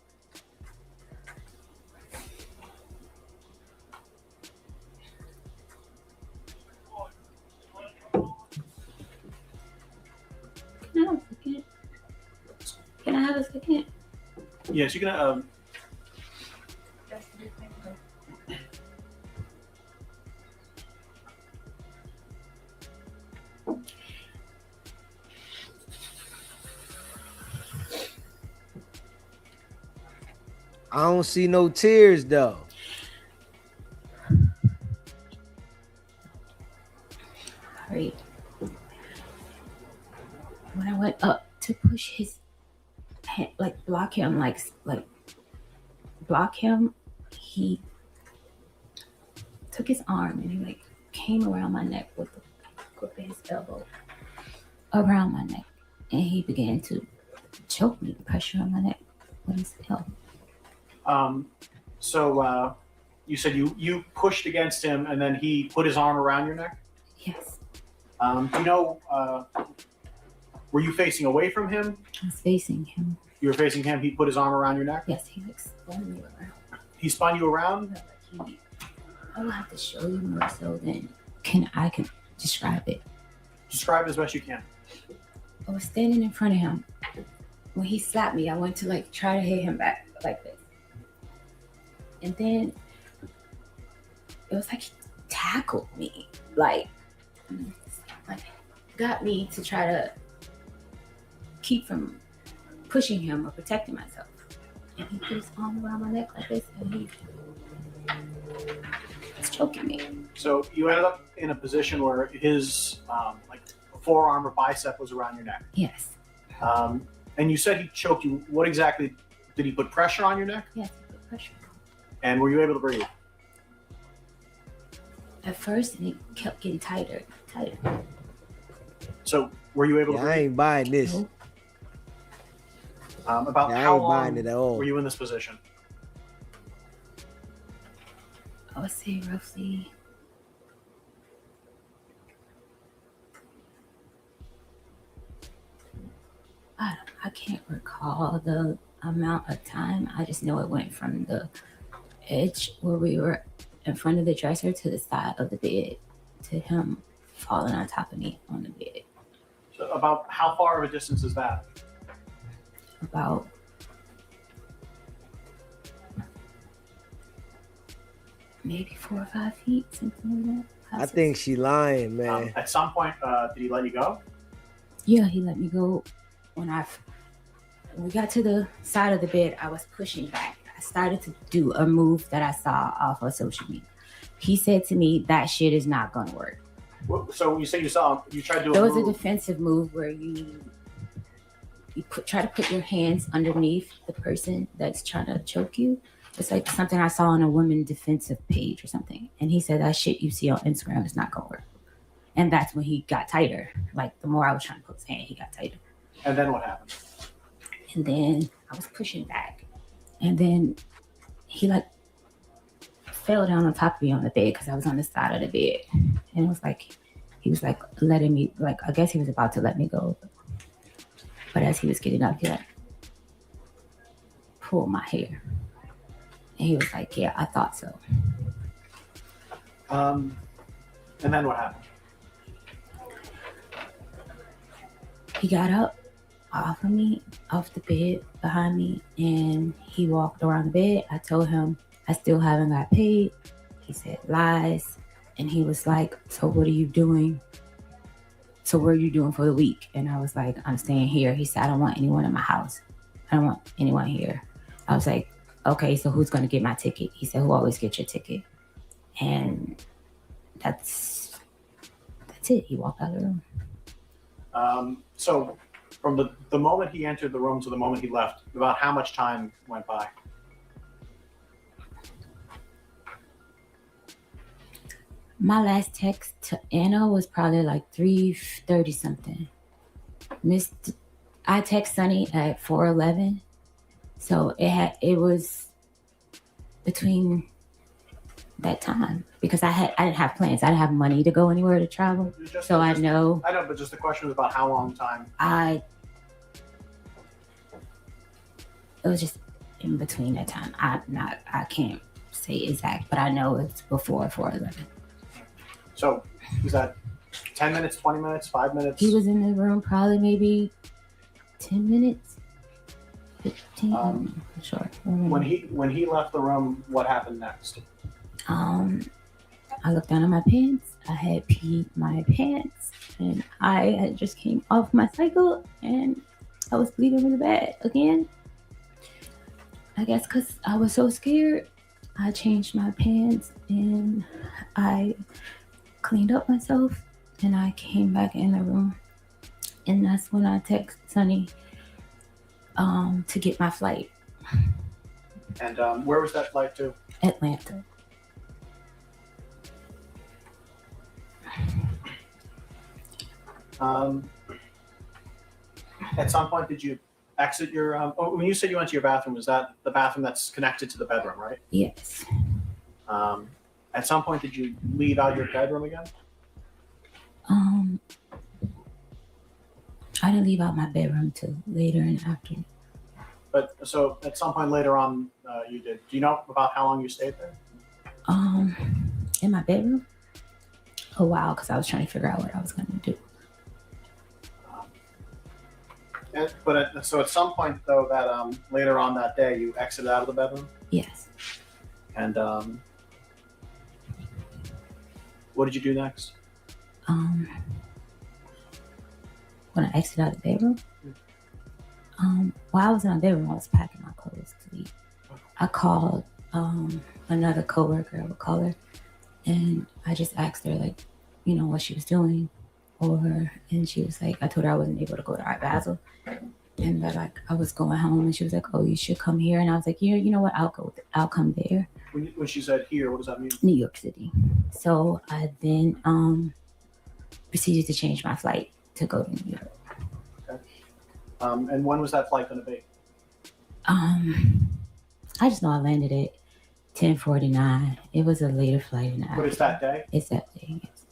Can I have a second? Yes, you can. I don't see no tears though. Right. When I went up to push his hand, block him, block him, he took his arm and he came around my neck with the grip of his elbow around my neck, and he began to choke me, pressure on my neck with his elbow. So you said you pushed against him and then he put his arm around your neck? Yes. Do you know, were you facing away from him? I was facing him. You were facing him. He put his arm around your neck. Yes, he like spun me around. He spun you around. I will have to show you more so than I can describe it. Describe it as best you can. I was standing in front of him. When he slapped me, I went to like try to hit him back like this. And then it was like he tackled me. Like got me to try to keep from pushing him or protecting myself. And he put his arm around my neck like this and he was choking me. So you ended up in a position where his like forearm or bicep was around your neck. Yes. And you said he choked you. What exactly did he put pressure on your neck? Yes, he put pressure. And were you able to breathe? At first, and it kept getting tighter. So were you able to breathe? I ain't buying this. No. About I how ain't long buying it at all. were you in this position? I would say roughly I can't recall the amount of time. I just know it went from the edge where we were in front of the dresser to the side of the bed to him falling on top of me on the bed. So about how far of a distance is that? About maybe 4 or 5 feet, something like that. I think she lying, man. At some point, did he let you go? Yeah, he let me go. When we got to the side of the bed, I was pushing back. I started to do a move that I saw off of social media. He said to me, that shit is not going to work. So you say you tried to do There a was move. a defensive move where you try to put your hands underneath the person that's trying to choke you. It's like something I saw on a women defensive page or something. And he said that shit you see on Instagram is not going to work. And that's when he got tighter. Like the more I was trying to put his hand, he got tighter. And then what happened? And then I was pushing back. And then he like fell down on top of me on the bed because I was on the side of the bed. And it was like, he was like letting me, like, I guess he was about to let me go. But as he was getting up, he like pulled my hair. And he was like, yeah, I thought so. And then what happened? He got up off of me, off the bed behind me, and he walked around the bed. I told him I still haven't got paid. He said lies. And he was like, so what are you doing? So what are you doing for the week? And I was like, I'm staying here. He said, I don't want anyone in my house. I don't want anyone here. I was like, okay, so who's going to get my ticket? He said, who always gets your ticket? And that's it. He walked out of the room. So from the moment he entered the room to the moment he left, about how much time went by? My last text to Anna was probably like 3:30 something. I text Sunny at 4:11. So it was between that time because I didn't have plans. I didn't have money to go anywhere to travel. I know, but just the question was about how long time. It was just in between that time. I can't say exact, but I know it's before 4:11. So was that 10 minutes, 20 minutes, 5 minutes? He was in the room probably maybe 10 minutes, 15. Sure. When he left the room, what happened next? I looked down at my pants. I had peed my pants, and I had just came off my cycle, and I was bleeding really bad again. I guess because I was so scared, I changed my pants and I cleaned up myself, and I came back in the room, and that's when I text Sunny to get my flight. And where was that flight to? Atlanta. At some point, did you exit your? When you said you went to your bathroom, was that the bathroom that's connected to the bedroom, right? Yes. At some point, did you leave out your bedroom again? I didn't leave out my bedroom till later in the afternoon. But so at some point later on, you did. Do you know about how long you stayed there? In my bedroom? A while, because I was trying to figure out what I was going to do. So at some point, though, that later on that day, you exited out of the bedroom? Yes. And what did you do next? When I exited out of the bedroom? While I was in my bedroom, I was packing my clothes to leave. I called another coworker, I would call her, and I just asked her, like, you know, what she was doing. And she was like, I told her I wasn't able to go to Art Basel, and that like I was going home, and she was like, oh, you should come here. And I was like, yeah, you know what, I'll come there. When she said here, what does that mean? New York City. So I then proceeded to change my flight to go to New York. Okay. And when was that flight going to be? I just know I landed at 10:49. It was a later flight than But it's that day? It's that day, yes.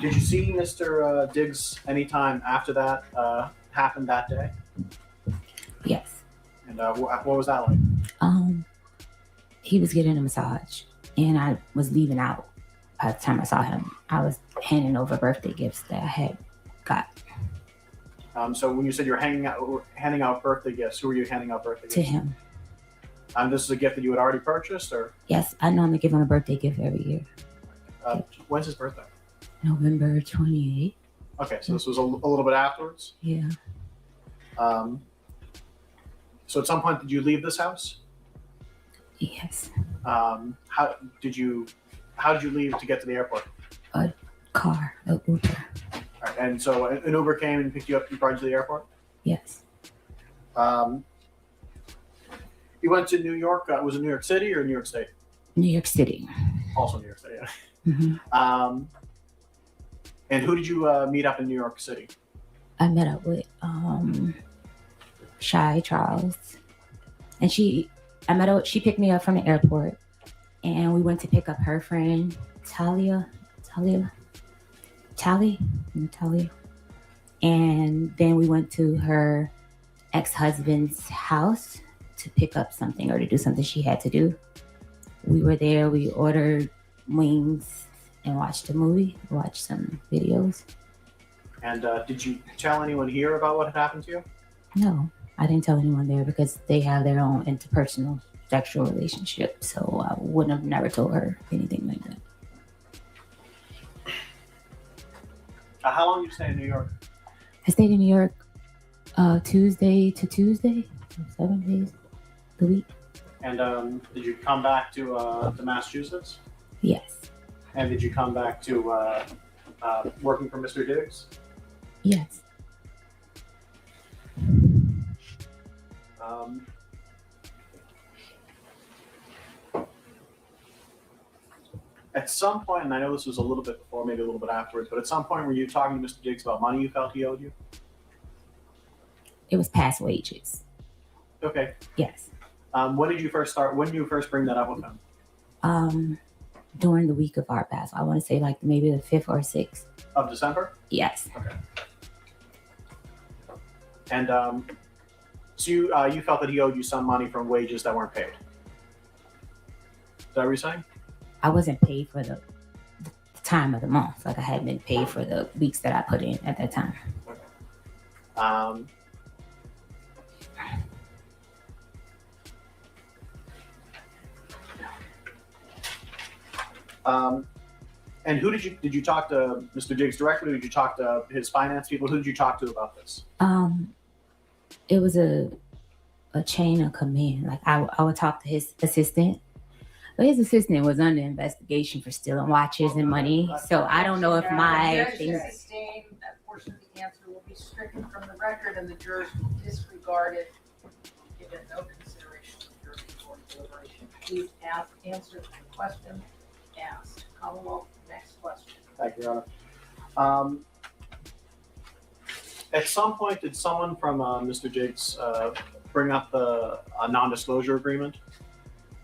Did you see Mr. Diggs anytime after that happened that day? Yes. And what was that like? He was getting a massage, and I was leaving out. By the time I saw him, I was handing over birthday gifts that I had got. So when you said you were handing out birthday gifts, who were you handing out birthday gifts To him. This is a gift that you had already purchased, or? Yes, I normally give him a birthday gift every year. When's his birthday? November 28th. Okay, so this was a little bit afterwards? Yeah. So at some point, did you leave this house? Yes. How did you leave to get to the airport? A car, a Uber. All right, and so an Uber came and picked you up and brought you to the airport? Yes. You went to New York. Was it New York City or New York State? New York City. Also New York City, yeah. Mm-hmm. And who did you meet up in New York City? I met up with Shy Charles, and she picked me up from the airport, and we went to pick up her friend Talia, and then we went to her ex-husband's house to pick up something or to do something she had to do. We were there. We ordered wings and watched a movie, watched some videos. And did you tell anyone here about what had happened to you? No, I didn't tell anyone there because they have their own interpersonal sexual relationship. So I wouldn't have never told her anything like that. How long did you stay in New York? I stayed in New York Tuesday to Tuesday, 7 days a week. And did you come back to Massachusetts? Yes. And did you come back to working for Mr. Diggs? Yes. At some point, and I know this was a little bit before, maybe a little bit afterwards, but at some point were you talking to Mr. Diggs about money you felt he owed you? It was past wages. Okay. Yes. When did you first start? When did you first bring that up with him? During the week of Art Basel. I want to say like maybe the 5th or 6th. Of December? Yes. Okay. And so you felt that he owed you some money from wages that weren't paid. Is that what you're saying? I wasn't paid for the time of the month. Like I hadn't been paid for the weeks that I put in at that time. And who did you talk to Mr. Diggs directly? Or did you talk to his finance people? Who did you talk to about this? It was a chain of command. Like I would talk to his assistant. But his assistant was under investigation for stealing watches and money. So I don't know if my things. That portion of the answer will be stricken from the record, and the jurors will disregard it, give it no consideration to jury before deliberation. Please answer the question asked. Commonwealth, next question. Thank you, Your Honor. At some point, did someone from Mr. Diggs bring up a non-disclosure agreement?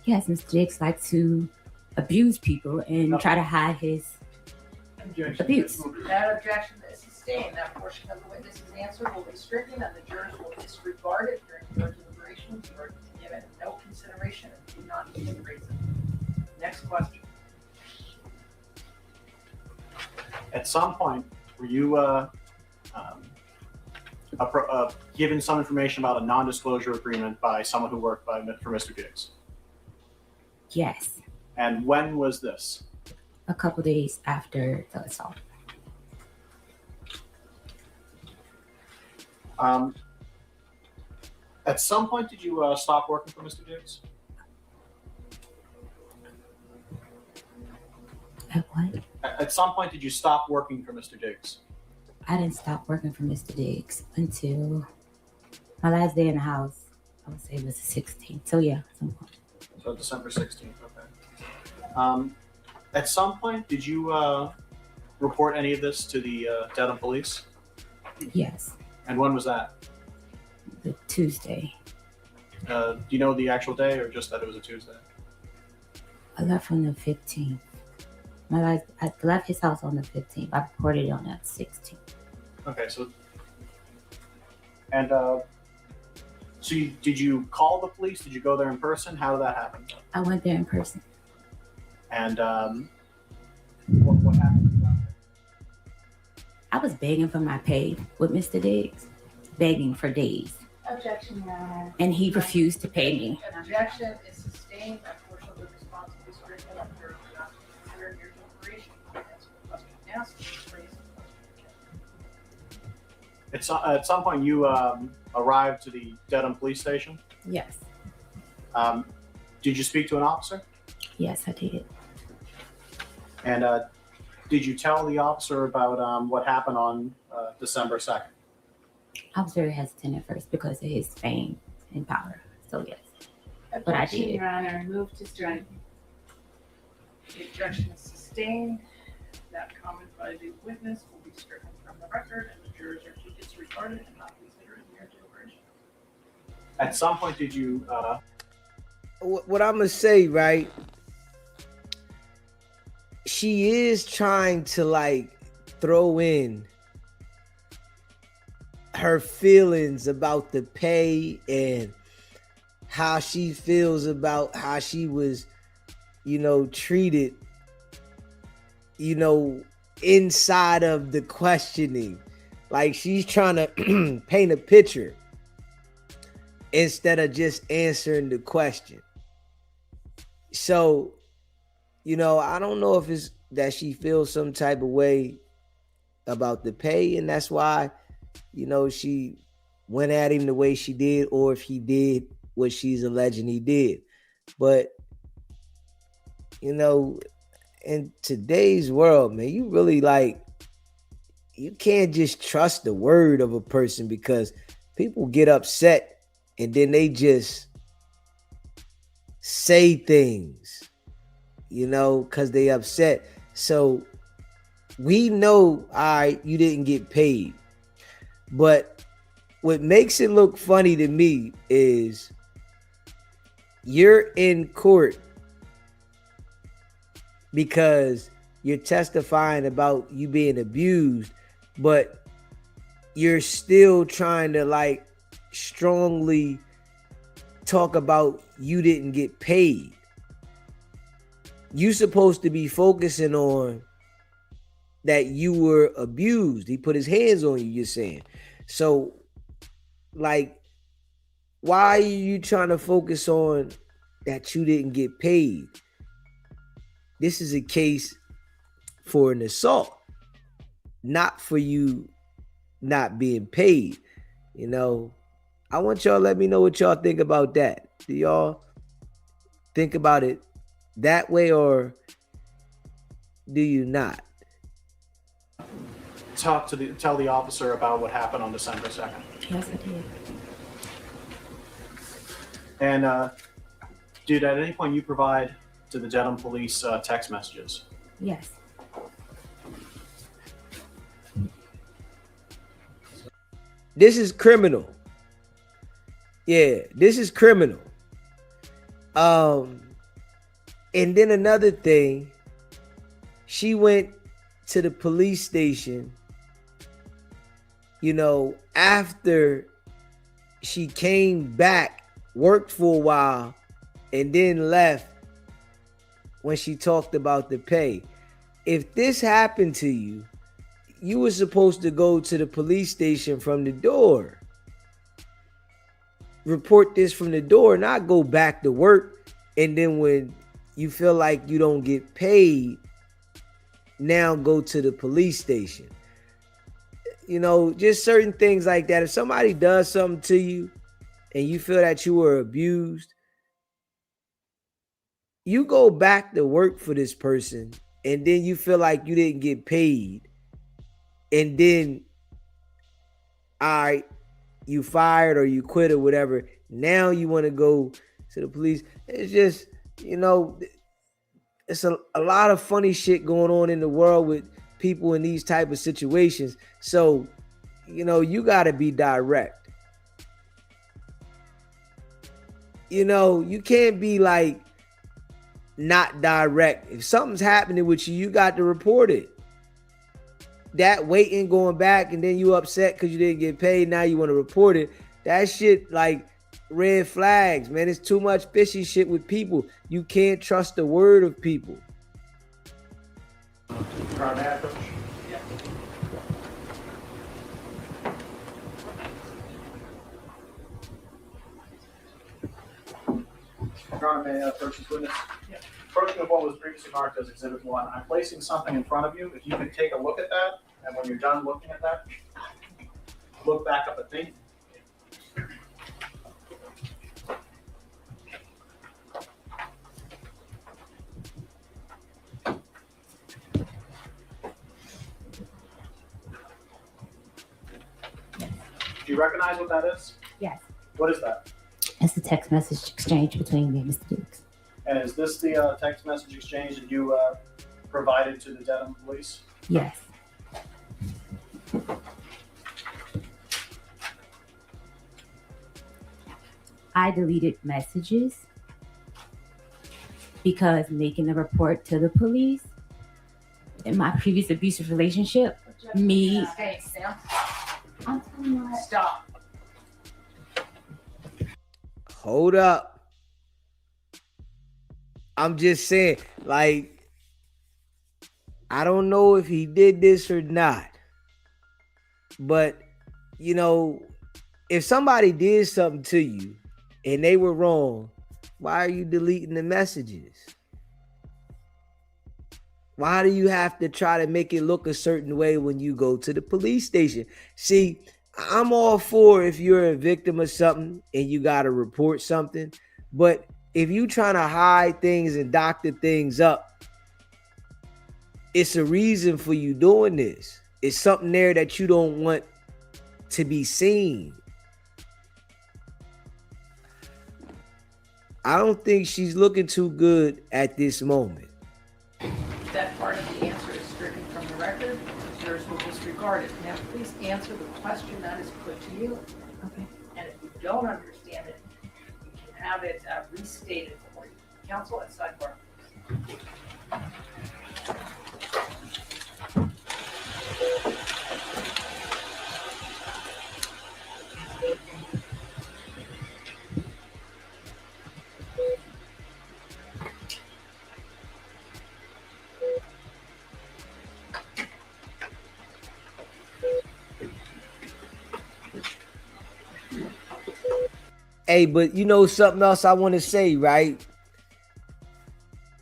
Yes, Mr. Diggs likes to abuse people and try to hide his abuse. That objection, this is sustain. That portion of the witness's answer will be stricken and the jurors will disregard it during your deliberations. You are given no consideration and do not need to raise it. Next question. At some point, were you given some information about a non-disclosure agreement by someone who worked for Mr. Diggs? Yes, And when was this? a couple days after the assault. At some point, did you stop working for Mr. Diggs? At what? At some point, did you stop working for Mr. Diggs? I didn't stop working for Mr. Diggs until my last day in the house. I would say it was the 16th. So yeah, at some point. So December 16th, okay. At some point, did you report any of this to the Dedham police? Yes, And when was that? the Tuesday. Do you know the actual day or just that it was a Tuesday? I left on the 15th. I left his house on the 15th. I reported it on the 16th. Okay, so... And did you call the police? Did you go there in person? How did that happen? I went there in person. And what happened? I was begging for my pay with Mr. Diggs, begging for days. Objection, Your Honor. And he refused to pay me. Objection is sustained. That portion of the response will be stricken and the jurors do not consider your deliberation. Answer the question asked. Raise the question. At some point, you arrived to the Dedham police station. Yes. Did you speak to an officer? Yes, I did. And did you tell the officer about what happened on December 2nd? I was very hesitant at first because of his fame and power. So yes. But I Objection, did. Your Honor. Move to strike. The objection is sustained. That comment by the witness will be stricken from the record, and the jurors are to disregard it and not consider it in their deliberation. At some point, did you... What I'm gonna say, right? She is trying to like throw in her feelings about the pay and how she feels about how she was, treated, inside of the questioning. Like she's trying to paint a picture instead of just answering the question. So, I don't know if it's that she feels some type of way about the pay, and that's why, she went at him the way she did, or if he did what she's alleging he did. But, in today's world, man, you really you can't just trust the word of a person because people get upset and then they just say things, because they upset. So we know, all right, you didn't get paid. But what makes it look funny to me is you're in court because you're testifying about you being abused, but you're still trying to strongly talk about you didn't get paid. You supposed to be focusing on that you were abused. He put his hands on you, you're saying. So, why are you trying to focus on that you didn't get paid? This is a case for an assault, not for you not being paid. I want y'all to let me know what y'all think about that. Do y'all think about it that way, or do you not? Tell the officer about what happened on December 2nd. Yes, I did. And did at any point you provide to the Dedham police text messages? Yes. This is criminal. Yeah, this is criminal. And then another thing, she went to the police station after she came back, worked for a while, and then left when she talked about the pay. If this happened to you, you were supposed to go to the police station from the door. Report this from the door, not go back to work. And then when you feel like you don't get paid, now go to the police station. Just certain things like that. If somebody does something to you and you feel that you were abused, you go back to work for this person, and then you feel like you didn't get paid, and then, all right, you fired or you quit or whatever. Now you want to go to the police. It's just, it's a lot of funny shit going on in the world with people in these type of situations. So, you got to be direct. You can't be like not direct. If something's happening with you, you got to report it. That waiting, going back, and then you upset because you didn't get paid, now you want to report it. That shit, like, red flags, man. It's too much fishy shit with people. You can't trust the word of people. Yeah. Your Honor, may I approach this witness? Yeah. Approaching of what was previously marked as Exhibit 1, I'm placing something in front of you. If you could take a look at that, and when you're done looking at that, look back up at me. Do you recognize what that is? Yes. What is that? It's a text message exchange between me and Mr. Dukes. And is this the text message exchange that you provided to the Dedham police? Yes. I deleted messages because making a report to the police in my previous abusive relationship, me. Hey, Sam. I'm Stop. Hold up. I'm just saying, like, I don't know if he did this or not, but, if somebody did something to you and they were wrong, why are you deleting the messages? Why do you have to try to make it look a certain way when you go to the police station? See, I'm all for if you're a victim of something and you got to report something. But if you trying to hide things and doctor things up, it's a reason for you doing this. It's something there that you don't want to be seen. I don't think she's looking too good at this moment. That part of the answer is stricken from the record. Yours will disregard it. Now, please answer the question that is put to you. Okay. And if you don't understand it, you can have it restated for you. Counsel at sidebar. Hey, but something else I want to say, right?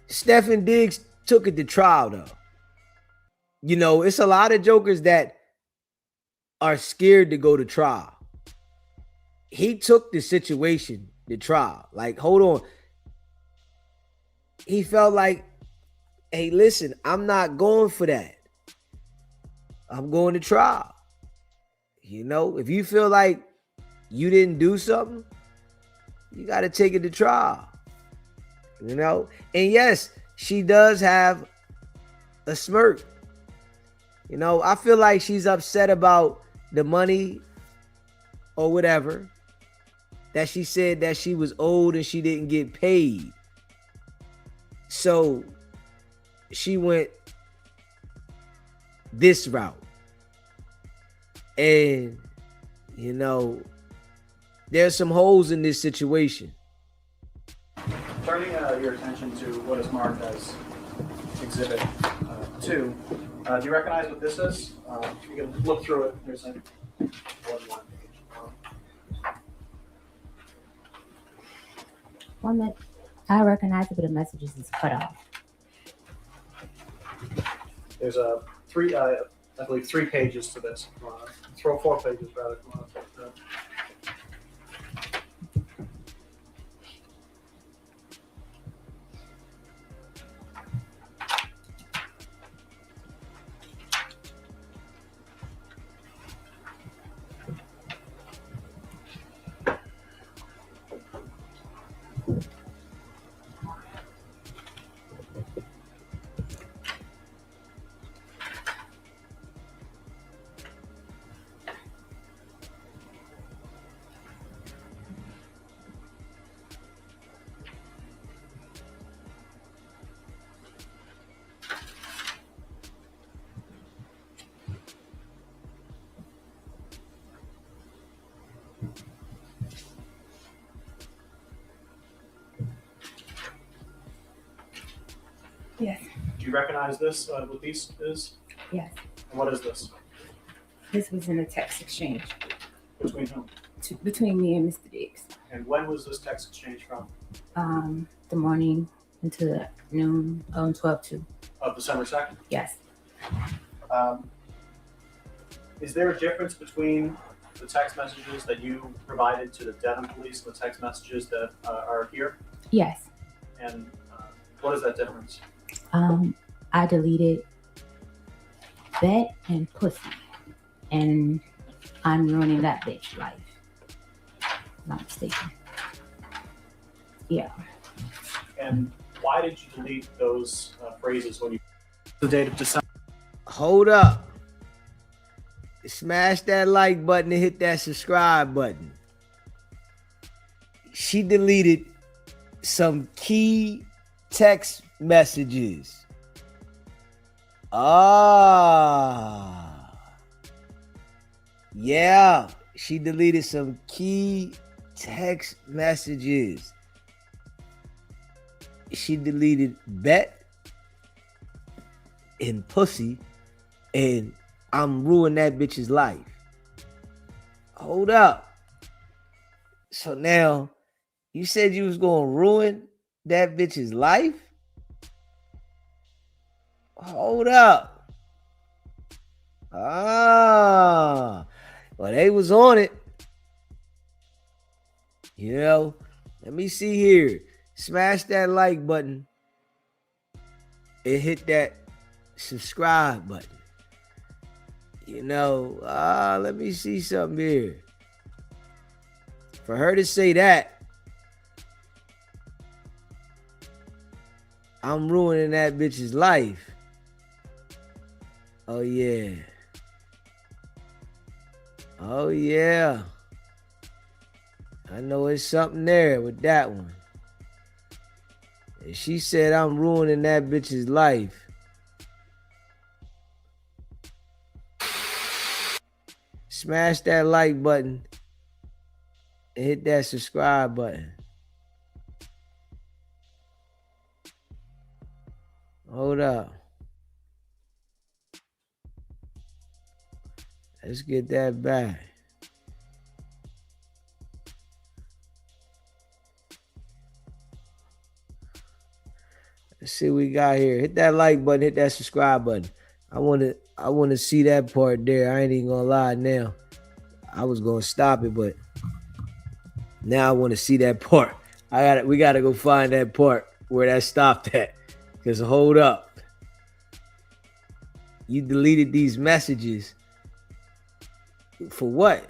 Stefon Diggs took it to trial, though. It's a lot of jokers that are scared to go to trial. He took the situation to trial. Like, hold on. He felt like, hey, listen, I'm not going for that. I'm going to trial. If you feel like you didn't do something, you got to take it to trial. And yes, she does have a smirk. I feel like she's upset about the money or whatever, that she said that she was owed and she didn't get paid. So she went this route. And, you know, there's some holes in this situation. Turning your attention to what is marked as Exhibit 2, do you recognize what this is? You can look through it. There's a one that I recognize it, but the messages is cut off. There's I believe 3 pages to this. 4 pages rather. Yes. Do you recognize this? What these is? Yes. And what is this? This was in a text exchange. Between whom? Between me and Mr. Diggs. And when was this text exchange from? The morning into the noon on 12/2. Of December 2nd? Yes. Is there a difference between the text messages that you provided to the Devon police and the text messages that are here? Yes. And what is that difference? I deleted bet and pussy, and I'm ruining that bitch life. Not mistaken. Yeah. And why did you delete those phrases when you the date of December? Hold up. Smash that like button and hit that subscribe button. She deleted some key text messages. Yeah, she deleted some key text messages. She deleted bet and pussy, and I'm ruining that bitch's life. Hold up. So now, you said you was gonna ruin that bitch's life? Hold up. Well, they was on it. You know, let me see here. Smash that like button and hit that subscribe button. You know, let me see something here. For her to say that, I'm ruining that bitch's life. Oh, yeah. Oh, yeah. I know it's something there with that one. And she said I'm ruining that bitch's life. Smash that like button and hit that subscribe button. Hold up. Let's get that back. Let's see what we got here. Hit that like button, hit that subscribe button. I want to see that part there. I ain't even gonna lie now. I was gonna stop it, but now I want to see that part. We gotta go find that part where that stopped at. Cause hold up. You deleted these messages for what?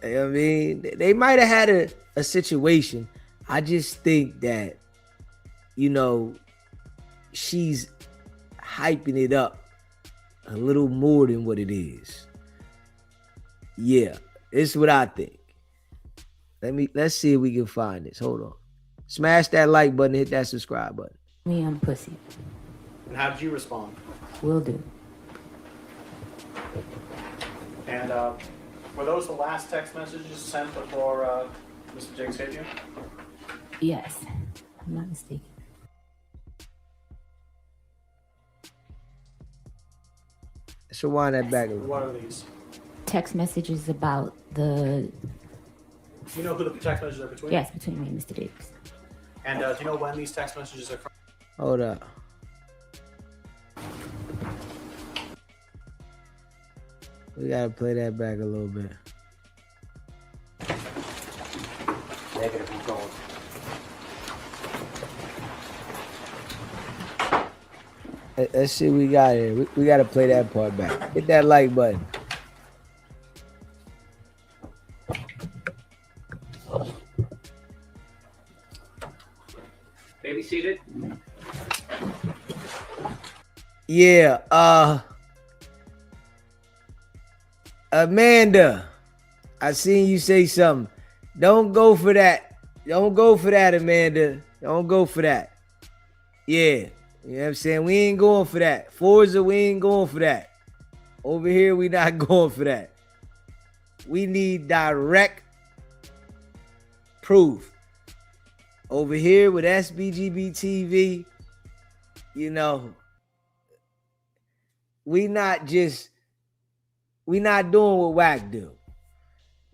I mean, they might have had a situation. I just think that, you know, she's hyping it up a little more than what it is. Yeah, it's what I think. Let's see if we can find this. Hold on. Smash that like button, hit that subscribe button. Me, I'm pussy. And how did you respond? Will do. And were those the last text messages sent before Mr. Diggs hit you? Yes, I'm not mistaken. So wind that back a little. What are these? Text messages about the... Do you know who the text messages are between? Yes, between me and Mr. Diggs. And do you know when these text messages are from? Hold up. We gotta play that back a little bit. Negative control. Let's see what we got here. We gotta play that part back. Hit that like button. Baby seated. Yeah, Amanda, I seen you say something. Don't go for that. Don't go for that, Amanda. Don't go for that. Yeah, you know what I'm saying? We ain't going for that. Forza, we ain't going for that. Over here, we not going for that. We need direct proof. Over here with SBGB TV, you know, we not doing what Wack do.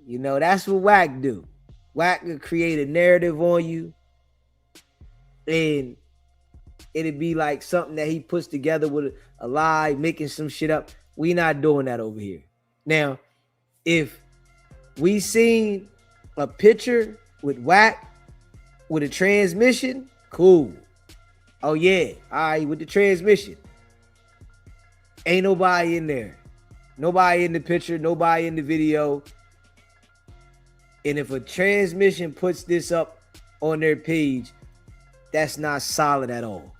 You know, that's what Wack do. Wack could create a narrative on you, and it'd be like something that he puts together with a lie, making some shit up. We not doing that over here. Now, if we seen a picture with Wack with a transmission, cool. Oh yeah, all right, with the transmission. Ain't nobody in there. Nobody in the picture, nobody in the video. And if a transmission puts this up on their page, that's not solid at all.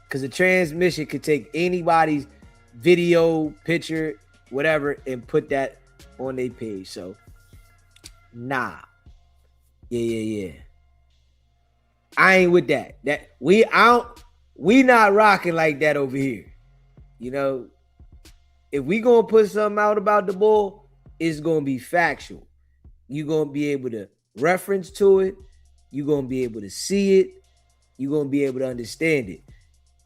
Because a transmission could take anybody's video, picture, whatever, and put that on their page. So, nah. Yeah. I ain't with that. We not rocking like that over here. You know, if we gonna put something out about the bull, it's gonna be factual. You're gonna be able to reference to it. You're gonna be able to see it. You're gonna be able to understand it.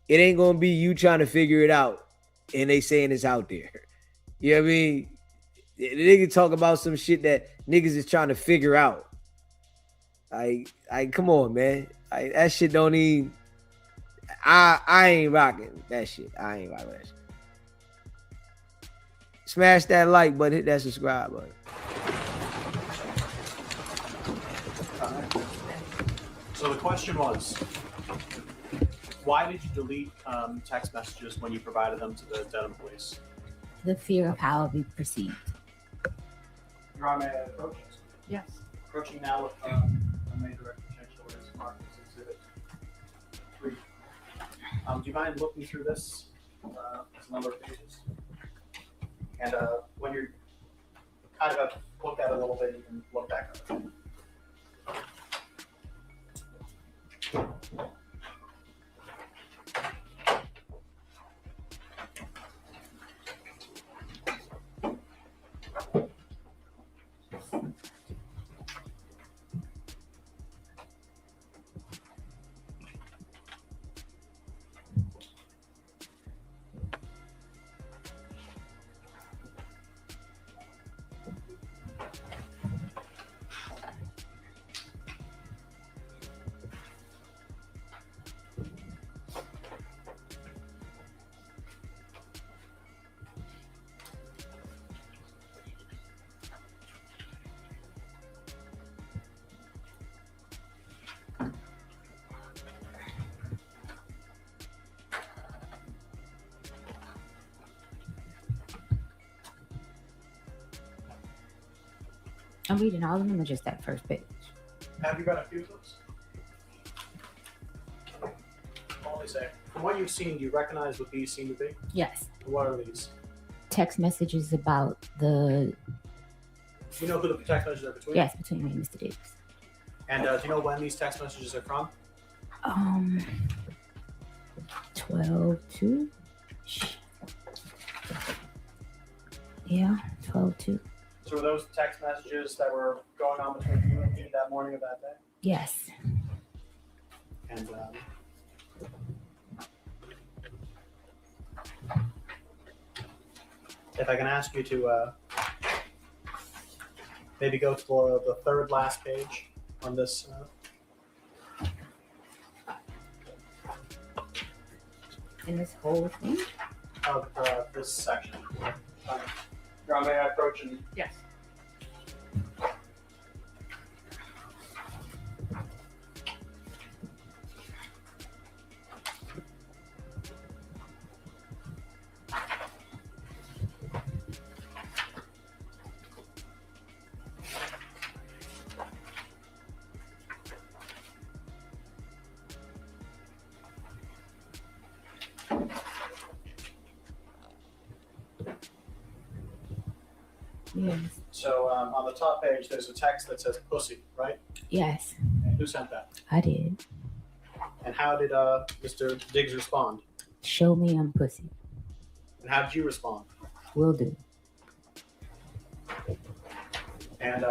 It ain't gonna be you trying to figure it out and they saying it's out there. You know what I mean? They can talk about some shit that niggas is trying to figure out. Like, come on, man. That shit don't even. I ain't rocking that shit. I ain't rocking that shit. Smash that like button, hit that subscribe button. So the question was, why did you delete text messages when you provided them to the Dedham police? The fear of how I'll be perceived. Your Honor, may I approach? Yes. Approaching now with Main Director Potential Orders marked as Exhibit 3. Do you mind looking through this? It's a number of pages. And when you're kind of looked at it a little bit, you can look back up. I'm reading all of them or just that first page? Have you got a few of those? All they say. From what you've seen, do you recognize what these seem to be? Yes. What are these? Text messages about the... Do you know who the text messages are between? Yes, between me and Mr. Diggs. And do you know when these text messages are from? 12/2. Yeah, 12/2. 12:02. So were those text messages that were going on between you and me that morning of that day? Yes. And if I can ask you to maybe go to the third last page on this. In this whole thing? Of this section. Your Honor, may I approach and... Yes. Yes. So on the top page, there's a text that says pussy, right? Yes. And who sent that? I did. And how did Mr. Diggs respond? Show me I'm pussy. And how did you respond? Will do. And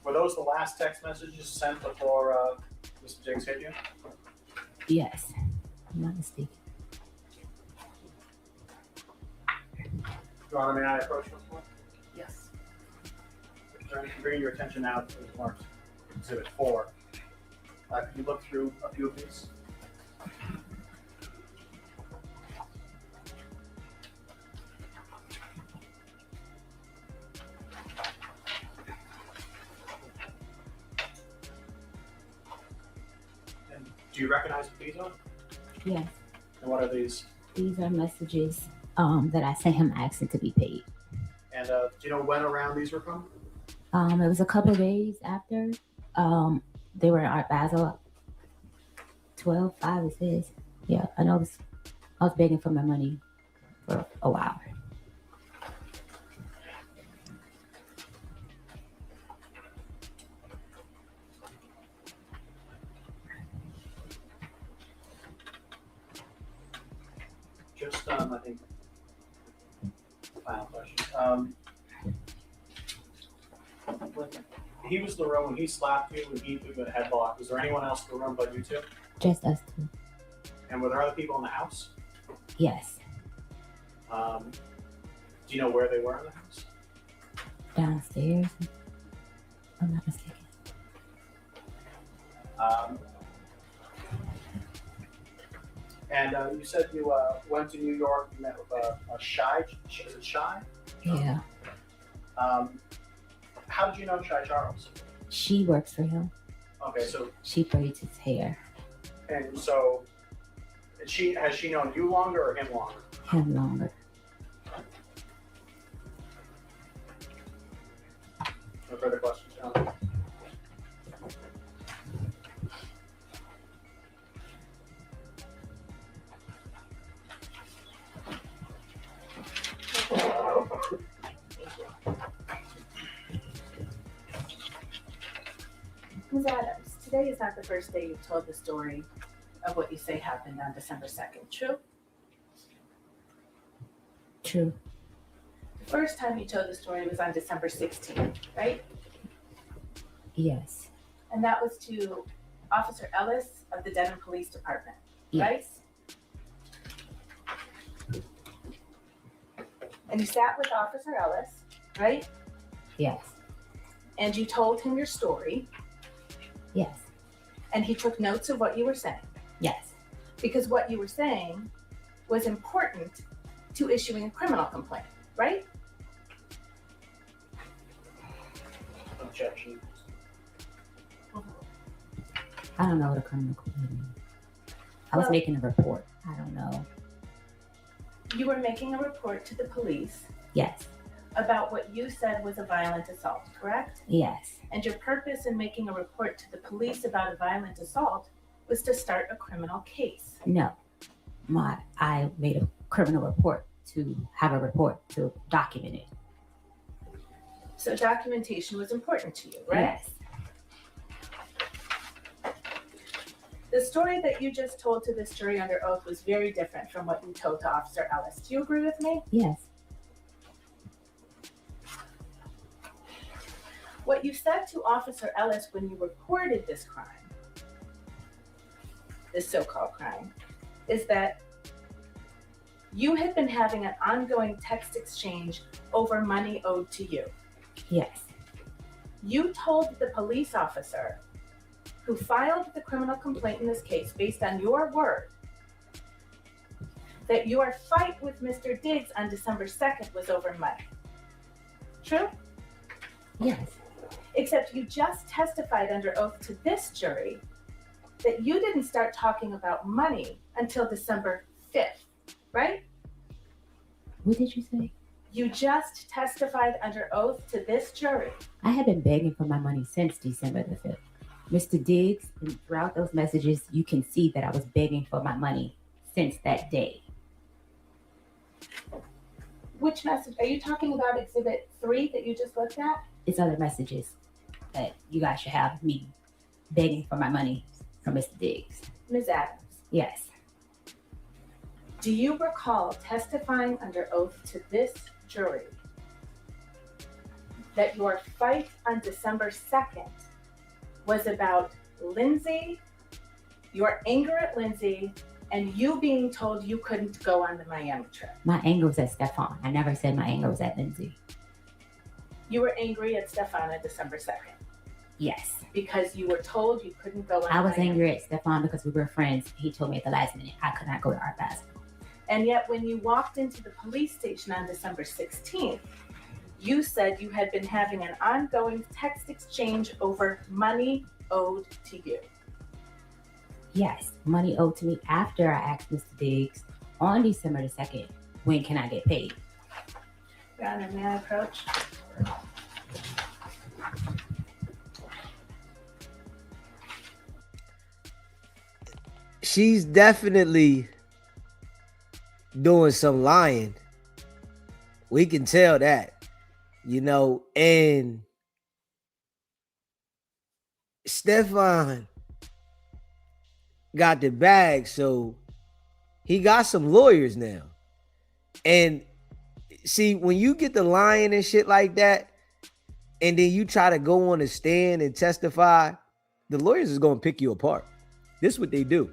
were those the last text messages sent before Mr. Diggs hit you? Yes. I'm not mistaken. Your Honor, may I approach this one? Yes. Your Honor, can bring your attention now to the marked Exhibit 4. Could you look through a few of these? And do you recognize what these are? Yes. And what are these? These are messages that I sent him asking to be paid. And do you know when around these were from? It was a couple of days after. They were in Art Basel. 12/5 it says. Yeah, I know. I was begging for my money for a while. Just, I think, final question. When he was in the room when he slapped you, when he threw the headlock, was there anyone else in the room but you two? Just us two. And were there other people in the house? Yes. Do you know where they were in the house? Downstairs. If I'm not mistaken. And you said you went to New York, you met with a Shy. Is it Shy? Yeah. How did you know Shy Charles? She works for him. Okay, so She braids his hair. and so has she known you longer or him longer? Him longer. No further questions, John? Ms. Adams, today is not the first day you've told the story of what you say happened on December 2nd, true? True. The first time you told the story was on December 16th, right? Yes. And that was to Officer Ellis of the Denver Police Department, right? Yes. And you sat with Officer Ellis, right? Yes. And you told him your story, Yes. and he took notes of what you were saying. Yes. Because what you were saying was important to issuing a criminal complaint, right? Objection. I don't know what a criminal complaint is. I was Well- making a report. I don't know. You were making a report to the police Yes. about what you said was a violent assault, correct? Yes. And your purpose in making a report to the police about a violent assault was to start a criminal case. No. I made a criminal report to have a report to document it. So documentation was important to you, right? Yes. The story that you just told to this jury under oath was very different from what you told to Officer Ellis. Do you agree with me? Yes. What you said to Officer Ellis when you reported this crime, this so-called crime, is that you had been having an ongoing text exchange over money owed to you. Yes. You told the police officer who filed the criminal complaint in this case, based on your word, that your fight with Mr. Diggs on December 2nd was over money. True? Yes. Except you just testified under oath to this jury that you didn't start talking about money until December 5th, right? What did you say? You just testified under oath to this jury. I have been begging for my money since December the 5th. Mr. Diggs, and throughout those messages, you can see that I was begging for my money since that day. Which message? Are you talking about Exhibit 3 that you just looked at? It's other messages that you guys should have me begging for my money from Mr. Diggs. Ms. Adams. Yes. Do you recall testifying under oath to this jury that your fight on December 2nd was about Lindsay, your anger at Lindsay, and you being told you couldn't go on the Miami trip? My anger was at Stefon. I never said my anger was at Lindsay. You were angry at Stefon on December 2nd? Yes. Because you were told you couldn't go on I was Miami. angry at Stefon because we were friends. He told me at the last minute I could not go to Art Basel. And yet when you walked into the police station on December 16th, you said you had been having an ongoing text exchange over money owed to you. Yes, money owed to me after I asked Mr. Diggs on December the 2nd, when can I get paid? Your Honor, may I approach? She's definitely doing some lying. We can tell that, and Stefon got the bag, so he got some lawyers now. And see, when you get the lying and shit like that, and then you try to go on the stand and testify, the lawyers is going to pick you apart. This is what they do.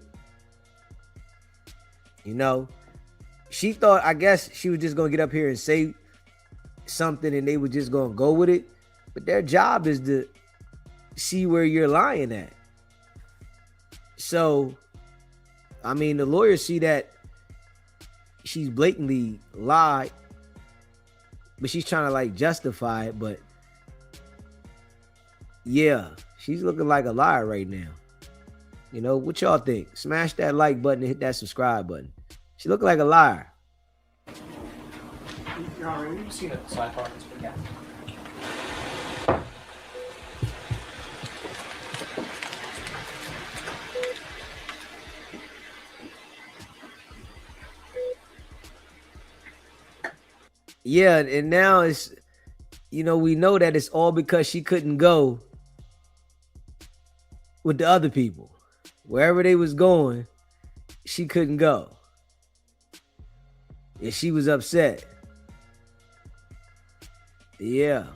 She thought, I guess she was just going to get up here and say something and they were just going to go with it. But their job is to see where you're lying at. So, the lawyers see that she's blatantly lied, but she's trying to justify it. But yeah, she's looking like a liar right now. What y'all think? Smash that like button and hit that subscribe button. She look like a liar. Your Honor, have you seen a sidebar this weekend? Yeah, and now it's, we know that it's all because she couldn't go with the other people. Wherever they was going, she couldn't go. And she was upset. Yeah.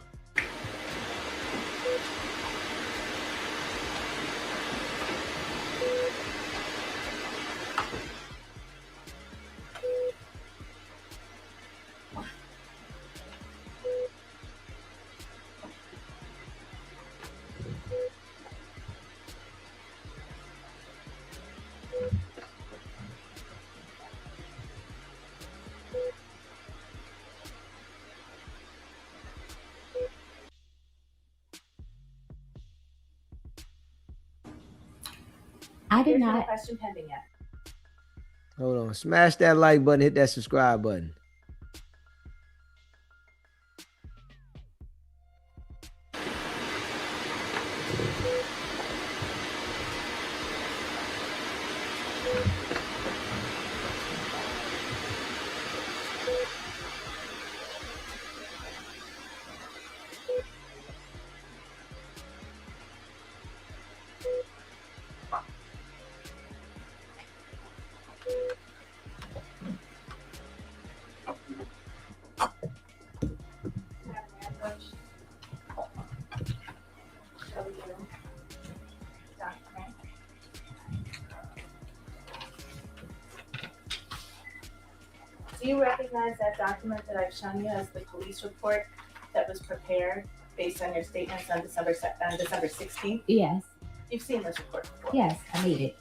I did There's no not. question pending yet. Hold on. Smash that like button, hit that subscribe button. Do you recognize that document that I've shown you as the police report that was prepared based on your statements on December 16th? Yes. You've seen this report before. Yes, I made it.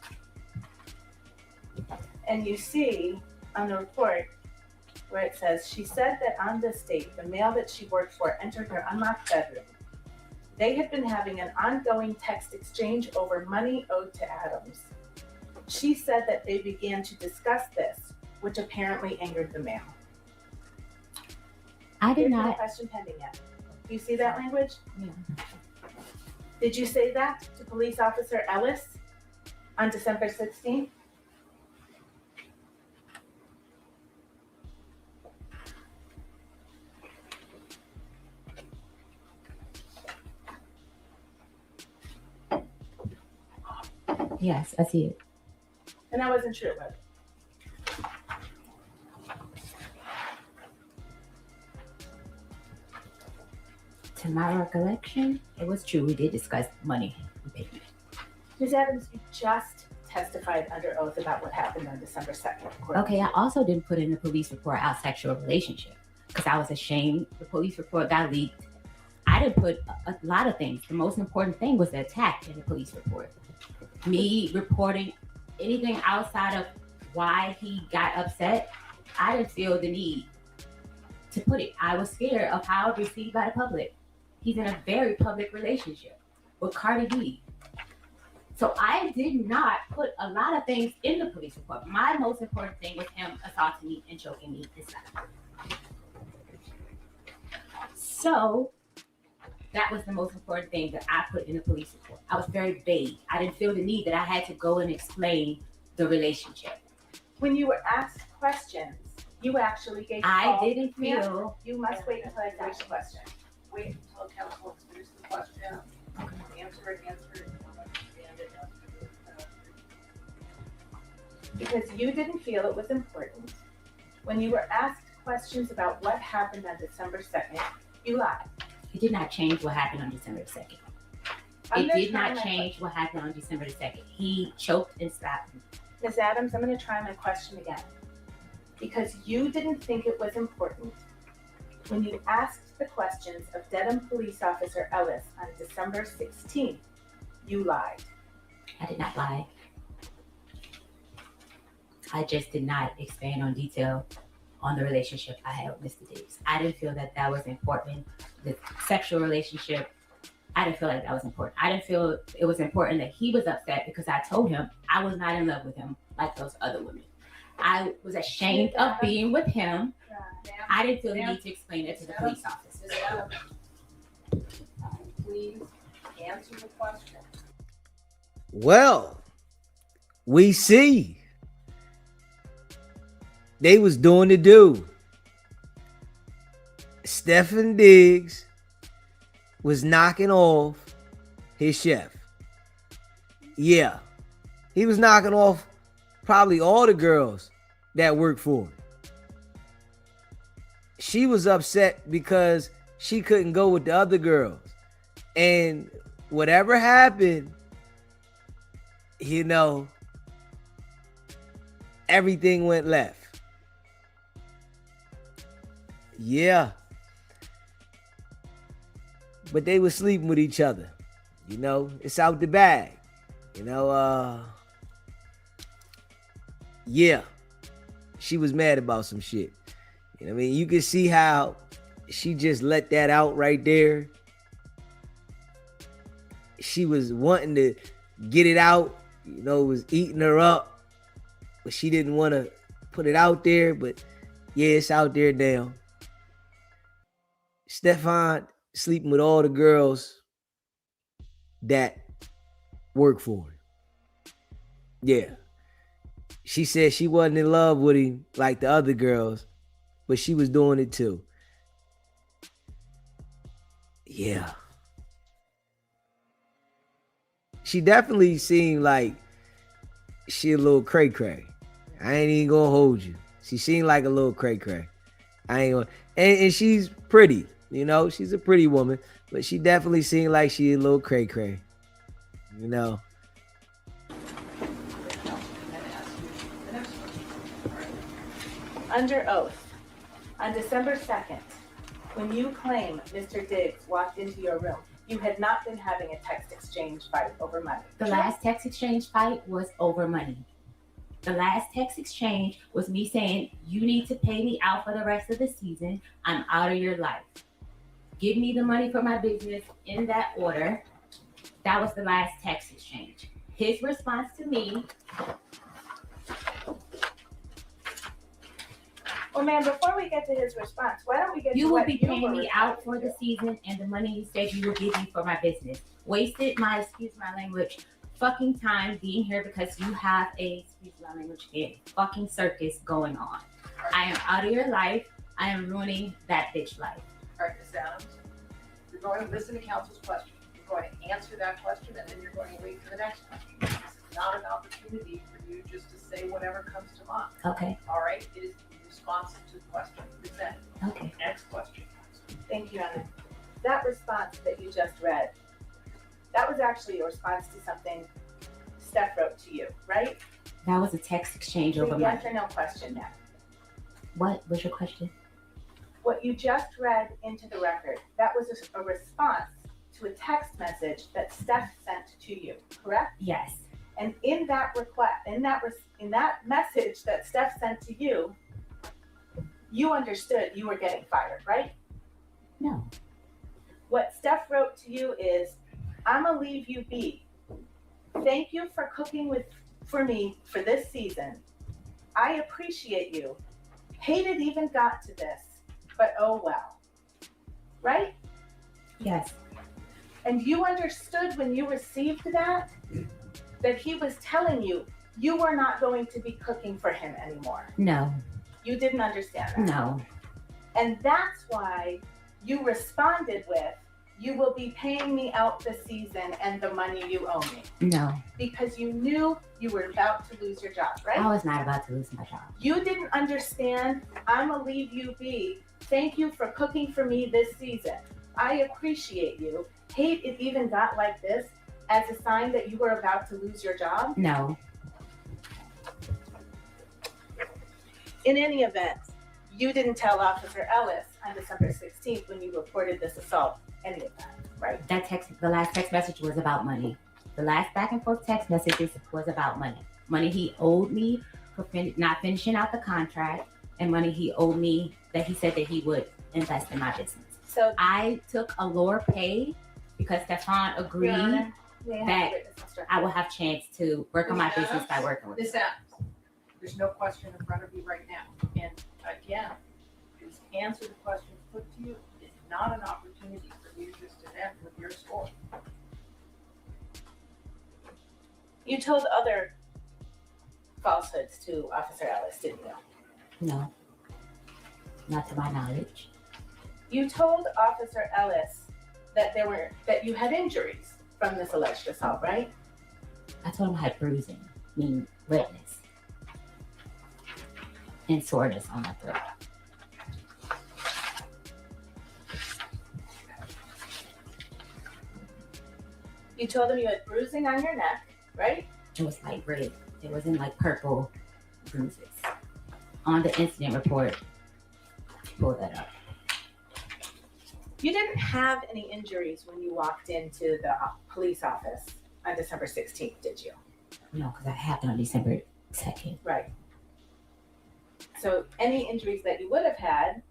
And you see on the report where it says, she said that on this date, the male that she worked for entered her unlocked bedroom. They had been having an ongoing text exchange over money owed to Adams. She said that they began to discuss this, which apparently angered the male. I did Here's no not. question pending yet. Do you see that language? Yeah. Did you say that to Police Officer Ellis on December 16th? Yes, I see it. And I wasn't sure about it. To my recollection, it was true. We did discuss money and payment. Ms. Adams, you just testified under oath about what happened on December 2nd. Okay, I also didn't put in the police report our sexual relationship because I was ashamed. The police report got leaked. I didn't put a lot of things. The most important thing was the attack in the police report. Me reporting anything outside of why he got upset, I didn't feel the need to put it. I was scared of how it was received by the public. He's in a very public relationship with Cardi B. So I did not put a lot of things in the police report. My most important thing was him assaulting me and choking me inside. So that was the most important thing that I put in the police report. I was very vague. I didn't feel the need that I had to go and explain the relationship. When you were asked questions, you actually gave I didn't feel. You must wait until I finish the question. Wait until counsel finishes the question. Answer it. Because you didn't feel it was important. When you were asked questions about what happened on December 2nd, you lied. It did not change what happened on December 2nd. It did not change what happened on December 2nd. He choked and slapped me. Ms. Adams, I'm going to try my question again. Because you didn't think it was important. When you asked the questions of Dedham Police Officer Ellis on December 16th, you lied. I did not lie. I just did not expand on detail on the relationship I had with Mr. Davis. I didn't feel that that was important. The sexual relationship, I didn't feel like that was important. I didn't feel it was important that he was upset because I told him I was not in love with him like those other women. I was ashamed of being with him. I didn't feel the need to explain it to the police officer. Please answer the question. Well, we see they was doing the do. Stefon Diggs was knocking off his chef. Yeah, he was knocking off probably all the girls that worked for him. She was upset because she couldn't go with the other girls. And whatever happened, you know, everything went left. Yeah. But they were sleeping with each other. You know, it's out the bag. You know, yeah. She was mad about some shit. You know what I mean? You can see how she just let that out right there. She was wanting to get it out. You know, it was eating her up. But she didn't want to put it out there. But yeah, it's out there now. Stefon sleeping with all the girls that work for him. Yeah. She said she wasn't in love with him like the other girls, but she was doing it too. Yeah. She definitely seemed like she a little cray-cray. I ain't even gonna hold you. She seemed like a little cray-cray. I ain't gonna, and she's pretty, you know, she's a pretty woman, but she definitely seemed like she a little cray-cray, you know. under oath, on December 2nd, when you claim Mr. Diggs walked into your room, you had not been having a text exchange fight over money. The last text exchange fight was over money. The last text exchange was me saying, you need to pay me out for the rest of the season. I'm out of your life. Give me the money for my business in that order. That was the last text exchange. His response to me. Well, man, before we get to his response, why don't we get You to will what be you paying were me out for the season and the money you said you would give me for my business. Wasted my, excuse my language, fucking time being here because you have a, excuse my language again, fucking circus going on. I am out of your life. I am ruining that bitch life. All right, Ms. Adams, you're going to listen to counsel's question. You're going to answer that question, and then you're going to wait for the next question. This is not an opportunity for you just to say whatever comes to mind. Okay. All right? It is responsive to the question presented. Okay. Next question. Thank you, Anna. That response that you just read, that was actually a response to something Steph wrote to you, right? That was a text exchange over money. Yes or no question now. What was your question? What you just read into the record, that was a response to a text message that Steph sent to you, correct? Yes. And in that request, in that message that Steph sent to you, you understood you were getting fired, right? No. What Steph wrote to you is, I'm gonna leave you be. Thank you for cooking for me for this season. I appreciate you. Hate it even got to this, but oh well. Right? Yes. And you understood when you received that he was telling you you were not going to be cooking for him anymore. No. You didn't understand that. No. And that's why you responded with, you will be paying me out this season and the money you owe me. No. Because you knew you were about to lose your job, right? I was not about to lose my job. You didn't understand, I'm gonna leave you be. Thank you for cooking for me this season. I appreciate you. Hate it even got like this as a sign that you were about to lose your job? No. In any event, you didn't tell Officer Ellis on December 16th when you reported this assault any of that, right? The last text message was about money. The last back and forth text messages was about money. Money he owed me for not finishing out the contract, and money he owed me that he said that he would invest in my business. So I took a lower pay because Stefon agreed that I would have chance to work on my business by working with him. Ms. Adams, there's no question in front of you right now. And again, please answer the question put to you. It's not an opportunity for you just to end with your story. You told other falsehoods to Officer Ellis, didn't you? No. Not to my knowledge. You told Officer Ellis that you had injuries from this alleged assault, right? I told him I had bruising, meaning redness, and soreness on my throat. You told him you had bruising on your neck, right? It was like red. It wasn't like purple bruises. On the incident report, pull that up. You didn't have any injuries when you walked into the police office on December 16th, did you? No, because that happened on December 2nd. Right. So any injuries that you would have had,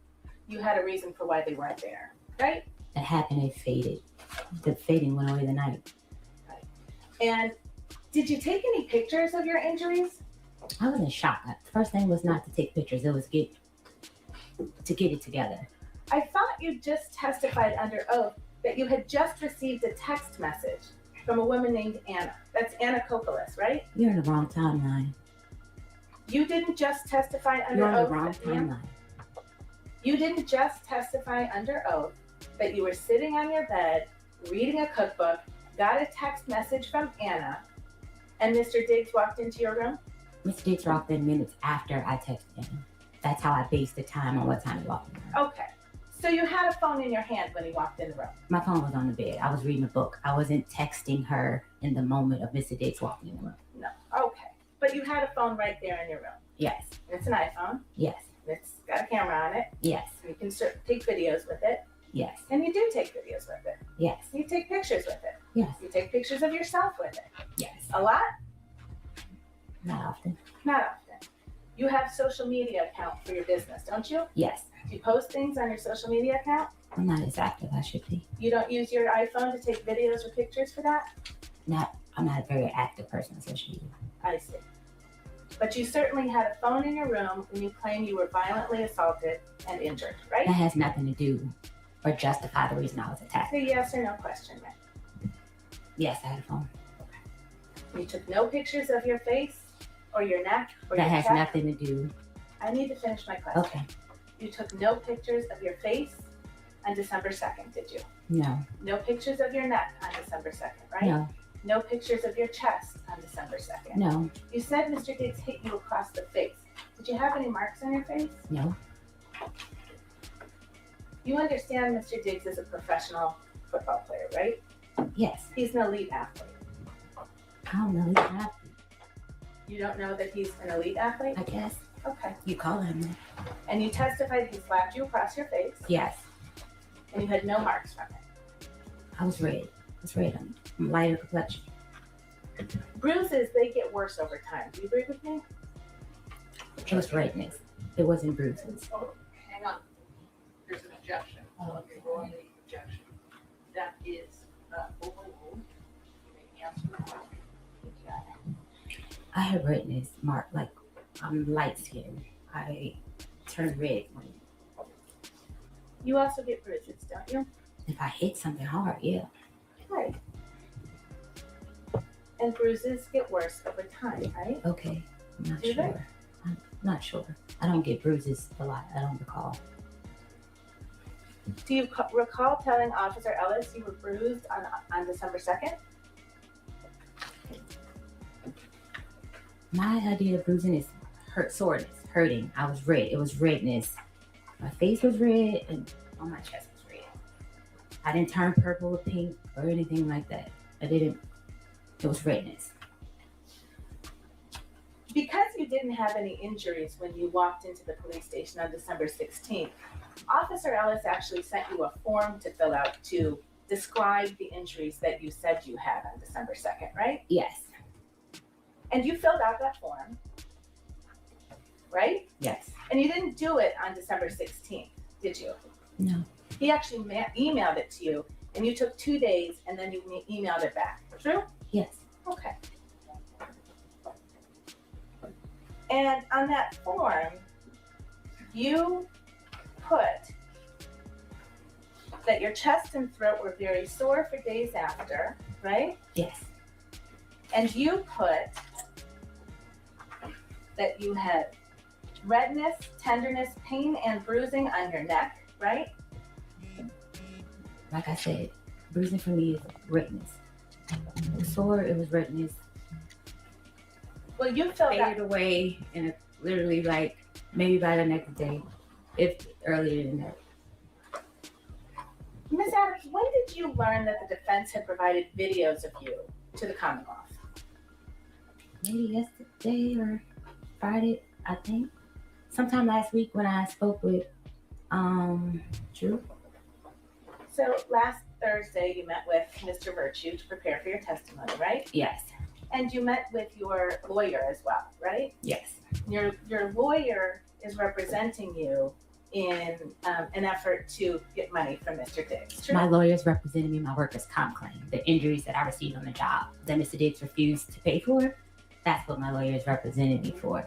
you had a reason for why they weren't there, right? That happened, it faded. The fading went away the night. Right. And did you take any pictures of your injuries? I was in shock. The first thing was not to take pictures. It was to get it together. I thought you just testified under oath that you had just received a text message from a woman named Anna. That's Anna Kokolas, right? You're in the wrong timeline. You didn't just testify under You're on oath. the wrong timeline. You didn't just testify under oath that you were sitting on your bed, reading a cookbook, got a text message from Anna, and Mr. Diggs walked into your room? Mr. Diggs walked in minutes after I texted him. That's how I based the time on what time he walked in the room. Okay. So you had a phone in your hand when he walked in the room? My phone was on the bed. I was reading a book. I wasn't texting her in the moment of Mr. Diggs walking in the room. No. Okay. But you had a phone right there in your room? Yes. It's an iPhone? Yes. It's got a camera on it. Yes. You can take videos with it. Yes. And you do take videos with it. Yes. You take pictures with it. Yes. You take pictures of yourself with it. Yes. A lot? Not often. Not often. You have social media account for your business, don't you? Yes. Do you post things on your social media account? I'm not as active as I should be. You don't use your iPhone to take videos or pictures for that? I'm not a very active person on social media. I see. But you certainly had a phone in your room when you claim you were violently assaulted and injured, right? That has nothing to do or justify the reason I was attacked. It's a yes or no question, man. Yes, I had a phone. You took no pictures of your face or your neck or That your has chest? nothing to do. I need to finish my question. Okay. You took no pictures of your face on December 2nd, did you? No. No pictures of your neck on December 2nd, right? No. No pictures of your chest on December 2nd? No. You said Mr. Diggs hit you across the face. Did you have any marks on your face? No. You understand Mr. Diggs is a professional football player, right? Yes. He's an elite athlete. I don't know. He's an athlete. You don't know that he's an elite athlete? I guess. Okay. You call him that. And you testified he slapped you across your face? Yes. And you had no marks from it? I was red. I was red. I'm lighter complexion. Bruises, they get worse over time. Do you agree with me? It was redness. It wasn't bruises. Oh, hang on. There's an objection. Okay, go on the objection. That is overruled. You may answer the question. I have redness, Mark. Like, I'm light skinned. I turn red when You also get bruises, don't you? if I hit something hard, yeah. Right. And bruises get worse over time, right? Okay. I'm not Do they? sure. I'm not sure. I don't get bruises a lot. I don't recall. Do you recall telling Officer Ellis you were bruised on December 2nd? My idea of bruising is soreness, hurting. I was red. It was redness. My face was red and on my chest was red. I didn't turn purple or pink or anything like that. I didn't. It was redness. Because you didn't have any injuries when you walked into the police station on December 16th, Officer Ellis actually sent you a form to fill out to describe the injuries that you said you had on December 2nd, right? Yes. And you filled out that form, right? Yes. And you didn't do it on December 16th, did you? No. He actually emailed it to you, and you took 2 days, and then you emailed it back. True? Yes. Okay. And on that form, you put that your chest and throat were very sore for days after, right? Yes. And you put that you had redness, tenderness, pain, and bruising on your neck, right? Like I said, bruising for me is redness. It was sore, it was redness. Well, you felt faded away and literally like maybe by the next day, if earlier than that. Ms. Adams, when did you learn that the defense had provided videos of you to the Commonwealth? Maybe yesterday or Friday, I think. Sometime last week when I spoke with Drew. So last Thursday you met with Mr. Virtue to prepare for your testimony, right? Yes. And you met with your lawyer as well, right? Yes. Your lawyer is representing you in an effort to get money from Mr. Diggs. True? My lawyer's representing me in my workers' comp claim, the injuries that I received on the job that Mr. Diggs refused to pay for. That's what my lawyer is representing me for.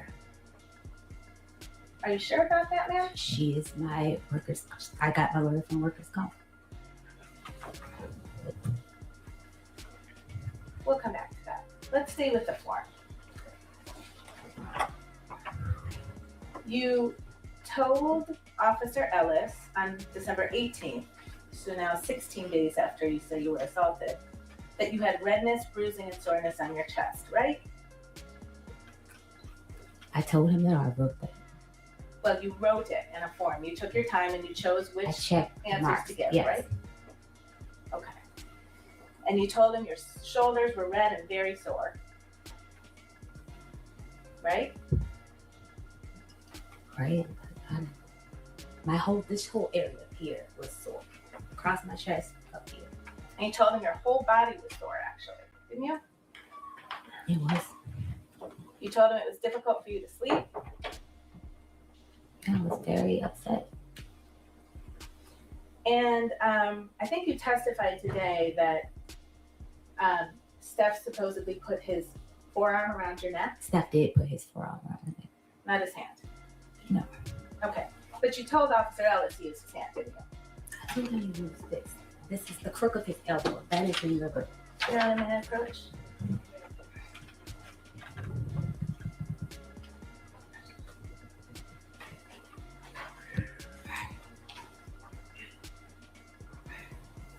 Are you sure about that, ma'am? She is my workers. I got my lawyer from workers' comp. We'll come back to that. Let's stay with the form. You told Officer Ellis on December 18th, so now 16 days after you say you were assaulted, that you had redness, bruising, and soreness on your chest, right? I told him that, or I wrote that. Well, you wrote it in a form. You took your time and you chose which answers marks. to give, Yes. right? Okay. And you told him your shoulders were red and very sore, right? Right? This whole area here was sore. Across my chest, up here. And you told him your whole body was sore, actually, didn't you? It was. You told him it was difficult for you to sleep. I was very upset. And I think you testified today that Steph supposedly put his forearm around your neck. Steph did put his forearm around my neck. Not his hand. No. Okay. But you told Officer Ellis he used his hand, didn't you? I told him he used this. This is the crook of his elbow. That is in the You know what I mean, approach?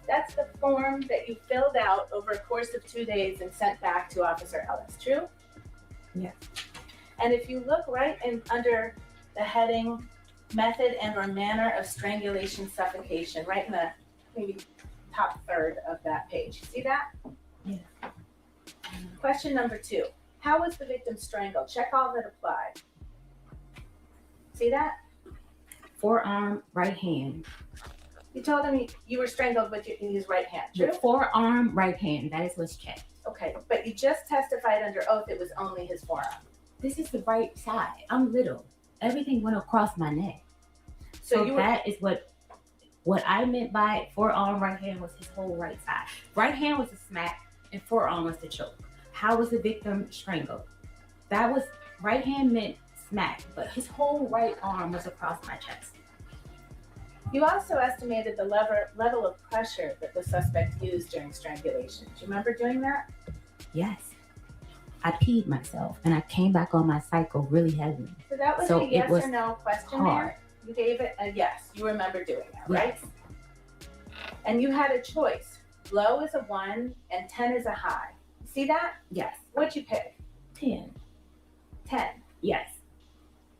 That's the form that you filled out over a course of 2 days and sent back to Officer Ellis, true? Yes. And if you look right in under the heading method and or manner of strangulation suffocation, right in the maybe top third of that page. See that? Yes. Question number 2. How was the victim strangled? Check all that applied. See that? Forearm, right hand. You told him you were strangled with his right hand, true? The forearm, right hand. That is what's checked. Okay, but you just testified under oath it was only his forearm. This is the right side. I'm little. Everything went across my neck. So that is what I meant by forearm, right hand was his whole right side. Right hand was the smack and forearm was the choke. How was the victim strangled? That was, right hand meant smack, but his whole right arm was across my chest. You also estimated the level of pressure that the suspect used during strangulation. Do you remember doing that? Yes. I peed myself and I came back on my cycle really heavy. So that was a yes or no question there? You gave it a yes. You remember doing that, right? Yes. And you had a choice. Low is a 1 and 10 is a high. See that? Yes. What'd you pick? 10. 10. Yes.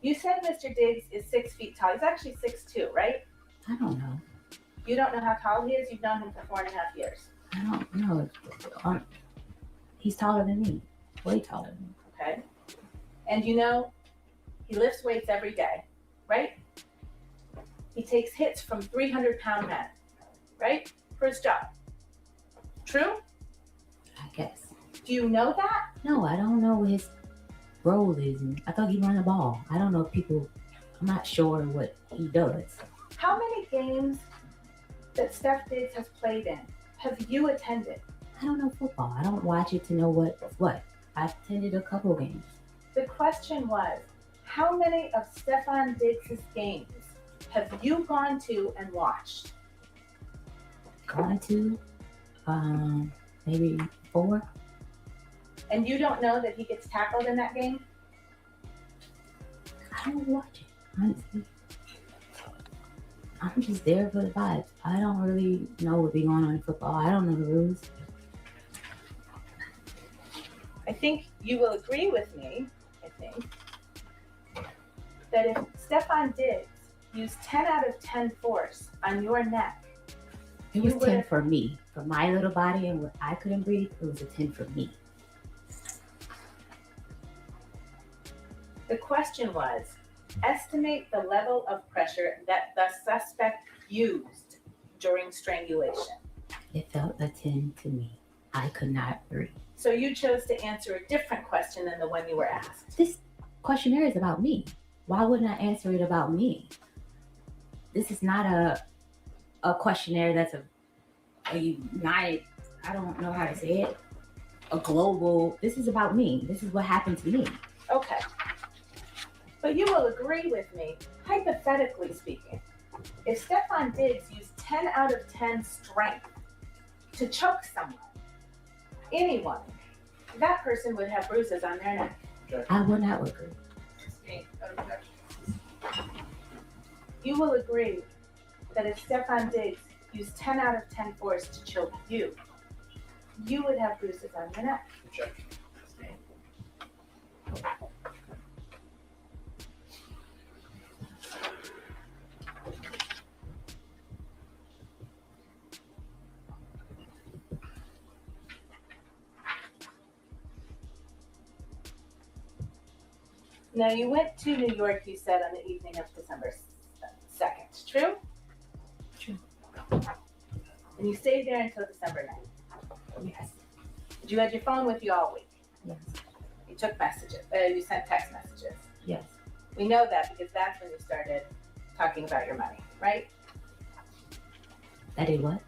You said Mr. Diggs is 6 feet tall. He's actually 6'2", right? I don't know. You don't know how tall he is? You've known him for 4.5 years. I don't know. He's taller than me. Way taller than me. Okay. And you know he lifts weights every day, right? He takes hits from 300-pound men, right? For his job. True? I guess. Do you know that? No, I don't know what his role is. I thought he ran the ball. I don't know if people, I'm not sure what he does. How many games that Steph Diggs has played in have you attended? I don't know football. I don't watch it to know what. I've attended a couple games. The question was, how many of Stefon Diggs' games have you gone to and watched? Gone to? Maybe 4. And you don't know that he gets tackled in that game? I don't watch it, honestly. I'm just there for the vibes. I don't really know what be going on in football. I don't know the rules. I think you will agree with me, that if Stefon Diggs used 10 out of 10 force on your neck, it was 10 for me. For my little body and what I couldn't breathe, it was a 10 for me. The question was, estimate the level of pressure that the suspect used during strangulation. It felt a 10 to me. I could not breathe. So you chose to answer a different question than the one you were asked. This questionnaire is about me. Why wouldn't I answer it about me? This is not a questionnaire that's a united, I don't know how to say it, a global, this is about me. This is what happened to me. Okay. But you will agree with me, hypothetically speaking, if Stefon Diggs used 10 out of 10 strength to choke someone, anyone, that person would have bruises on their neck. I would not agree. You will agree that if Stefon Diggs used 10 out of 10 force to choke you, you would have bruises on your neck. Now, you went to New York, you said, on the evening of December 2nd. True? True. And you stayed there until December 9th. Yes. Did you have your phone with you all week? Yes. You took messages. You sent text messages. Yes. We know that because that's when you started talking about your money, right? I did what?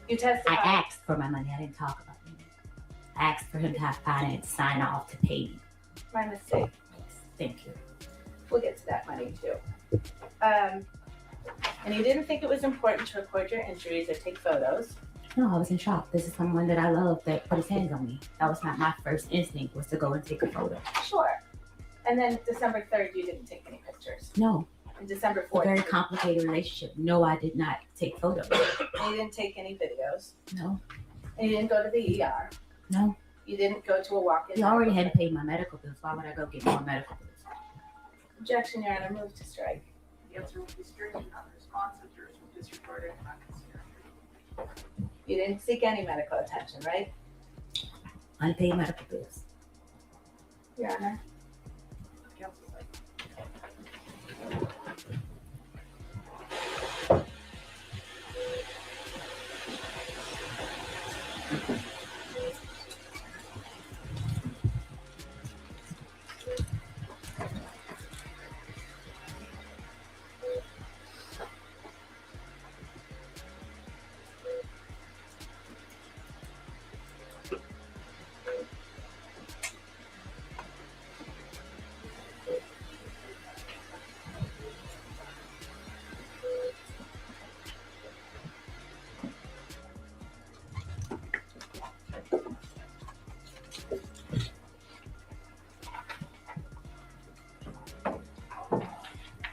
You testified. I asked for my money. I didn't talk about money. I asked for him to have finance sign off to pay me. My mistake. Yes. Thank you. We'll get to that money too. And you didn't think it was important to record your injuries or take photos. No, I was in shock. This is someone that I love that put his hands on me. That was not my first instinct, was to go and take a photo. Sure. And then December 3rd, you didn't take any pictures. No. And December A 4th. very complicated relationship. No, I did not take photos. And you didn't take any videos. No. And you didn't go to the ER. No. You didn't go to a walk-in. You already had to pay my medical bills. Why would I go get more medical bills? Objection, Your Honor. Move to strike. The answer will be stricken, non-responsive, jurors will disregard it and not consider. You didn't seek any medical attention, right? Unpaid medical bills. Your Honor. Counsel's like,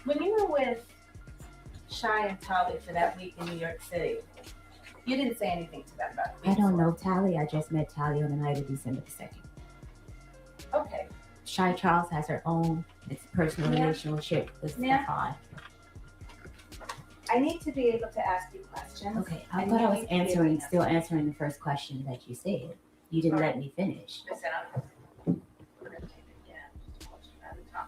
When you were with Shy and Tolly for that week in New York City, you didn't say anything to them about the I week. don't know Tally. I just met Tally on the night of December 2nd. Okay. Shy Charles has her own personal Yeah. relationship with Yeah. Stefon. I need to be able to ask you questions. Okay, I and thought you I was need to be able to still answering the first question that you said. You didn't let me finish. I said, we're going to take it again, just a question at a time.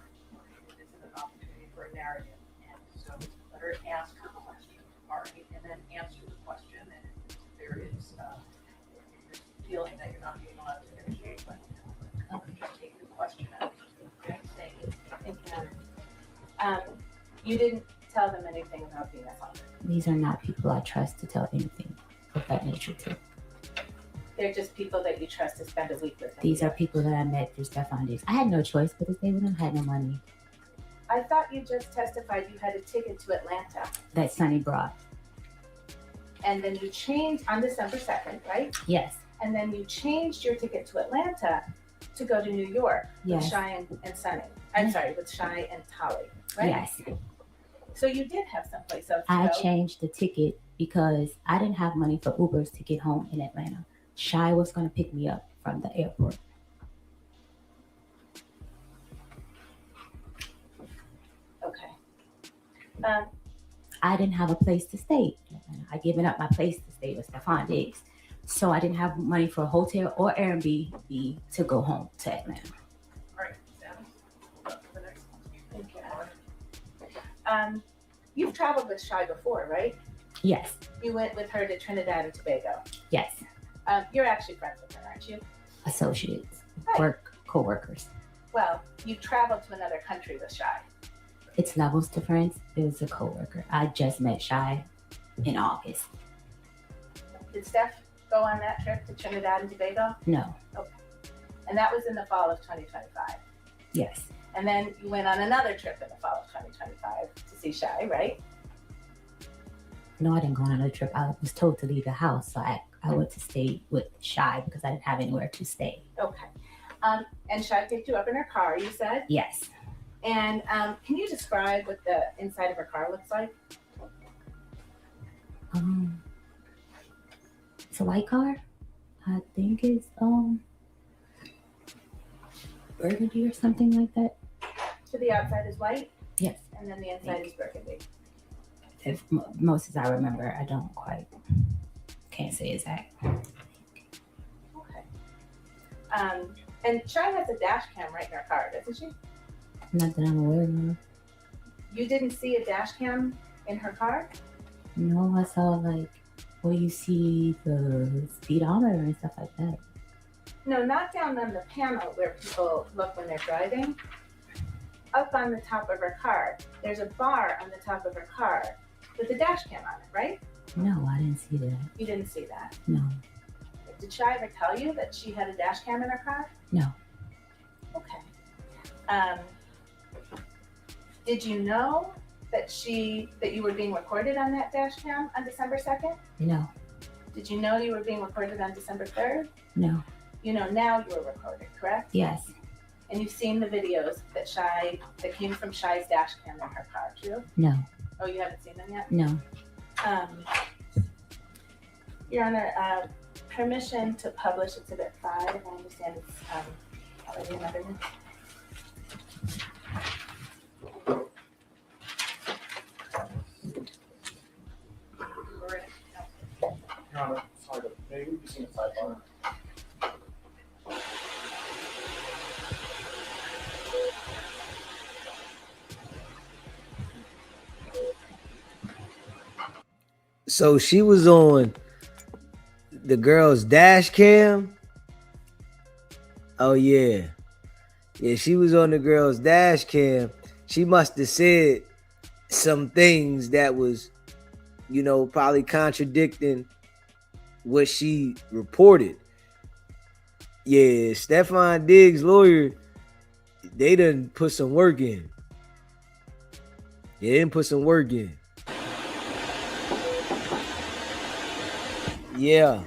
This is an opportunity for a narrative. And so let her ask her question, all right, and then answer the question. And if there is a feeling that you're not being allowed to initiate, but just take the question out. Okay, thank you. Thank you, Honor. You didn't tell them anything about being assaulted. These are not people I trust to tell anything of that nature to. They're just people that you trust to spend a week with. These are people that I met through Stefon days. I had no choice but to stay with them. I had no money. I thought you just testified you had a ticket to Atlanta. That Sonny brought. And then you changed on December 2nd, right? Yes. And then you changed your ticket to Atlanta to go to New York Yes. with Shy and Sonny. I'm sorry, with Shy and Tolly, right? Yes. So you did have someplace else to I go. changed the ticket because I didn't have money for Ubers to get home in Atlanta. Shy was going to pick me up from the airport. Okay. I didn't have a place to stay. I given up my place to stay with Stefon Diggs. So I didn't have money for a hotel or Airbnb to go home to Atlanta. All right, Sam, the next one. Thank you. You've traveled with Shy before, right? Yes. You went with her to Trinidad and Tobago. Yes. You're actually friends with her, aren't you? Associates, Right. co-workers. Well, you traveled to another country with Shy. It's levels to friends. It was a co-worker. I just met Shy in August. Did Steph go on that trip to Trinidad and Tobago? No. Okay. And that was in the fall of 2025. Yes. And then you went on another trip in the fall of 2025 to see Shy, right? No, I didn't go on another trip. I was told to leave the house, so I went to stay with Shy because I didn't have anywhere to stay. Okay. And Shy picked you up in her car, you said? Yes. And can you describe what the inside of her car looks like? It's a white car. I think it's burgundy or something like that. So the outside is white? Yes. And then the inside is burgundy. If most as I remember, I don't quite can't say exact. Okay. And Shy has a dash cam right in her car, doesn't she? Not that I'm aware of. You didn't see a dash cam in her car? No, I saw like where you see the speedometer and stuff like that. No, not down on the panel where people look when they're driving. Up on the top of her car. There's a bar on the top of her car with a dash cam on it, right? No, I didn't see that. You didn't see that? No. Did Shy ever tell you that she had a dash cam in her car? No. Okay. Did you know that you were being recorded on that dash cam on December 2nd? No. Did you know you were being recorded on December 3rd? No. You know now you were recorded, correct? Yes. And you've seen the videos that came from Shy's dash cam in her car, true? No. Oh, you haven't seen them yet? No. Your Honor, permission to publish Exhibit 5. I understand it's already in evidence. Your Honor, sorry, but maybe we can see a sidebar. So she was on the girl's dash cam. Oh yeah. Yeah, she was on the girl's dash cam. She must have said some things that was, probably contradicting what she reported. Yeah, Stefon Diggs' lawyer, they done put some work in. Yeah, they didn't put some work in. Yeah.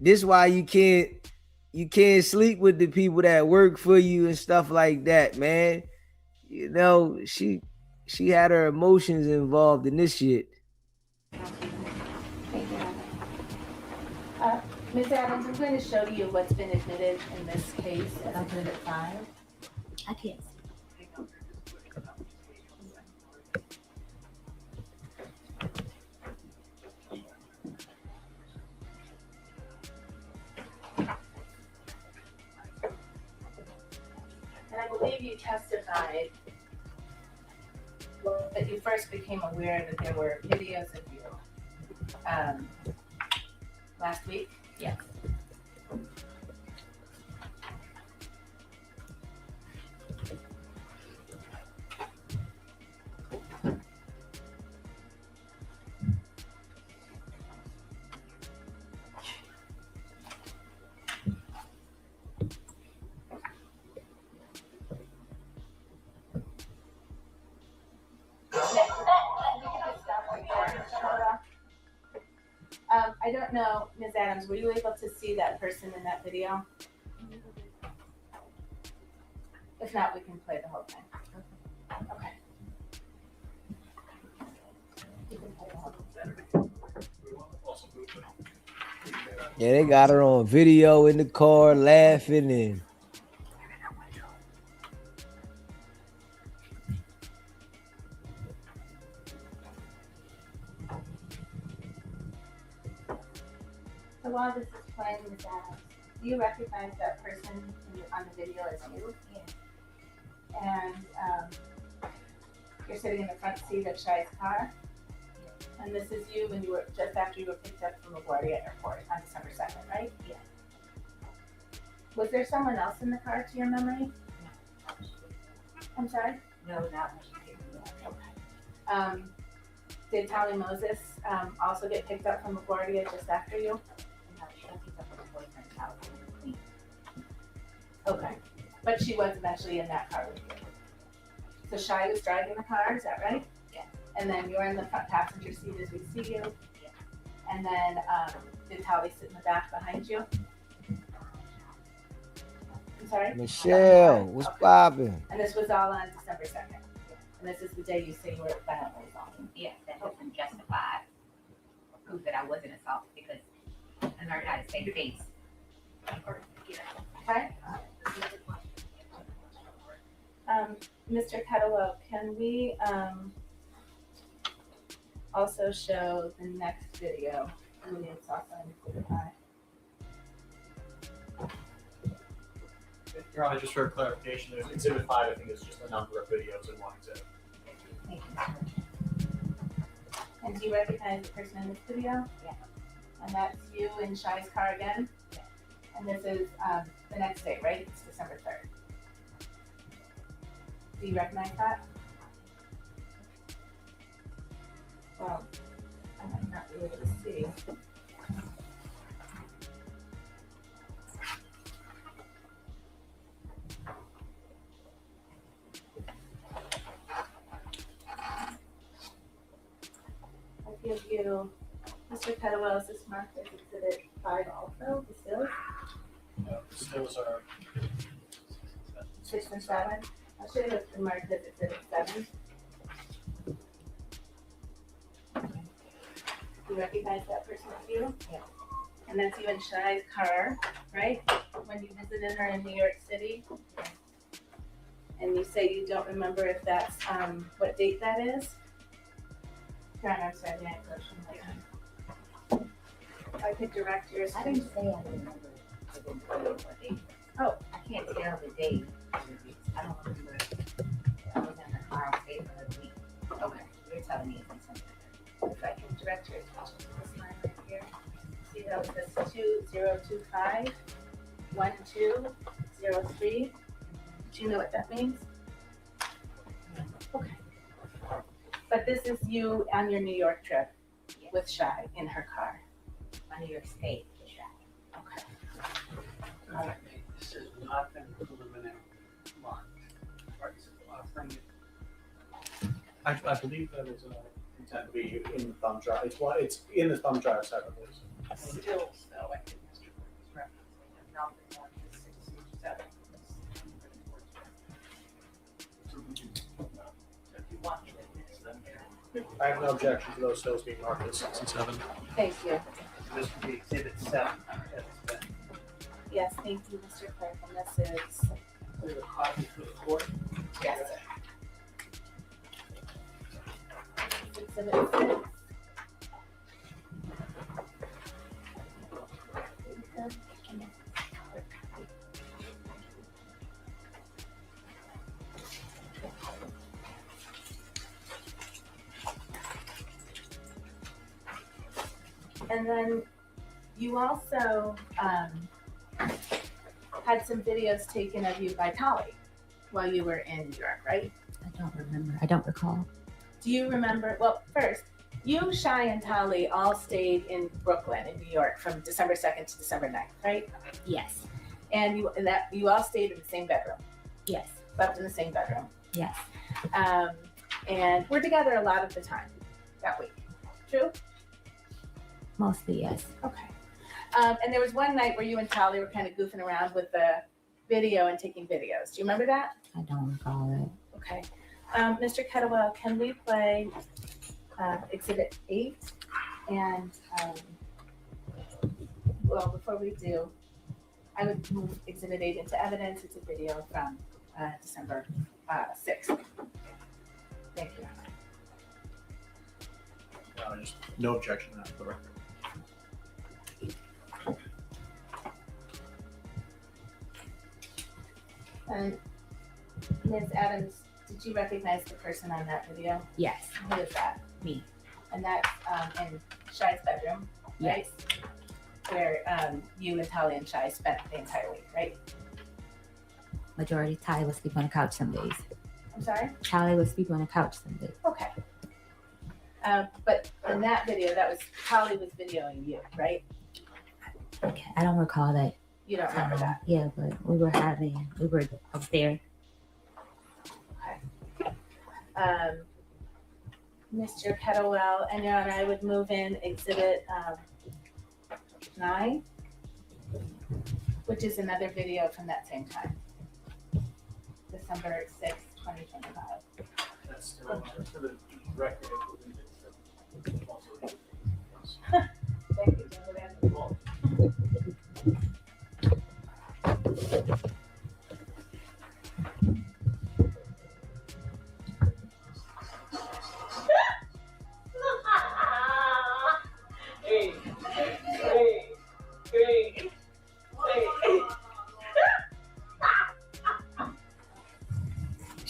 This why you can't sleep with the people that work for you and stuff like that, man. She had her emotions involved in this shit. Ms. Adams, I'm going to show you what's been admitted in this case as Exhibit 5. I can't. And I believe you testified that you first became aware that there were videos of you last week? Yes. I don't know, Ms. Adams, were you able to see that person in that video? If not, we can play the whole thing. Okay. You can play the whole thing. Yeah, they got her on video in the car laughing and So while this is playing, Ms. Adams, do you recognize that person on the video as you? Yes. And you're sitting in the front seat of Shy's car? And this is you when you were just after you were picked up from LaGuardia Airport on December 2nd, right? Yes. Was there someone else in the car to your memory? I'm sorry? No, not when she picked me up. Okay. Did Tally Moses also get picked up from LaGuardia just after you? No, she got picked up from her boyfriend's house in Queens. Okay. But she was eventually in that car with you. So Shy was driving the car, is that right? Yes. And then you're in the front passenger seat as we see you? Yes. And then did Tally sit in the back behind you? I'm sorry? Michelle, what's poppin'? And this was all on December 2nd? And this is the day you say you were violently assaulted? Yes, that doesn't justify or prove that I wasn't assaulted because I learned how to stay face. Okay. Mr. Catalog, can we also show the next video? It's also in Exhibit 5. Your Honor, just for clarification, there's Exhibit 5, I think is just a number of videos in one exhibit. Thank you. And do you recognize the person in this video? Yeah. And that's you in Shy's car again? Yeah. And this is the next day, right? It's December 3rd. Do you recognize that? Well, I might not be able to see. I give you Mr. Pettowell, is this marked as Exhibit 5 also, the stills? No, the stills are 6 and 7? I should have been marked as Exhibit 7. Do you recognize that person as you? Yeah. And that's you in Shy's car, right? When you visited her in New York City? Yeah. And you say you don't remember if that's, what date that is? Your Honor, I'm sorry, the question like that. If I could direct yours. I didn't say I remember. I didn't say what date. Oh, I can't tell the date. I don't remember. I was in the car on state for a week. Okay. You're telling me it's something. If I can direct your attention to this line right here. See that it says 2025 1203. Do you know what that means? Okay. But this is you on your New York trip with Shy in her car. My New York State with Shy. Okay. This is not been preliminary marked. Right, so the last thing I believe that is intent to be in the thumb drive. It's in the thumb drive separately. Stills, though, I think Mr. Burke is referencing, have not been marked as 67. If you want me to fix them here. I have no objection to those stills being marked as 6 and 7. Thank you. This would be Exhibit 7. Yes, thank you, Mr. Clerk. And this is. There's a copy for the court. Yes, sir. Exhibit 6. And then you also had some videos taken of you by Tolly while you were in New York, right? I don't remember. I don't recall. Do you remember? Well, first, you, Shy, and Tolly all stayed in Brooklyn in New York from December 2nd to December 9th, right? Yes. And you all stayed in the same bedroom. Yes. Slept in the same bedroom. Yes. And we're together a lot of the time that week. True? Mostly, yes. Okay. And there was one night where you and Tolly were kind of goofing around with the video and taking videos. Do you remember that? I don't recall it. Okay. Mr. Kettlewell, can we play Exhibit 8? And, well, before we do, I would move Exhibit 8 into evidence. It's a video from December 6th. Thank you. Just no objection to that for the record. And Ms. Adams, did you recognize the person on that video? Yes. Who is that? Me. And that's in Shy's bedroom, right? Yes. Where you and Tolly and Shy spent the entire week, right? Majority Tally would sleep on the couch some days. I'm sorry? Tally would sleep on the couch some days. Okay. But in that video, that was Tolly was videoing you, right? Okay. I don't recall that. You don't remember that? Yeah, but we were up there. Okay. Mr. Kettlewell, and Your Honor, I would move in Exhibit 9, which is another video from that same time. December 6th, 2025. That's for the record. Thank you, gentlemen.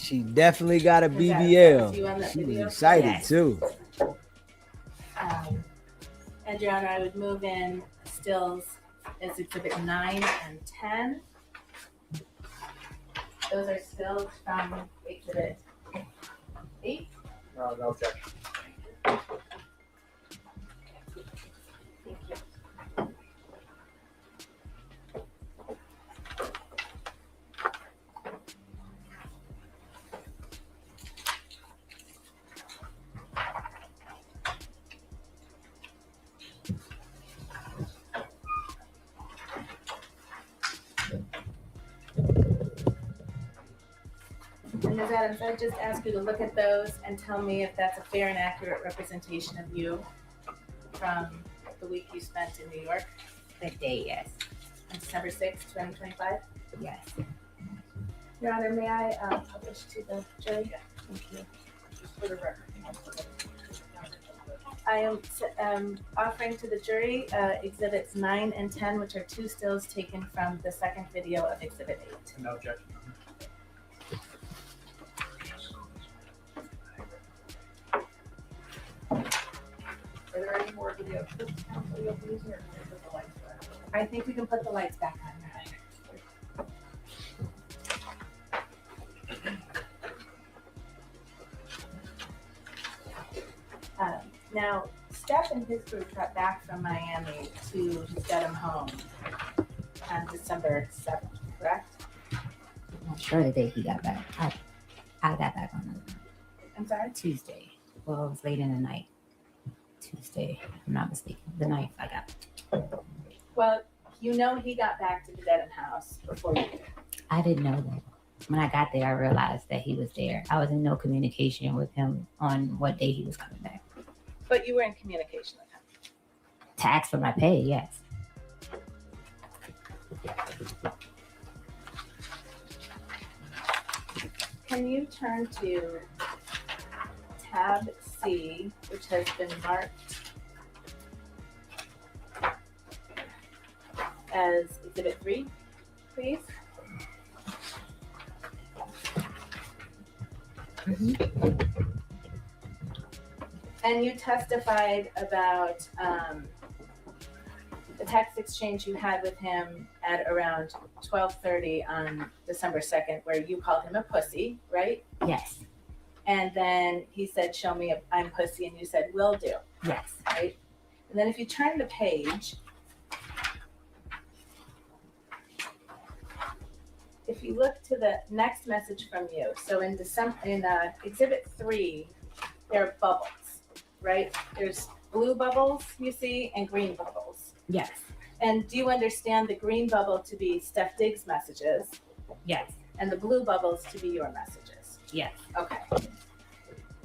She definitely got a Is that- was you on BBL. that She was video? excited Yes. too. And Your Honor, I would move in stills as exhibit 9 and 10. Those are stills from exhibit 8. No objection. Thank you. And Ms. Adams, I just ask you to look at those and tell me if that's a fair and accurate representation of you from the week you spent in New York. That day, yes. On December 6th, 2025? Yes. Your Honor, may I publish to the jury? Thank you. Just for the record. I am offering to the jury exhibits 9 and 10, which are 2 stills taken from the second video of exhibit 8. No objection. Are there any more video clips counsel you'll be using, or can we put the lights back? I think we can put the lights back on. Now, Steph and his group got back from Miami to get him home on December 7th, correct? I'm not sure the day he got back. I got back on I'm sorry? Tuesday. Well, it was late in the night. Tuesday, if I'm not mistaken. The 9th I got back. Well, you know he got back to the Dedham house before you did. I didn't know that. When I got there, I realized that he was there. I was in no communication with him on what day he was coming back. But you were in communication with him. To ask for my pay, yes. Can you turn to tab C, which has been marked as exhibit 3, please? And you testified about the text exchange you had with him at around 12:30 on December 2nd, where you called him a pussy, right? Yes. And then he said, "Show me if I'm pussy," and you said, "Will do." Yes. Right? And then if you turn the page, if you look to the next message from you, so in exhibit 3, there are bubbles, right? There's blue bubbles you see and green bubbles. Yes. And do you understand the green bubble to be Steph Diggs' messages? Yes. And the blue bubbles to be your messages? Yes. Okay.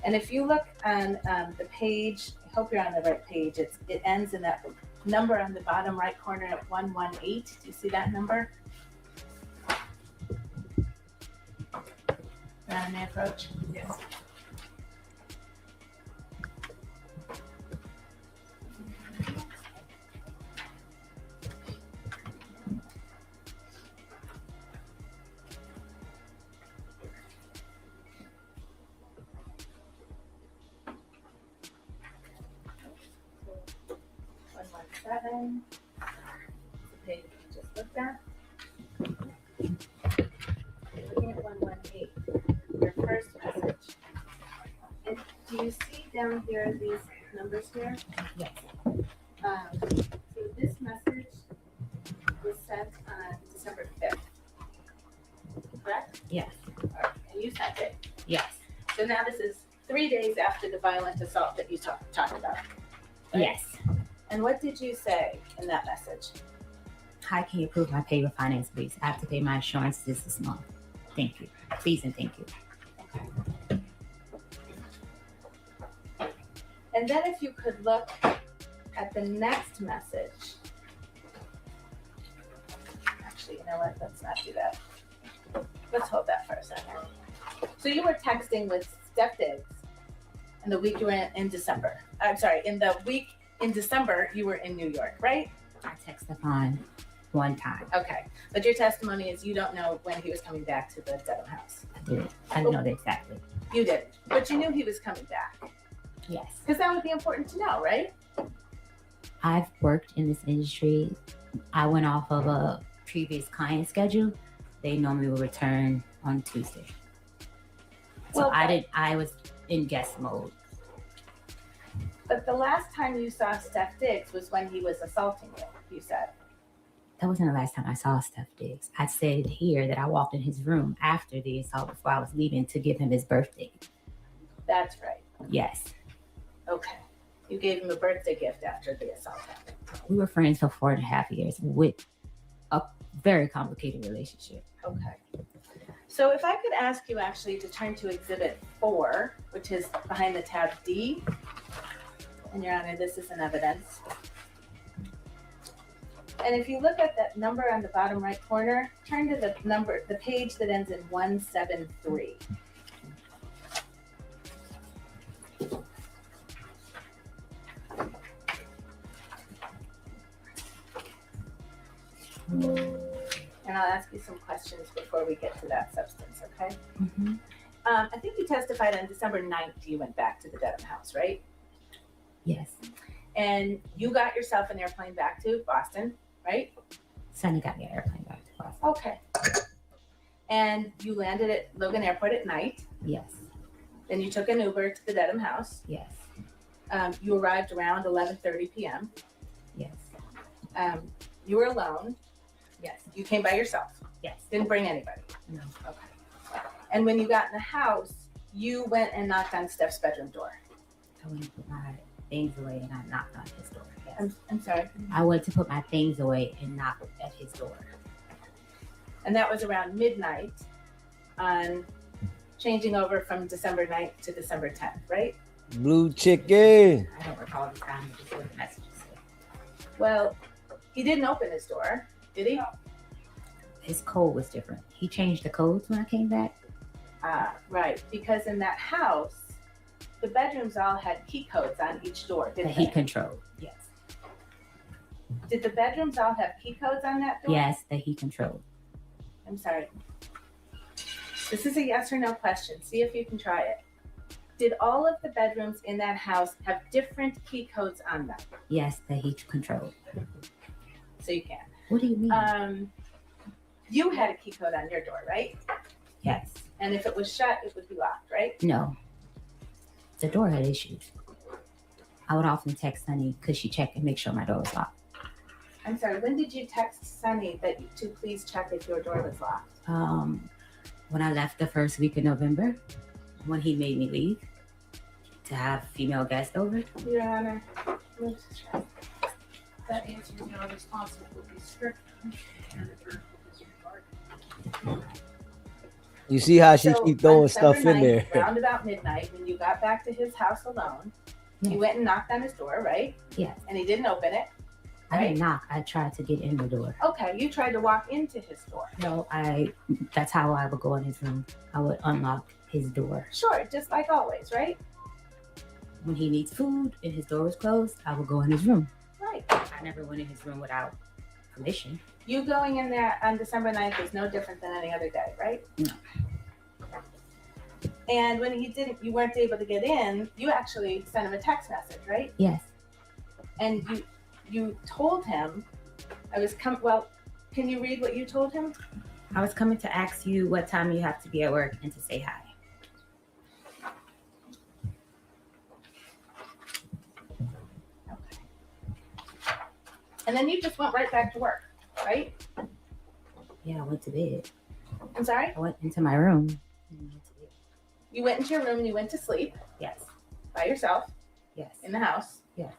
And if you look on the page, I hope you're on the right page. It ends in that number on the bottom right corner at 118. Do you see that number? On the approach? Yes. The page we just looked at. Looking at 118, your first message. And do you see down here these numbers here? Yes. So this message was sent on December 5th, correct? Yes. All right. And you sent it. Yes. So now this is 3 days after the violent assault that you talked about. Right? Yes. And what did you say in that message? How can you approve my pay with finance, please? I have to pay my insurance this month. Thank you. Please and thank you. Okay. And then if you could look at the next message. Actually, you know what? Let's not do that. Let's hold that for a second. So you were texting with Steph Diggs in the week you were in December. I'm sorry, in the week in December you were in New York, right? I text Stefon one time. Okay. But your testimony is you don't know when he was coming back to the Dedham house. I did. I didn't know that exactly. You did. But you knew he was coming back. Yes. Because that would be important to know, right? I've worked in this industry. I went off of a previous client schedule. They normally will return on Tuesday. So I was in guest mode. But the last time you saw Steph Diggs was when he was assaulting you said. That wasn't the last time I saw Steph Diggs. I said here that I walked in his room after the assault before I was leaving to give him his birthday. That's right. Yes. Okay. You gave him a birthday gift after the assault happened. We were friends for 4.5 years with a very complicated relationship. Okay. So if I could ask you actually to turn to Exhibit 4, which is behind the tab D. And Your Honor, this is an evidence. And if you look at that number on the bottom right corner, turn to the page that ends in 173. And I'll ask you some questions before we get to that substance, okay? Mm-hmm. I think you testified on December 9th you went back to the Dedham house, right? Yes. And you got yourself an airplane back to Boston, right? Sonny got me an airplane back to Boston. Okay. And you landed at Logan Airport at night. Yes. Then you took an Uber to the Dedham house. Yes. You arrived around 11:30 p.m. Yes. You were alone. Yes. You came by yourself. Yes. Didn't bring anybody. No. Okay. And when you got in the house, you went and knocked on Steph's bedroom door. I went to put my things away and I knocked on his door. Yes. I'm sorry. I went to put my things away and knocked at his door. And that was around midnight on changing over from December 9th to December 10th, right? Blue chicken. I don't recall the time, but just what the messages said. Well, he didn't open his door, did he? His code was different. He changed the codes when I came back. Right. Because in that house, the bedrooms all had key codes on each door, That didn't he they? controlled. Yes. Did the bedrooms all have key codes on that door? Yes, that he controlled. I'm sorry. This is a yes or no question. See if you can try it. Did all of the bedrooms in that house have different key codes on them? Yes, that he controlled. So you can. What do you mean? You had a key code on your door, right? Yes. And if it was shut, it would be locked, right? No. The door had issues. I would often text Sunny, could she check and make sure my door was locked? I'm sorry, when did you text Sunny to please check if your door was locked? When I left the first week of November, when he made me leave to have female guests over. Your Honor, that answer is not responsible for be strict. You see how she So keep throwing on stuff December in there. 9th, Around about midnight, when you got back to his house alone, you went and knocked on his door, right? Yes. And he didn't open it. I didn't knock. I tried to get in the door. Okay, you tried to walk into his door. No, that's how I would go in his room. I would unlock his door. Sure, just like always, right? When he needs food and his door was closed, I would go in his room. Right. I never went in his room without permission. You going in there on December 9th was no different than any other day, right? No. And when you weren't able to get in, you actually sent him a text message, right? Yes. And you told him, can you read what you told him? I was coming to ask you what time you have to be at work and to say hi. And then you just went right back to work, right? Yeah, I went to bed. I'm sorry? I went into my room. You went into your room and you went to sleep? Yes. By yourself? Yes. In the house? Yes.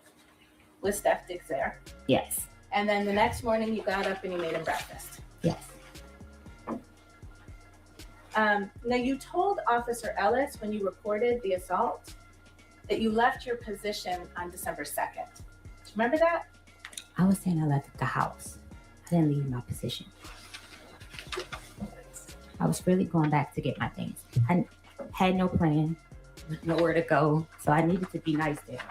With Steph Diggs there? Yes. And then the next morning you got up and you made him breakfast? Yes. Now you told Officer Ellis when you reported the assault that you left your position on December 2nd. Do you remember that? I was saying I left the house. I didn't leave my position. I was really going back to get my things. I had no plan, nowhere to go, so I needed to be nice there.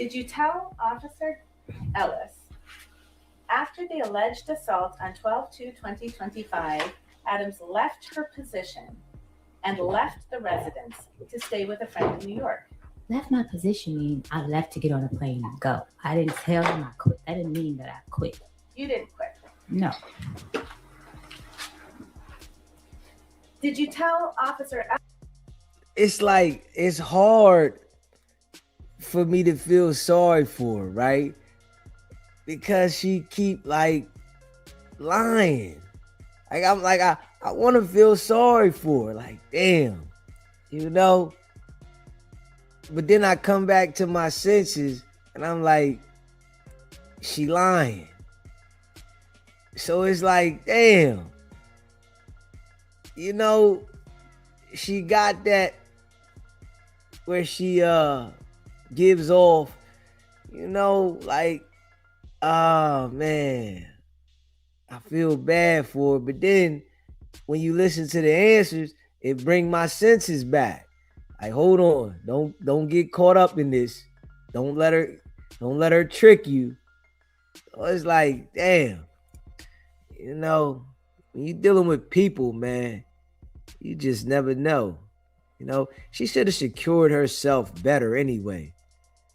Did you tell Officer Ellis after the alleged assault on 12/2/2025, Adams left her position and left the residence to stay with a friend in New York? Left my position mean I left to get on a plane and go. I didn't tell him I quit. That didn't mean that I quit. You didn't quit. No. Did you tell Officer Ellis? It's like, it's hard for me to feel sorry for her, right? Because she keep like lying. Like I'm like, I want to feel sorry for her. Like, damn, you know? But then I come back to my senses and I'm like, she lying. So it's like, damn. You know, she got that where she gives off, you know, like, oh man, I feel bad for her. But then when you listen to the answers, it bring my senses back. Like, hold on, don't get caught up in this. Don't let her trick you. So it's like, damn, you know, when you're dealing with people, man, you just never know. You know, she should have secured herself better anyway.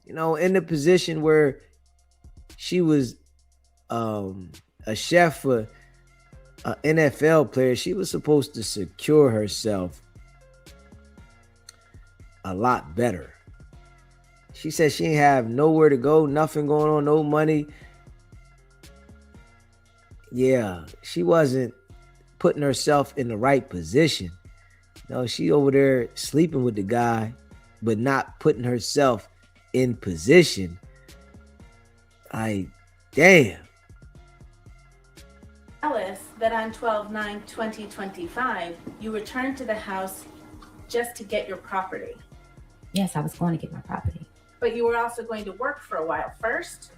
You know, in the position where she was a chef for an NFL player, she was supposed to secure herself a lot better. She said she ain't have nowhere to go, nothing going on, no money. Yeah, she wasn't putting herself in the right position. No, she over there sleeping with the guy, but not putting herself in position. Like, damn. Ellis that on 12/9/2025, you returned to the house just to get your property. Yes, I was going to get my property. But you were also going to work for a while first.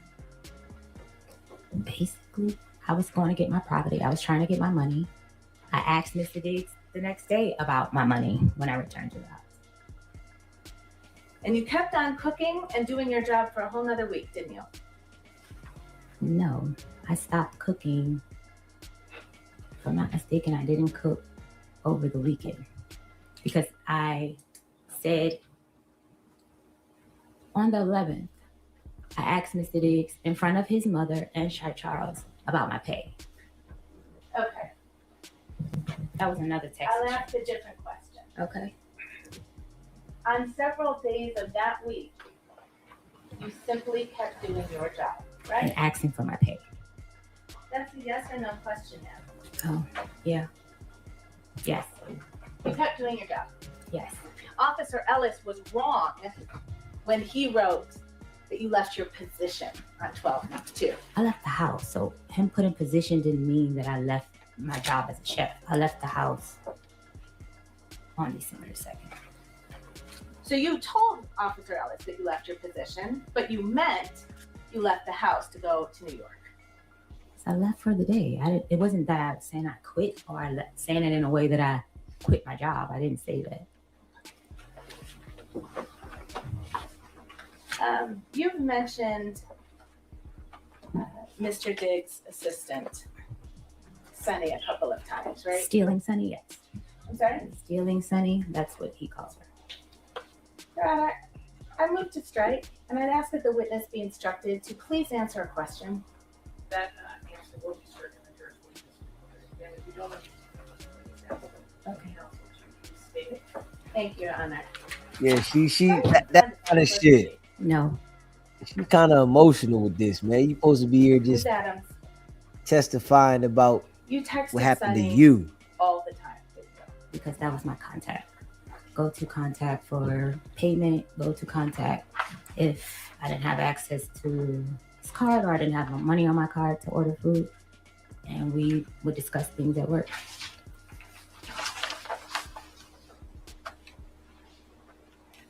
Basically, I was going to get my property. I was trying to get my money. I asked Mr. Diggs the next day about my money when I returned to the house. And you kept on cooking and doing your job for a whole nother week, didn't you? No, I stopped cooking. If I'm not mistaken, I didn't cook over the weekend because I said on the 11th, I asked Mr. Diggs in front of his mother and Shy Charles about my pay. Okay. That was another text. I'll ask a different question. Okay. On several days of that week, you simply kept doing your job, right? And asking for my pay. That's a yes or no question now. Oh, yeah. Yes. You kept doing your job. Yes. Officer Ellis was wrong when he wrote that you left your position on 12/2. I left the house, so him put in position didn't mean that I left my job as a chef. I left the house on December 2nd. So you told Officer Ellis that you left your position, but you meant you left the house to go to New York. So I left for the day. It wasn't that I was saying I quit or saying it in a way that I quit my job. I didn't say that. You've mentioned Mr. Diggs' assistant, Sunny, a couple of times, right? Stealing Sunny, yes. I'm sorry? Stealing Sunny, that's what he calls her. Your Honor, I moved to strike, and I'd ask that the witness be instructed to please answer a question. That answer will be stricken in the jurors' witness. And if you don't Okay. Thank you, Your Honor. Yeah, that kind of shit. No. She's kind of emotional with this, man. You supposed to be here just Ms. Adams, testifying about you texted what happened Sunny to you. all the time, didn't you? Because that was my contact. Go to contact for payment, go to contact if I didn't have access to his card or I didn't have no money on my card to order food. And we would discuss things at work.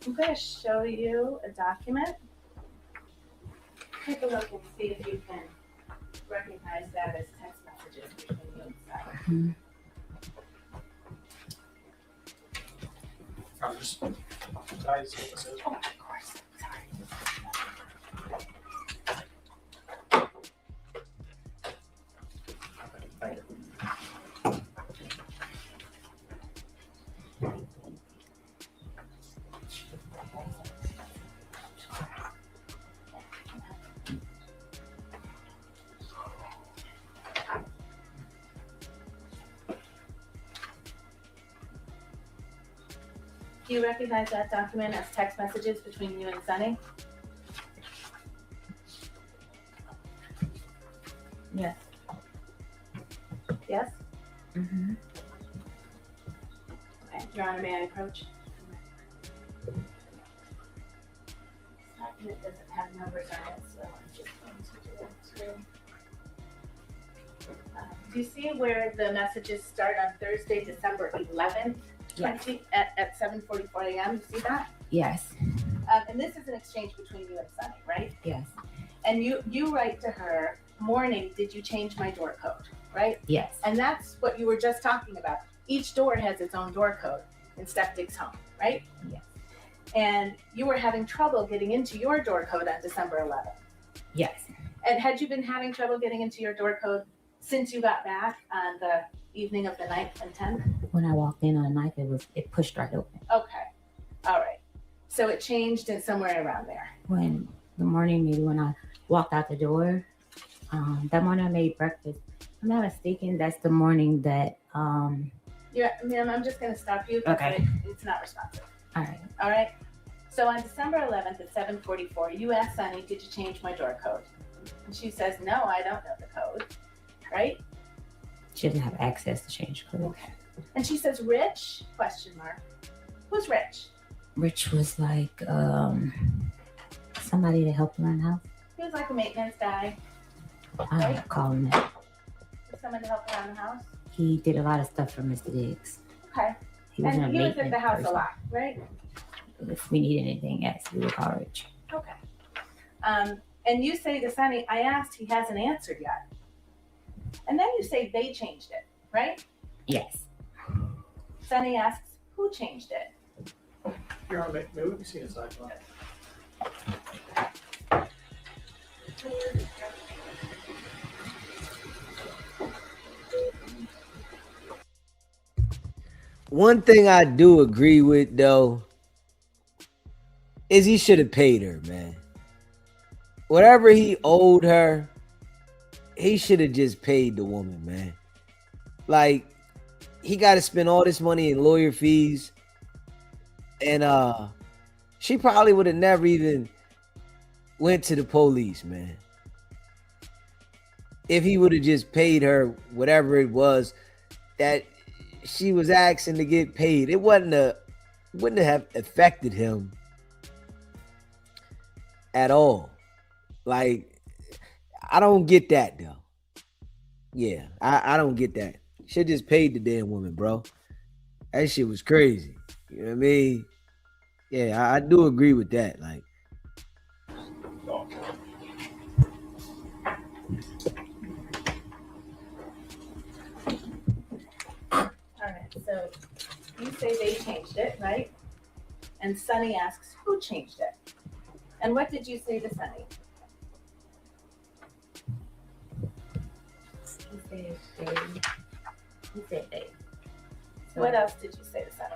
I'm going to show you a document. Take a look and see if you can recognize that as text messages between you and Sarah. Mm-hmm. I'm just, guys, Oh, of course. Sorry. Do you recognize that document as text messages between you and Sunny? Yes. Yes? Mm-hmm. Okay, Your Honor, may I approach? This document doesn't have numbers on it, so I'm just going to do it too. Do you see where the messages start on Thursday, December 11th, Yes. at 7:44 a.m.? You see that? Yes. And this is an exchange between you and Sunny, right? Yes. And you write to her, morning, did you change my door code, right? Yes. And that's what you were just talking about. Each door has its own door code in Steph Diggs' home, right? Yes. And you were having trouble getting into your door code on December 11th. Yes. And had you been having trouble getting into your door code since you got back on the evening of the 9th and 10th? When I walked in on the 9th, it pushed right open. Okay. All right. So it changed in somewhere around there. When the morning, maybe when I walked out the door, that morning I made breakfast. I'm not mistaken, that's the morning that Yeah, ma'am, I'm just going to stop you because Okay. it's not responsive. all right. All right. So on December 11th at 7:44, you asked Sunny, did you change my door code? And she says, no, I don't know the code. Right? She doesn't have access to change code. Okay. And she says, Rich? Question mark. Who's Rich? Rich was like somebody that helped around the house. He was like a maintenance guy. I don't call him that. Someone to help around the house. He did a lot of stuff for Mr. Diggs. Okay. He wasn't And a he was at the maintenance house person. a lot, right? If we need anything, yes, we would call Rich. Okay. And you say to Sunny, I asked, he hasn't answered yet. And then you say they changed it, right? Yes. Sunny asks, who changed it? Your Honor, may we see inside? One thing I do agree with though is he should have paid her, man. Whatever he owed her, he should have just paid the woman, man. Like, he got to spend all this money in lawyer fees, and she probably would have never even went to the police, man. If he would have just paid her whatever it was that she was asking to get paid, it wouldn't have affected him at all. Like, I don't get that though. Yeah, I don't get that. Should just paid the damn woman, bro. That shit was crazy. You know what I mean? Yeah, I do agree with that. Like, All right, so you say they changed it, right? And Sunny asks, who changed it? And what did you say to Sunny? He said they. He said they. So What else did you say to Sunny?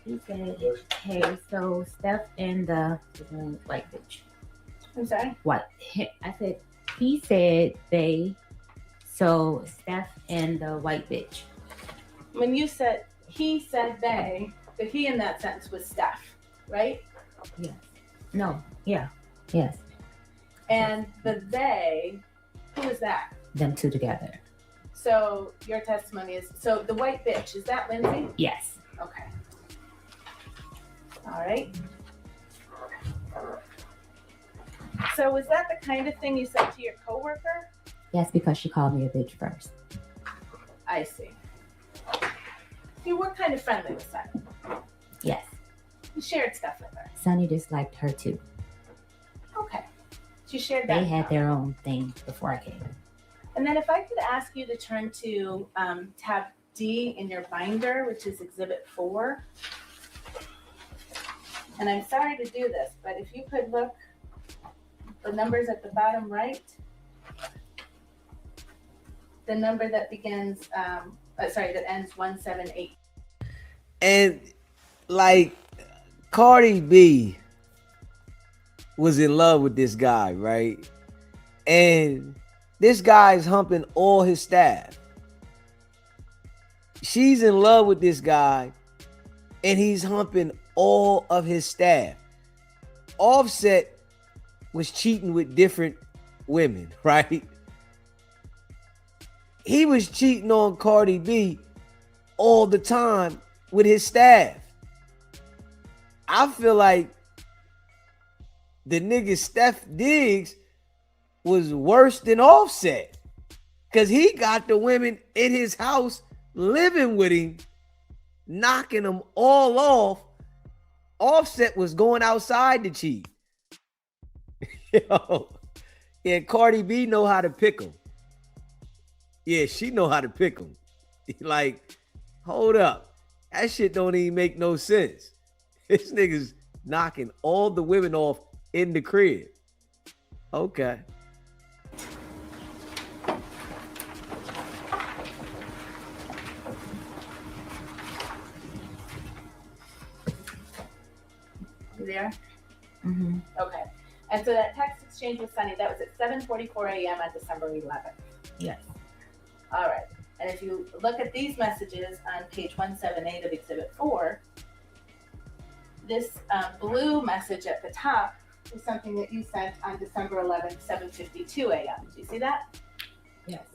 he said, hey, so Steph and the white bitch. I'm sorry? What? I said, he said they. So Steph and the white bitch. When you said, he said they, the he in that sentence was Steph, right? Yes. No. Yeah. Yes. And the they, who is that? Them two together. So your testimony is, so the white bitch, is that Lindsay? Yes. Okay. All right. So was that the kind of thing you said to your coworker? Yes, because she called me a bitch first. I see. You were kind of friendly with Sunny. Yes. You shared stuff with her. Sonny disliked her too. Okay. She shared that. They had their own thing before I came. And then if I could ask you to turn to tab D in your binder, which is Exhibit 4. And I'm sorry to do this, but if you could look the numbers at the bottom right, the number that begins, that ends 178. and like Cardi B was in love with this guy, right? And this guy's humping all his staff. She's in love with this guy, and he's humping all of his staff. Offset was cheating with different women, right? He was cheating on Cardi B all the time with his staff. I feel like the nigga Steph Diggs was worse than Offset, because he got the women in his house living with him, knocking them all off. Offset was going outside to cheat. Yo, yeah, Cardi B know how to pick them. Yeah, she know how to pick them. Like, hold up. That shit don't even make no sense. This nigga's knocking all the women off in the crib. Okay. You there? Mm-hmm. Okay. And so that text exchange with Sunny, that was at 7:44 a.m. on December 11th. Yes. All right. And if you look at these messages on page 178 of Exhibit 4, this blue message at the top is something that you sent on December 11th, 7:52 a.m. Do you see that? Yes.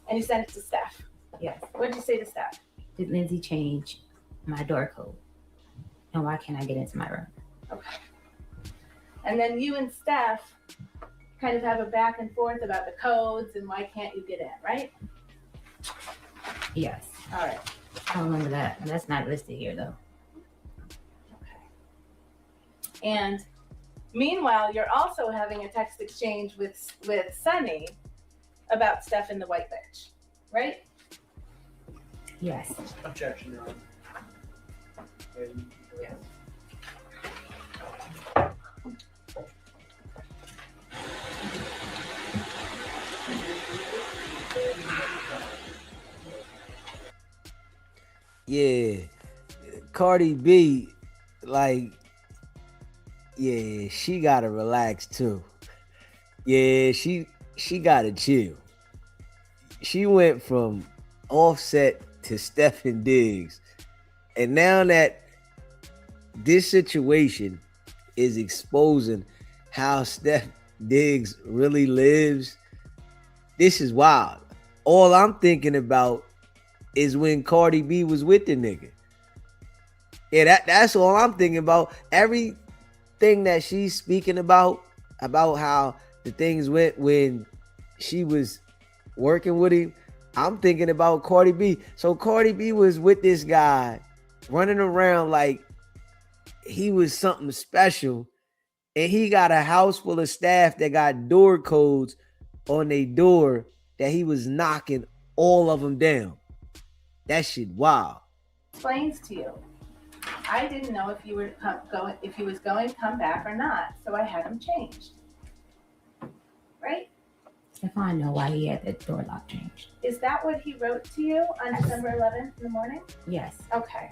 And you sent it to Steph. Yes. What did you say to Steph? Did Lindsay change my door code? And why can't I get into my room? Okay. And then you and Steph kind of have a back and forth about the codes and why can't you get in, right? Yes. All right. I don't remember that. That's not listed here, though. And meanwhile, you're also having a text exchange with Sunny about Steph and the white bitch, right? Yes. Objection, Your Honor. Yes. Yeah. Cardi B, like, yeah, she gotta relax too. Yeah, she gotta chill. She went from Offset to Stefon Diggs. And now that this situation is exposing how Steph Diggs really lives, this is wild. All I'm thinking about is when Cardi B was with the nigga. Yeah, that's all I'm thinking about. Everything that she's speaking about how the things went when she was working with him, I'm thinking about Cardi B. So Cardi B was with this guy running around like he was something special, and he got a house full of staff that got door codes on their door that he was knocking all of them down. That shit wild. Explains to you. I didn't know if he was going to come back or not, so I had him changed. Right? Stefon know why he had that door lock changed. Is that what he wrote to you on December 11th in the morning? Yes. Okay.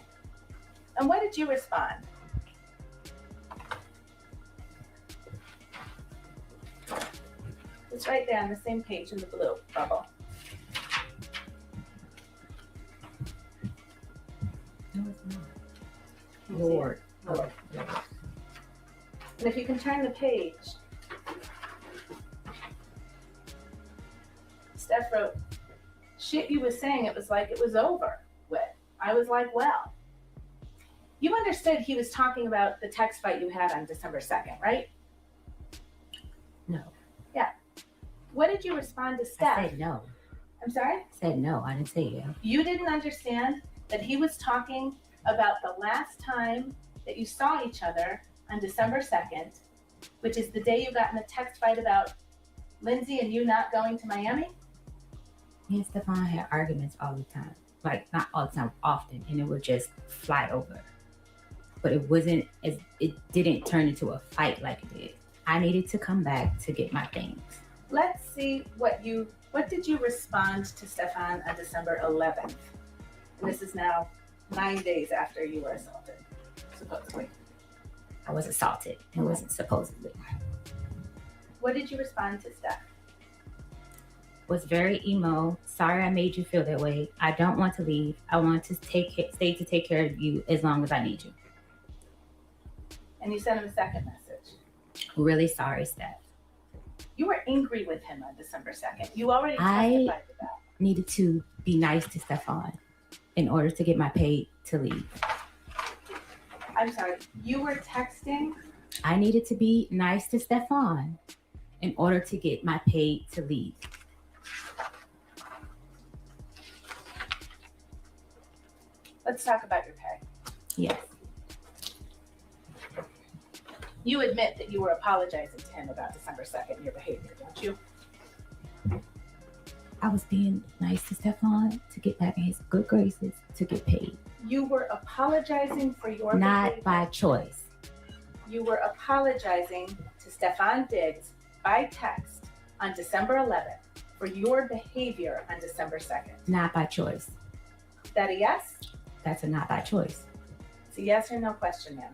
And what did you respond? It's right there on the same page in the blue bubble. No, it's not. Lord. Lord. And if you can turn the page, Steph wrote, shit you was saying, it was like it was over with. I was like, well. You understood he was talking about the text fight you had on December 2nd, right? No. Yeah. What did you respond to Steph? I said no. I'm sorry? I said no. I didn't say yeah. You didn't understand that he was talking about the last time that you saw each other on December 2nd, which is the day you got in a text fight about Lindsay and you not going to Miami? Me and Stefon had arguments all the time. Like, not all the time, often, and it would just fly over. But it didn't turn into a fight like it did. I needed to come back to get my things. Let's see what did you respond to Stefon on December 11th? And this is now 9 days after you were assaulted, supposedly. I was assaulted. It wasn't supposedly. What did you respond to Steph? was very emo. Sorry I made you feel that way. I don't want to leave. I want to stay to take care of you as long as I need you. And you sent him a second message. Really sorry, Steph. You were angry with him on December 2nd. You already testified to that. Needed to be nice to Stefon in order to get my pay to leave. I'm sorry, you were texting? I needed to be nice to Stefon in order to get my pay to leave. Let's talk about your pay. Yes. You admit that you were apologizing to him about December 2nd, your behavior, don't you? I was being nice to Stefon to get back in his good graces to get paid. You were apologizing for your Not behavior. by choice. You were apologizing to Stefon Diggs by text on December 11th for your behavior on December 2nd. Not by choice. Is that a yes? That's a not by choice. It's a yes or no question, ma'am.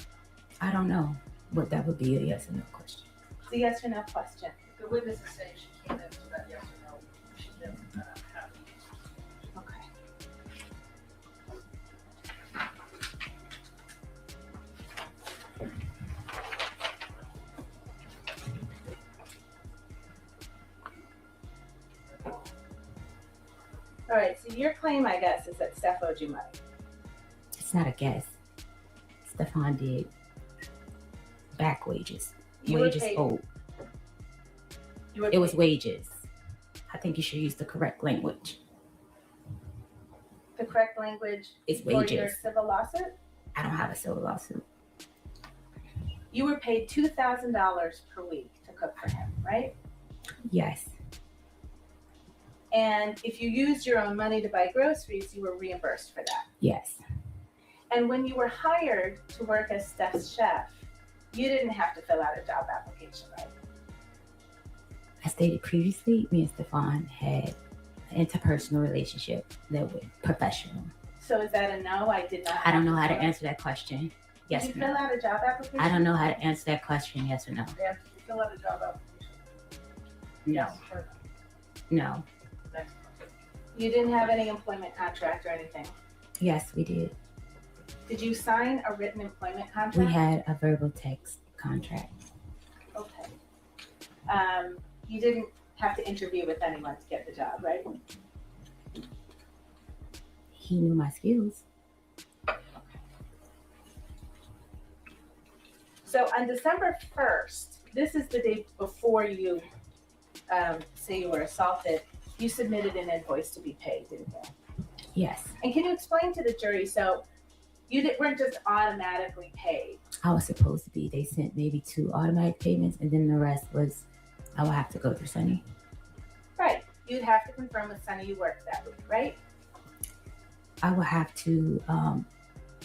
I don't know what that would be, a yes or no question. It's a yes or no question. The witness is saying she can't answer that yes or no. She didn't have it. Okay. All right, so your claim, I guess, is that Steph owed you money. It's not a guess. Stefon did back wages. You were Wages paid- owed. You were It was paid- wages. I think you should use the correct language. The correct language It's for your wages. civil lawsuit? I don't have a civil lawsuit. You were paid $2,000 per week to cook for him, right? Yes. And if you used your own money to buy groceries, you were reimbursed for that. Yes. And when you were hired to work as Steph's chef, you didn't have to fill out a job application, right? I stated previously, me and Stefon had an interpersonal relationship that was professional. So is that a no? I did not. I don't know how to fill out- answer that question. Yes Did or you fill no. out a job application? I don't know how to answer that question. Yes or no. Yeah, did you fill out a job application? No. Yes or No. Next. You didn't have any employment contract or anything. Yes, we did. Did you sign a written employment contract? We had a verbal text contract. Okay. You didn't have to interview with anyone to get the job, right? He knew my skills. So on December 1st, this is the day before you say you were assaulted, you submitted an invoice to be paid, didn't you? Yes. And can you explain to the jury, so you weren't just automatically paid? I was supposed to be. They sent maybe 2 automatic payments, and then the rest was I would have to go through Sunny. Right. You'd have to confirm with Sunny you worked that week, right? I would have to,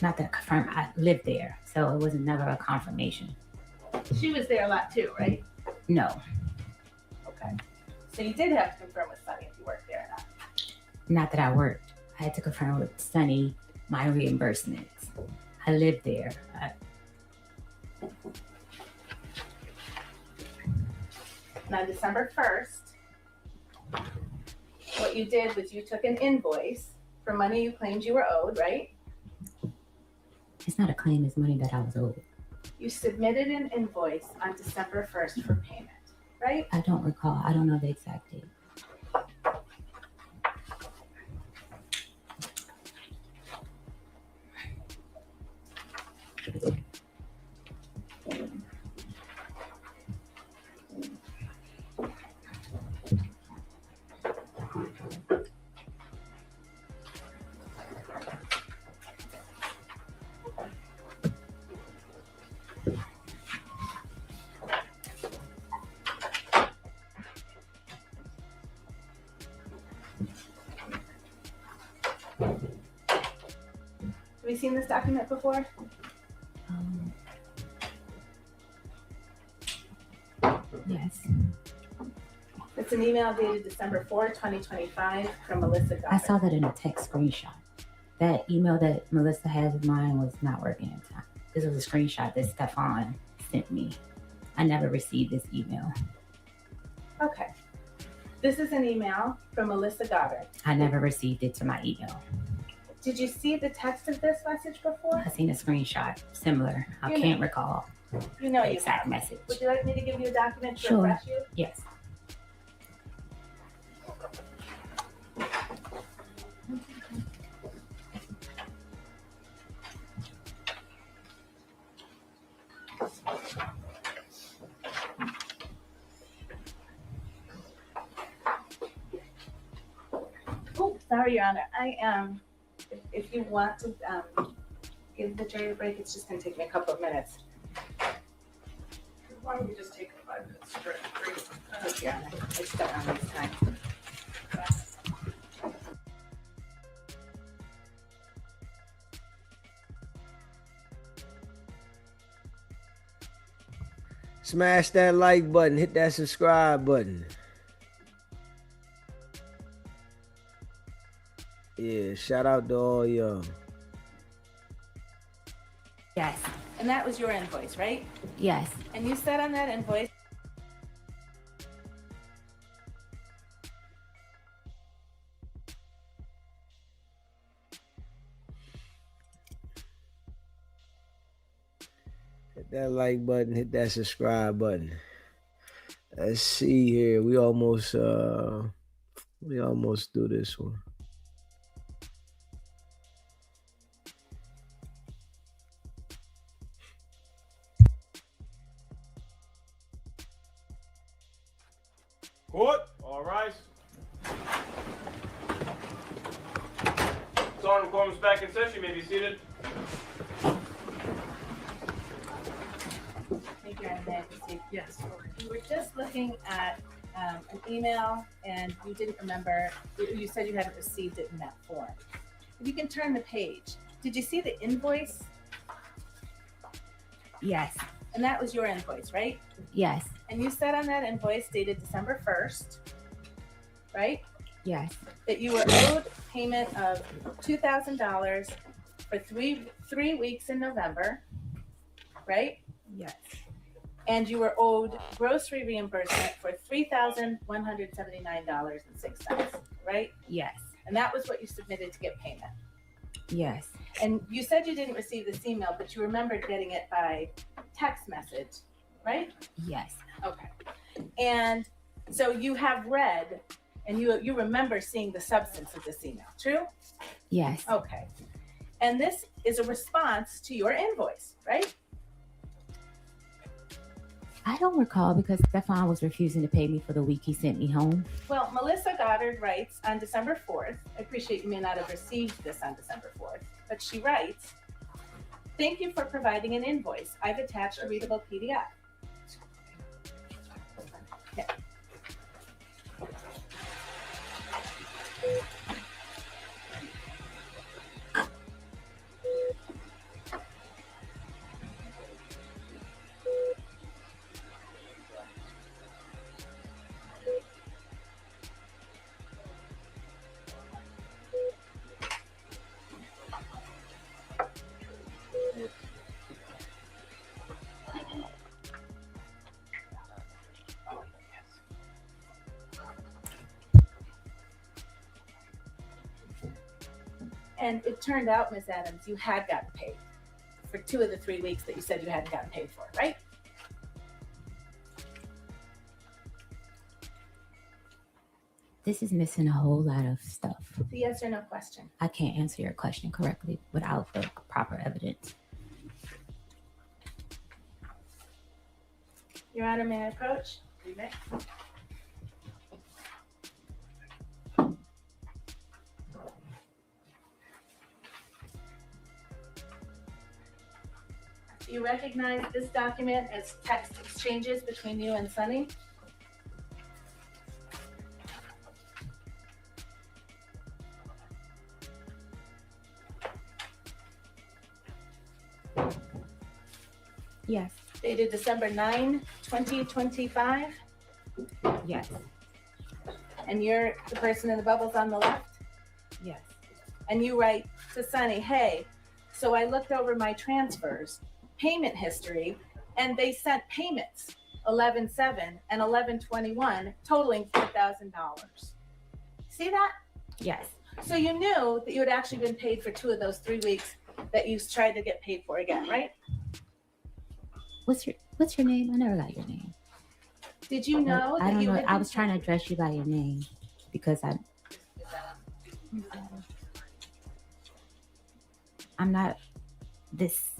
not that confirm, I lived there, so it was never a confirmation. She was there a lot too, right? No, Okay. So you did have to confirm with Sunny if you worked there or not. not that I worked. I had to confirm with Sunny my reimbursements. I lived there. And on December 1st, what you did was you took an invoice for money you claimed you were owed, right? It's not a claim, it's money that I was owed. You submitted an invoice on December 1st for payment, right? I don't recall. I don't know the exact date. Have you seen this document before? Yes. It's an email dated December 4, 2025 from Melissa Goddard. I saw that in a text screenshot. That email that Melissa has of mine was not working in time. This was a screenshot that Stefon sent me. I never received this email. Okay. This is an email from Melissa Goddard. I never received it to my email. Did you see the text of this message before? I seen a screenshot similar. I You can't know. recall You know the you exact have. message. Would you like me to give you a document to Sure. refresh you? Yes. Oh, sorry, Your Honor. I am. If you want to give the jury a break, it's just going to take me a couple of minutes. Why don't we just take a 5-minute break? Thank you, Your Honor. I just don't have this time. Smash that like button, hit that subscribe button. Yeah, shout out to all y'all. Yes. And that was your invoice, right? Yes. And you said on that invoice, Hit that like button, hit that subscribe button. Let's see here. We almost do this one. Court, all rise. Sergeant McCormick's back in session. You may be seated. thank you, Your Honor. Yes. You were just looking at an email and you didn't remember, you said you hadn't received it in that form. If you can turn the page, did you see the invoice? Yes. And that was your invoice, right? Yes. And you said on that invoice dated December 1st, right? Yes. That you were owed payment of $2,000 for three weeks in November, right? Yes. And you were owed grocery reimbursement for $3,179.06, right? Yes. And that was what you submitted to get payment. Yes. And you said you didn't receive this email, but you remembered getting it by text message, right? Yes. Okay. And so you have read and you remember seeing the substance of this email, true? Yes. Okay. And this is a response to your invoice, right? I don't recall because Stefon was refusing to pay me for the week he sent me home. Well, Melissa Goddard writes on December 4th, I appreciate you may not have received this on December 4th, but she writes, thank you for providing an invoice. I've attached a readable PDF. Okay. And it turned out, Ms. Adams, you had gotten paid for 2 of the 3 weeks that you said you hadn't gotten paid for, right? This is missing a whole lot of stuff. It's a yes or no question. I can't answer your question correctly without the proper evidence. Your Honor, may I approach? You may. Do you recognize this document as text exchanges between you and Sunny? Yes. Dated December 9, 2025? Yes. And you're the person in the bubbles on the left? Yes. And you write to Sunny, hey, so I looked over my transfers, payment history, and they sent payments 11/7, and 11/21, totaling $4,000. See that? Yes. So you knew that you had actually been paid for 2 of those 3 weeks that you tried to get paid for again, right? What's your name? I never got your name. Did you know I that don't you know. had I been was trying to address you by your name because I'm not this.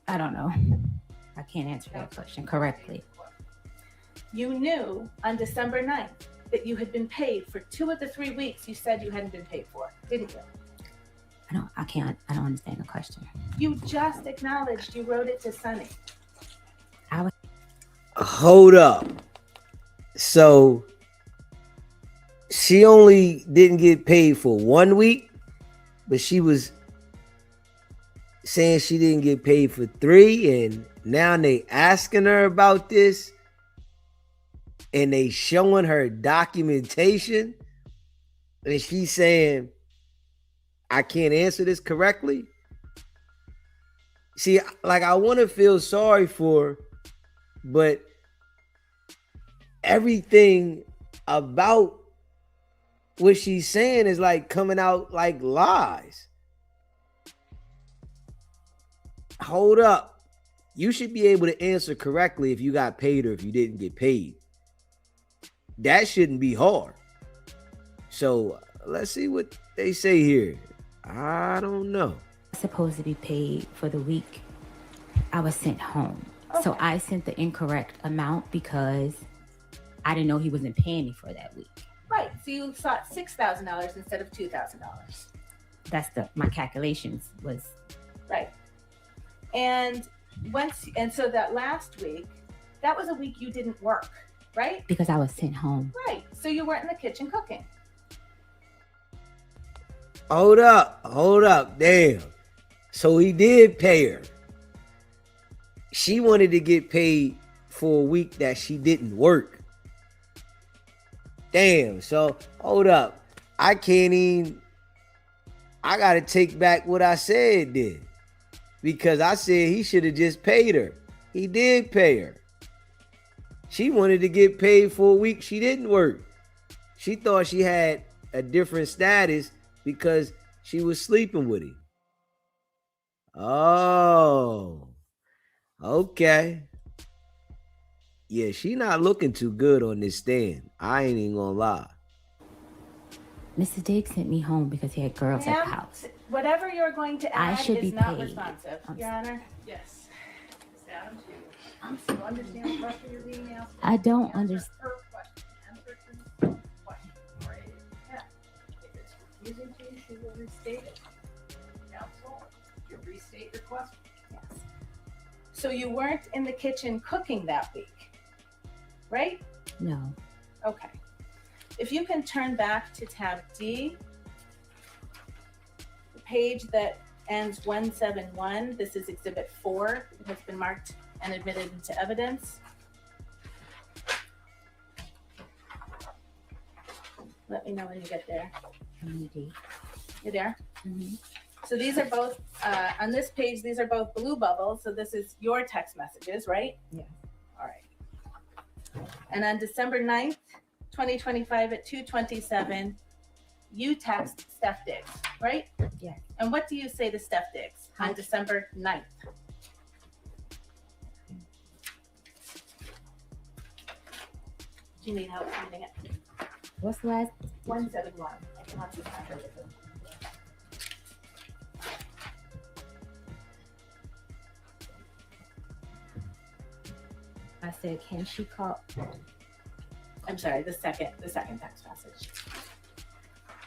I don't know. I can't answer that question correctly. You knew on December 9th that you had been paid for 2 of the 3 weeks you said you hadn't been paid for, didn't you? I don't understand the question. You just acknowledged you wrote it to Sonny. Hold up. So she only didn't get paid for 1 week, but she was saying she didn't get paid for 3, and now they asking her about this, and they showing her documentation, and she's saying, I can't answer this correctly. See, like, I want to feel sorry for her, but everything about what she's saying is like coming out like lies. Hold up. You should be able to answer correctly if you got paid or if you didn't get paid. That shouldn't be hard. So let's see what they say here. I don't know. Supposed to be paid for the week I was sent home. Okay. So I sent the incorrect amount because I didn't know he wasn't paying me for that week. Right. So you sought $6,000 instead of $2,000. That's my calculations was right. And so that last week, that was a week you didn't work, right? Because I was sent home. Right. So you weren't in the kitchen cooking. Hold up. Damn. So he did pay her. She wanted to get paid for a week that she didn't work. Damn. So hold up. I gotta take back what I said then. Because I said he should have just paid her. He did pay her. She wanted to get paid for a week she didn't work. She thought she had a different status because she was sleeping with him. Oh, okay. Yeah, she not looking too good on this stand. I ain't even gonna lie. Mrs. Diggs sent me home because he had girls at the house. Whatever you're going to add is not responsive, Your Honor. Yes. I'm still understand the rest of your email. I don't understand. Confusing to you, she will restate it. Counsel, you restate your question. Yes. So you weren't in the kitchen cooking that week, right? No. Okay. If you can turn back to tab D, the page that ends 171, this is exhibit 4, it has been marked and admitted into evidence. Let me know when you get there. You there? Mm-hmm. So these are both, on this page, these are both blue bubbles. So this is your text messages, right? Yeah. All right. And on December 9th, 2025 at 2:27, you text Steph Diggs, right? Yeah. And what do you say to Steph Diggs on December 9th? Do you need help finding it? What's the last? 171. I cannot see that. I said, can she call? I'm sorry, the second text message.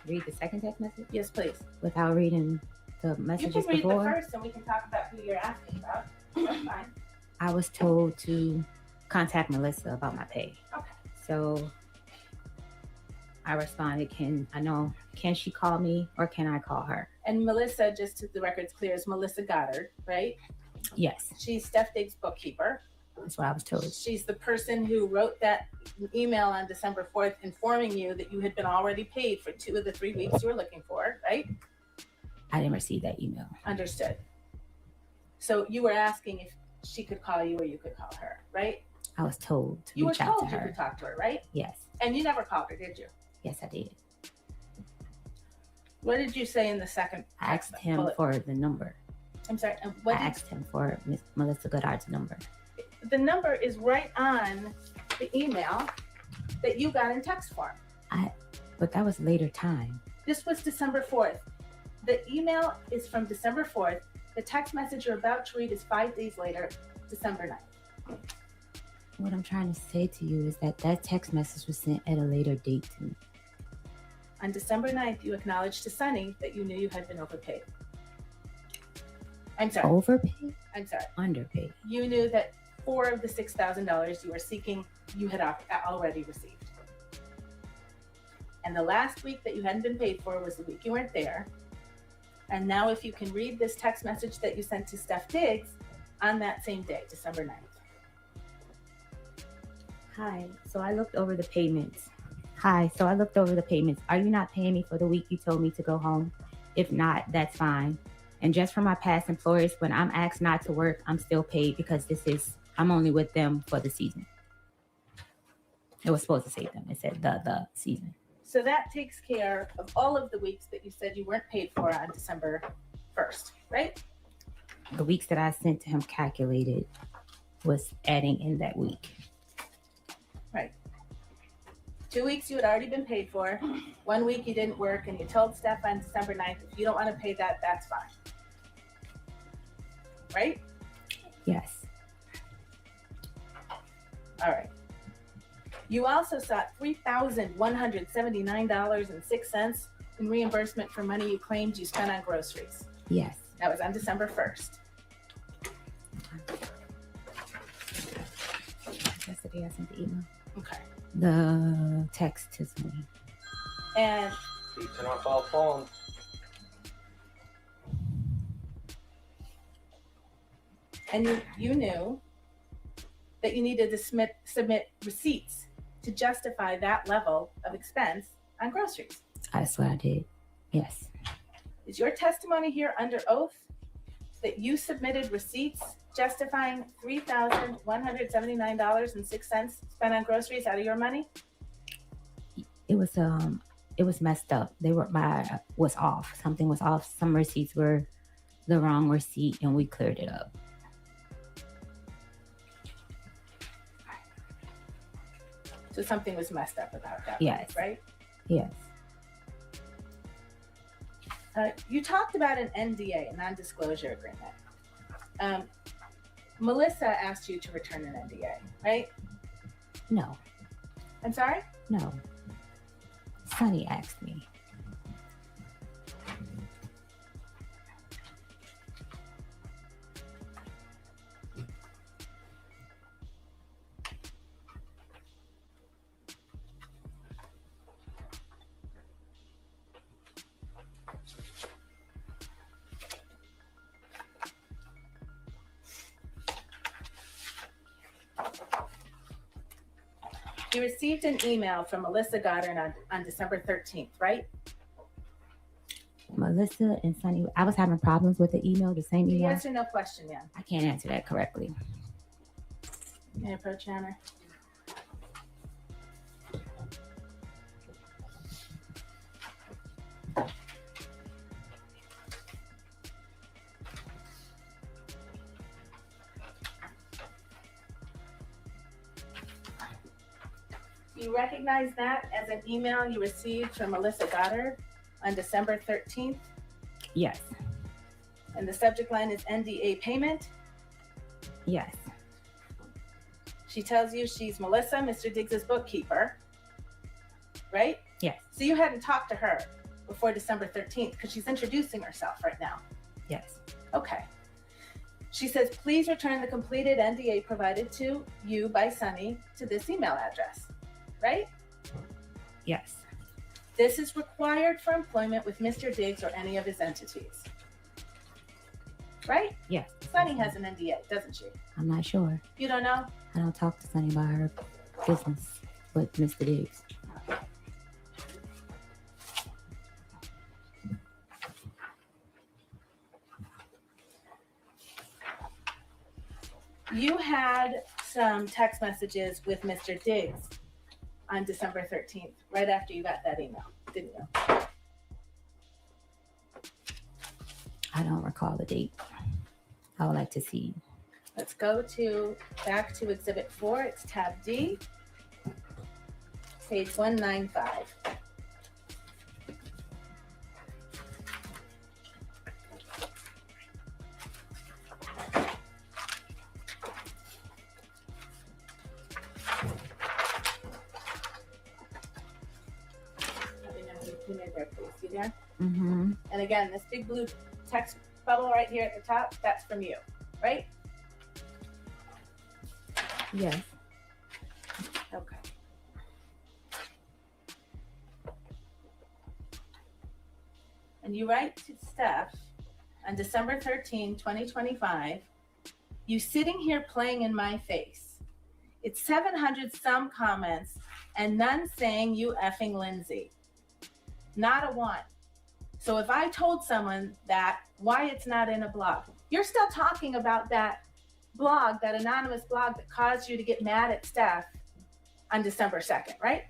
Read the second text message? Yes, please. Without reading the messages you can read before? the first and we can talk about who you're asking about. That's fine. I was told to contact Melissa about my pay. Okay. So I responded, can she call me or can I call her? And Melissa, just to the record's clear, is Melissa Goddard, right? Yes. She's Steph Diggs' bookkeeper. That's what I was told. She's the person who wrote that email on December 4th informing you that you had been already paid for 2 of the 3 weeks you were looking for, right? I didn't receive that email. Understood. So you were asking she could call you or you could call her, right? I was told to You were reach out to told you her. could talk to her, right? Yes. And you never called her, did you? Yes, I did. What did you say in the second? I asked him for the number. I'm sorry. I asked him for Miss Melissa Goddard's number. The number is right on the email that you got in text form. But that was later time. This was December 4th. The email is from December 4th. The text message you're about to read is 5 days later, December 9th. What I'm trying to say to you is that text message was sent at a later date to me. On December 9th, you acknowledged to Sunny that you knew you had been overpaid. I'm sorry. Overpaid? I'm sorry. Underpaid. You knew that $4 of the $6,000 you were seeking, you had already received. And the last week that you hadn't been paid for was the week you weren't there. And now if you can read this text message that you sent to Steph Diggs on that same day, December 9th. Hi, so I looked over the payments. Are you not paying me for the week you told me to go home? If not, that's fine. And just for my past employers, when I'm asked not to work, I'm still paid because I'm only with them for the season. It was supposed to say them. It said the season. So that takes care of all of the weeks that you said you weren't paid for on December 1st, right? The weeks that I sent to him calculated was adding in that week. Right. 2 weeks you had already been paid for. 1 week you didn't work, and you told Steph on December 9th, if you don't want to pay that, that's fine. Right? Yes. All right. You also sought $3,179.06 in reimbursement for money you claimed you spent on groceries. Yes. That was on December 1st. That's the day I sent the email. Okay. The text to me. And turn off all phones. And you knew that you needed to submit receipts to justify that level of expense on groceries. That's what I did. Yes. Is your testimony here under oath that you submitted receipts justifying $3,179.06 spent on groceries out of your money? It was messed up. Was off. Something was off. Some receipts were the wrong receipt, and we cleared it up. So something was messed up about that. Yes. Right? Yes. You talked about an NDA, a non-disclosure agreement. Melissa asked you to return an NDA, right? No. I'm sorry? No. Sunny asked me. You received an email from Melissa Goddard on December 13th, right? Melissa and Sunny, I was having problems with the email, the same email. Yes or no question, yeah. I can't answer that correctly. Can I approach Anna? You recognize that as an email you received from Melissa Goddard on December 13th? Yes. And the subject line is NDA payment? Yes. She tells you she's Melissa, Mr. Diggs's bookkeeper, right? Yes. So you hadn't talked to her before December 13th because she's introducing herself right now. Yes. Okay. She says, please return the completed NDA provided to you by Sunny to this email address, right? Yes. This is required for employment with Mr. Diggs or any of his entities. Right? Yes. Sunny has an NDA, doesn't she? I'm not sure. You don't know? I don't talk to Sunny about her business with Mr. Diggs. You had some text messages with Mr. Diggs on December 13th, right after you got that email, didn't you? I don't recall the date. I would like to see. Let's go back to Exhibit 4. It's tab D, page 195. See there? Mm-hmm. And again, this big blue text bubble right here at the top, that's from you, right? Yes. Okay. And you write to Steph on December 13, 2025, you sitting here playing in my face. It's 700 some comments and none saying you effing Lindsay. Not a one. So if I told someone that, why it's not in a blog? You're still talking about that blog, that anonymous blog that caused you to get mad at Steph on December 2nd, right?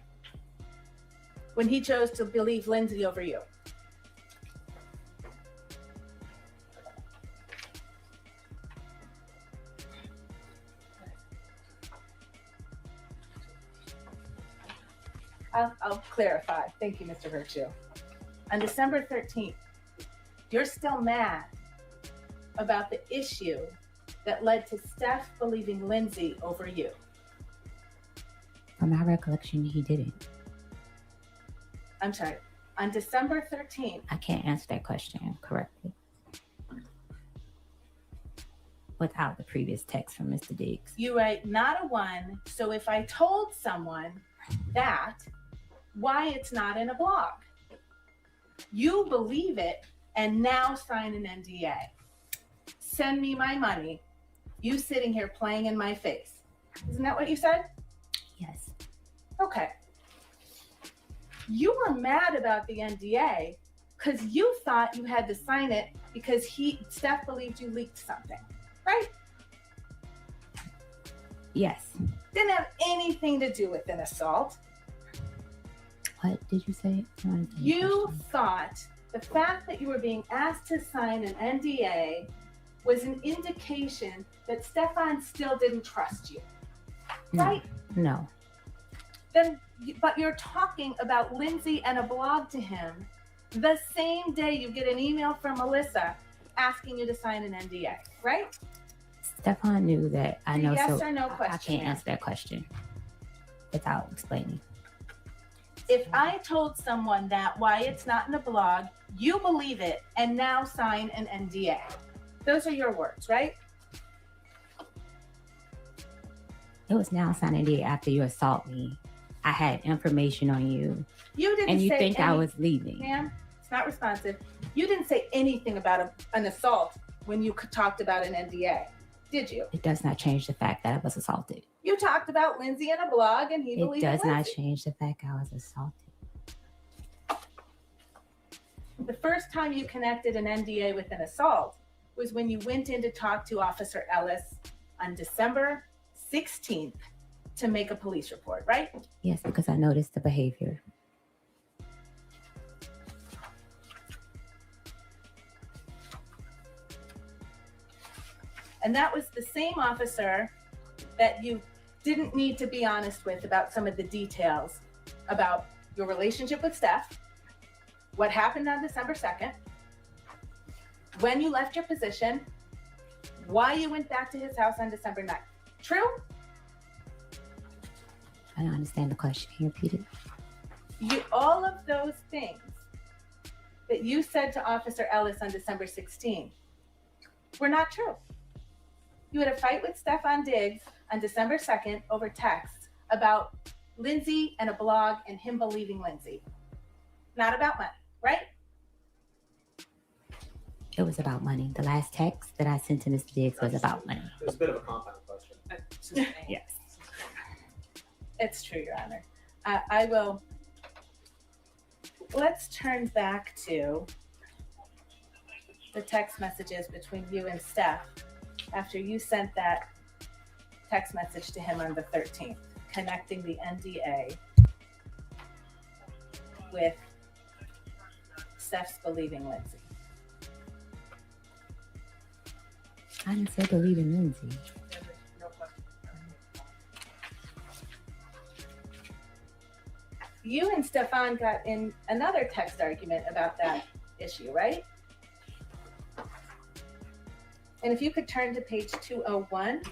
When he chose to believe Lindsay over you. I'll clarify. Thank you, Mr. Virtue. On December 13th, you're still mad about the issue that led to Steph believing Lindsay over you. From my recollection, he didn't. I'm sorry. On December 13th. I can't answer that question correctly without the previous text from Mr. Diggs. You write, not a one. So if I told someone that, why it's not in a blog? You believe it and now sign an NDA. Send me my money. You sitting here playing in my face. Isn't that what you said? Yes. Okay. You were mad about the NDA because you thought you had to sign it because Steph believed you leaked something, right? Yes. Didn't have anything to do with an assault. What did you say? You thought the fact that you were being asked to sign an NDA was an indication that Stefon still didn't trust you, right? No. But you're talking about Lindsay and a blog to him the same day you get an email from Melissa asking you to sign an NDA, right? Stefon knew that. I know. Yes so or no question? I can't answer that question without explaining. If I told someone that why it's not in a blog, you believe it and now sign an NDA. Those are your words, right? It was now sign an NDA after you assault me. I had information on you. You didn't and you say think I was leaving. Ma'am, it's not responsive. You didn't say anything about an assault when you talked about an NDA, did you? It does not change the fact that I was assaulted. You talked about Lindsay in a blog and he believed It does not Lindsay. change the fact I was assaulted. The first time you connected an NDA with an assault was when you went in to talk to Officer Ellis on December 16th to make a police report, right? Yes, because I noticed the behavior. And that was the same officer that you didn't need to be honest with about some of the details about your relationship with Steph, what happened on December 2nd, when you left your position, why you went back to his house on December 9th. True? I don't understand the question. Can you repeat it? All of those things that you said to Officer Ellis on December 16th were not true. You had a fight with Stefon Diggs on December 2nd over text about Lindsay and a blog and him believing Lindsay. Not about money, right? It was about money. The last text that I sent to Mr. Diggs was about money. It was a bit of a compound question. Yes. It's true, Your Honor. I will. Let's turn back to the text messages between you and Steph after you sent that text message to him on the 13th, connecting the NDA with Steph's believing Lindsay. I didn't say believing Lindsay. You and Stefon got in another text argument about that issue, right? And if you could turn to page 201.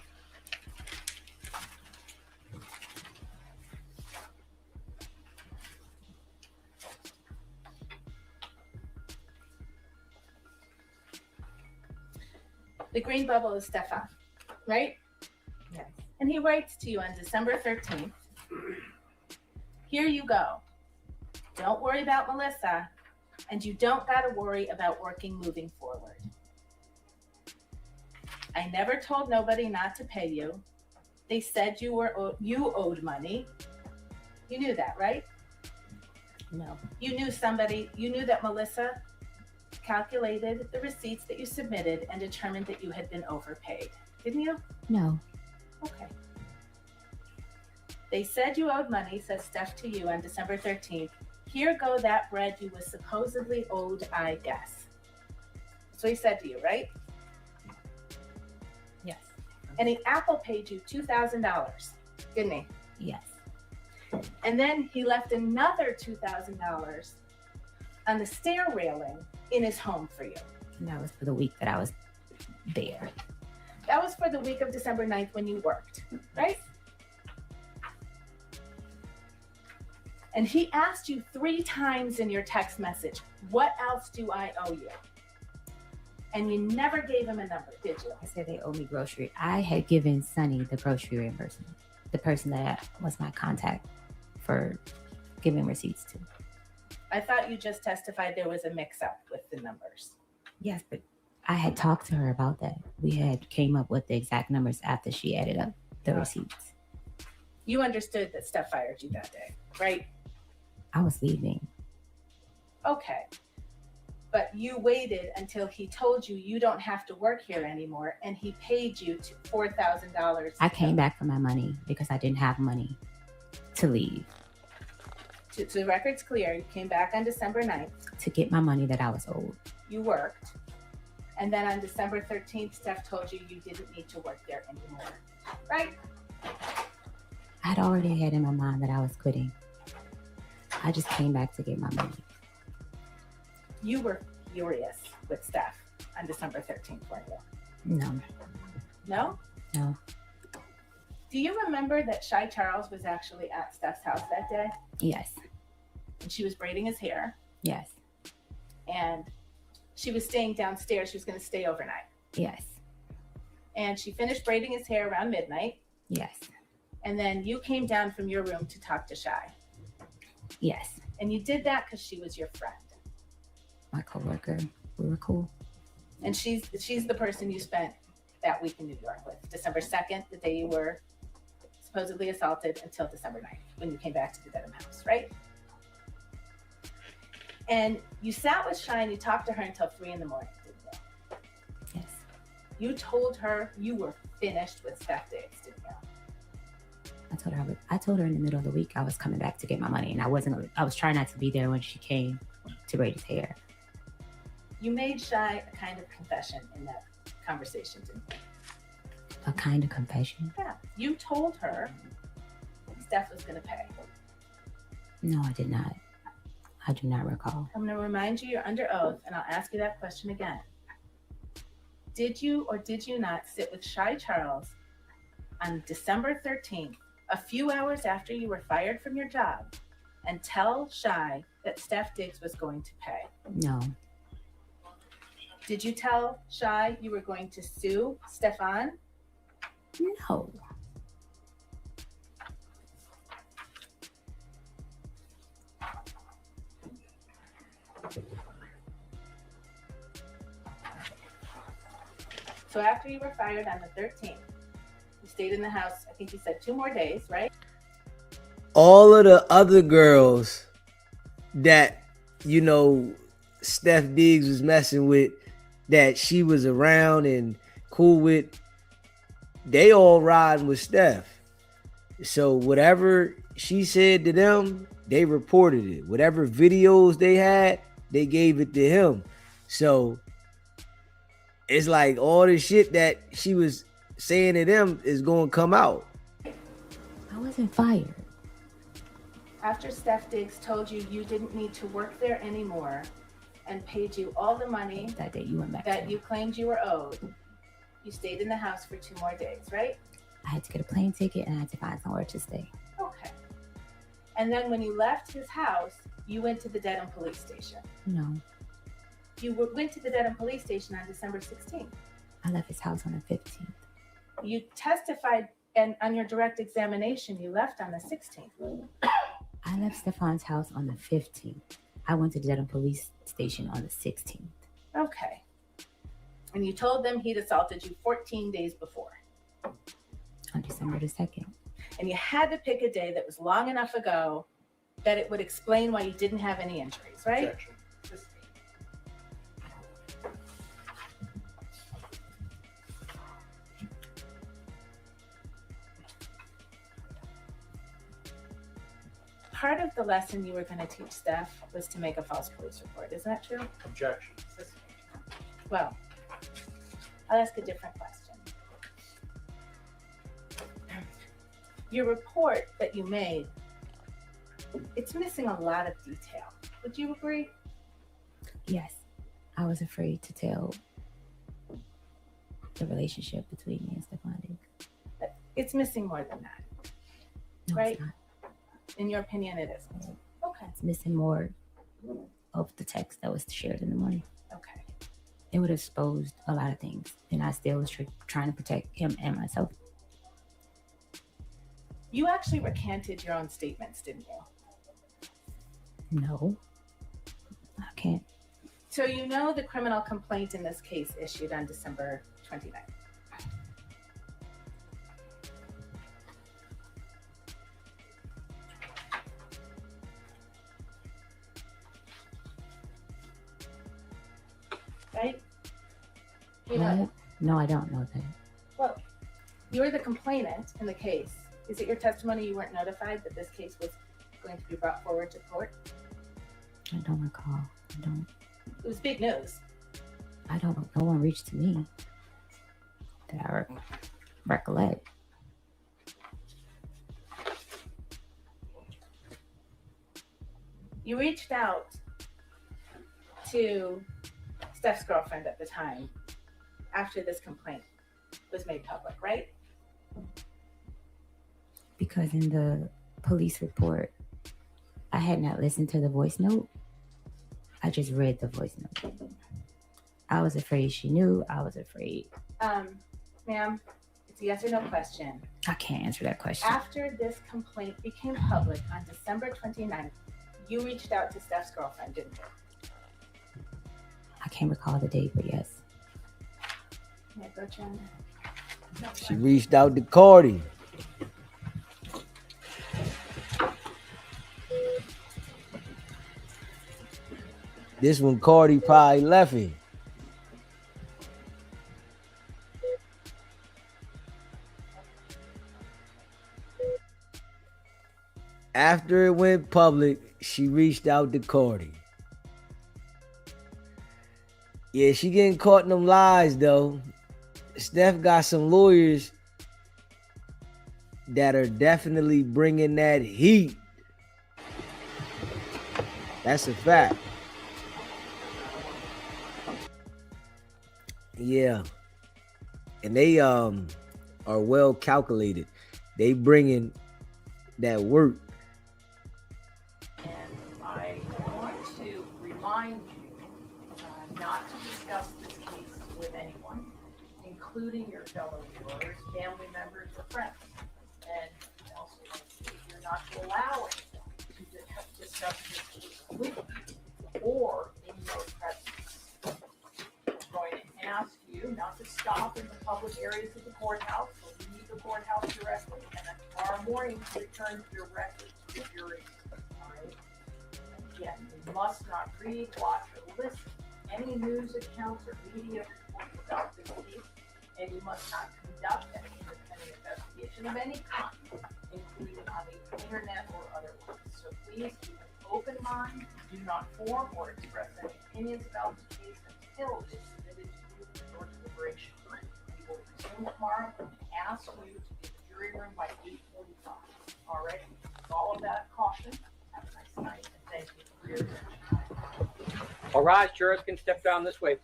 The green bubble is Stefon, right? Yes. And he writes to you on December 13th. Here you go. Don't worry about Melissa, and you don't got to worry about working moving forward. I never told nobody not to pay you. They said you owed money. You knew that, right? No. You knew that Melissa calculated the receipts that you submitted and determined that you had been overpaid. Didn't you? No. Okay. They said you owed money, says Steph to you on December 13th. Here go that bread you was supposedly owed, I guess. That's what he said to you, right? Yes. And he Apple paid you $2,000, didn't he? Yes. And then he left another $2,000 on the stair railing in his home for you. And that was for the week that I was there. That was for the week of December 9th when you worked, right? And he asked you 3 times in your text message, what else do I owe you? And you never gave him a number, did you? I said they owe me grocery. I had given Sonny the grocery reimbursement, the person that was my contact for giving receipts to. I thought you just testified there was a mix-up with the numbers. Yes, but I had talked to her about that. We had came up with the exact numbers after she added up the receipts. You understood that Steph fired you that day, right? I was leaving. Okay. But you waited until he told you you don't have to work here anymore, and he paid you $4,000. I came back for my money because I didn't have money to leave. So the record's clear. You came back on December 9th. To get my money that I was owed. You worked. And then on December 13th, Steph told you you didn't need to work there anymore. Right? I'd already had in my mind that I was quitting. I just came back to get my money. You were furious with Steph on December 13th, weren't you? No. No? No. Do you remember that Shy Charles was actually at Steph's house that day? Yes. And she was braiding his hair. Yes. And she was staying downstairs. She was going to stay overnight. Yes. And she finished braiding his hair around midnight. Yes. And then you came down from your room to talk to Shy. Yes. And you did that because she was your friend. My coworker. We were cool. And she's the person you spent that week in New York with. December 2nd, the day you were supposedly assaulted, until December 9th, when you came back to the Dedham house, right? And you sat with Shy and you talked to her until 3 a.m, didn't you? Yes. You told her you were finished with Steph Diggs, didn't you? I told her in the middle of the week I was coming back to get my money, and I was trying not to be there when she came to braid his hair. You made Shy a kind of confession in that conversation, didn't you? A kind of confession? Yeah. You told her Steph was going to pay. No, I did not. I do not recall. I'm going to remind you you're under oath, and I'll ask you that question again. Did you or did you not sit with Shy Charles on December 13th, a few hours after you were fired from your job, and tell Shy that Steph Diggs was going to pay? No. Did you tell Shy you were going to sue Stefon? No. So after you were fired on the 13th, you stayed in the house, I think you said 2 more days, right? All of the other girls that, you know, Steph Diggs was messing with, that she was around and cool with, they all riding with Steph. So whatever she said to them, they reported it. Whatever videos they had, they gave it to him. So it's like all the shit that she was saying to them is going to come out. I wasn't fired. After Steph Diggs told you you didn't need to work there anymore and paid you all the money That day you went back. that you claimed you were owed, you stayed in the house for 2 more days, right? I had to get a plane ticket and I had to find somewhere to stay. Okay. And then when you left his house, you went to the Dedham police station. No, You went to the Dedham police station on December 16th. I left his house on the 15th. You testified, and on your direct examination, you left on the 16th. I left Stefon's house on the 15th. I went to the Dedham police station on the 16th. Okay. And you told them he'd assaulted you 14 days before. On December the 2nd. And you had to pick a day that was long enough ago that it would explain why you didn't have any injuries, right? Objection. Part of the lesson you were going to teach Steph was to make a false police report. Isn't that true? Objection. Well, I'll ask a different question. Your report that you made, it's missing a lot of detail. Would you agree? Yes, I was afraid to tell the relationship between me and Stefon Diggs. It's missing more than that, No, right? it's not. In your opinion, it isn't. Okay. It's missing more of the text that was shared in the morning. Okay. It would have exposed a lot of things, and I still was trying to protect him and myself. You actually recanted your own statements, didn't you? No, I can't. So you know the criminal complaint in this case issued on December 29th. Right? You know, What? No, I don't know that. well, you're the complainant in the case. Is it your testimony you weren't notified that this case was going to be brought forward to court? I don't recall. I don't. It was big news. I don't. No one reached to me that I recollect. You reached out to Steph's girlfriend at the time after this complaint was made public, right? Because in the police report, I had not listened to the voice note. I just read the voice note. I was afraid she knew. I was afraid. Ma'am, it's a yes or no question. I can't answer that question. After this complaint became public on December 29th, you reached out to Steph's girlfriend, didn't you? I can't recall the date, but yes. Yeah, go, Jen. She reached out to Cardi. This one Cardi probably left him. After it went public, she reached out to Cardi. Yeah, she getting caught in them lies though. Steph got some lawyers that are definitely bringing that heat. That's a fact. Yeah. And they are well calculated. They bringing that work. And I want to remind you not to discuss this case with anyone, including your fellow jurors, family members, or friends. And also, you're not to allow it to discuss this case with you or in your presence. I'm going to ask you not to stop in the public areas of the courthouse or leave the courthouse directly, and then tomorrow morning return to your records with your Again, you must not read, watch, or listen to any news accounts or media reports about this case, and you must not conduct any any investigation of any kind, including on the internet or otherwise. So please keep an open mind. Do not form or express any opinions about the case until it is submitted to you for your deliberation. We will resume tomorrow and ask you to be in the jury room by 8:45. All right? With all of that caution, have a nice night, and thank you for your attention. All right, jurors can step down this way.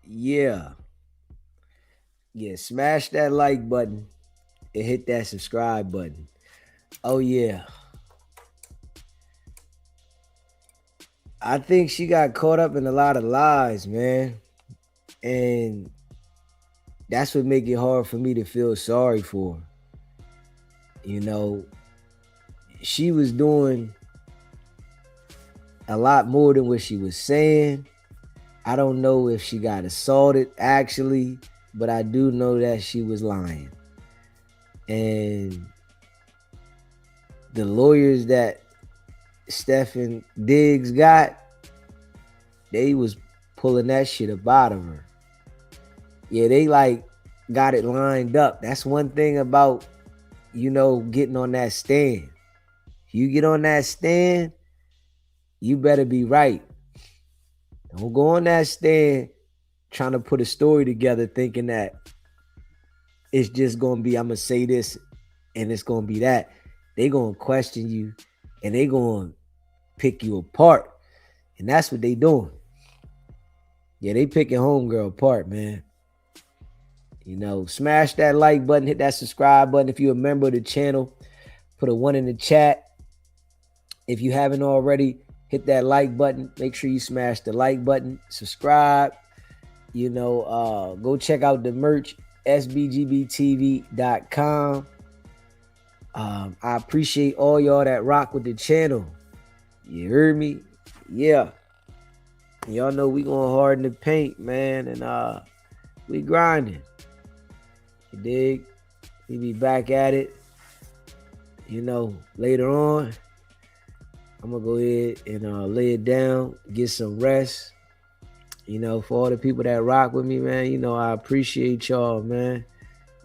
Yeah. Yeah, smash that like button and hit that subscribe button. Oh, yeah. I think she got caught up in a lot of lies, man. And that's what make it hard for me to feel sorry for her. You know, she was doing a lot more than what she was saying. I don't know if she got assaulted actually, but I do know that she was lying. And the lawyers that Stefon Diggs got, they was pulling that shit up out of her. Yeah, they like got it lined up. That's one thing about, you know, getting on that stand. If you get on that stand, you better be right. Don't go on that stand trying to put a story together thinking that it's just going to be, I'm going to say this and it's going to be that. They going to question you and they going to pick you apart. And that's what they doing. Yeah, they picking homegirl apart, man. You know, smash that like button, hit that subscribe button. If you're a member of the channel, put a 1 in the chat. If you haven't already, hit that like button. Make sure you smash the like button. Subscribe. You know, go check out the merch, sbgbtv.com. I appreciate all y'all that rock with the channel. You heard me? Yeah. Y'all know we going hard in the paint, man. And we grinding. You dig? We be back at it. You know, later on. I'm going to go ahead and lay it down, get some rest. You know, for all the people that rock with me, man, you know, I appreciate y'all, man.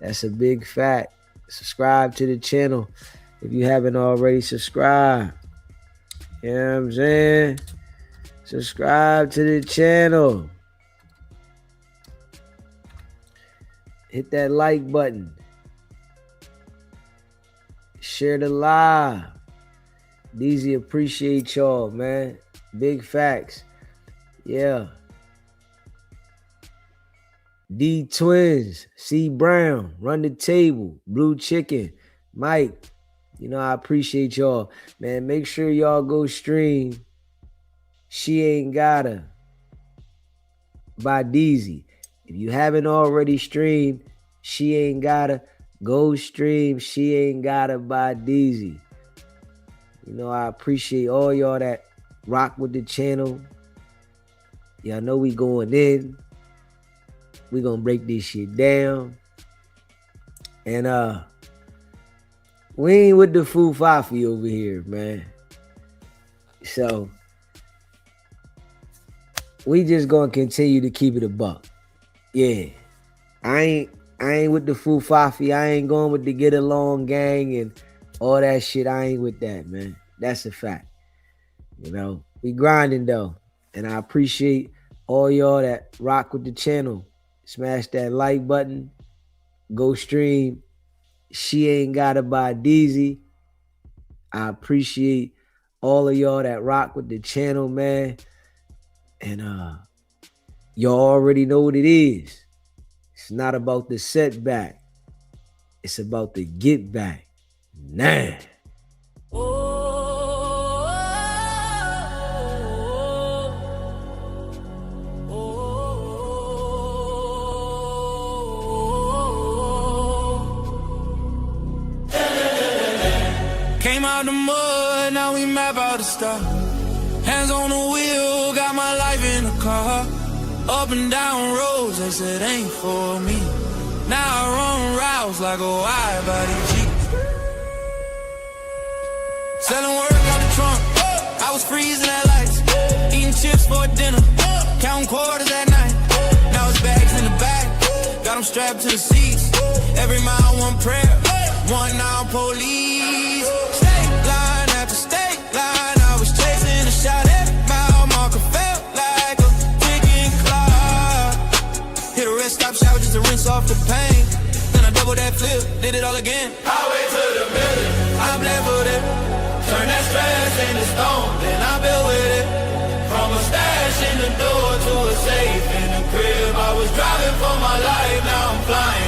That's a big fact. Subscribe to the channel if you haven't already subscribed. You know what I'm saying? Subscribe to the channel. Hit that like button. Share the live. DZ appreciate y'all, man. Big facts. Yeah. D Twins, C Brown, Run the Table, Blue Chicken, Mike. You know, I appreciate y'all. Man, make sure y'all go stream She Ain't Gotta by DZ. If you haven't already streamed She Ain't Gotta, go stream She Ain't Gotta by DZ. You know, I appreciate all y'all that rock with the channel. Y'all know we going in. We gonna break this shit down. And we ain't with the foo fafi over here, man. So we just gonna continue to keep it a buck. Yeah. I ain't with the foo fafi. I ain't going with the get along gang and all that shit. I ain't with that, man. That's a fact. You know, we grinding though. And I appreciate all y'all that rock with the channel. Smash that like button. Go stream She Ain't Gotta by DZ. I appreciate all of y'all that rock with the channel, man. And y'all already know what it is. It's not about the setback. It's about the get back. Nah. Came out the mud, now we map out the stuff. Hands on the wheel, got my life in the car. Up and down roads, they said ain't for me. Now I run routes like a wide body Jeep. Selling work out the trunk, I was freezing at lights. Eating chips for dinner, counting quarters at night. Now it's bags in the back, got them strapped to the seats. Every mile, one prayer, one now police. State line after state line, I was chasing a shot at mile marker, felt like a ticking clock. Hit a rest stop shower just to rinse off the pain. Then I double that flip, did it all again. Highway to the building, I'm leveled it. Turn that stress into stone, then I built with it. From a stash in the door to a safe in the crib. I was driving for my life, now I'm flying.